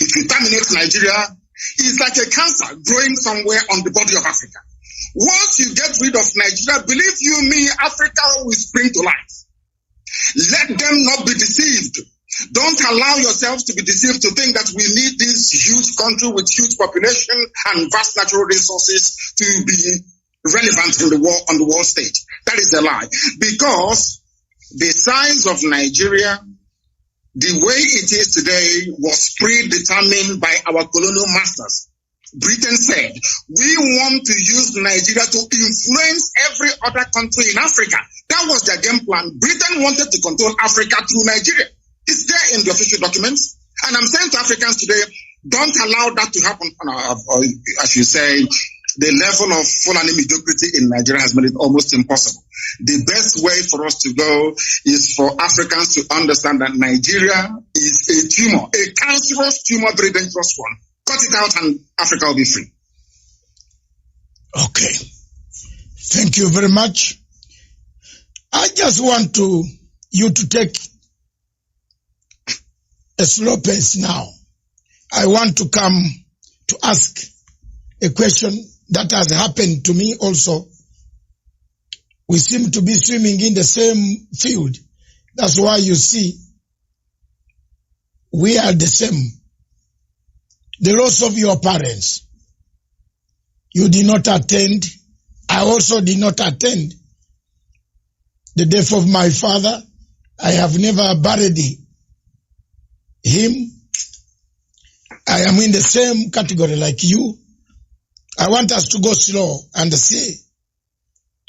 If you terminate Nigeria, it's like a cancer growing somewhere on the body of Africa. Once you get rid of Nigeria, believe you me, Africa will spring to life. Let them not be deceived. Don't allow yourselves to be deceived to think that we need this huge country with huge population and vast natural resources to be relevant in the world, on the world stage. That is a lie. Because the size of Nigeria, the way it is today, was predetermined by our colonial masters. Britain said, we want to use Nigeria to influence every other country in Africa. That was their game plan. Britain wanted to control Africa through Nigeria. It's there in the official documents. And I'm saying to Africans today, don't allow that to happen. Or, as you say, the level of Fulani mediocrity in Nigeria has made it almost impossible. The best way for us to go is for Africans to understand that Nigeria is a tumor, a cancerous tumor, very dangerous one. Cut it out and Africa will be free. Okay. Thank you very much. I just want you to take a slow pace now. I want to come to ask a question that has happened to me also. We seem to be swimming in the same field. That's why you see we are the same. The loss of your parents, you did not attend. I also did not attend. The death of my father, I have never buried him. I am in the same category like you. I want us to go slow and say,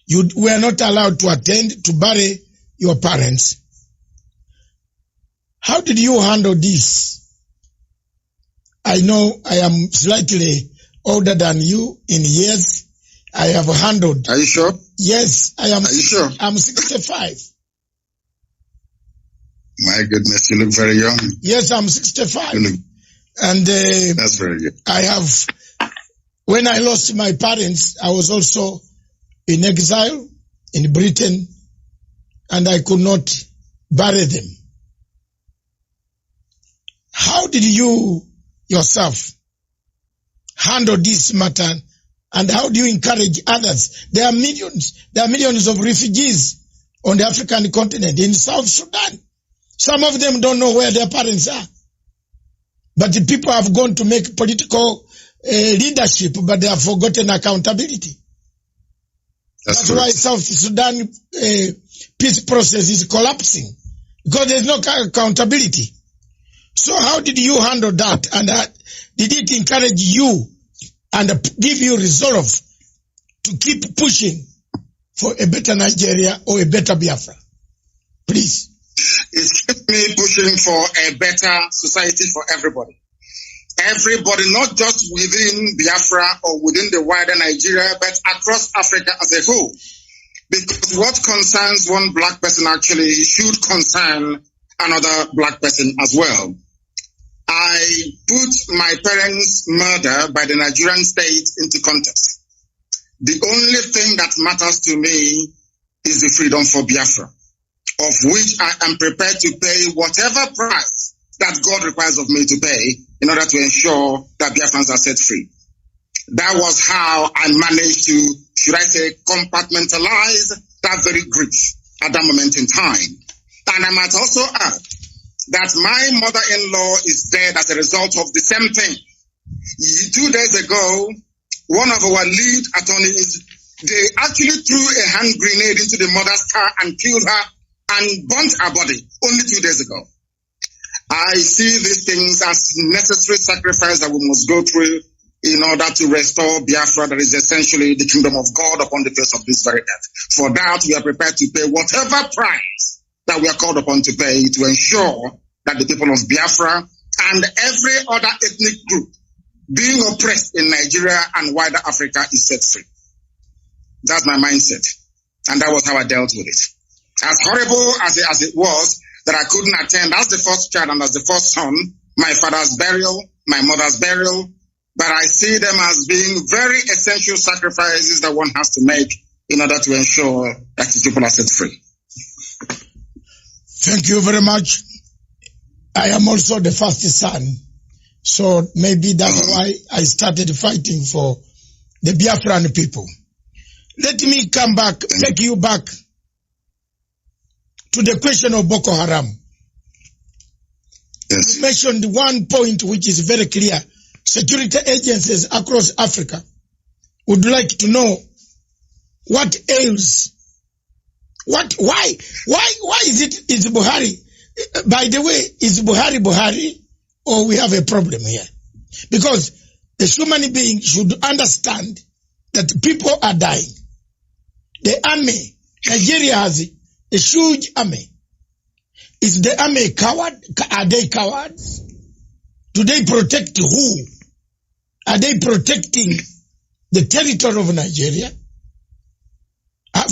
you were not allowed to attend to bury your parents. How did you handle this? I know I am slightly older than you in years. I have handled. Are you sure? Yes, I am. Are you sure? I'm 65. My goodness, you look very young. Yes, I'm 65. And that's very good. I have, when I lost my parents, I was also in exile in Britain, and I could not bury them. How did you yourself handle this matter, and how do you encourage others? There are millions of refugees on the African continent, in South Sudan. Some of them don't know where their parents are. But the people have gone to make political leadership, but they have forgotten accountability. That's why South Sudan peace process is collapsing, because there's no accountability. So how did you handle that? And did it encourage you and give you resolve to keep pushing for a better Nigeria or a better Biafra? Please. It's kept me pushing for a better society for everybody. Everybody, not just within Biafra or within the wider Nigeria, but across Africa as a whole. Because what concerns one black person actually should concern another black person as well. I put my parents' murder by the Nigerian state into context. The only thing that matters to me is the freedom for Biafra, of which I am prepared to pay whatever price that God requires of me to pay in order to ensure that Biafrans are set free. That was how I managed to, should I say, compartmentalize that very grief at that moment in time. And I might also add that my mother-in-law is dead as a result of the same thing. 2 days ago, one of our lead attorneys, they actually threw a hand grenade into the mother's car and killed her and burnt her body only 2 days ago. I see these things as necessary sacrifice that we must go through in order to restore Biafra, that is essentially the kingdom of God upon the face of this very earth. For that, we are prepared to pay whatever price that we are called upon to pay to ensure that the people of Biafra and every other ethnic group being oppressed in Nigeria and wider Africa is set free. That's my mindset. And that was how I dealt with it. As horrible as it was that I couldn't attend as the first child and as the first son, my father's burial, my mother's burial, but I see them as being very essential sacrifices that one has to make in order to ensure that the people are set free. Thank you very much. I am also the first son. So maybe that's why I started fighting for the Biafran people. Let me come back, take you back to the question of Boko Haram. Yes. You mentioned one point which is very clear. Security agencies across Africa would like to know what ails. Why is Buhari? By the way, is Buhari or we have a problem here? Because a human being should understand that people are dying. The army, Nigeria has a huge army. Is the army coward? Are they cowards? Do they protect who? Are they protecting the territory of Nigeria? How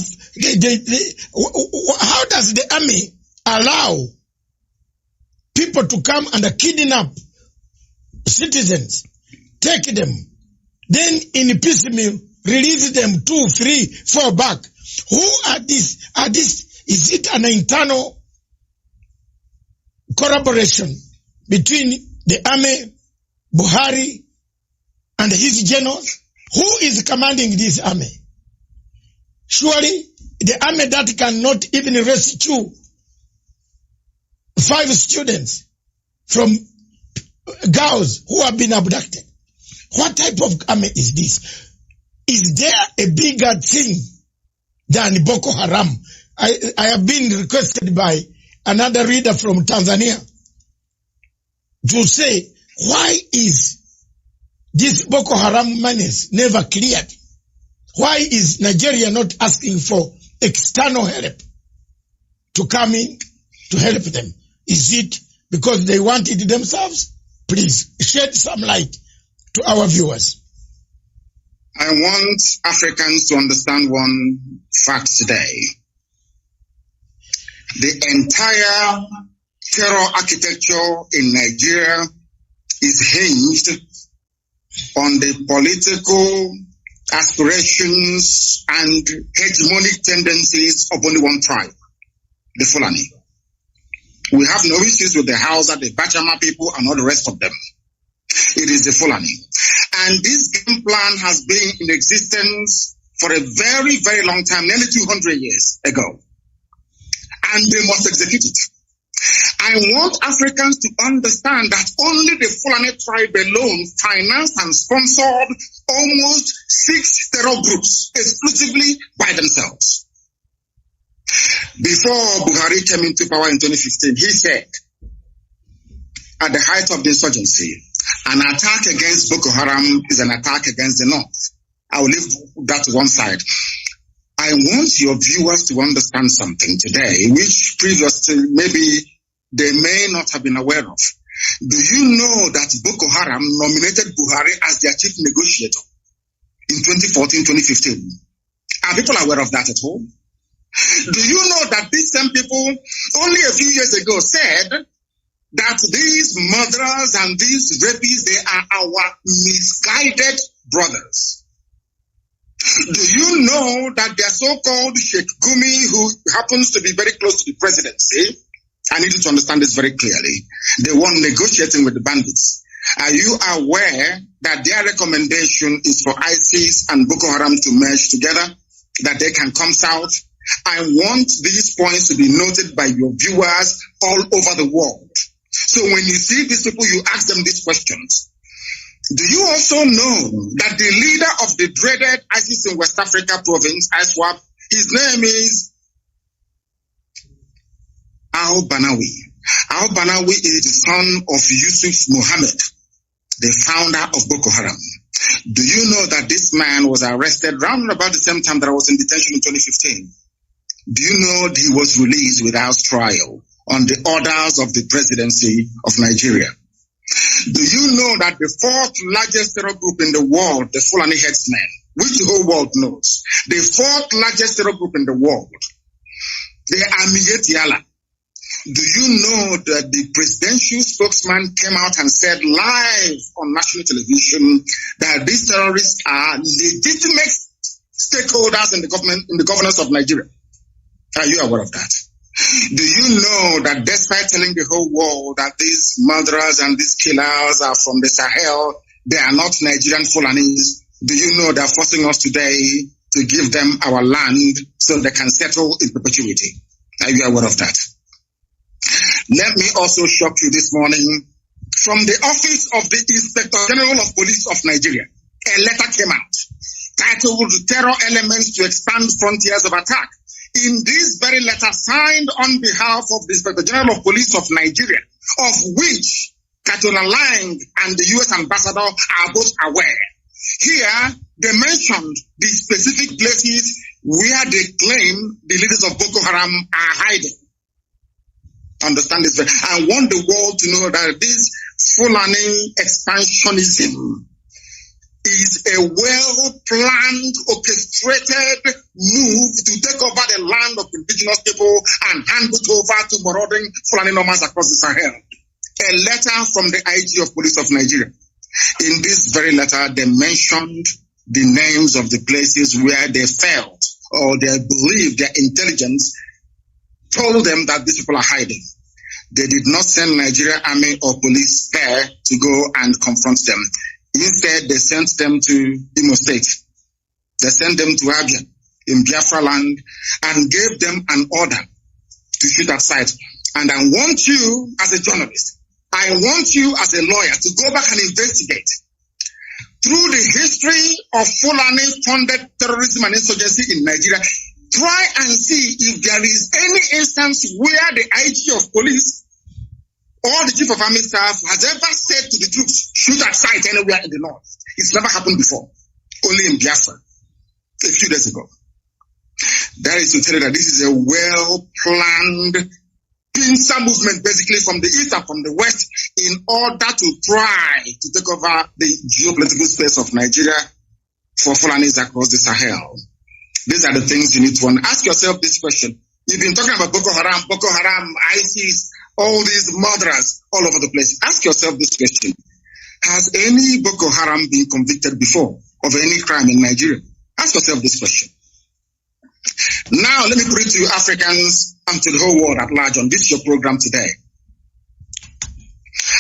does the army allow people to come and kidnap citizens, take them, then in piecemeal release them 2, 3, 4 back? Who are these? Is it an internal collaboration between the army, Buhari, and his generals? Who is commanding this army? Surely the army that cannot even rescue 5 students from girls who have been abducted. What type of army is this? Is there a bigger thing than Boko Haram? I have been requested by another reader from Tanzania to say, why is this Boko Haram menace never cleared? Why is Nigeria not asking for external help to come in to help them? Is it because they want it themselves? Please shed some light to our viewers. I want Africans to understand one fact today. The entire terror architecture in Nigeria is hinged on the political aspirations and hegemonic tendencies of only one tribe, the Fulani. We have no issues with the Hausa, the Bachama people, and all the rest of them. It is the Fulani. And this game plan has been in existence for a very, very long time, nearly 200 years ago. And they must execute it. I want Africans to understand that only the Fulani tribe alone financed and sponsored almost 6 terror groups exclusively by themselves. Before Buhari came into power in 2015, he said, at the height of the insurgency, an attack against Boko Haram is an attack against the North. I will leave that to one side. I want your viewers to understand something today, which previously maybe they may not have been aware of. Do you know that Boko Haram nominated Buhari as their chief negotiator in 2014-2015? Are people aware of that at all? Do you know that these same people only a few years ago said that these murderers and these rapists, they are our misguided brothers. Do you know that their so-called Sheikh Gumi, who happens to be very close to the presidency, I need you to understand this very clearly, the one negotiating with the bandits. Are you aware that their recommendation is for ISIS and Boko Haram to merge together, that they can come south? I want these points to be noted by your viewers all over the world. So when you see these people, you ask them these questions. Do you also know that the leader of the dreaded ISIS in West Africa province, ISWAP, his name is Al-Banawi. Al-Banawi is the son of Yusuf Mohammed, the founder of Boko Haram. Do you know that this man was arrested round about the same time that I was in detention in 2015? Do you know that he was released without trial on the orders of the presidency of Nigeria? Do you know that the fourth largest terror group in the world, the Fulani headsmen, which the whole world knows, the fourth largest terror group in the world, they are Miyetiala. Do you know that the presidential spokesman came out and said live on national television that these terrorists are legitimate stakeholders in the government, in the governance of Nigeria? Are you aware of that? Do you know that despite telling the whole world that these murderers and these killers are from the Sahel, they are not Nigerian Fulanis? Do you know they're forcing us today to give them our land so they can settle in perpetuity? Are you aware of that? Let me also shock you this morning. From the office of the Inspector General of Police of Nigeria, a letter came out titled Terror Elements to Expand Frontiers of Attack. In this very letter signed on behalf of the Inspector General of Police of Nigeria, of which Katona Lang and the U.S. Ambassador are both aware. Here, they mentioned the specific places where they claim the leaders of Boko Haram are hiding. Understand this? I want the world to know that this Fulani expansionism is a well-planned, orchestrated move to take over the land of indigenous people and hand it over to marauding Fulani nomads across the Sahel. A letter from the IG of Police of Nigeria. In this very letter, they mentioned the names of the places where they felt or they believed their intelligence told them that these people are hiding. They did not send Nigerian army or police there to go and confront them. Instead, they sent them to Imo State. They sent them to Abia in Biafra land and gave them an order to shoot at sight. And I want you as a journalist, I want you as a lawyer to go back and investigate through the history of Fulani-funded terrorism and insurgency in Nigeria. Try and see if there is any instance where the IG of police or the chief of army staff has ever said to the troops, shoot at sight anywhere in the north. It's never happened before. Only in Biafra, a few days ago. That is to tell you that this is a well-planned pincer movement, basically from the east and from the west, in order to try to take over the geopolitical space of Nigeria for Fulanis across the Sahel. These are the things you need to ask yourself this question. You've been talking about Boko Haram, ISIS, all these murderers all over the place. Ask yourself this question. Has any Boko Haram been convicted before of any crime in Nigeria? Ask yourself this question. Now, let me put it to you Africans and to the whole world at large on this your program today.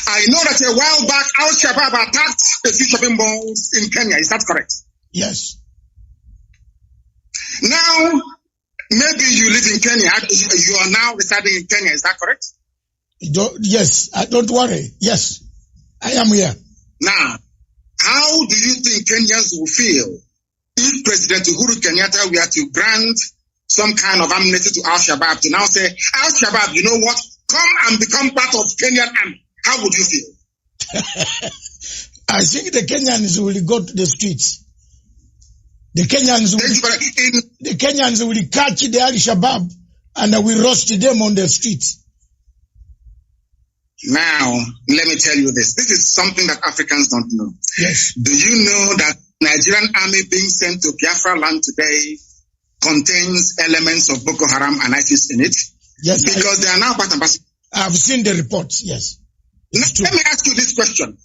I know that a while back, Al-Shabaab attacked a few shopping malls in Kenya. Is that correct? Yes. Now, maybe you live in Kenya. You are now residing in Kenya. Is that correct? Yes. Don't worry. Yes. I am here. Now, how do you think Kenyans will feel if President Uhuru Kenyatta were to grant some kind of amnesty to Al-Shabaab to now say, Al-Shabaab, you know what? Come and become part of Kenyan army. How would you feel? I think the Kenyans will go to the streets. The Kenyans will catch the Al-Shabaab and will roast them on the streets. Now, let me tell you this. This is something that Africans don't know. Yes. Do you know that Nigerian army being sent to Biafra land today contains elements of Boko Haram and ISIS in it? Yes. Because they are now part and parcel. I've seen the reports, yes. Let me ask you this question.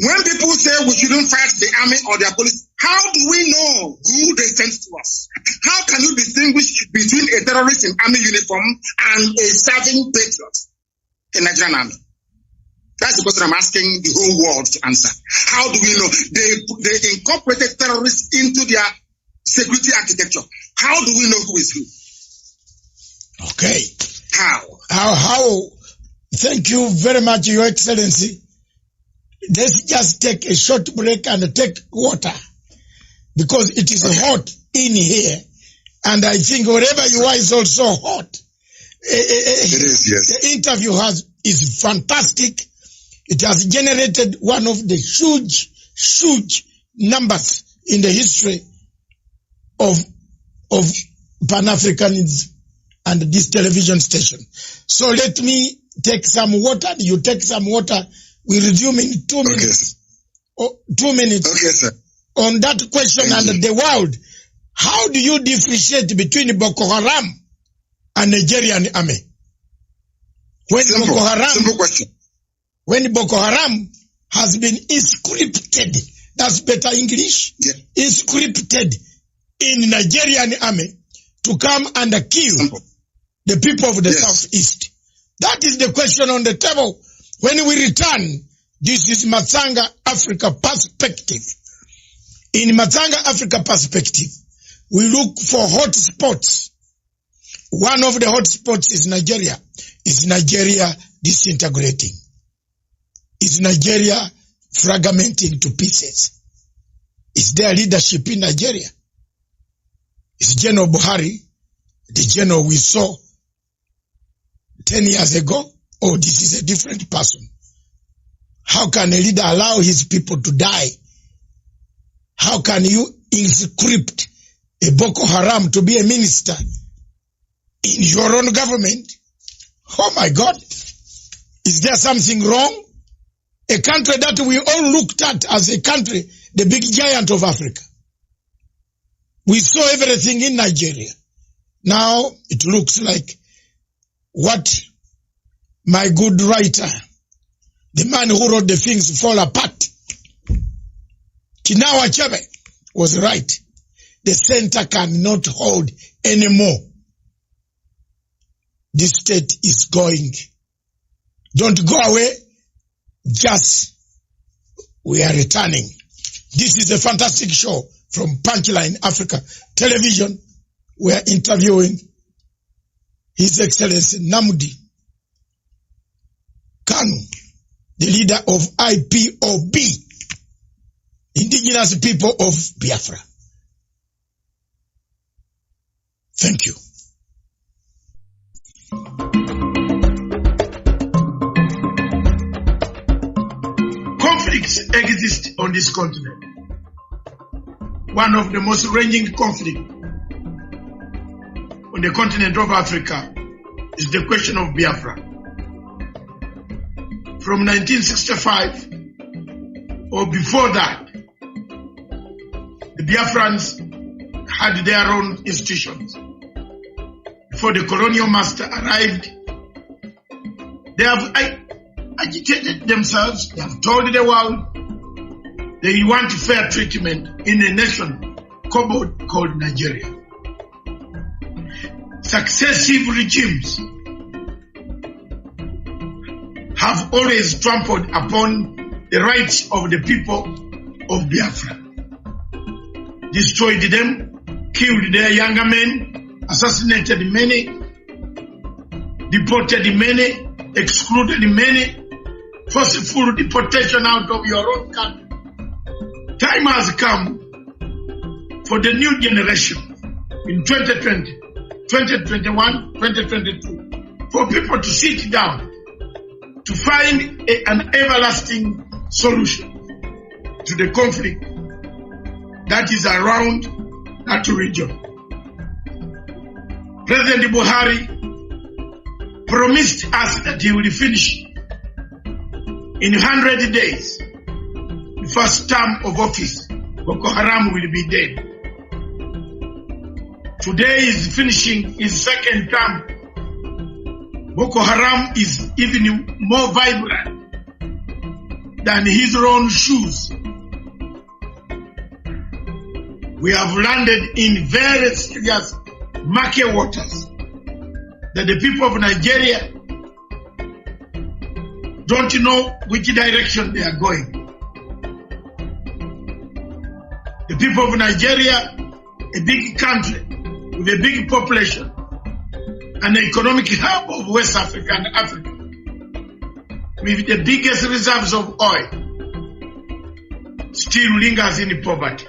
When people say we shouldn't fight the army or their police, how do we know who they send to us? How can you distinguish between a terrorist in army uniform and a serving patriot in Nigerian army? That's the question I'm asking the whole world to answer. How do we know? They incorporated terrorists into their security architecture. How do we know who is who? Okay. How? Thank you very much, Your Excellency. Let's just take a short break and take water, because it is hot in here, and I think wherever you are is also hot. It is, yes. The interview is fantastic. It has generated one of the huge numbers in the history of Pan-Africanism and this television station. So let me take some water. You take some water. We resume in 2 minutes. Okay. 2 minutes. Okay, sir. On that question. Thank you. The world, how do you differentiate between Boko Haram and Nigerian army? Simple question. When Boko Haram has been inscripted, that's better English, inscripted in Nigerian army to come and kill the people of the southeast. That is the question on the table. When we return, this is Matsanga Africa perspective. In Matsanga Africa perspective, we look for hot spots. One of the hot spots is Nigeria. Is Nigeria disintegrating? Is Nigeria fragmenting to pieces? Is there leadership in Nigeria? Is General Buhari the general we saw 10 years ago? Or this is a different person? How can a leader allow his people to die? How can you inscript a Boko Haram to be a minister in your own government? Oh my God. Is there something wrong? A country that we all looked at as a country, the big giant of Africa. We saw everything in Nigeria. Now it looks like what my good writer, the man who wrote the things fall apart, Kinawa Chebe, was right. The center cannot hold anymore. This state is going. Don't go away. Just, we are returning. This is a fantastic show from Punchline Africa Television. We are interviewing His Excellency Nnamdi Kanu, the leader of IPOB, Indigenous People of Biafra. Thank you. Conflicts exist on this continent. One of the most raging conflicts on the continent of Africa is the question of Biafra. From 1965 or before that, the Biafrans had their own institutions. Before the colonial master arrived, they have agitated themselves, they have told the world they want fair treatment in a nation called Nigeria. Successive regimes have always trampled upon the rights of the people of Biafra, destroyed them, killed their younger men, assassinated many, deported many, excluded many, forceful deportation out of your own country. Time has come for the new generation in 2020, 2021, 2022, for people to sit down to find an everlasting solution to the conflict that is around that region. President Buhari promised us that he will finish in 100 days, the first term of office. Boko Haram will be dead. Today is finishing his second term. Boko Haram is even more vibrant than his own shoes. We have landed in very serious murky waters that the people of Nigeria don't know which direction they are going. The people of Nigeria, a big country with a big population, an economic hub of West Africa and Africa, with the biggest reserves of oil, still lingers in poverty.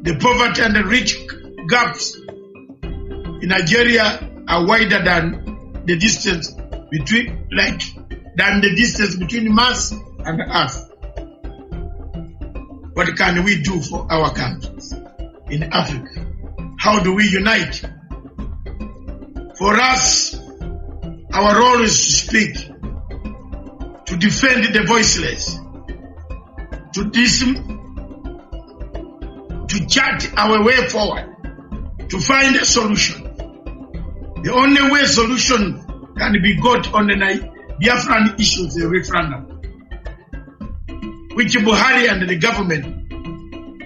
The poverty and the rich gaps in Nigeria are wider than the distance between Mars and Earth. What can we do for our countries in Africa? How do we unite? For us, our role is to speak, to defend the voiceless, to chart our way forward, to find a solution. The only way solution can be got on the Biafran issues, the referendum, which Buhari and the government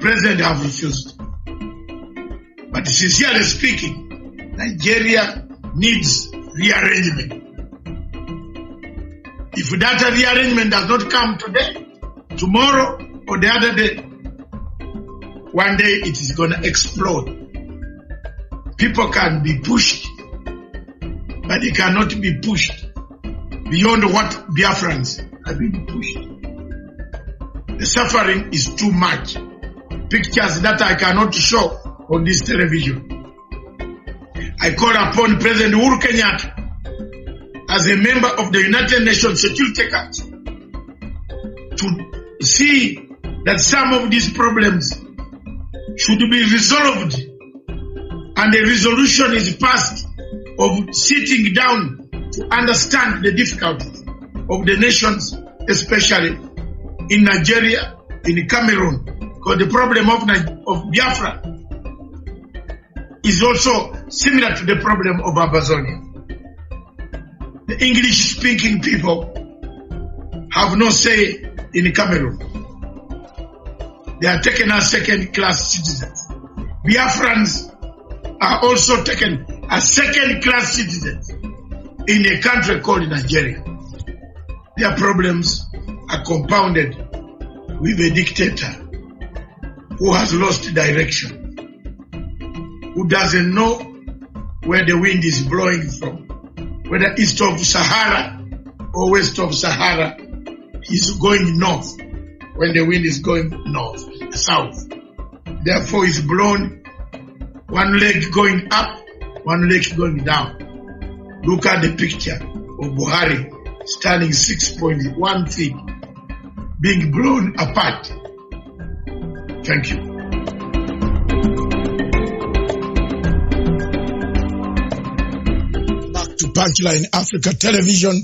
president have refused. But sincerely speaking, Nigeria needs rearrangement. If that rearrangement does not come today, tomorrow, or the other day, one day it is going to explode. People can be pushed, but they cannot be pushed beyond what Biafrans have been pushed. The suffering is too much. Pictures that I cannot show on this television. I call upon President Uhuru Kenyatta as a member of the United Nations Security Council to see that some of these problems should be resolved and a resolution is passed of sitting down to understand the difficulties of the nations, especially in Nigeria, in Cameroon, because the problem of Biafra is also similar to the problem of Amazonia. The English-speaking people have no say in Cameroon. They are taken as second-class citizens. Biafrans are also taken as second-class citizens in a country called Nigeria. Their problems are compounded with a dictator who has lost direction, who doesn't know where the wind is blowing from, whether east of Sahara or west of Sahara. He's going north when the wind is going south. Therefore, it's blown, one leg going up, one leg going down. Look at the picture of Buhari standing 6.1 feet, being blown apart. Thank you. Back to Punchline Africa Television.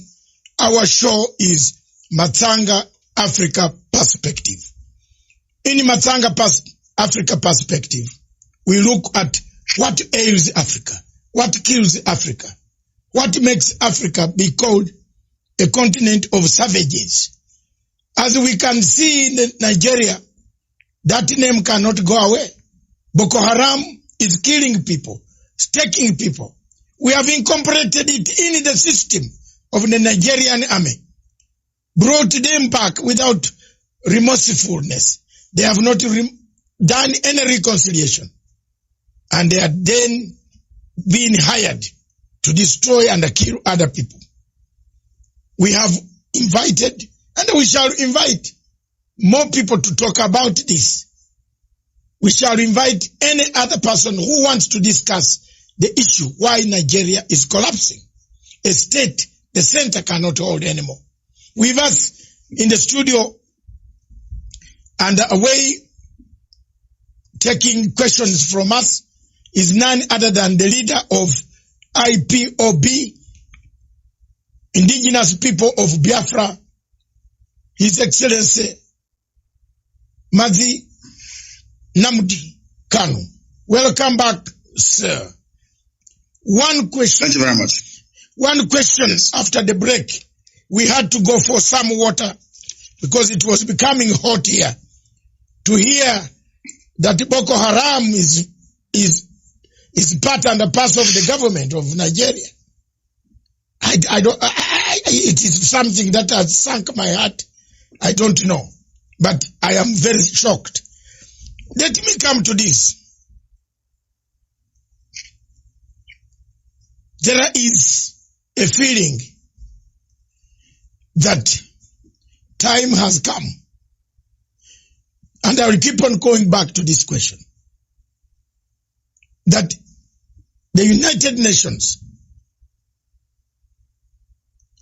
Our show is Matanga Africa Perspective. In Matanga Africa Perspective, we look at what ails Africa, what kills Africa, what makes Africa be called a continent of savages. As we can see in Nigeria, that name cannot go away. Boko Haram is killing people, taking people. We have incorporated it in the system of the Nigerian army, brought them back without remorsefulness. They have not done any reconciliation. And they are then being hired to destroy and kill other people. We have invited, and we shall invite more people to talk about this. We shall invite any other person who wants to discuss the issue why Nigeria is collapsing. A state the center cannot hold anymore. With us in the studio and away taking questions from us is none other than the leader of IPOB, Indigenous People of Biafra, His Excellency Mazi Nnamdi Kanu. Welcome back, sir. One question. Thank you very much. One question. Yes. After the break, we had to go for some water because it was becoming hot here. To hear that Boko Haram is part and a parcel of the government of Nigeria. It is something that has sunk my heart. I don't know. But I am very shocked. Let me come to this. There is a feeling that time has come. And I will keep on going back to this question. That the United Nations,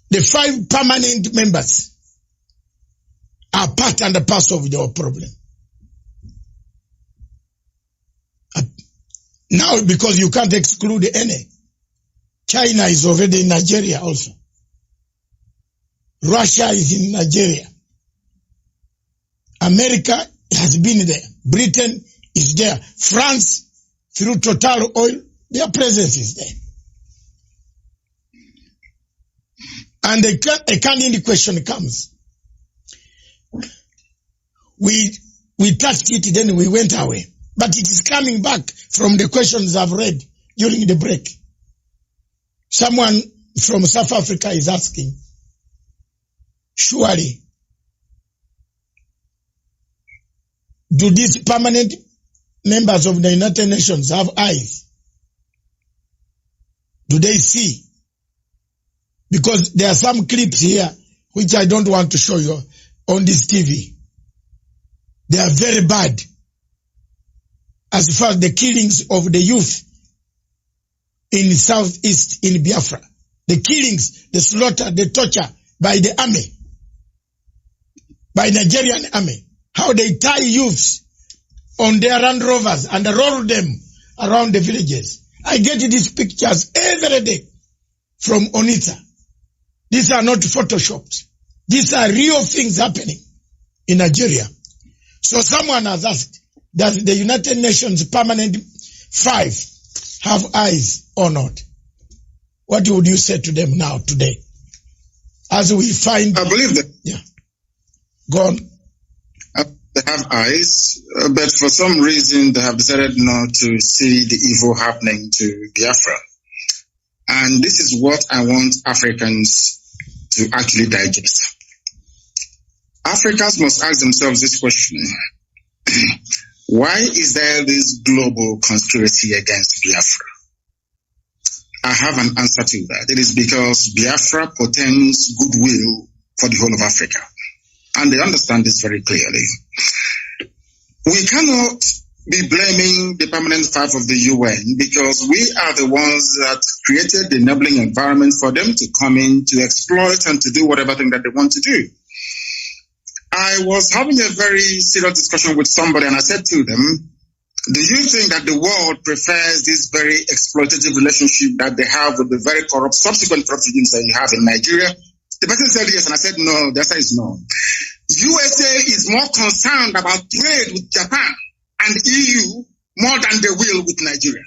the 5 permanent members, are part and a parcel of your problem. Now, because you can't exclude any, China is already in Nigeria also. Russia is in Nigeria. America has been there. Britain is there. France, through Total Oil, their presence is there. And a candid question comes. We touched it, then we went away. But it is coming back from the questions I've read during the break. Someone from South Africa is asking, surely, do these permanent members of the United Nations have eyes? Do they see? Because there are some clips here which I don't want to show you on this TV. They are very bad. As far as the killings of the youth in Southeast in Biafra, the killings, the slaughter, the torture by the army, by Nigerian army, how they tie youths on their Land Rovers and roll them around the villages. I get these pictures every day from Onitsha. These are not photoshopped. These are real things happening in Nigeria. So someone has asked, does the United Nations permanent 5 have eyes or not? What would you say to them now, today? As we find... I believe that. Yeah. Go on. They have eyes, but for some reason they have decided not to see the evil happening to Biafra. And this is what I want Africans to actually digest. Africans must ask themselves this question. Why is there this global conspiracy against Biafra? I have an answer to that. It is because Biafra portends goodwill for the whole of Africa. And they understand this very clearly. We cannot be blaming the permanent 5 of the UN because we are the ones that created the enabling environment for them to come in, to exploit and to do whatever thing that they want to do. I was having a very serious discussion with somebody and I said to them, do you think that the world prefers this very exploitative relationship that they have with the very corrupt, subsequent corrupt regimes that you have in Nigeria? The person said yes, and I said no. The answer is no. USA is more concerned about trade with Japan and EU more than they will with Nigeria.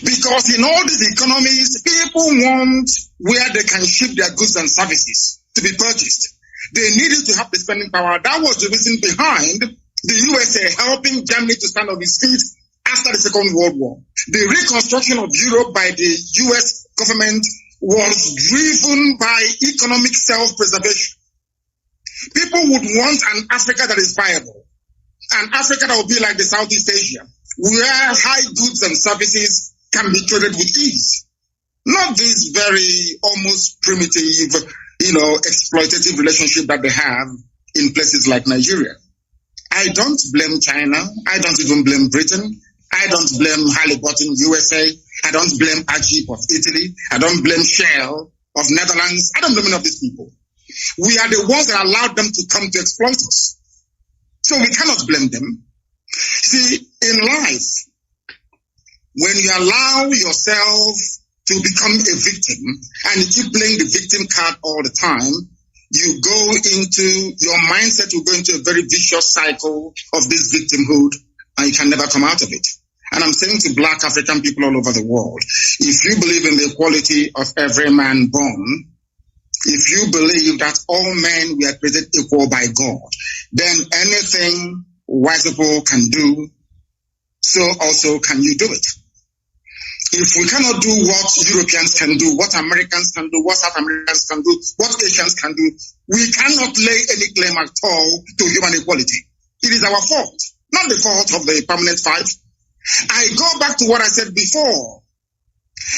Because in all these economies, people want where they can ship their goods and services to be purchased. They needed to have the spending power. That was the reason behind the USA helping Germany to stand on its feet after the Second World War. The reconstruction of Europe by the US government was driven by economic self-preservation. People would want an Africa that is viable, an Africa that will be like the Southeast Asia, where high goods and services can be traded with ease. Not this very almost primitive, exploitative relationship that they have in places like Nigeria. I don't blame China. I don't even blame Britain. I don't blame Halliburton, USA. I don't blame Ajib of Italy. I don't blame Shell of Netherlands. I don't blame any of these people. We are the ones that allowed them to come to exploit us. So we cannot blame them. See, in life, when you allow yourself to become a victim and you keep playing the victim card all the time, your mindset will go into a very vicious cycle of this victimhood and you can never come out of it. And I'm saying to black African people all over the world, if you believe in the equality of every man born, if you believe that all men were created equal by God, then anything white people can do, so also can you do it. If we cannot do what Europeans can do, what Americans can do, what South Americans can do, what Asians can do, we cannot lay any claim at all to human equality. It is our fault, not the fault of the permanent five. I go back to what I said before.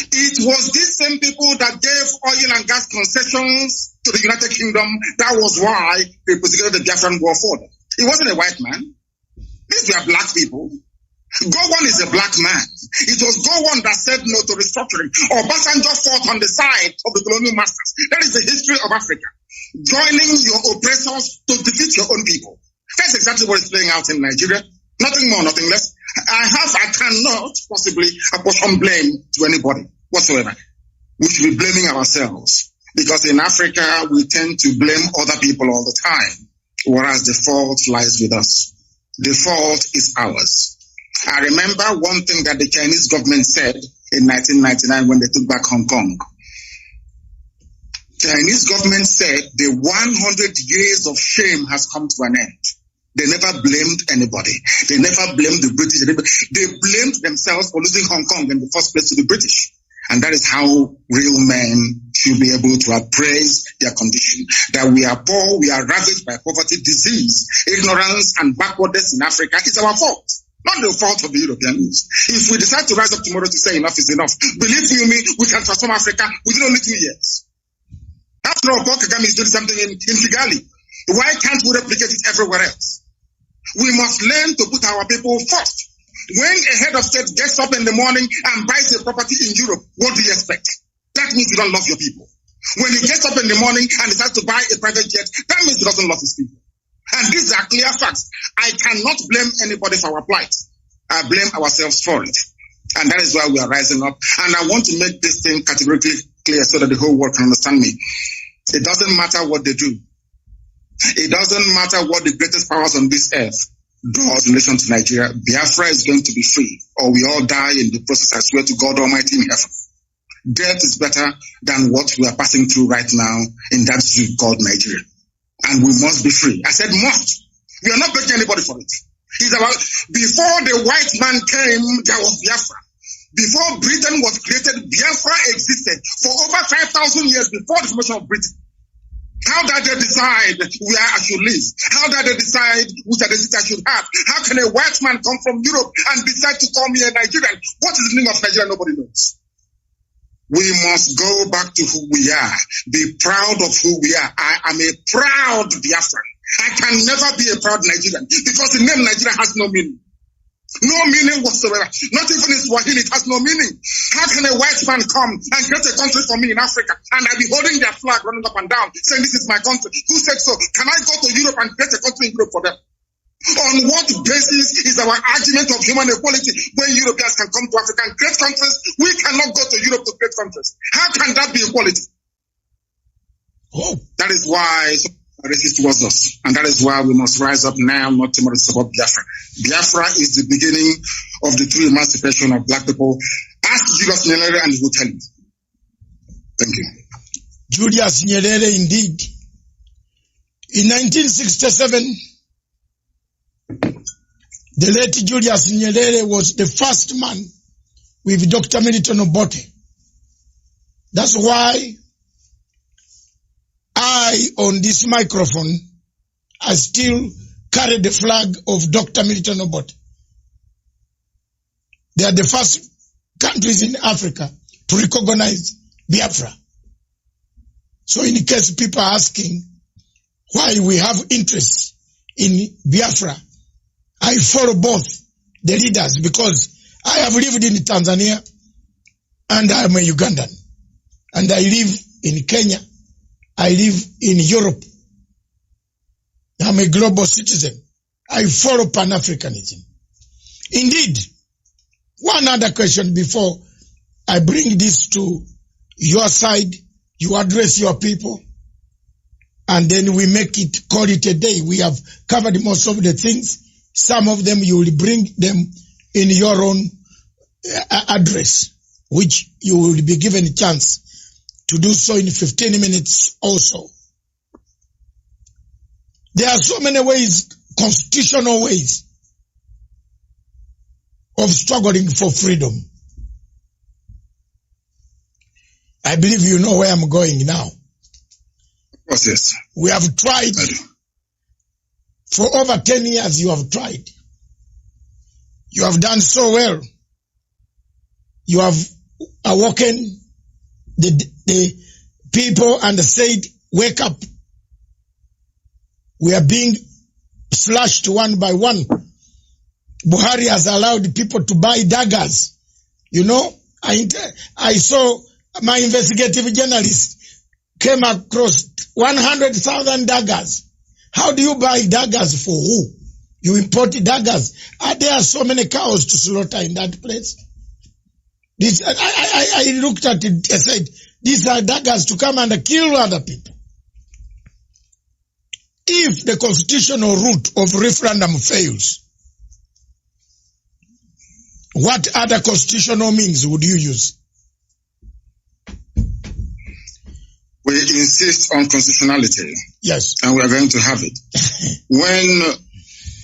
It was these same people that gave oil and gas concessions to the United Kingdom. That was why they persecuted the Biafran war for them. It wasn't a white man. These were black people. Gowon is a black man. It was Gowon that said no to restructuring. Obasanjo fought on the side of the colonial masters. That is the history of Africa. Joining your oppressors to defeat your own people. That's exactly what is playing out in Nigeria. Nothing more, nothing less. I cannot possibly apportion blame to anybody whatsoever. We should be blaming ourselves. Because in Africa, we tend to blame other people all the time. Whereas the fault lies with us. The fault is ours. I remember one thing that the Chinese government said in 1999 when they took back Hong Kong. Chinese government said the 100 years of shame has come to an end. They never blamed anybody. They never blamed the British. They blamed themselves for losing Hong Kong in the first place to the British. And that is how real men should be able to appraise their condition. That we are poor, we are ravaged by poverty, disease, ignorance, and backwardness in Africa is our fault. Not the fault of the Europeans. If we decide to rise up tomorrow to say enough is enough, believe you me, we can transform Africa within only 2 years. After all, Paul Kagame is doing something in Kigali. Why can't we replicate it everywhere else? We must learn to put our people first. When a head of state gets up in the morning and buys a property in Europe, what do you expect? That means you don't love your people. When he gets up in the morning and decides to buy a private jet, that means he doesn't love his people. And these are clear facts. I cannot blame anybody for our plight. I blame ourselves for it. And that is why we are rising up. And I want to make this thing categorically clear so that the whole world can understand me. It doesn't matter what they do. It doesn't matter what the greatest powers on this earth does in relation to Nigeria. Biafra is going to be free, or we all die in the process. I swear to God Almighty in heaven. Death is better than what we are passing through right now in that zoo called Nigeria. And we must be free. I said must. We are not begging anybody for it. Before the white man came, there was Biafra. Before Britain was created, Biafra existed for over 5,000 years before the formation of Britain. How did they decide where I should live? How did they decide which identity I should have? How can a white man come from Europe and decide to call me a Nigerian? What is the meaning of Nigeria? Nobody knows. We must go back to who we are. Be proud of who we are. I am a proud Biafran. I can never be a proud Nigerian because the name Nigeria has no meaning. No meaning whatsoever. Not even in Swahili, it has no meaning. How can a white man come and create a country for me in Africa and I be holding their flag running up and down saying this is my country? Who said so? Can I go to Europe and create a country in Europe for them? On what basis is our argument of human equality when Europeans can come to Africa and create countries? We cannot go to Europe to create countries. How can that be equality? Oh, that is why racist towards us. And that is why we must rise up now, not tomorrow, to support Biafra. Biafra is the beginning of the true emancipation of black people. Ask Julius Nyerere and he will tell you. Thank you. Julius Nyerere, indeed. In 1967, the late Julius Nyerere was the first man with Dr. Milton Obote. That's why I, on this microphone, I still carry the flag of Dr. Milton Obote. They are the first countries in Africa to recognize Biafra. So in case people are asking why we have interest in Biafra, I follow both the leaders because I have lived in Tanzania and I am a Ugandan. And I live in Kenya. I live in Europe. I'm a global citizen. I follow Pan-Africanism. Indeed, one other question before I bring this to your side, you address your people, and then we call it a day. We have covered most of the things. Some of them you will bring them in your own address, which you will be given a chance to do so in 15 minutes also. There are so many ways, constitutional ways, of struggling for freedom. I believe you know where I'm going now. What's this? We have tried. For over 10 years, you have tried. You have done so well. You have awoken the people and said, wake up. We are being slashed one by one. Buhari has allowed people to buy daggers. You know, I saw my investigative journalist came across 100,000 daggers. How do you buy daggers for who? You import daggers. There are so many cows to slaughter in that place. I looked at it and said, these are daggers to come and kill other people. If the constitutional route of referendum fails, what other constitutional means would you use? We insist on constitutionality. Yes. And we are going to have it.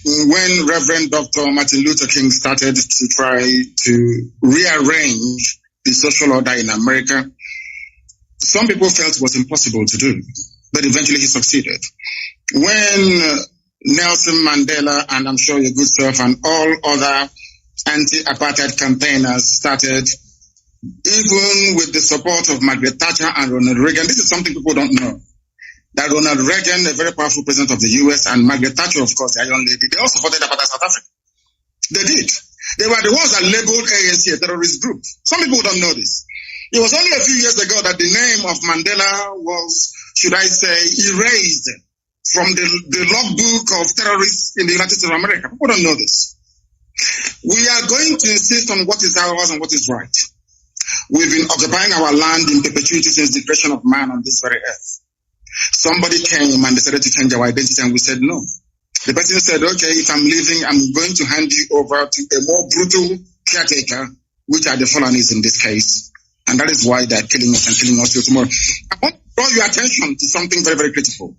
When Reverend Dr. Martin Luther King started to try to rearrange the social order in America, some people felt it was impossible to do, but eventually he succeeded. When Nelson Mandela, and I'm sure your good self, and all other anti-apartheid campaigners started, even with the support of Margaret Thatcher and Ronald Reagan, this is something people don't know, that Ronald Reagan, a very powerful president of the US, and Margaret Thatcher, of course, the young lady, they all supported apartheid South Africa. They did. They were the ones that labeled ANC a terrorist group. Some people don't know this. It was only a few years ago that the name of Mandela was, should I say, erased from the logbook of terrorists in the United States of America. People don't know this. We are going to insist on what is ours and what is right. We've been occupying our land in perpetuity since the creation of man on this very earth. Somebody came and decided to change our identity, and we said no. The person said, okay, if I'm leaving, I'm going to hand you over to a more brutal caretaker, which are the Fulanis in this case. And that is why they're killing us and killing us till tomorrow. I want to draw your attention to something very, very critical.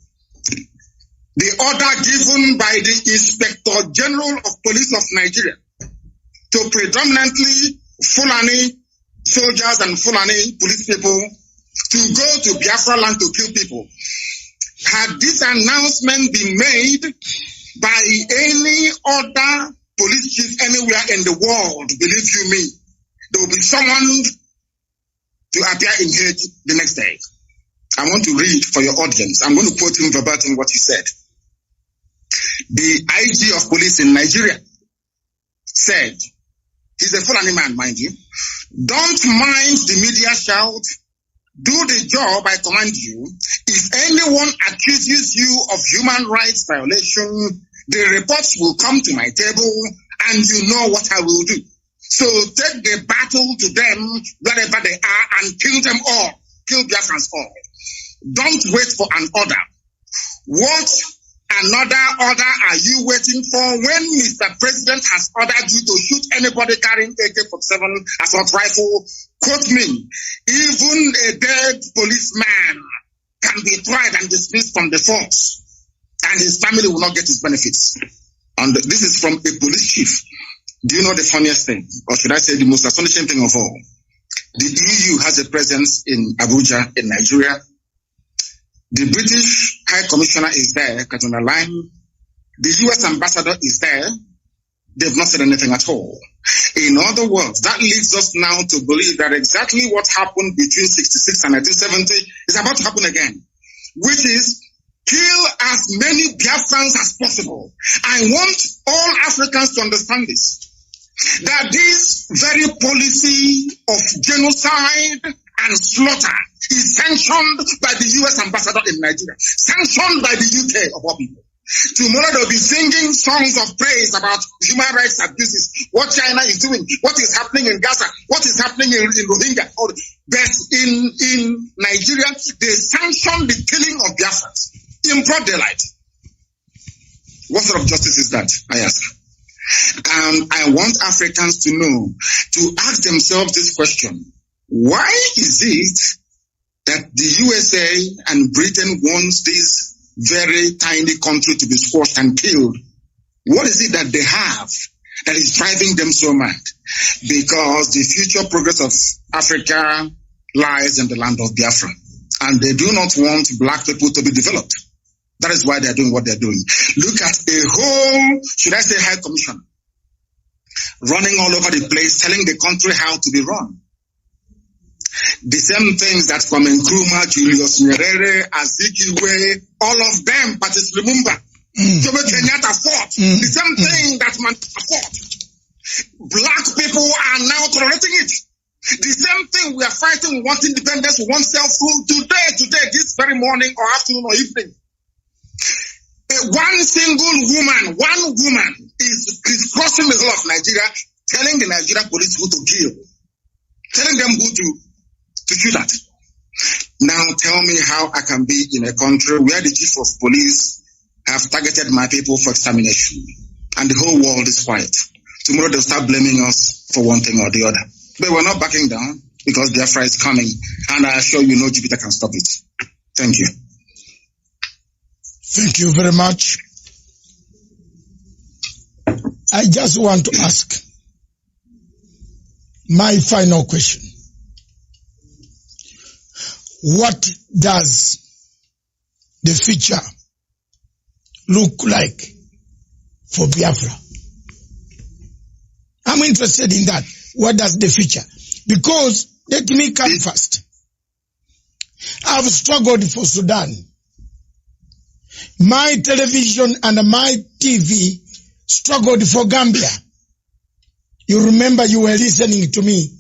The order given by the Inspector General of Police of Nigeria to predominantly Fulani soldiers and Fulani police people to go to Biafra land to kill people. Had this announcement been made by any other police chief anywhere in the world, believe you me, there will be someone to appear in hate the next day. I want to read for your audience. I'm going to quote him verbatim what he said. The IG of police in Nigeria said, he's a Fulani man, mind you, don't mind the media shout, do the job I command you. If anyone accuses you of human rights violation, the reports will come to my table and you know what I will do. So take the battle to them wherever they are and kill them all. Kill Biafrans all. Don't wait for an order. What another order are you waiting for when Mr. President has ordered you to shoot anybody carrying AK-47 assault rifle? Quote me, even a dead policeman can be tried and dismissed from the force, and his family will not get his benefits. And this is from a police chief. Do you know the funniest thing, or should I say the most astonishing thing of all? The EU has a presence in Abuja, in Nigeria. The British High Commissioner is there, Katuna Line. The US Ambassador is there. They've not said anything at all. In other words, that leads us now to believe that exactly what happened between 66 and 1970 is about to happen again, which is kill as many Biafrans as possible. I want all Africans to understand this, that this very policy of genocide and slaughter is sanctioned by the US Ambassador in Nigeria, sanctioned by the UK of all people. Tomorrow they'll be singing songs of praise about human rights abuses, what China is doing, what is happening in Gaza, what is happening in Rohingya. But in Nigeria, they sanction the killing of Biafrans in broad daylight. What sort of justice is that, I ask? I want Africans to know, to ask themselves this question. Why is it that the USA and Britain wants this very tiny country to be squashed and killed? What is it that they have that is driving them so mad? Because the future progress of Africa lies in the land of Biafra. And they do not want black people to be developed. That is why they are doing what they are doing. Look at a whole, should I say, high commission running all over the place, telling the country how to be run. The same things that from Nkrumah, Julius Nyerere, Azikiwe, all of them, Patrice Lumumba, Jomo Kenyatta fought. The same thing that Mandela fought. Black people are now tolerating it. The same thing we are fighting. We want independence, we want self-rule. Today, this very morning or afternoon or evening, one single woman, is crossing the whole of Nigeria, telling the Nigerian police who to kill, telling them who to shoot at. Now tell me how I can be in a country where the chief of police have targeted my people for extermination and the whole world is quiet. Tomorrow they'll start blaming us for one thing or the other. But we're not backing down because Biafra is coming, and I assure you no Jupiter can stop it. Thank you. Thank you very much. I just want to ask my final question. What does the future look like for Biafra? I'm interested in that. What does the future? Because let me come first. I've struggled for Sudan. My television and my TV struggled for Gambia. You remember you were listening to me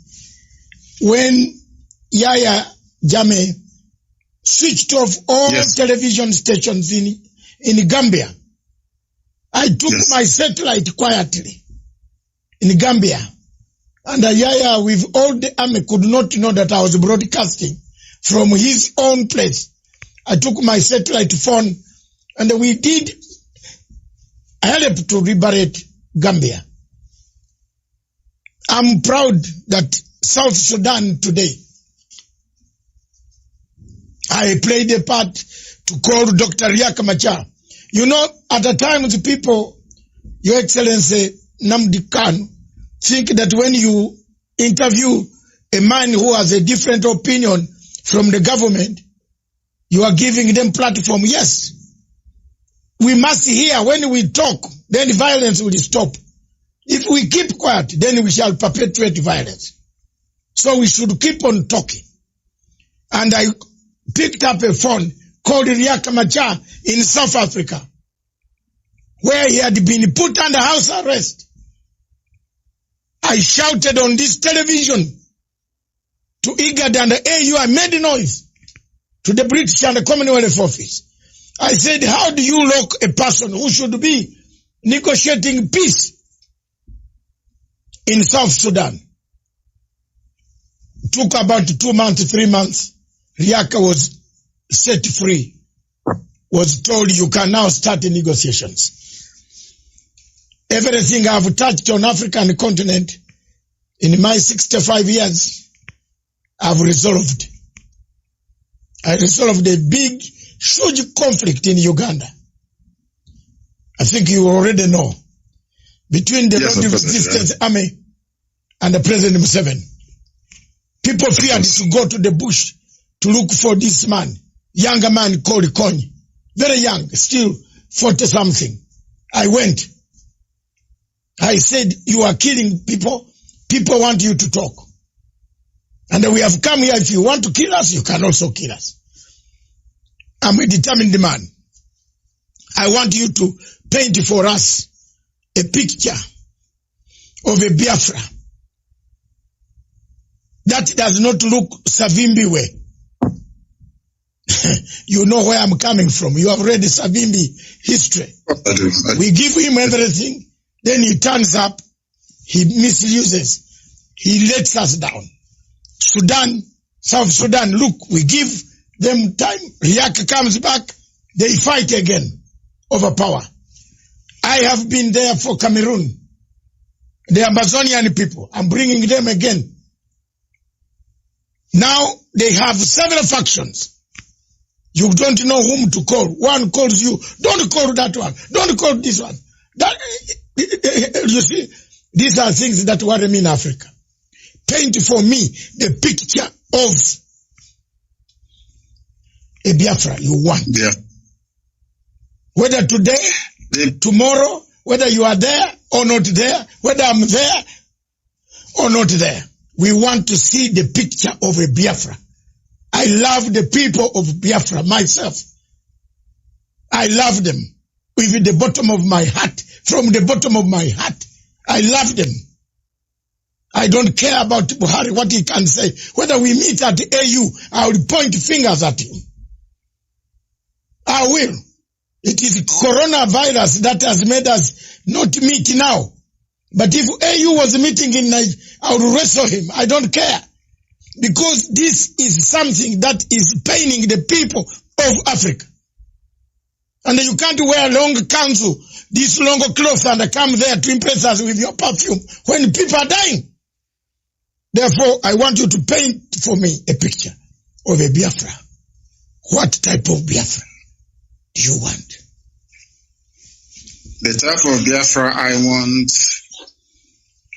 when Yaya Jammeh switched off all television stations in Gambia. I took my satellite quietly in Gambia. And Yaya, with all the army, could not know that I was broadcasting from his own place. I took my satellite phone and we did help to liberate Gambia. I'm proud that South Sudan today, I played a part to call Dr. Riek Machar. You know, at the time the people, Your Excellency Nnamdi Kanu, think that when you interview a man who has a different opinion from the government, you are giving them platform. Yes. We must hear. When we talk, then violence will stop. If we keep quiet, then we shall perpetuate violence. So we should keep on talking. And I picked up a phone called Riek Machar in South Africa, where he had been put under house arrest. I shouted on this television to IGAD and the AU. I made noise to the British and the Commonwealth office. I said, how do you lock a person who should be negotiating peace in South Sudan? It took about 2 months, 3 months. Riek was set free, was told you can now start the negotiations. Everything I've touched on African continent in my 65 years, I've resolved. I resolved a big, huge conflict in Uganda. I think you already know. Between the Lord Resistance Army and the President Museveni. People feared to go to the bush to look for this man, younger man called Konyi. Very young, still 40-something. I went. I said, you are killing people. People want you to talk. And we have come here. If you want to kill us, you can also kill us. I'm a determined man. I want you to paint for us a picture of a Biafra that does not look Savimbi way. You know where I'm coming from. You have read the Savimbi history. I do. We give him everything. Then he turns up, he misuses, he lets us down. Sudan, South Sudan, look, we give them time. Riek comes back, they fight again over power. I have been there for Cameroon. The Amazonian people. I'm bringing them again. Now they have several factions. You don't know whom to call. One calls you. Don't call that one. Don't call this one. That, you see, these are things that worry me in Africa. Paint for me the picture of a Biafra you want. Yeah. Whether today, tomorrow, whether you are there or not there, whether I'm there or not there, we want to see the picture of a Biafra. I love the people of Biafra myself. I love them with the bottom of my heart. From the bottom of my heart, I love them. I don't care about Buhari, what he can say. Whether we meet at the AU, I will point fingers at him. I will. It is coronavirus that has made us not meet now. But if AU was meeting in Nigeria, I would wrestle him. I don't care. Because this is something that is paining the people of Africa. And you can't wear long counsel, these long clothes, and come there to impress us with your perfume when people are dying. Therefore, I want you to paint for me a picture of a Biafra. What type of Biafra do you want? The type of Biafra I want